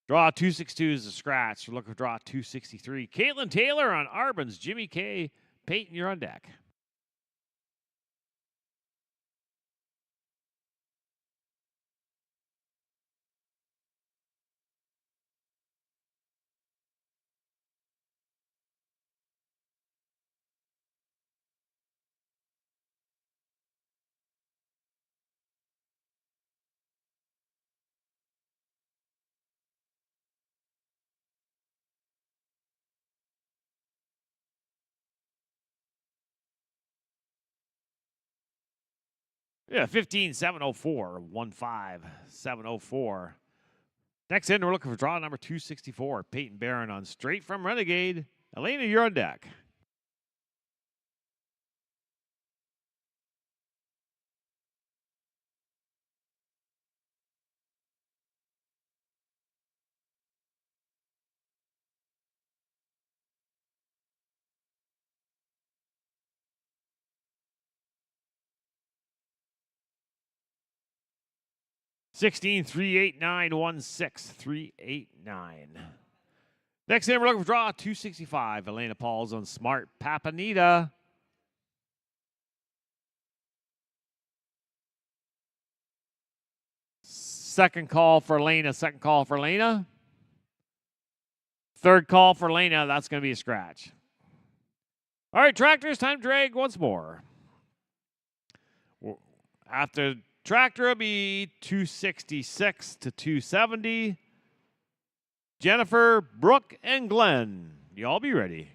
Draw 262 is a scratch. We're looking for draw 263. Caitlin Taylor on Arbon's. Jimmy K. Peyton, you're on deck. Yeah, 15,704. 15,704. Next in, we're looking for draw number 264. Peyton Barron on Straight from Renegade. Elena, you're on deck. $16,389.16. Next in, we're looking for draw 265. Elena Pauls on Smart Papanita. Second call for Elena. Second call for Elena. Third call for Lena. That's going to be a scratch. All right, tractors, time to drag once more. After tractor, it'll be 266 to 270. Jennifer, Brooke, and Glenn, y'all be ready.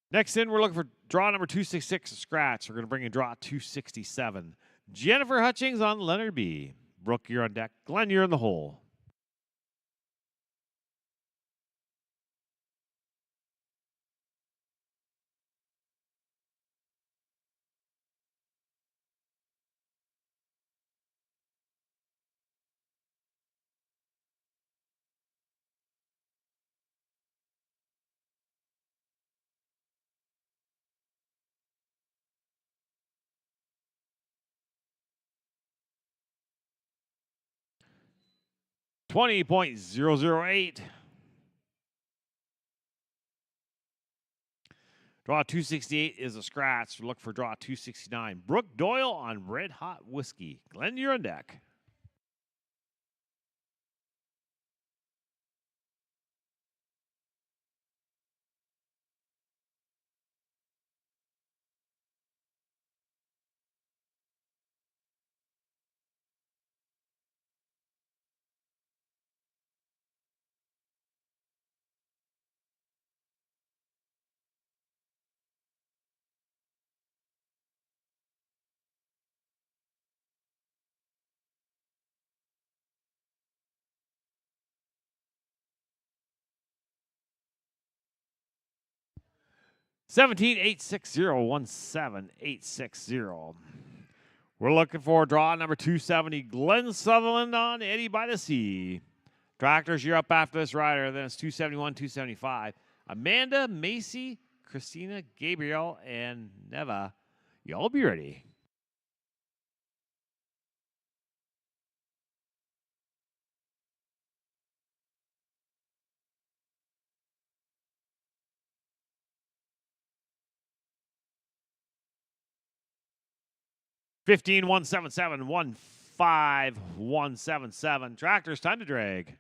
Next in, we're looking for draw number 266, a scratch. We're going to bring in draw 267. Jennifer Hutchings on Leonard B. Brooke, you're on deck. Glenn, you're in the hole. $20.008. Draw 268 is a scratch. Look for draw 269. Brooke Doyle on Red Hot Whiskey. Glenn, you're on deck. $17,860,17860. We're looking for draw number 270. Glenn Sutherland on Eddie by the Sea. Tractors, you're up after this rider. Then it's 271, 275. Amanda, Macy, Christina, Gabriel, and Neva. Y'all be ready. $15,177, 15177. Tractors, time to drag.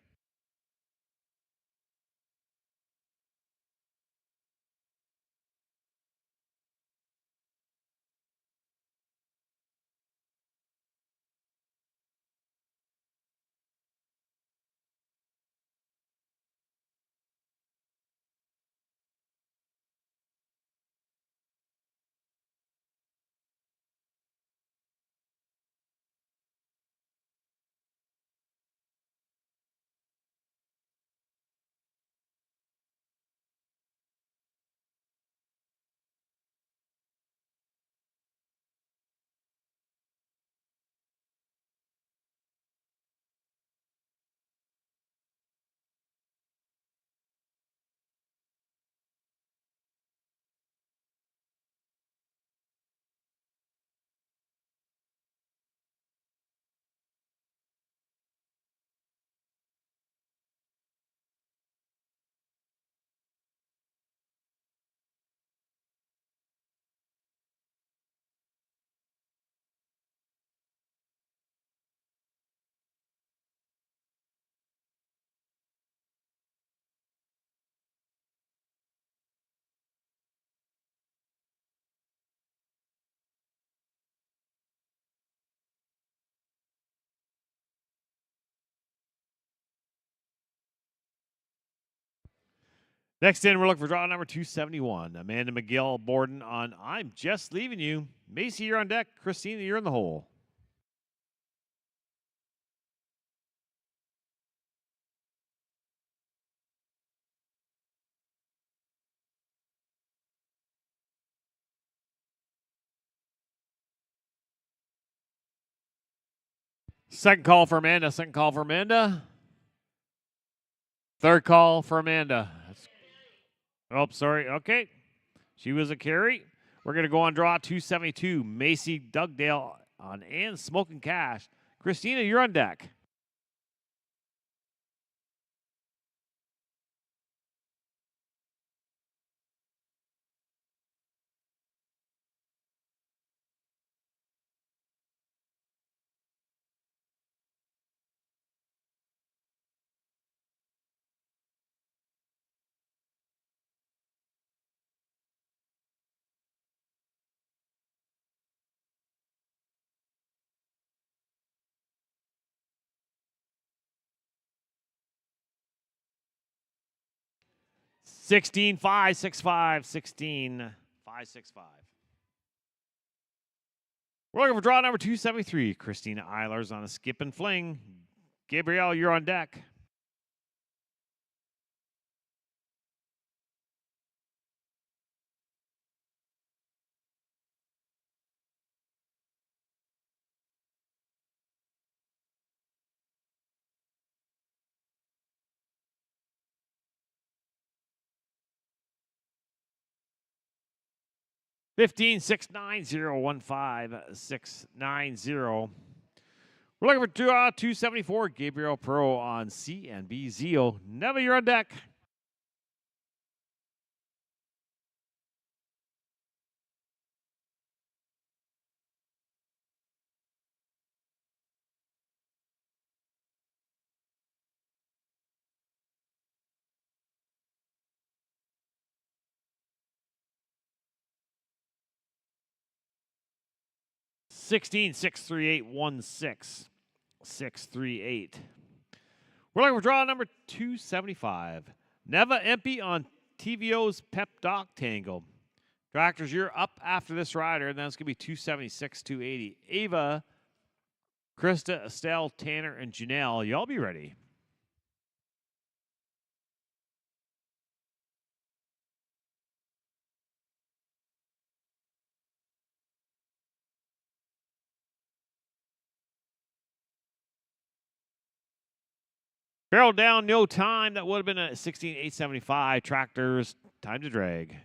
Next in, we're looking for draw number 271. Amanda McGill Borden on I'm Just Leaving You. Macy, you're on deck. Christina, you're in the hole. Second call for Amanda. Second call for Amanda. Third call for Amanda. Oh, sorry. Okay. She was a carry. We're going to go on draw 272. Macy Dugdale on and Smoking Cash. Christina, you're on deck. Sixteen five 6-5. 16 5 6 5. We're looking for draw number 273. Christina Eilers on a skip and fling. Gabrielle, you're on deck. Fifteen 69015 We're looking for draw 274. Gabriel Pro on CNB Zio. Neva, you're on deck. Sixteen 63816 638. We're looking for draw number 275. Neva Empey on TVO's Pep Doc Tangle. Tractors, you're up after this rider, and then it's going to be 276 280. Ava, Krista, Estelle, Tanner, and Janelle, y'all be ready. Barrel down, no time. That would have been a 16,875. Tractors, time to drag.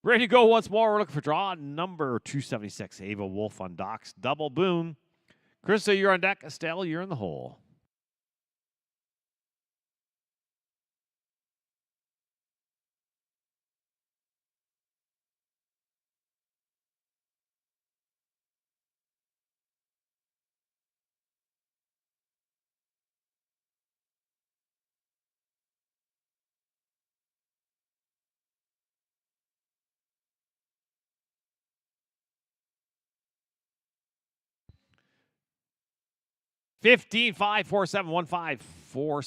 Ready to go once more. We're looking for draw number 276. Ava Wolf on docks. Double boom. Krista, you're on deck. Estelle, you're in the hole. 15, 5, 4, 7, 1, 5, 4.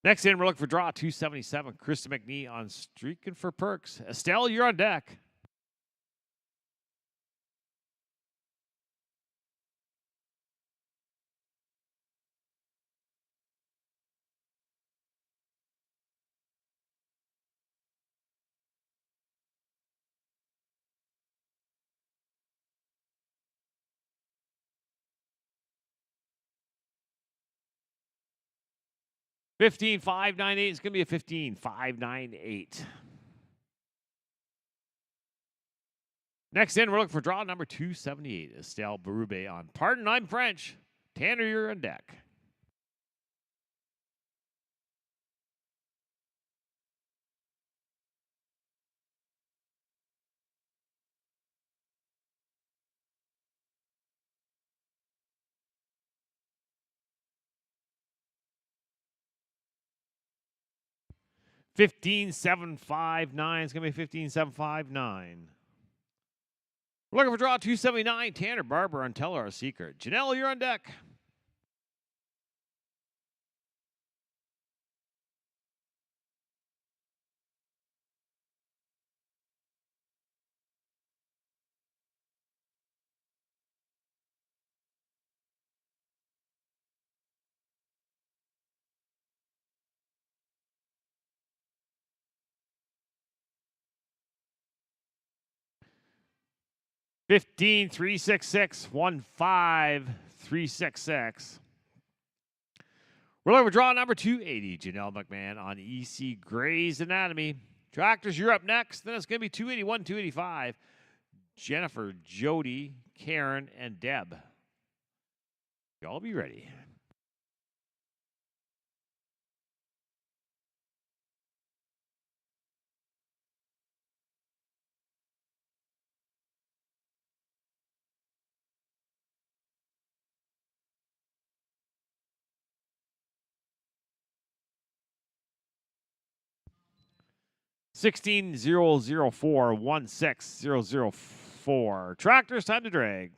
Next in, we're looking for draw 277. Krista McNee on Streaking for Perks. Estelle, you're on deck. $15,598 is going to be a $15,598. Next in, we're looking for draw number 278. Estelle Berube on Pardon, I'm French. Tanner, you're on deck. $15,759 is going to be $15,759. We're looking for draw 279. Tanner Barber on Tell Her a Secret. Janelle, you're on deck. $15,366,15366. We're looking for draw number 280. Janelle McMahon on EC Grey's Anatomy. Tractors, you're up next. Then it's going to be 281, 285. Jennifer, Jody, Karen, and Deb. Y'all be ready. $16,004,16004. Tractors, time to drag.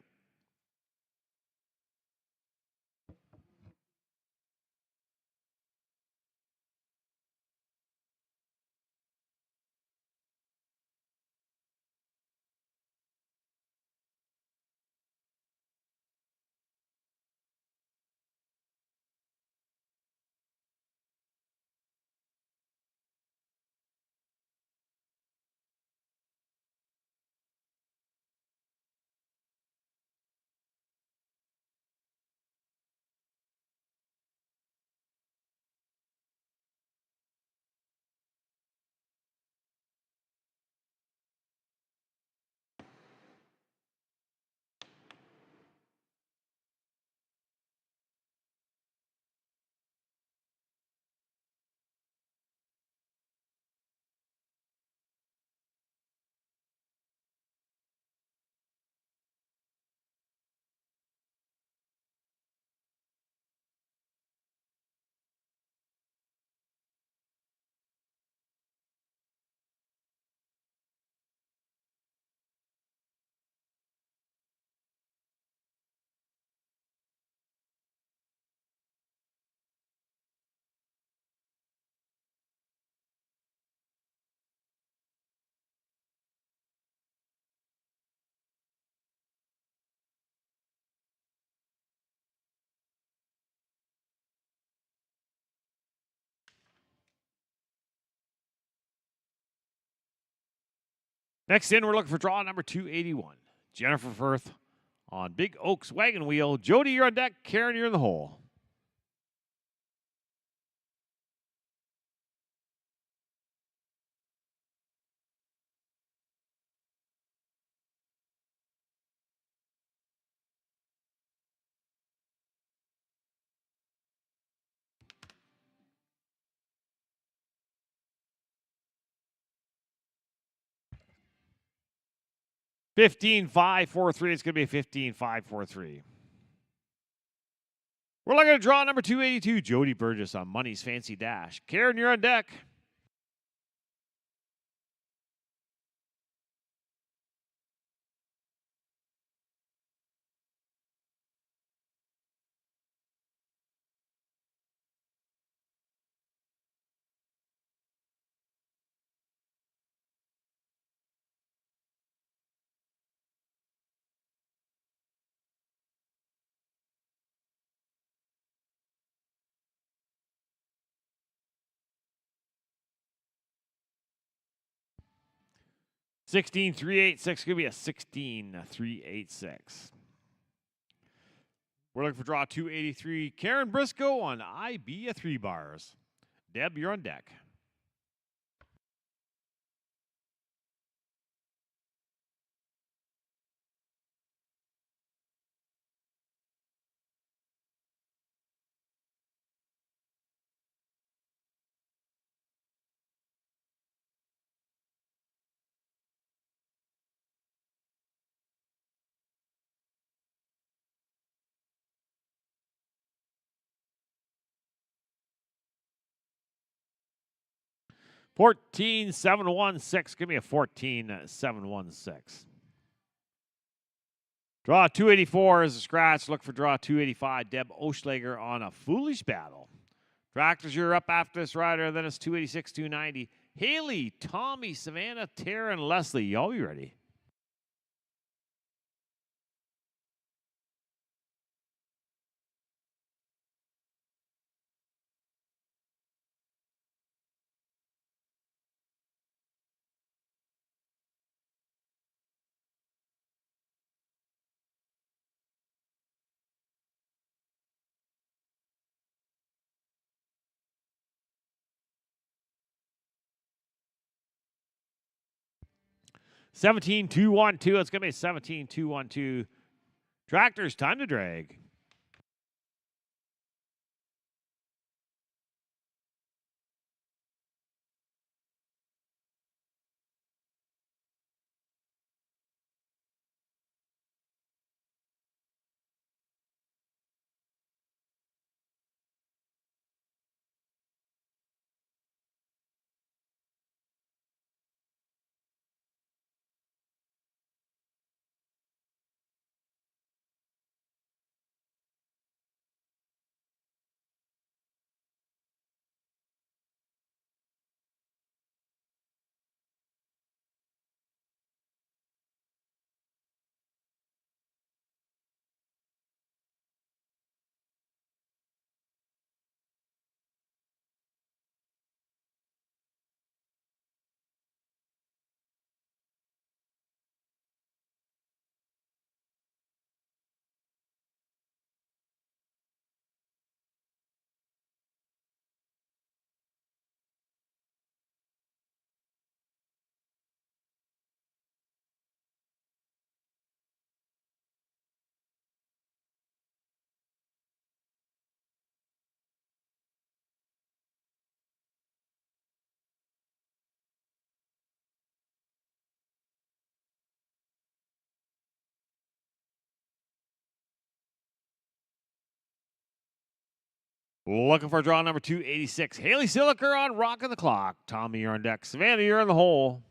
Next in, we're looking for draw number 281. Jennifer Firth on Big Oaks Wagon Wheel. Jody, you're on deck. Karen, you're in the hole. $15,543. It's going to be $15,543. We're looking at draw number 282. Jody Burgess on Money's Fancy Dash. Karen, you're on deck. 16,386. Going to be a 16,386. We're looking for draw 283. Karen Briscoe on IB at 3 bars. Deb, you're on deck. Fourteen seven one six. Give me a 14,716. Draw 284 is a scratch. Look for draw 285. Deb Oschlager on a foolish battle. Tractors, you're up after this rider. Then it's 286, 290. Haley, Tommy, Savannah, Tara, and Leslie. Y'all be ready. Seventeen two one two. It's going to be 17-2-1-2. Tractors, time to drag. Looking for draw number 286. Haley Siliker on Rockin' the Clock. Tommy, you're on deck. Savannah, you're in the hole.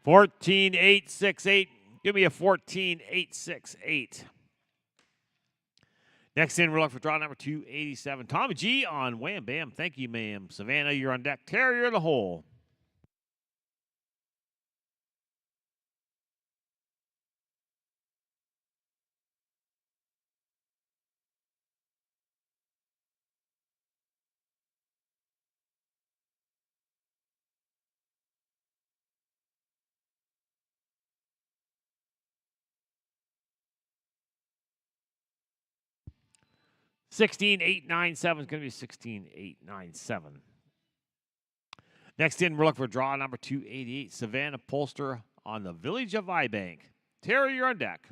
Fourteen eight six eight. Give me a 14,868. Next in, we're looking for draw number 287. Tommy G on Wham Bam. Thank you, ma'am. Savannah, you're on deck. Terry, you're in the hole. Sixteen eight nine seven is going to be 16,897. Next in, we're looking for draw number 288. Savannah Polster on the Village of Ibank. Terry, you're on deck.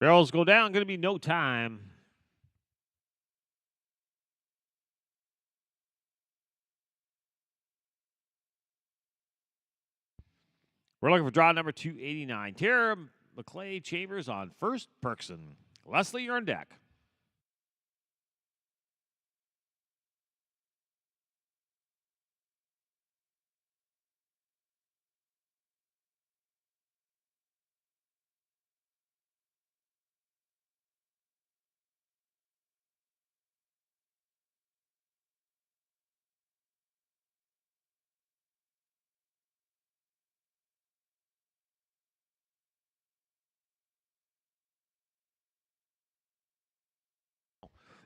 Barrels go down. Going to be no time. We're looking for draw number 289. Tara McClay Chambers on first. Perkson. Leslie, you're on deck.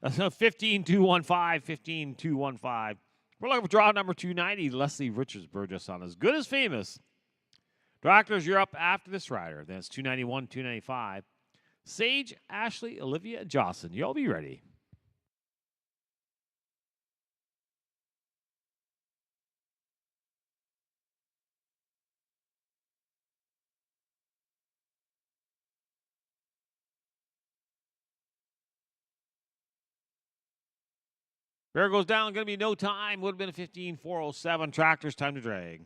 That's 15-215, 15-215. We're looking for draw number 290. Leslie Richards Burgess on As Good as Famous. Doctors, you're up after this rider. Then it's 291, 295. Sage, Ashley, Olivia, Jocelyn. Y'all be ready. Bear goes down. Going to be no time. Would have been a 15-407. Tractors, time to drag.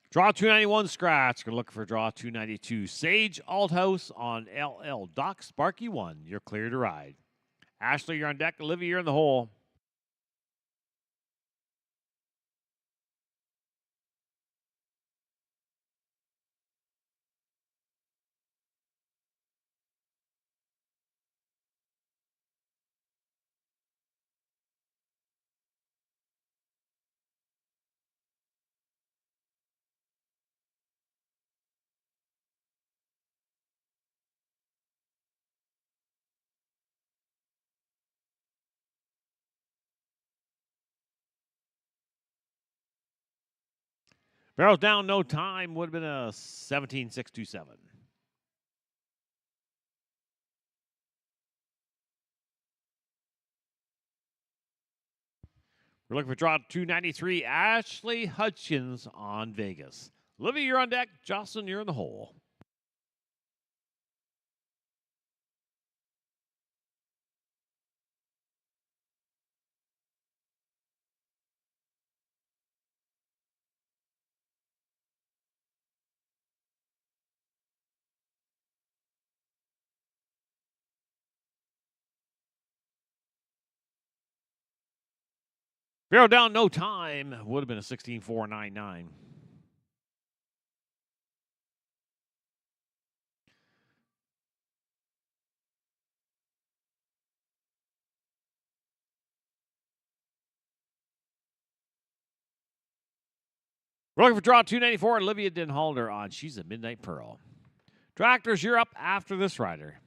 Draw 291 scratch. Going to look for draw 292. Sage Althouse on LL. Doc Sparky 1. You're clear to ride. Ashley, you're on deck. Olivia, you're in the hole. Barrels down, no time. Would have been a 17-627. We're looking for draw 293. Ashley Hutchins on Vegas. Olivia, you're on deck. Jocelyn, you're in the hole. Barrel down, no time. Would have been a 16-499. We're looking for draw 294. Olivia Denhalder on She's a Midnight Pearl. Tractors, you're up after this rider.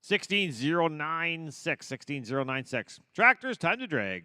16096. 16096. Tractors, time to drag.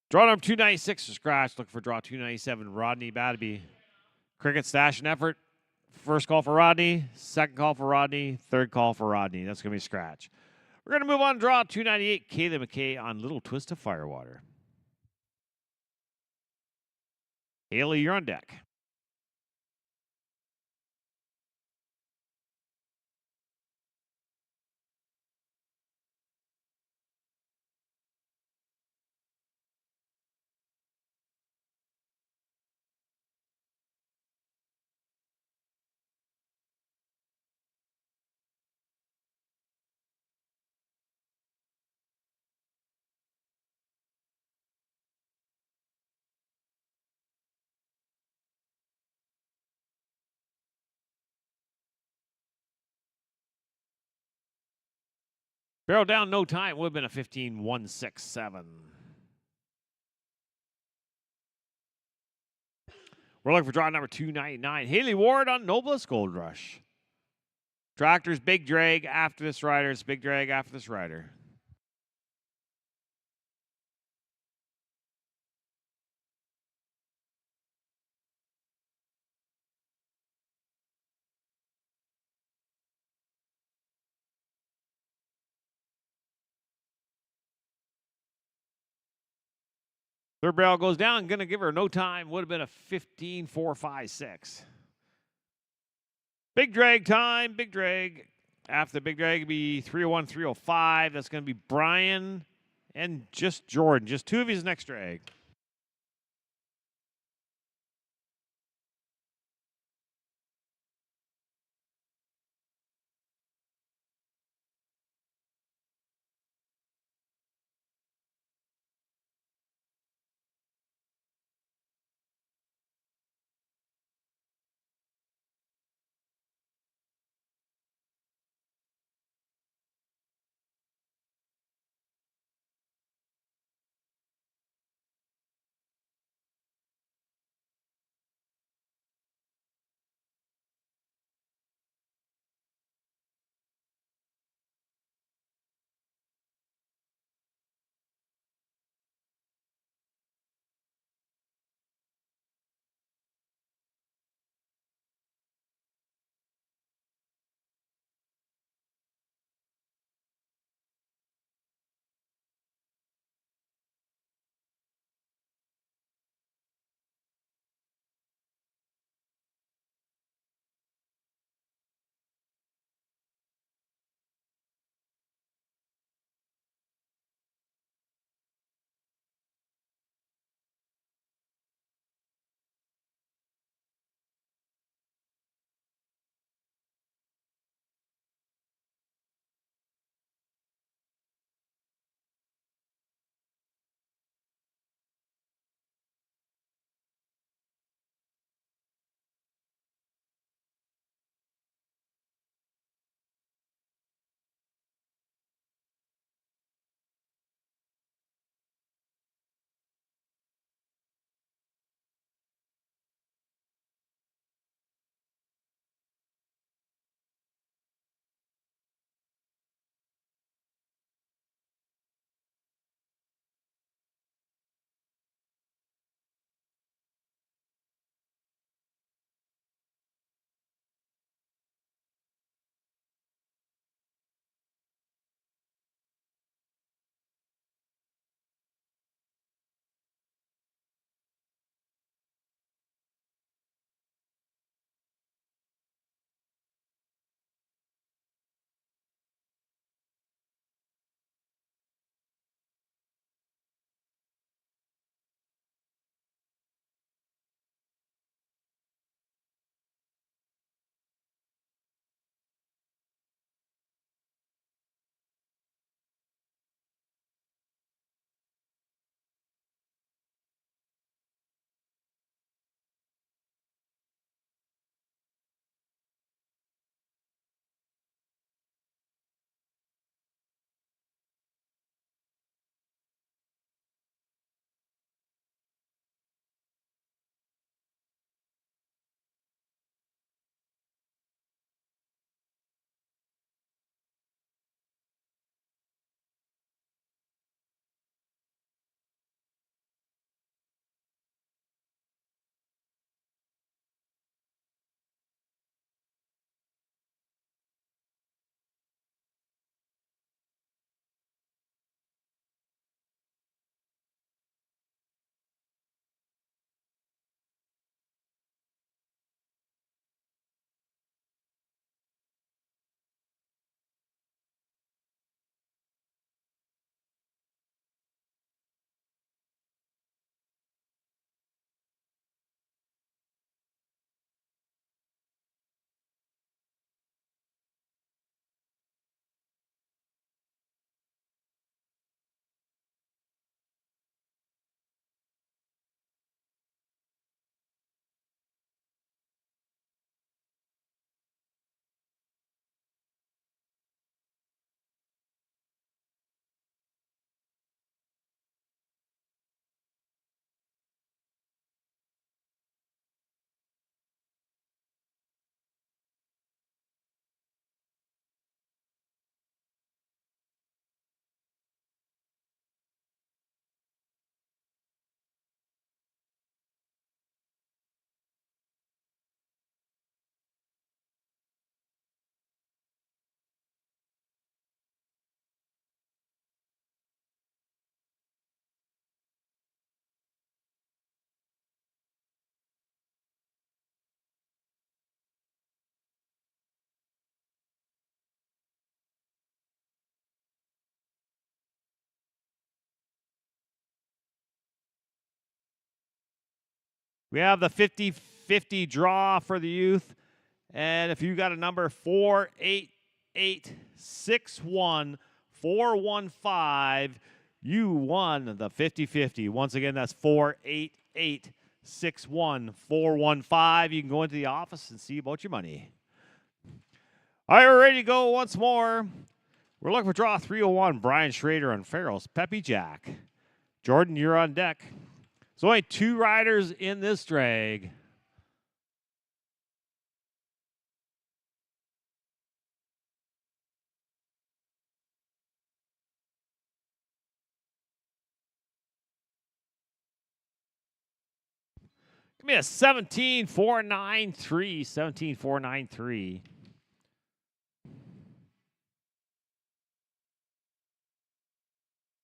Draw number 296 for scratch. Looking for draw 297. Rodney Badby. Cricket stash and effort. First call for Rodney. Second call for Rodney. Third call for Rodney. That's going to be scratch. We're going to move on to draw 298. Kayla McKay on Little Twist of Firewater. Haley, you're on deck. Barrel down, no time. Would have been a 15-1-6-7. We're looking for draw number 299. Haley Ward on Noblest Gold Rush. Tractor's big drag after this rider. It's big drag after this rider. Third barrel goes down. Going to give her no time. Would have been a 15-4-5-6. Big drag time. Big drag. After the big drag, it'd be 301, 305. That's going to be Brian and just Jordan. Just two of his next drag. We have the 50-50 draw for the youth. And if you got a number 48861-415, you won the 50-50. Once again, that's 48861-415. You can go into the office and see about your money. All right, we're ready to go once more. We're looking for draw 301, Brian Schrader on Farrell's Peppy Jack. Jordan, you're on deck. There's only 2 riders in this drag. Give me a 17-493. 17-493.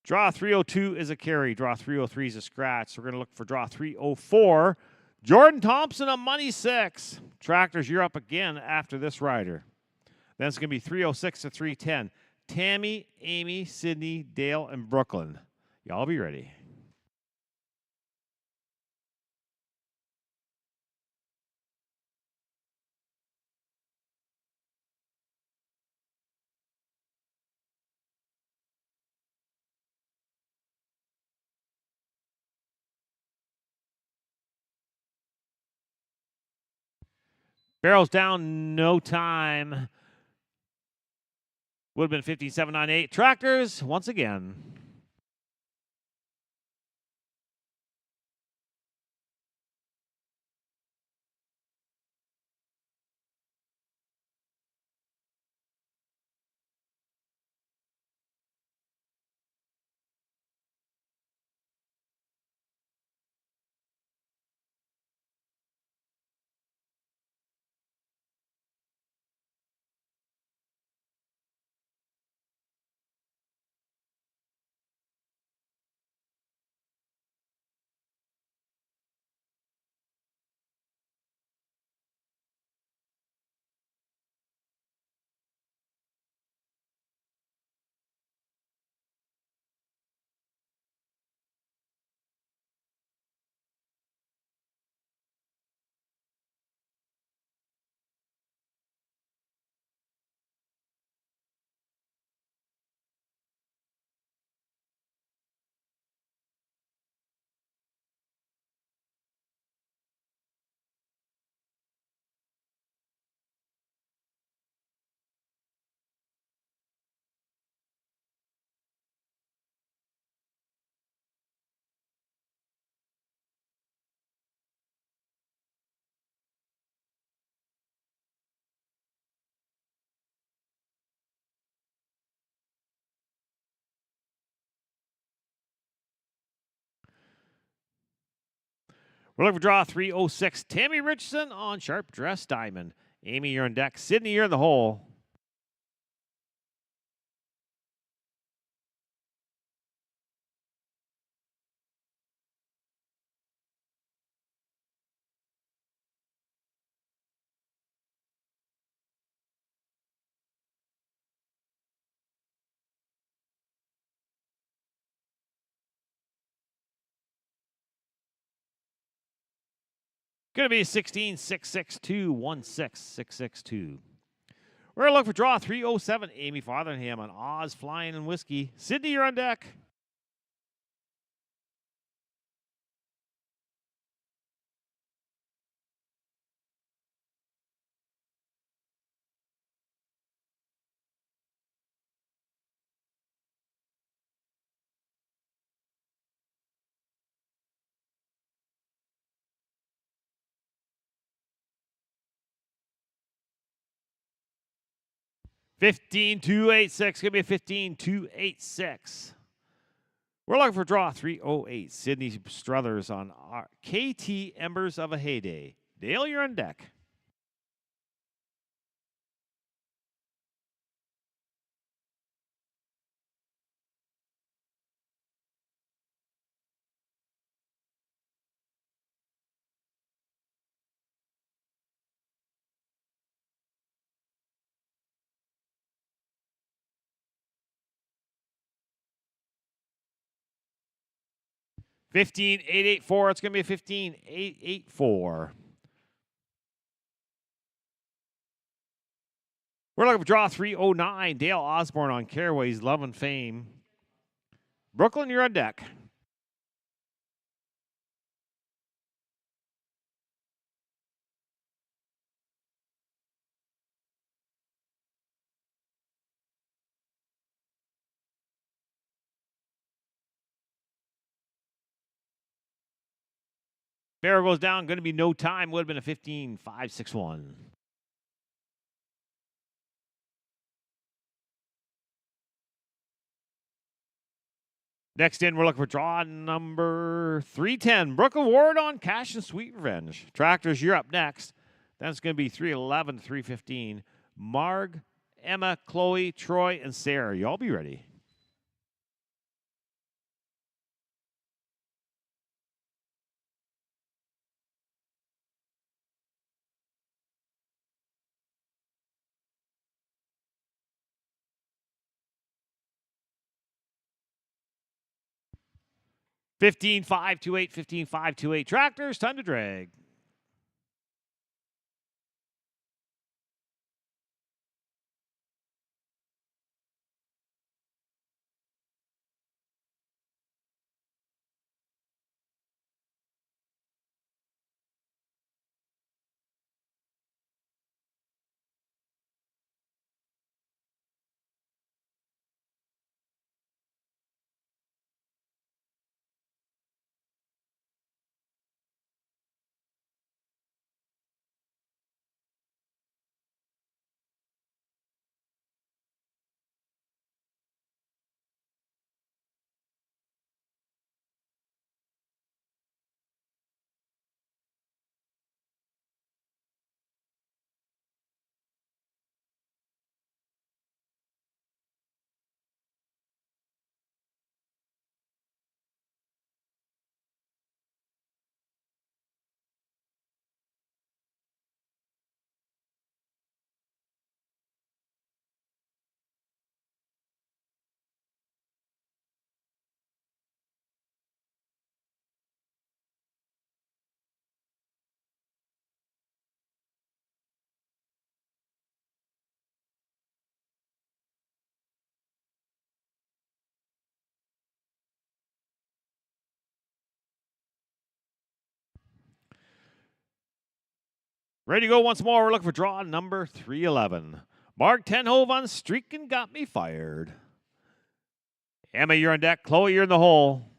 Draw 302 is a carry. Draw 303 is a scratch. So we're going to look for draw 304. Jordan Thompson on money 6. Tractors, you're up again after this rider. Then it's going to be 306 to 310. Tammy, Amy, Sydney, Dale, and Brooklyn. Y'all be ready. Barrels down, no time. Would have been 57.98. Tractors, once again. We're looking for draw 306. Tammy Richardson on Sharp Dress Diamond. Amy, you're on deck. Sydney, you're in the hole. Going to be 16-662-16-662. We're going to look for draw 307. Amy Fotheringham on Oz Flying and Whiskey. Sydney, you're on deck. $15,286. Going to be a $15,286. We're looking for draw 308. Sydney Struthers on KT Embers of a Heyday. Dale, you're on deck. 15,884. It's going to be a 15,884. We're looking for draw 309. Dale Osborne on Caraway's Love and Fame. Brooklyn, you're on deck. Barrel goes down. Going to be no time. Would have been a 15,561. Next in, we're looking for draw number 310. Brooklyn Ward on Cash and Sweet Revenge. Tractors, you're up next. That's going to be 311 to 315. Marg, Emma, Chloe, Troy, and Sarah. Y'all be ready. $15,528, $15,528. Tractors, time to drag. Ready to go once more. We're looking for draw number 311. Mark Tenhove on Streakin' Got Me Fired. Emma, you're on deck. Chloe, you're in the hole.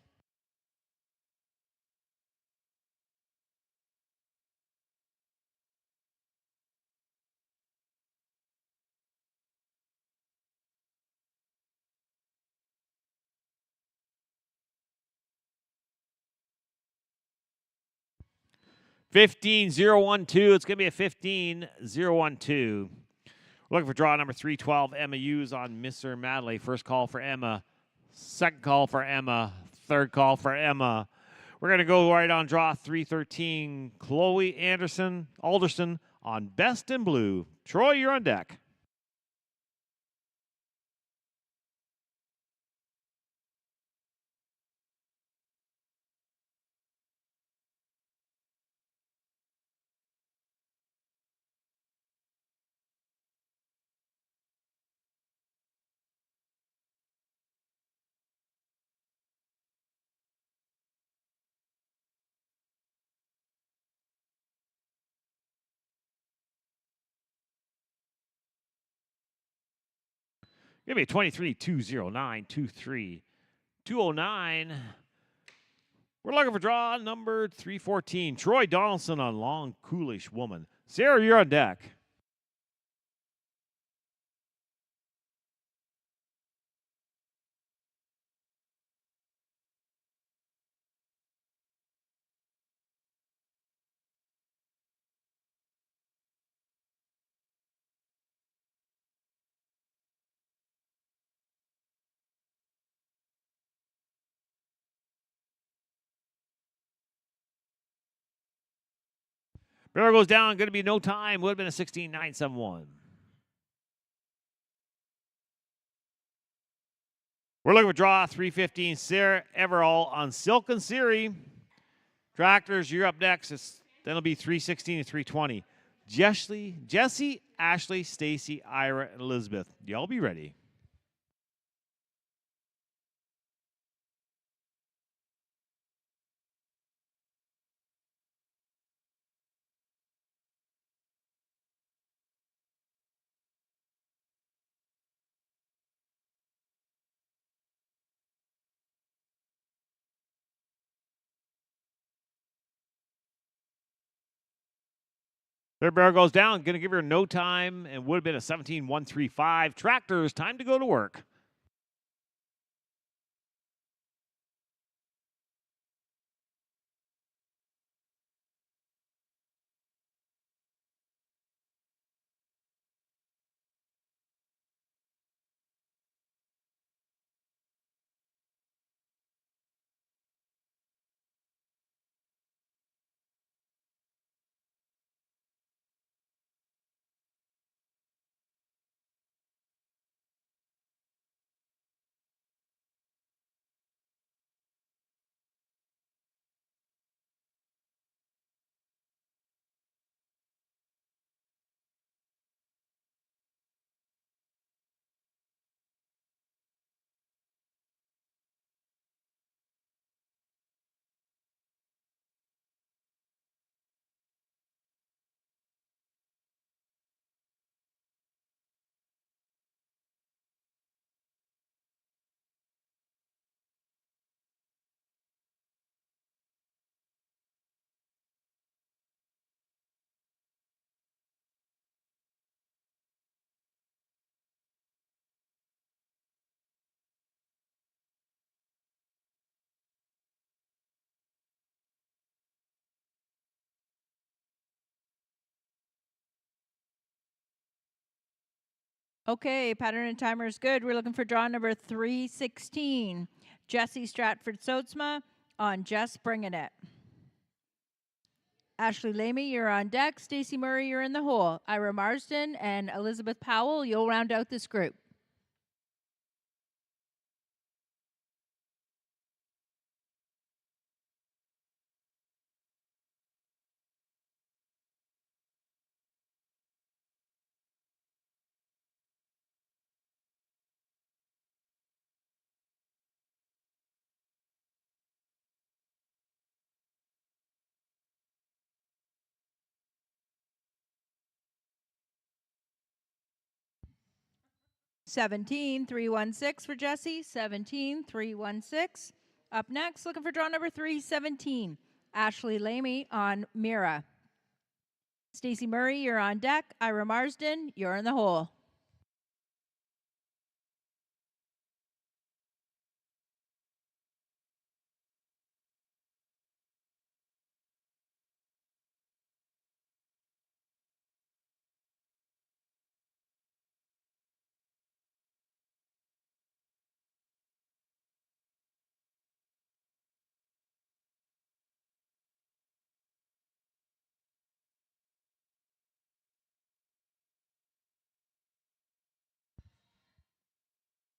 $15,012. It's going to be a $15,012. We're looking for draw number 312. Emma Hughes on Mr. Madley. First call for Emma. Second call for Emma. Third call for Emma. We're going to go right on draw 313. Chloe Alderson on Best in Blue. Troy, you're on deck. Give me a 23-209-23. 209. We're looking for draw number 314. Troy Donaldson on Long Coolish Woman. Sarah, you're on deck. Barrel goes down. Going to be no time. Would have been a 16,971. We're looking for draw 315, Sarah Everall on Silk and Siri. Tractors, you're up next. Then it'll be 316 and 320. Jesse, Ashley, Stacy, Ira, and Elizabeth. Y'all be ready. Third barrel goes down. Going to give her no time and would have been a 17.135. Tractors, time to go to work. Okay, pattern and timer is good. We're looking for draw number 316. Jesse Stratford Sotsma on Just Bringing It. Ashley Lamy, you're on deck. Stacy Murray, you're in the hole. Ira Marsden and Elizabeth Powell, you'll round out this group. Seventeen 316 for Jesse. 17 316. Up next, looking for draw number 317. Ashley Lamy on Mira. Stacy Murray, you're on deck. Ira Marsden, you're in the hole.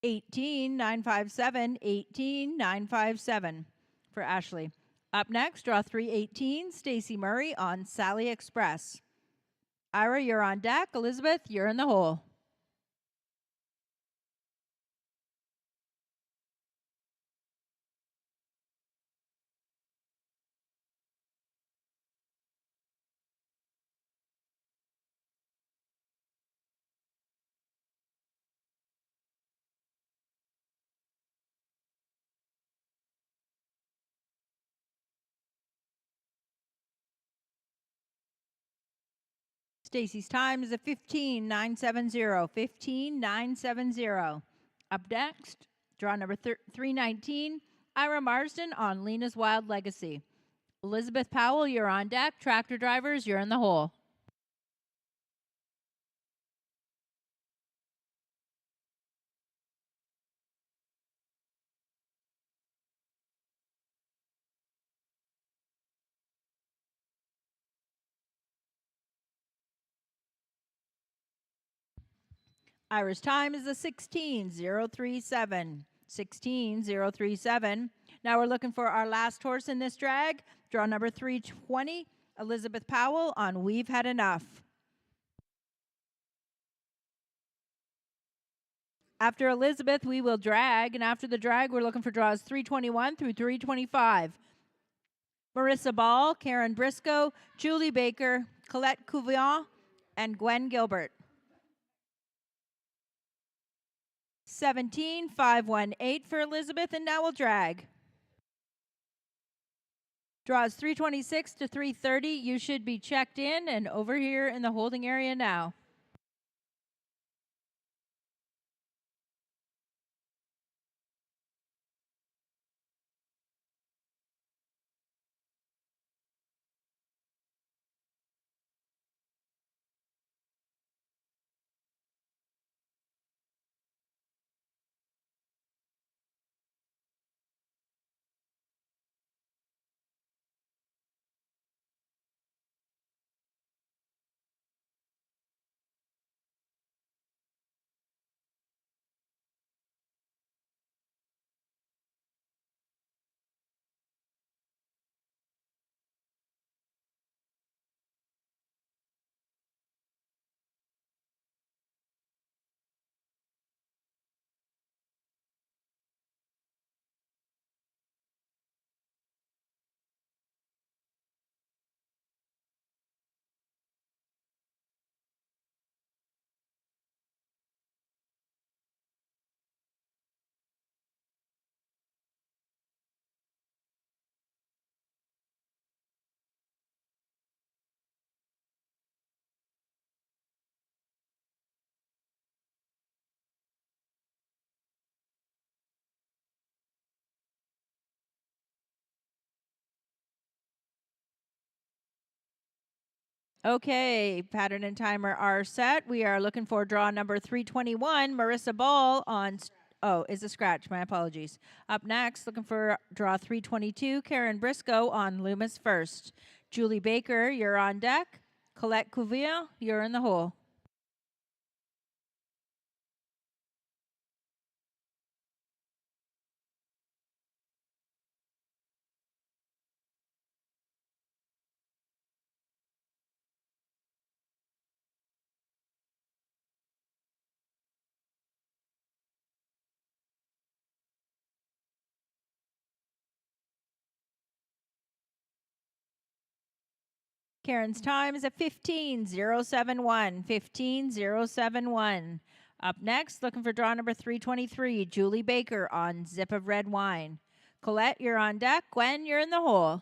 Eighteen 957. 18 957 for Ashley. Up next, draw 318. Stacy Murray on Sally Express. Ira, you're on deck. Elizabeth, you're in the hole. Stacy's time is a 15 970. 15 970. Up next, draw number 319. Ira Marsden on Lena's Wild Legacy. Elizabeth Powell, you're on deck. Tractor drivers, you're in the hole. Ira's time is a 16 037. 16037. Now we're looking for our last horse in this drag. Draw number 320, Elizabeth Powell on We've Had Enough. After Elizabeth, we will drag, and after the drag, we're looking for draws 321 through 325. Marissa Ball, Karen Briscoe, Julie Baker, Colette Couvion, and Gwen Gilbert. 17518 for Elizabeth, and now we'll drag. Draws 326 to 330. You should be checked in and over here in the holding area now. Okay, pattern and timer are set. We are looking for draw number 321, Marissa Ball on, is a scratch. My apologies. Up next, looking for draw 322, Karen Briscoe on Loomis First. Julie Baker, you're on deck. Colette Couvion, you're in the hole. Karen's time is at 15:071. 15:071. Up next, looking for draw number 323, Julie Baker on Zip of Red Wine. Colette, you're on deck. Gwen, you're in the hole.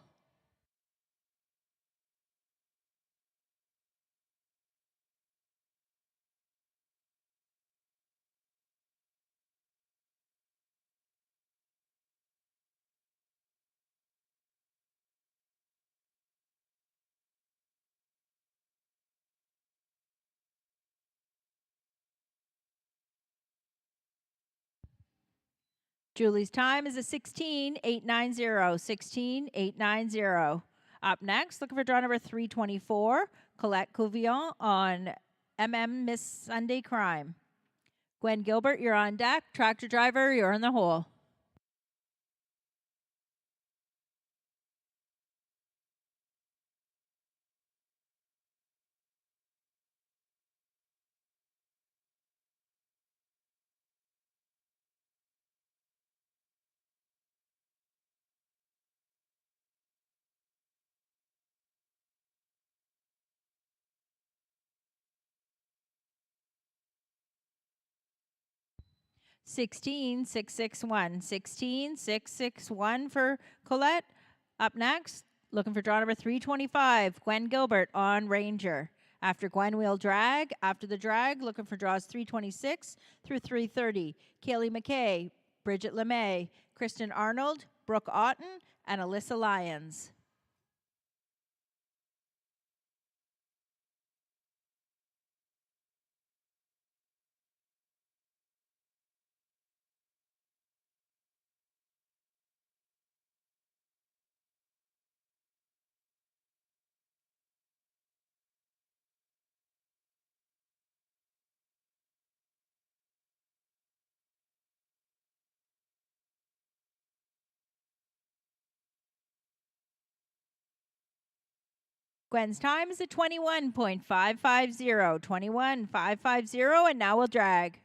Julie's time is a 16:890. 16:890. Up next, looking for draw number 324, Colette Couvion on Miss Sunday Crime. Gwen Gilbert, you're on deck. Tractor driver, you're in the hole. Sixteen six six one. 16661 for Colette. Up next, looking for draw number 325, Gwen Gilbert on Ranger. After Gwen, we'll drag. After the drag, looking for draws 326 through 330. Kaylee McKay, Bridget LeMay, Kristen Arnold, Brooke Otten, and Alyssa Lyons. Gwen's time is a 21.550. 21.550, and now we'll drag.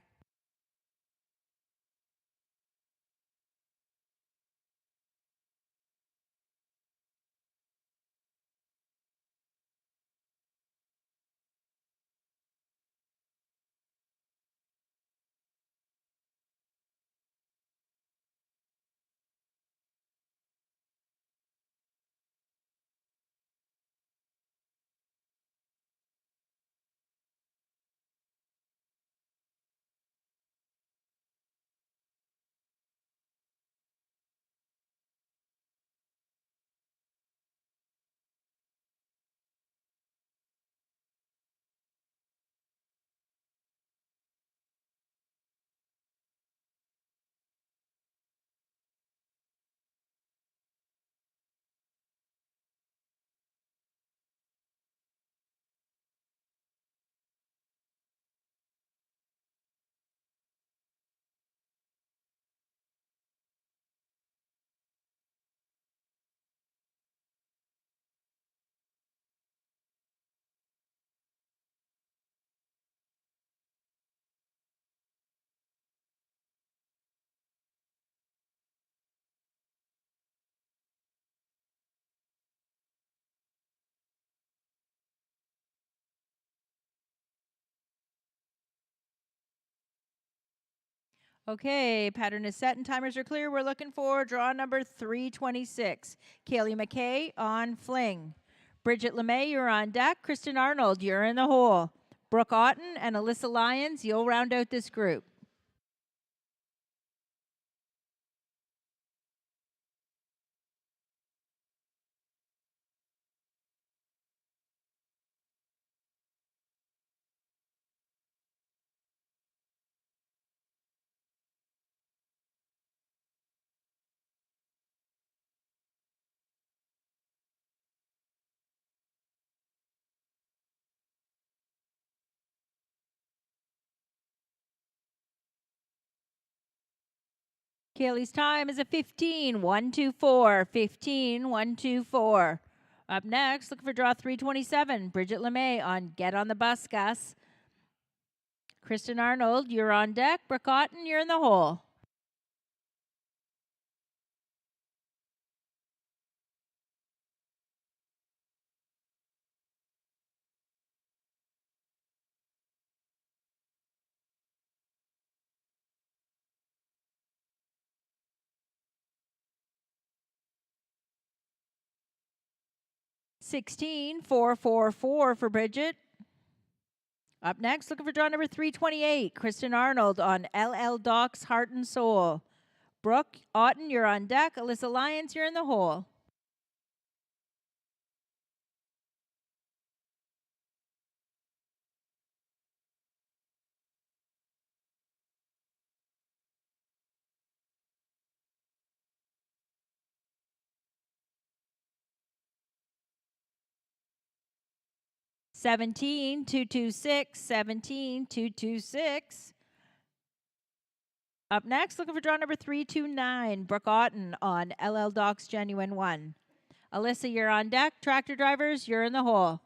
Okay, pattern is set and timers are clear. We're looking for draw number 326. Kaylee McKay on fling. Bridget LeMay, you're on deck. Kristen Arnold, you're in the hole. Brooke Otten and Alyssa Lyons, you'll round out this group. Kaylee's time is a 15.124. 15.124. Up next, looking for draw 327. Bridget LeMay on Get on the Bus, Gus. Kristen Arnold, you're on deck. Brooke Otten, you're in the hole. $16,444 for Bridget. Up next, looking for draw number 328. Kristen Arnold on LL Doc's Heart and Soul. Brooke Otten, you're on deck. Alyssa Lyons, you're in the hole. $17,226. $17,226. Up next, looking for draw number 329. Brooke Otten on LL Doc's Genuine One. Alyssa, you're on deck. Tractor drivers, you're in the hole.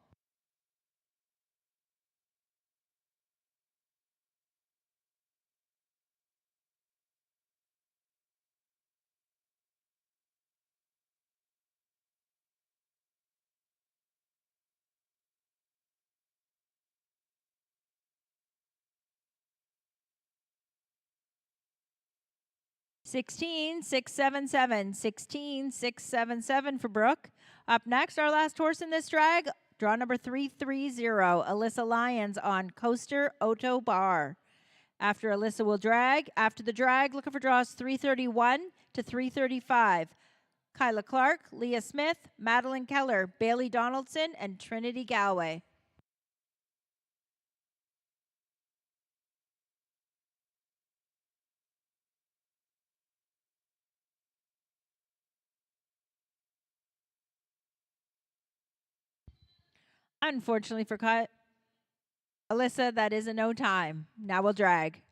$16,677. $16,677 for Brooke. Up next, our last horse in this drag, draw number 330. Alyssa Lyons on Coaster Auto Bar. After Alyssa will drag. After the drag, looking for draws 331 to 335. Kyla Clark, Leah Smith, Madeline Keller, Bailey Donaldson, and Trinity Galway. Unfortunately for Alyssa, that is a no time. Now we'll drag.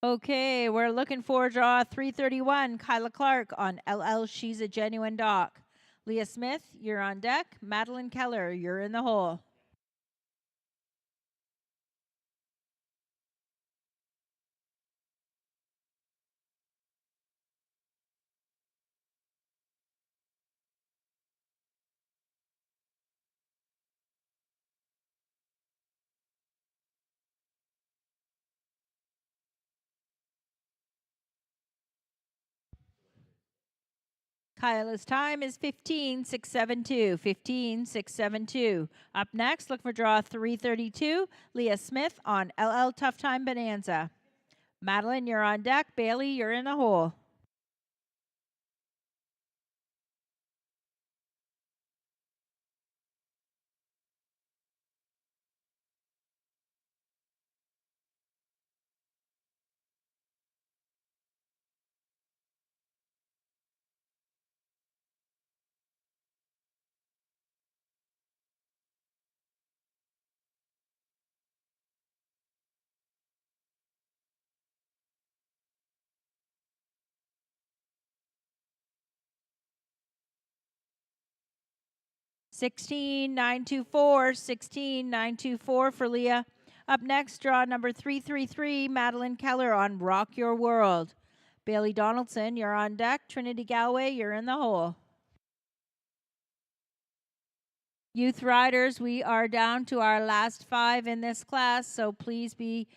Okay, we're looking for draw 331, Kyla Clark on LL She's a Genuine Doc. Leah Smith, you're on deck. Madeline Keller, you're in the hole. Kyla's time is 15,672. 15,672. Up next, look for draw 332, Leah Smith on LL Tough Time Bonanza. Madeline, you're on deck. Bailey, you're in the hole. Sixteen nine two four. 16,924 for Leah. Up next, draw number 333, Madeline Keller on Rock Your World. Bailey Donaldson, you're on deck. Trinity Galway, you're in the hole. Youth riders, we are down to our last 5 in this class, so please be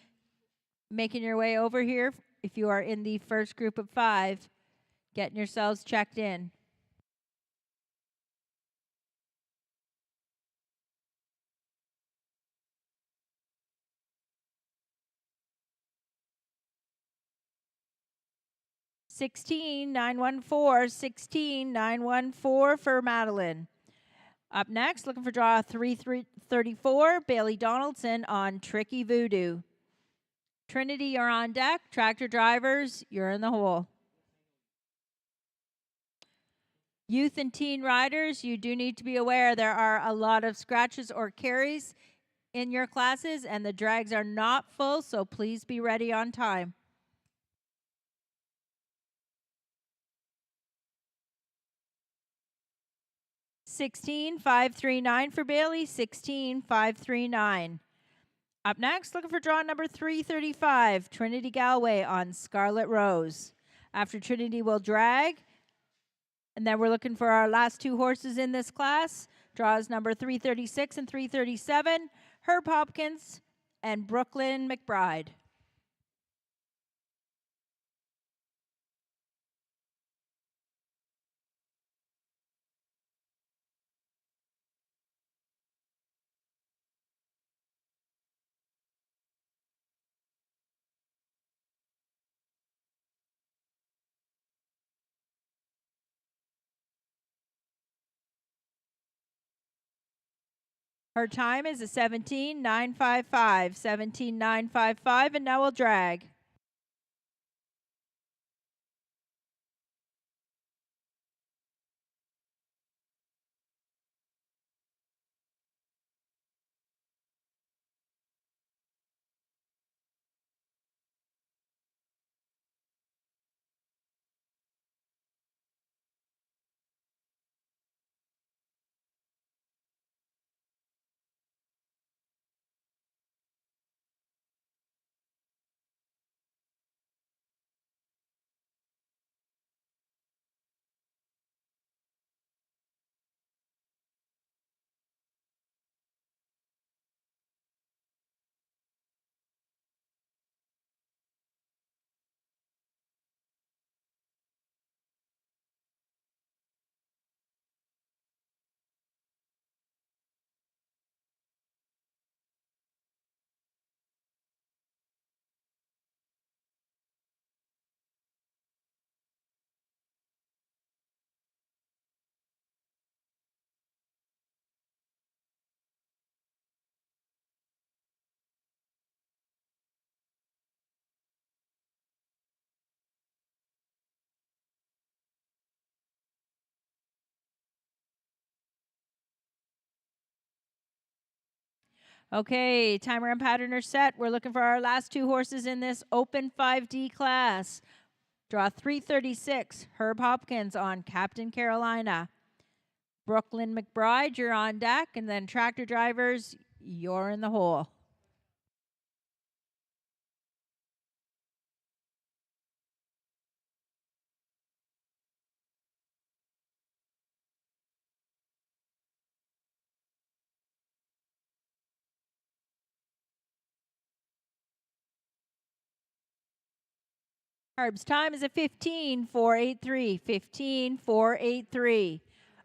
making your way over here if you are in the first group of 5, getting yourselves checked in. Sixteen nine one four. 16,914 for Madeline. Up next, looking for draw 334, Bailey Donaldson on Tricky Voodoo. Trinity, you're on deck. Tractor drivers, you're in the hole. Youth and teen riders, you do need to be aware there are a lot of scratches or carries in your classes, and the drags are not full, so please be ready on time. 16,539 for Bailey. 16,539. Up next, looking for draw number 335, Trinity Galway on Scarlet Rose. After Trinity will drag, and then we're looking for our last 2 horses in this class. Draws number 336 and 337, Herb Hopkins and Brooklyn McBride. Her time is a 17,955. 17,955, and now we'll drag. Okay, timer and pattern are set. We're looking for our last two horses in this open 5D class. Draw 336, Herb Hopkins on Captain Carolina. Brooklyn McBride, you're on deck. And then tractor drivers, you're in the hole. Herb's time is a 15,483. 15,483.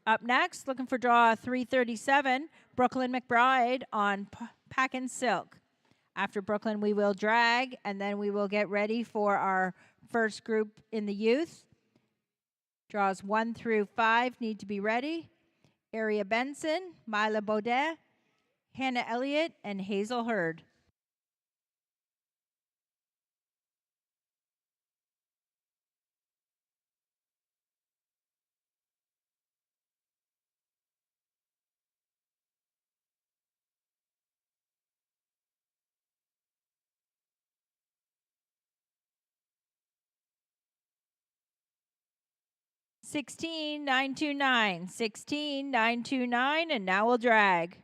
Up next, looking for draw 337, Brooklyn McBride on Packin' Silk. After Brooklyn, we will drag, and then we will get ready for our first group in the youth. Draws 1 through 5 need to be ready. Aria Benson, Mila Baudet, Hannah Elliott, and Hazel Hurd. $16,929. $16,929, and now we'll drag.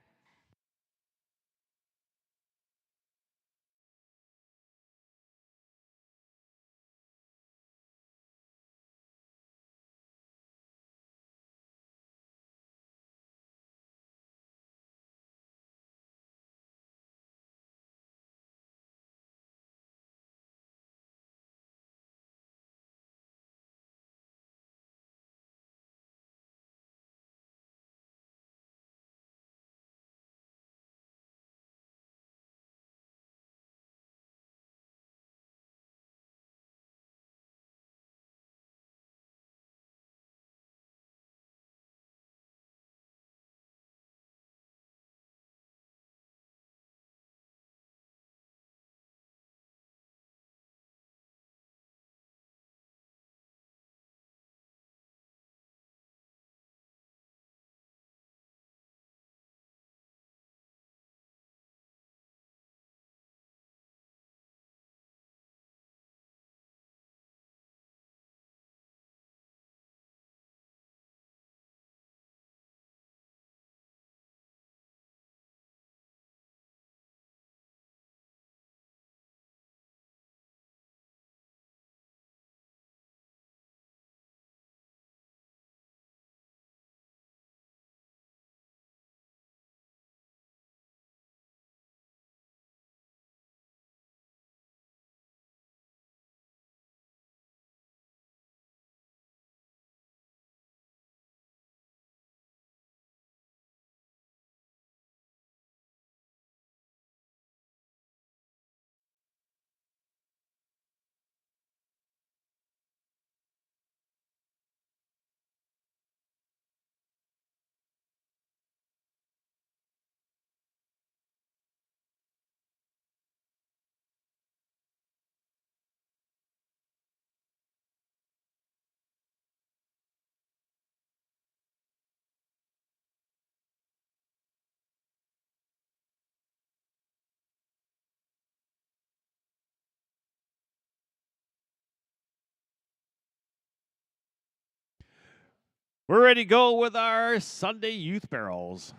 We're ready to go with our Sunday youth barrels.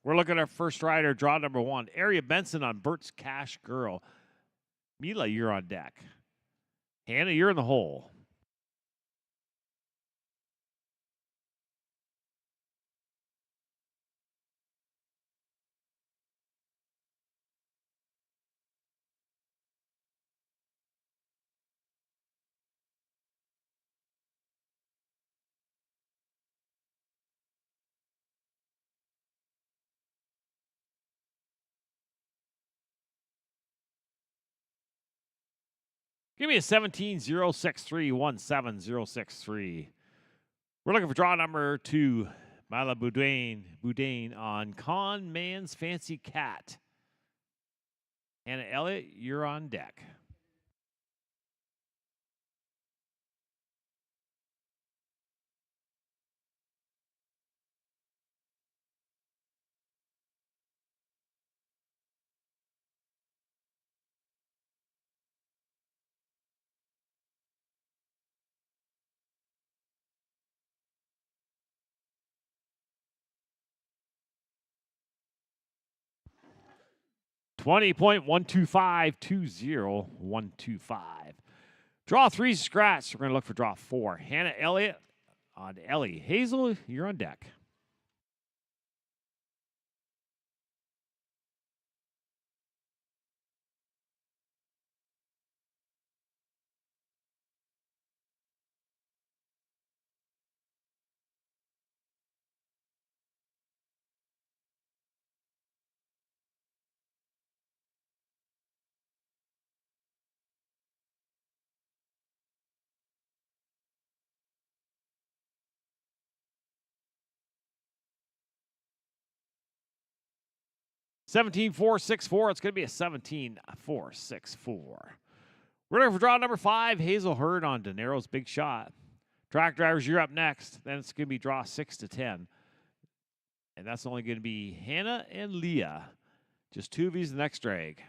We're looking at our first rider, draw number 1, Aria Benson on Bert's Cash Girl. Mila, you're on deck. Hannah, you're in the hole. Give me a 17,063,17063. We're looking for draw number 2, Mila Boudin on Con Man's Fancy Cat. Hannah Elliott, you're on deck. 20.125, Draw 3 scratch. We're going to look for draw 4. Hannah Elliott on Ellie. Hazel, you're on deck. $17,464. It's going to be a $17,464. We're looking for draw number 5. Hazel Hurd on De Niro's Big Shot. Track drivers, you're up next. Then it's going to be draw 6 to 10. And that's only going to be Hannah and Leah. Just 2 of these the next drag.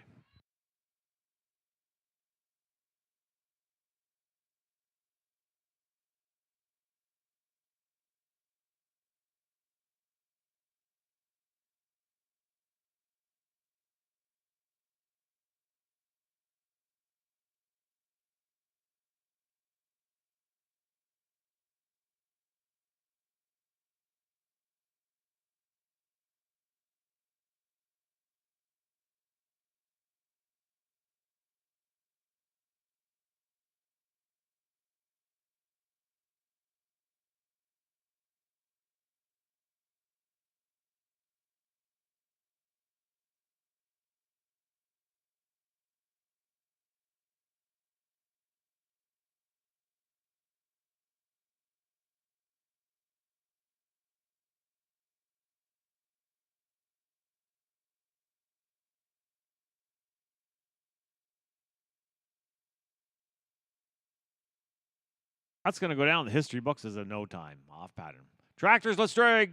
That's going to go down in the history books as a no time off pattern. Tractors, let's drag.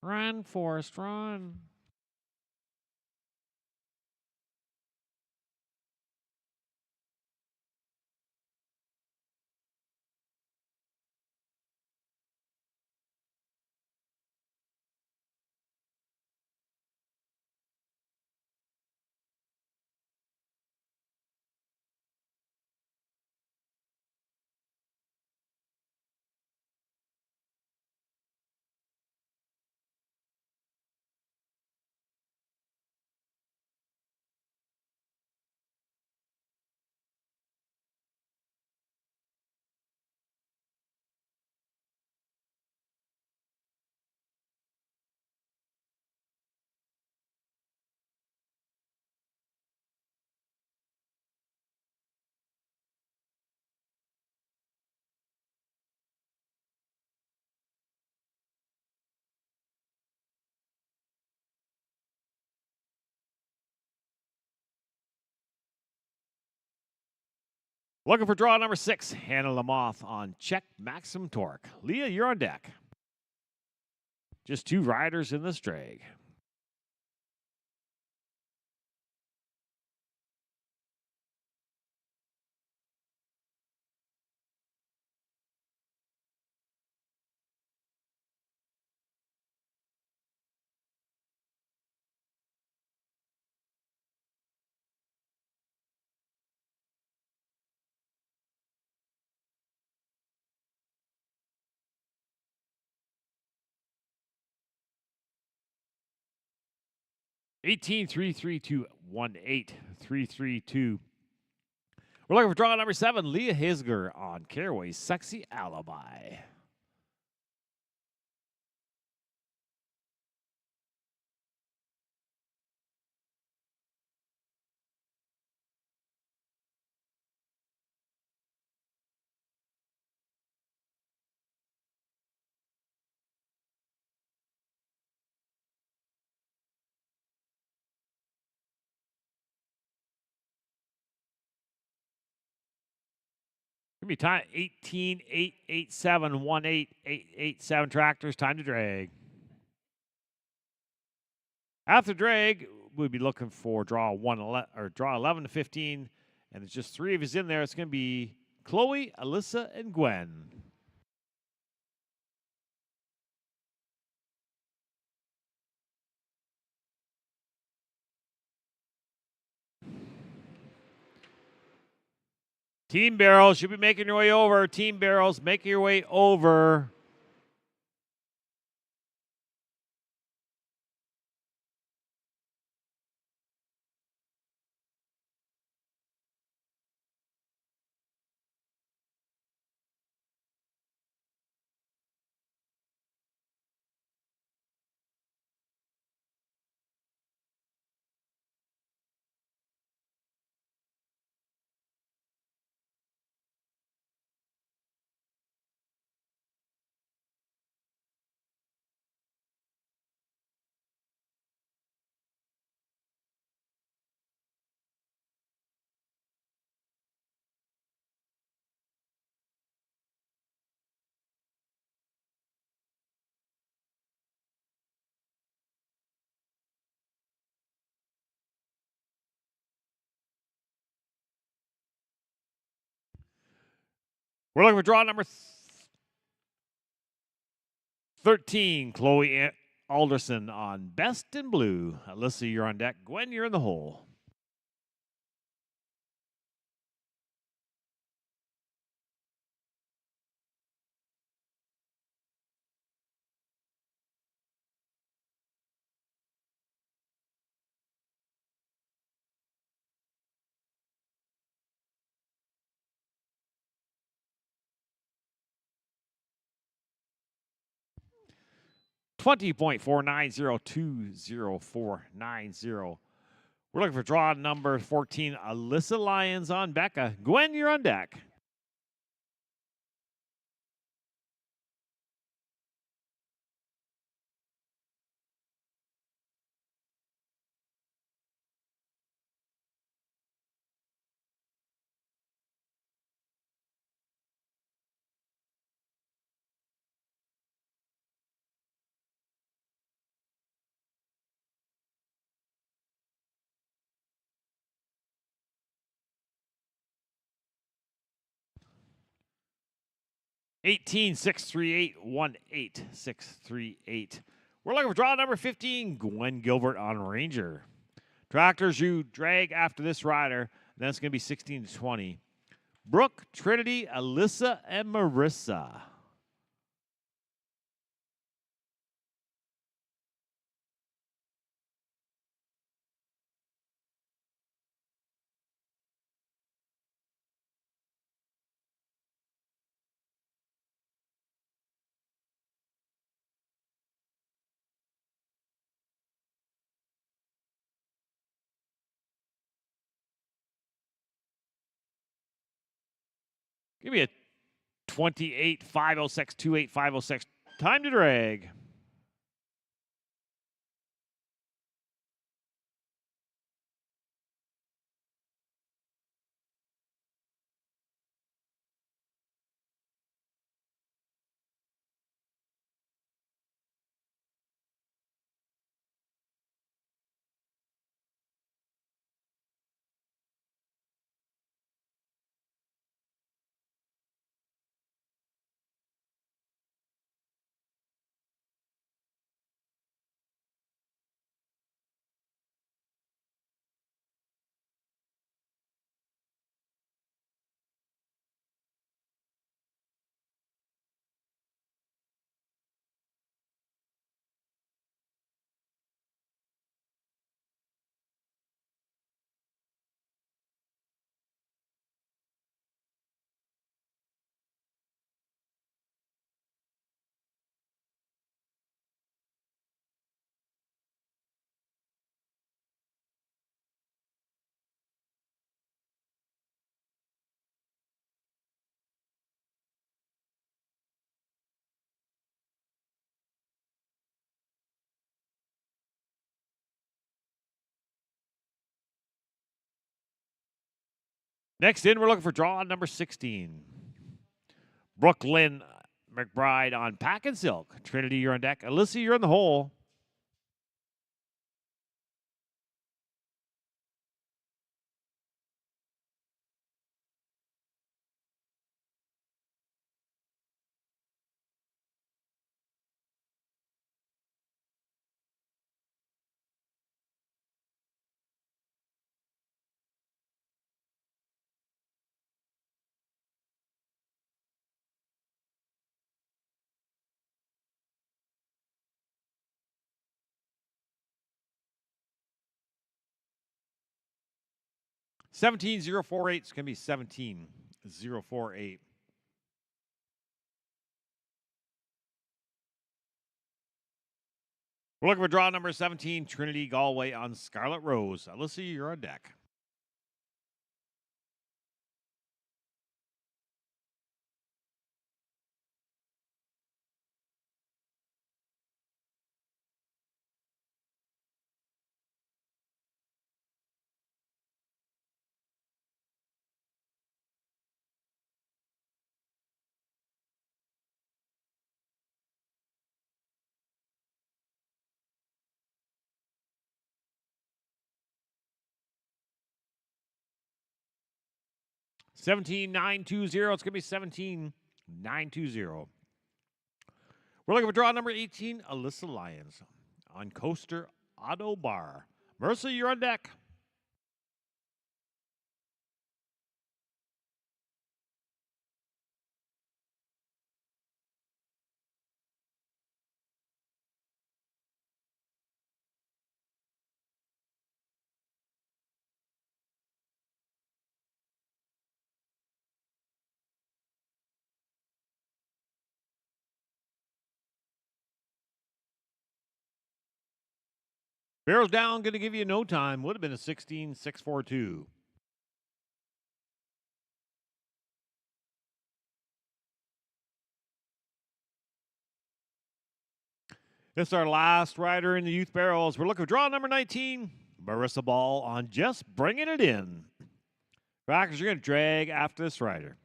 Run, Forrest, run. Looking for draw number 6. Hannah Lamoth on Check Maximum Torque. Leah, you're on deck. Just 2 riders in this drag. $18,332,18,332. We're looking for draw number 7. Leah Hisger on Caraway's Sexy Alibi. Give me time 18,887,18,887 tractors. Time to drag. After drag, we'll be looking for draw 11 to 15, and there's just 3 of us in there. It's going to be Chloe, Alyssa, and Gwen. Team Barrels should be making your way over. Team Barrels, make your way over. We're looking for draw number 13, Chloe Alderson on Best in Blue. Alyssa, you're on deck. Gwen, you're in the hole. $20.490204990. We're looking for draw number 14, Alyssa Lyons on Becca. Gwen, you're on deck. $18,638,18638. We're looking for draw number 15, Gwen Gilbert on Ranger. Tractors, you drag after this rider. Then it's going to be 16-20. Brooke, Trinity, Alyssa, and Marissa. Give me a 28,506, 28,506. Time to drag. Next in, we're looking for draw number 16. Brooklyn McBride on Pack and Silk. Trinity, you're on deck. Alyssa, you're in the hole. 17048. It's going to be 17048. We're looking for draw number 17, Trinity Galway on Scarlet Rose. Alyssa, you're on deck. $17,920. It's going to be $17,920. We're looking for draw number 18, Alyssa Lyons on Coaster Auto Bar. Marissa, you're on deck. Barrels down, going to give you no time. Would have been a 16,642. This is our last rider in the youth barrels. We're looking for draw number 19, Marissa Ball on Just Bringing It In. Backers are going to drag after this rider.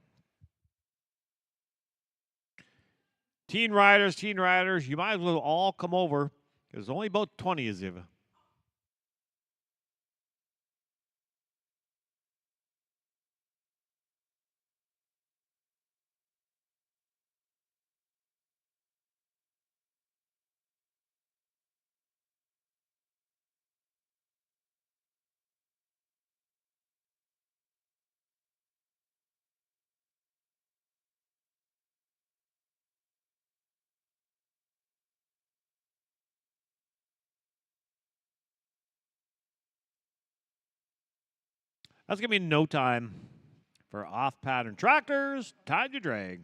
Teen riders, you might as well all come over because there's only about 20 of you. That's going to be no time for off-pattern tractors. Time to drag.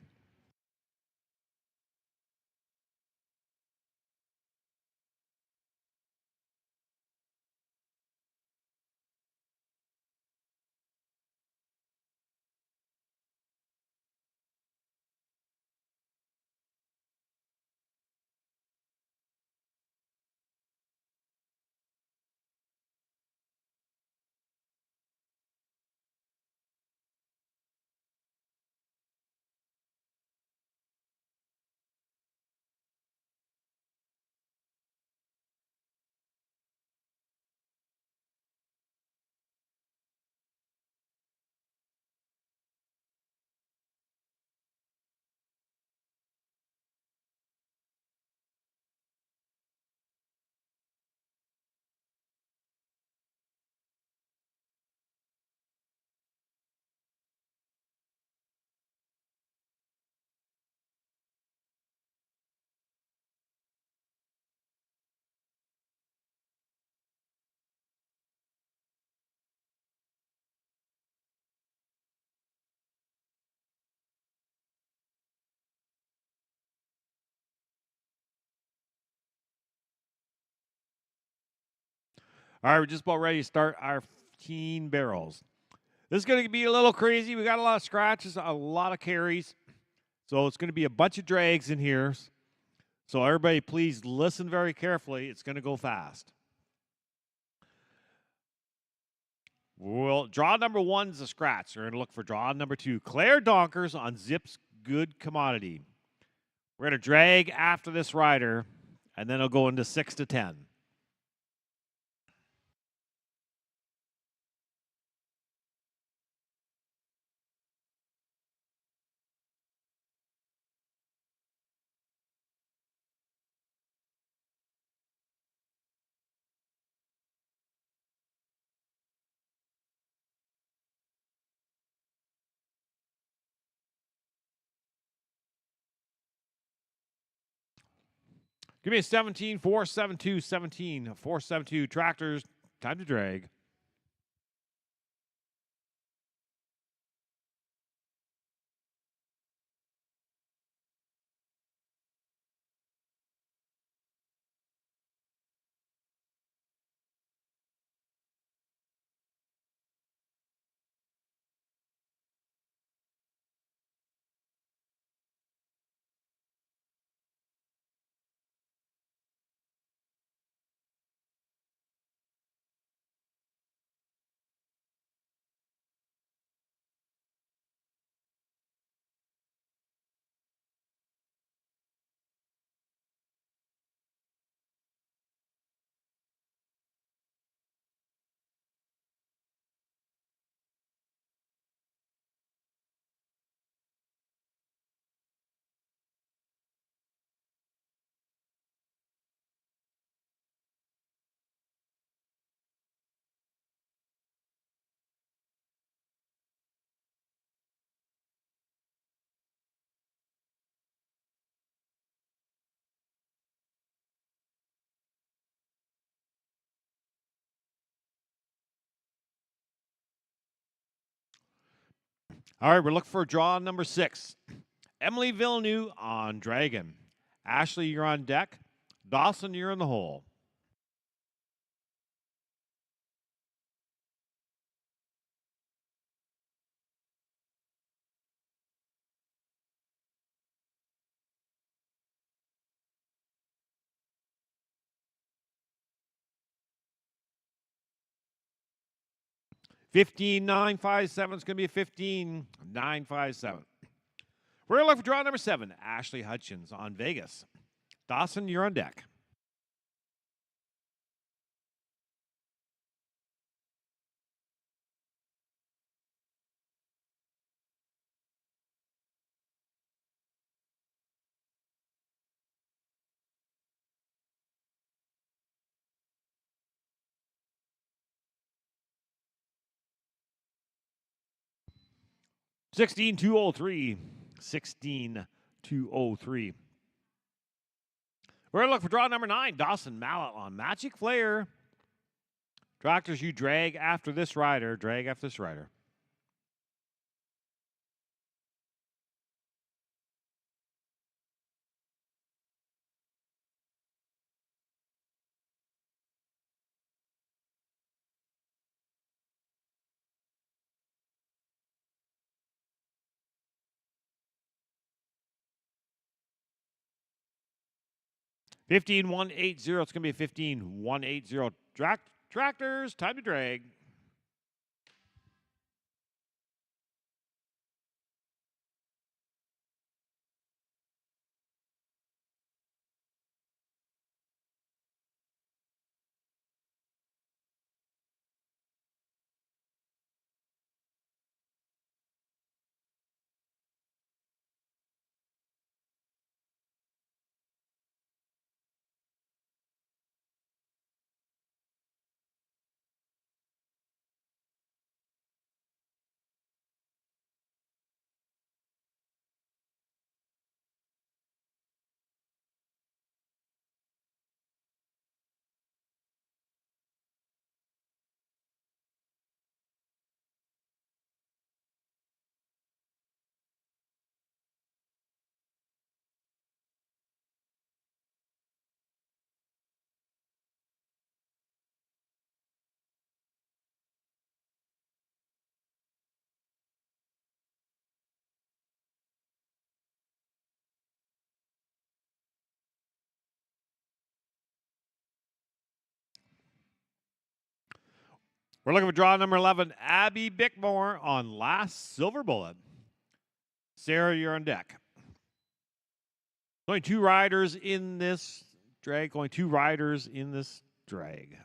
All right, we're just about ready to start our teen barrels. This is going to be a little crazy. We got a lot of scratches, a lot of carries. So it's going to be a bunch of drags in here. So everybody, please listen very carefully. It's going to go fast. Well, draw number 1 is a scratch. We're going to look for draw number 2. Claire Donkers on Zip's Good Commodity. We're going to drag after this rider, and then it'll go into 6 to 10. Give me a 17, 472, 17, 472. Tractors, time to drag. All right, we're looking for draw number 6. Emily Villeneuve on Dragon. Ashley, you're on deck. Dawson, you're in the hole. $15,957 is going to be a $15,957. We're going to look for draw number 7. Ashley Hutchins on Vegas. Dawson, you're on deck. $16,203. $16,203. We're going to look for draw number 9. Dawson Mallet on Magic Flare. Tractors, you drag after this rider. Drag after this rider. $15,180. It's going to be a $15,180. Tractors, time to drag. We're looking for draw number 11. Abby Bickmore on Last Silver Bullet. Sarah, you're on deck. Only 2 riders in this drag. Only 2 riders in this drag.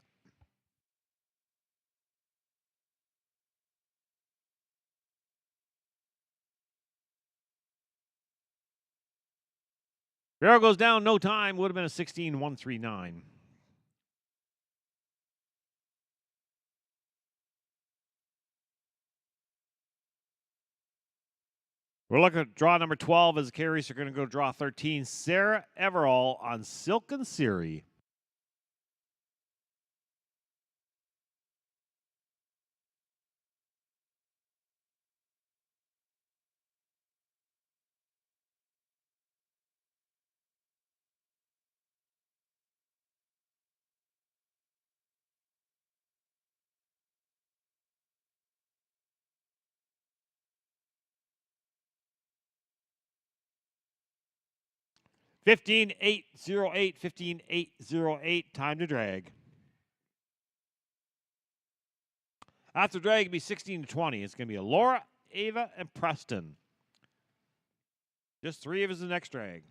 Barrel goes down, no time. Would have been a 16,139. We're looking at draw number 12 as the carries are going to go draw 13. Sarah Everall on Silken Siri. $15,808. $15,808. Time to drag. After drag, it'll be 16-20. It's going to be a Laura, Ava, and Preston. Just 3 of us in the next drag.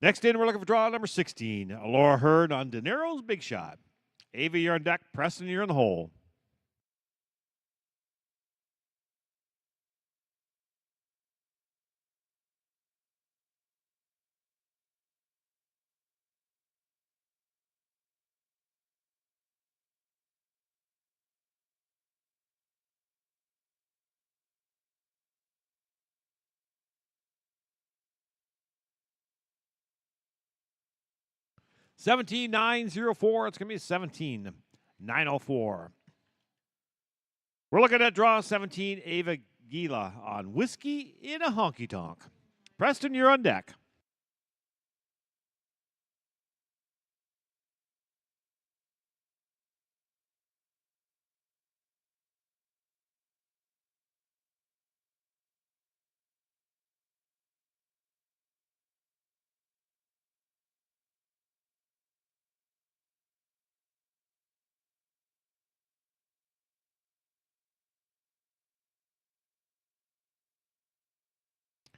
Next in, we're looking for draw number 16. Laura Hurd on De Niro's Big Shot. Ava, you're on deck. Preston, you're in the hole. $17,904. It's going to be $17,904. We're looking at draw 17, Ava Gila on Whiskey in a Honky Tonk. Preston, you're on deck.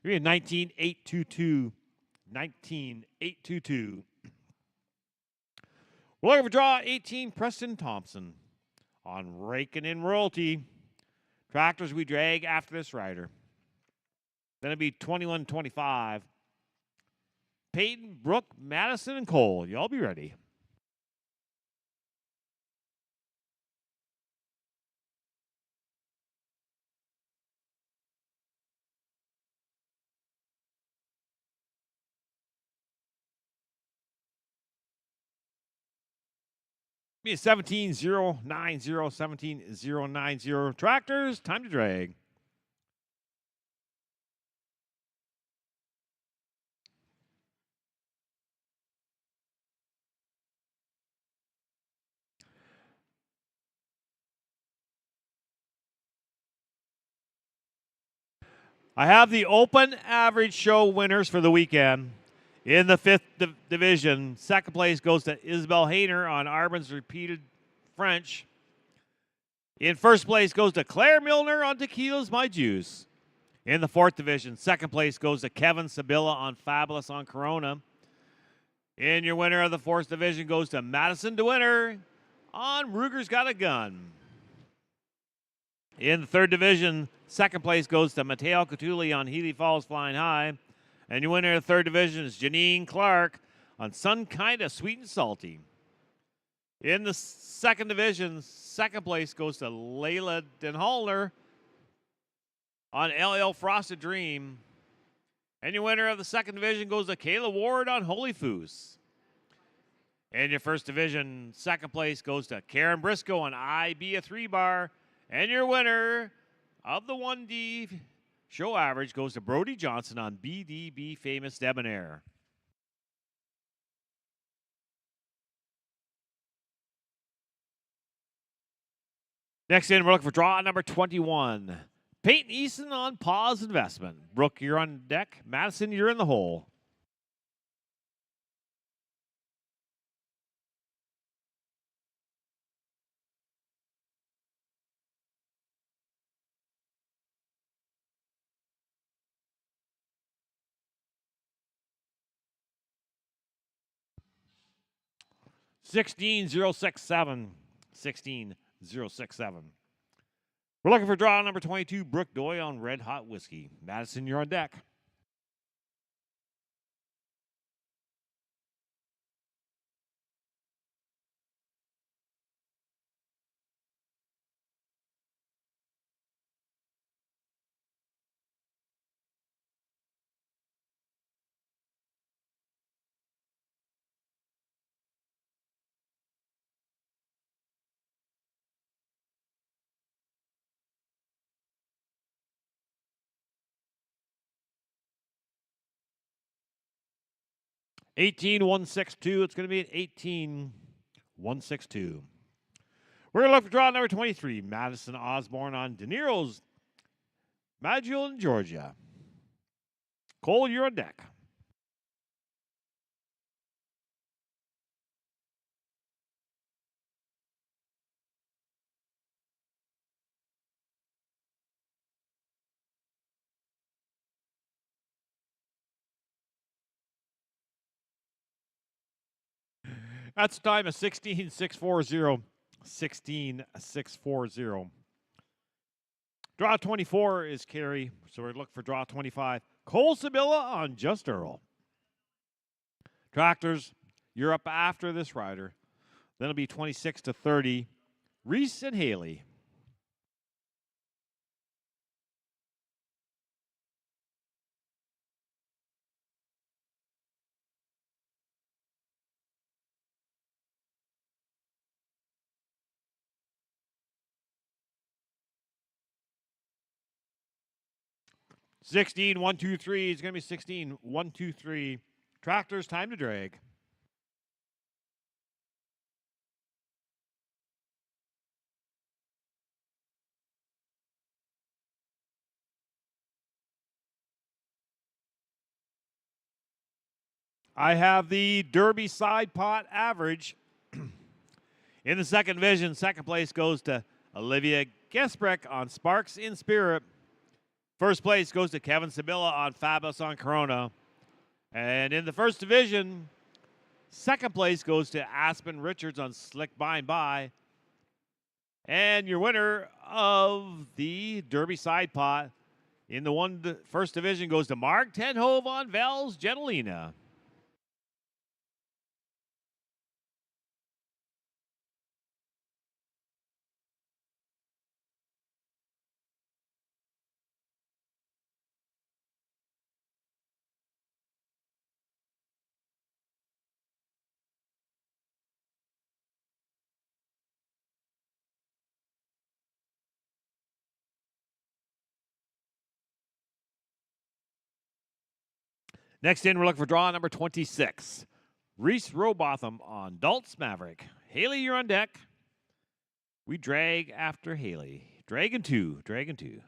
We're in 19,822. 19,822. We're looking for draw 18, Preston Thompson on Raking in Royalty. Tractors we drag after this rider. Then it'll be 21-25. Peyton, Brooke, Madison, and Cole. Y'all be ready. Be 17,090, 17,090. Tractors, time to drag. I have the open average show winners for the weekend. In the 5th division, second place goes to Isabel Hayner on Arbon's Repeated French. In first place goes to Claire Milner on Tequila's My Juice. In the 4th division, second place goes to Kevin Sabilla on Fabulous on Corona. And your winner of the 4th division goes to Madison DeWinter on Ruger's Got a Gun. In the 3rd division, second place goes to Mateo Catulli on Healy Falls Flying High. And your winner of the 3rd division is Janine Clark on Sun Kinda Sweet and Salty. In the 2nd division, second place goes to Layla Denholner on LL Frosted Dream. And your winner of the 2nd division goes to Kayla Ward on Holy Foos. And your 1st division, second place goes to Karen Briscoe on I Be a 3-Bar. And your winner of the 1D show average goes to Brody Johnson on BDB Famous Debonair. Next in, we're looking for draw number 21. Peyton Easton on Pause Investment. Brooke, you're on deck. Madison, you're in the hole. $16,067. 16,067. We're looking for draw number 22, Brooke Doy on Red Hot Whiskey. Madison, you're on deck. $18,162. It's going to be an 18,162. We're going to look for draw number 23, Madison Osborne on De Niro's Maggiul in Georgia. Cole, you're on deck. That's the time of 16,640. 16,640. Draw 24 is Carey, so we're looking for draw 25. Cole Sabilla on Just Earl. Tractors, you're up after this rider. Then it'll be 26 to 30. Reese and Haley. Sixteen, 1, 2, 3. It's going to be 16, 1, 2, 3. Tractors, time to drag. I have the Derby side pot average. In the second division, second place goes to Olivia Gesprecht on Sparks in Spirit. First place goes to Kevin Sabilla on Fabulous on Corona. And in the first division, second place goes to Aspen Richards on Slick By and By. And your winner of the Derby side pot in the first division goes to Mark Tenhove on Vels Gentilina. Next in, we're looking for draw number 26. Reese Robotham on Daltz Maverick. Haley, you're on deck. We drag after Haley. Dragon 2. Dragon 2.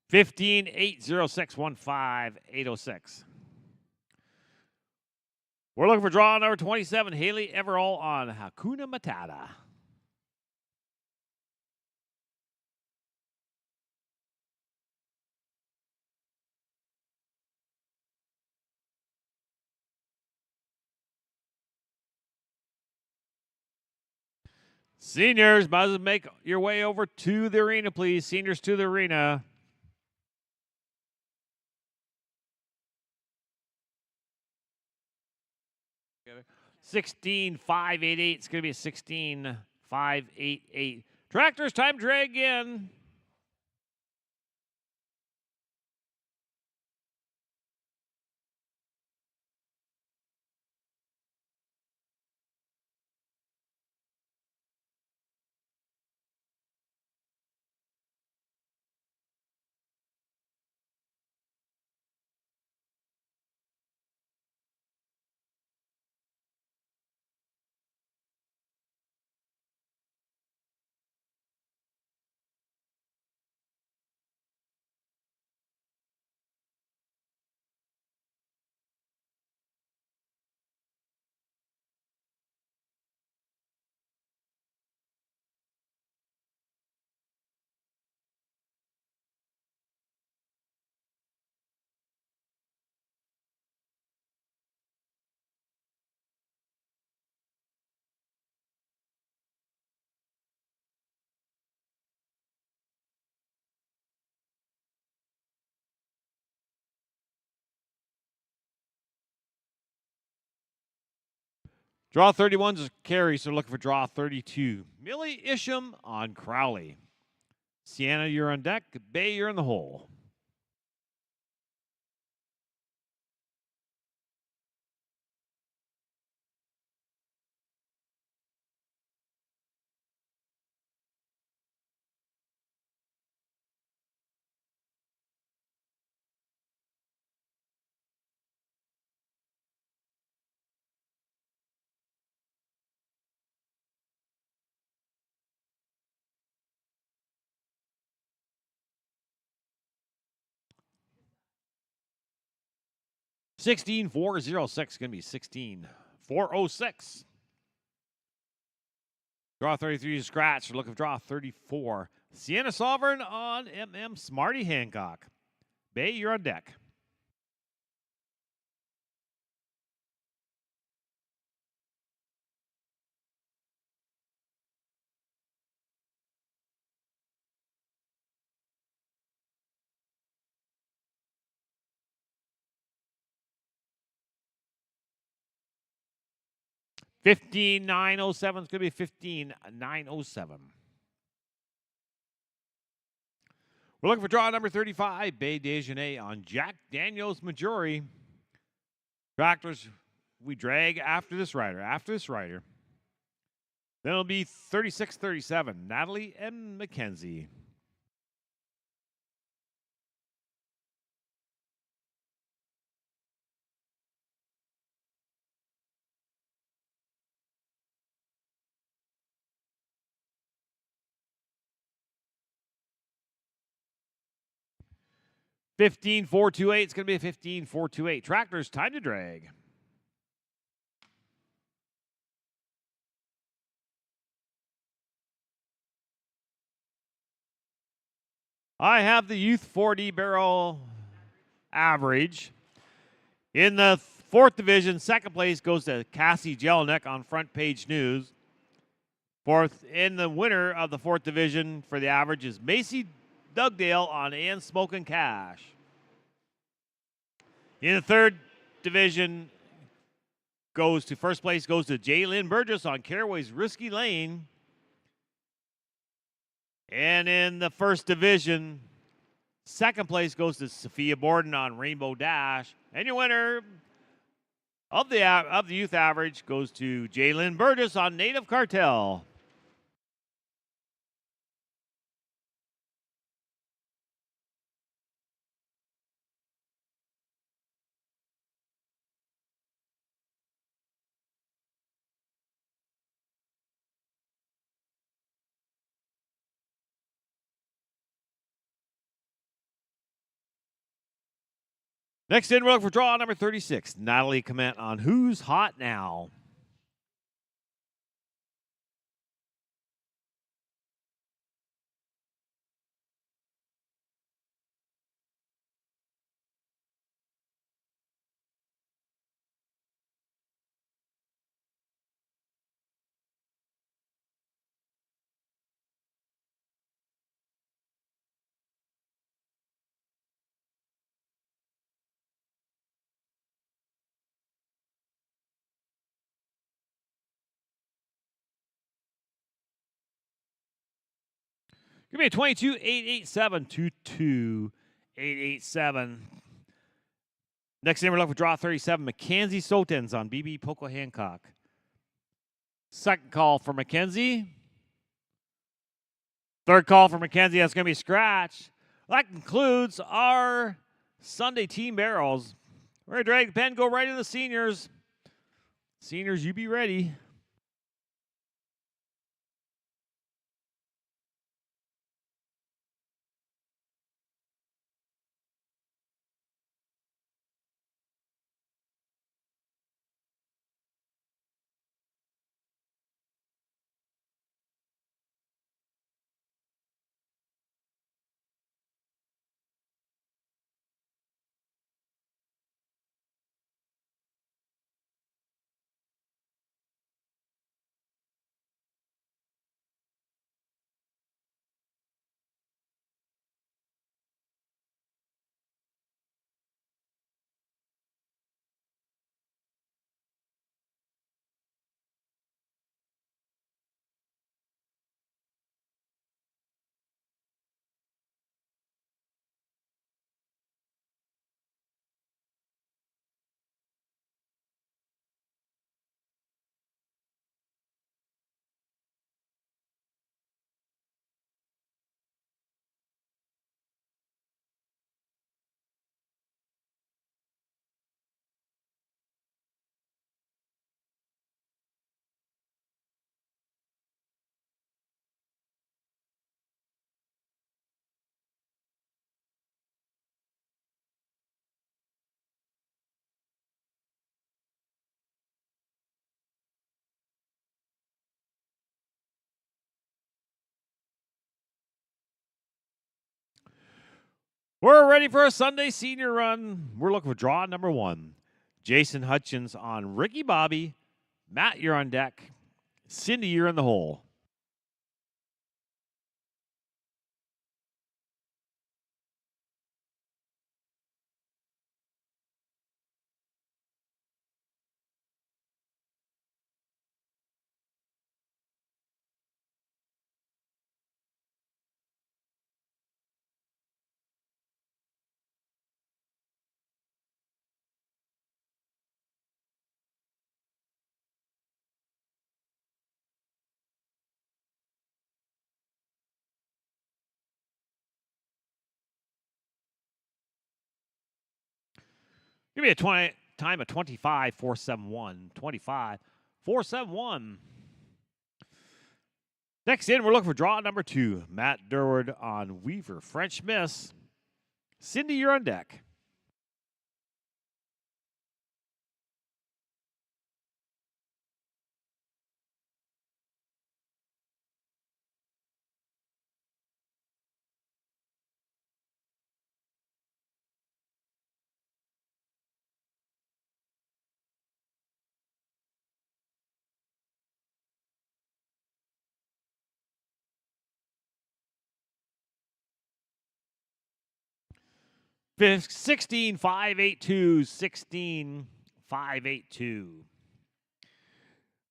Fifteen 80615 We're looking for draw number 27. Haley Everall on Hakuna Matata. Seniors, might as well make your way over to the arena, please. Seniors to the arena. Together. 16,588. It's going to be a 16,588. Tractors, time to drag in. Draw 31 is Carey, so looking for draw 32. Millie Isham on Crowley. Sienna, you're on deck. Bay, you're in the hole. 16406 going to be 16406. Draw 33 is scratch. Look of draw 34. Sienna Sovereign on Smarty Hancock. Bay, you're on deck. $15,907 is going to be $15,907. We're looking for draw number 35, Bay Dejanay on Jack Daniels Majori. Tractors, we drag after this rider. Then it'll be 36-37, Natalie and McKenzie. $15,428. It's going to be a $15,428. Tractors, time to drag. I have the Youth 4D barrel average. In the fourth division, second place goes to Cassie Jelinek on Front Page News. Fourth, in the winner of the fourth division for the average is Macy Dugdale on And Smokin' Cash. In the third division, first place goes to Jaylyn Burgess on Caraway's Risky Lane. And in the first division, second place goes to Sophia Borden on Rainbow Dash. And your winner of the youth average goes to Jaylyn Burgess on Native Cartel. Next in, we're looking for draw number 36. Natalie Comment on Who's Hot Now. Give me a 22-887-22887. Next in, we're looking for draw 37. Mackenzie Sotens on BB Poco Hancock. Second call for Mackenzie. Third call for Mackenzie. That's going to be scratch. That concludes our Sunday team barrels. We're going to drag the pen, go right into the seniors. Seniors, you be ready. We're ready for a Sunday senior run. We're looking for draw number 1. Jason Hutchins on Ricky Bobby. Matt, you're on deck. Cindy, you're in the hole. Give me a time of 25,471. 25,471. Next in, we're looking for draw number 2. Matt Durward on Weaver. French miss. Cindy, you're on deck. Fifth, 16,582. 16,582.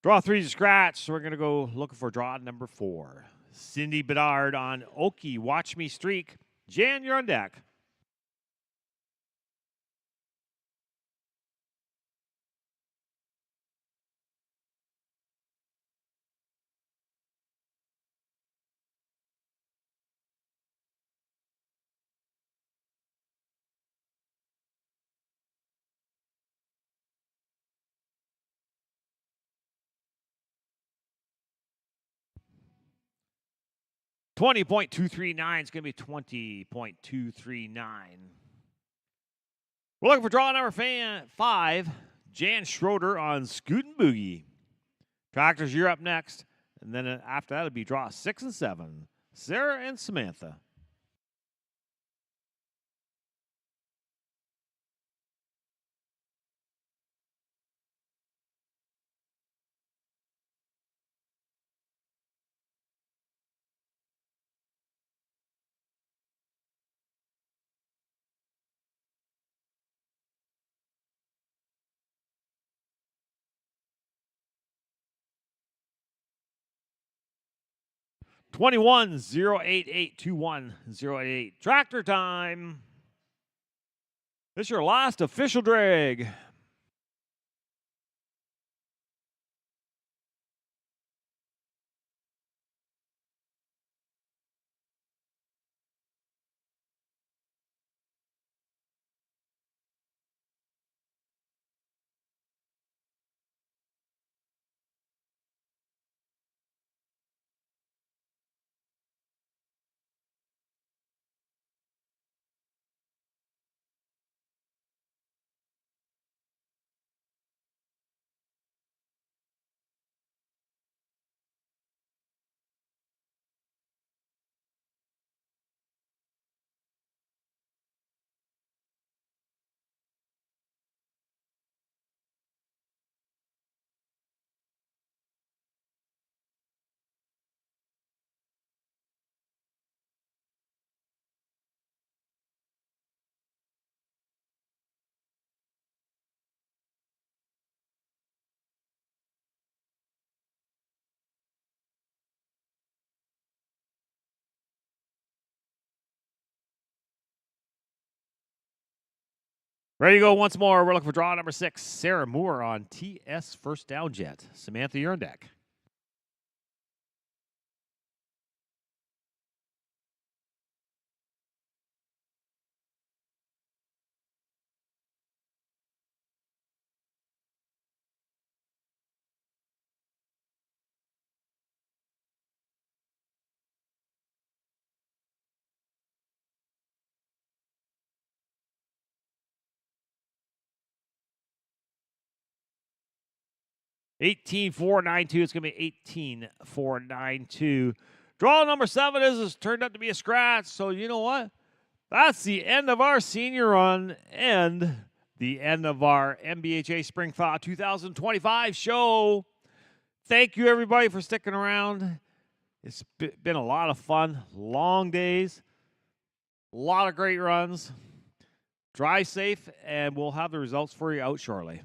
Draw 3 to scratch. So we're going to go looking for draw number 4. Cindy Bedard on Okie. Watch me streak. Jan, you're on deck. $20.239 is going to be $20.239. We're looking for draw number 5. Jan Schroeder on Scootin' Boogie. Tractors, you're up next. And then after that, it'll be draw 6 and 7. Sarah and Samantha. $21,088,21,088. Tractor time. This is your last official drag. Ready to go once more. We're looking for draw number 6. Sarah Moore on TS First Down Jet. Samantha, you're on deck. $18,492. It's going to be $18,492. Draw number 7 is turned out to be a scratch. So you know what? That's the end of our senior run and the end of our NBHA Spring Thaw 2025 show. Thank you, everybody, for sticking around. It's been a lot of fun, long days, a lot of great runs. Drive safe, and we'll have the results for you out shortly.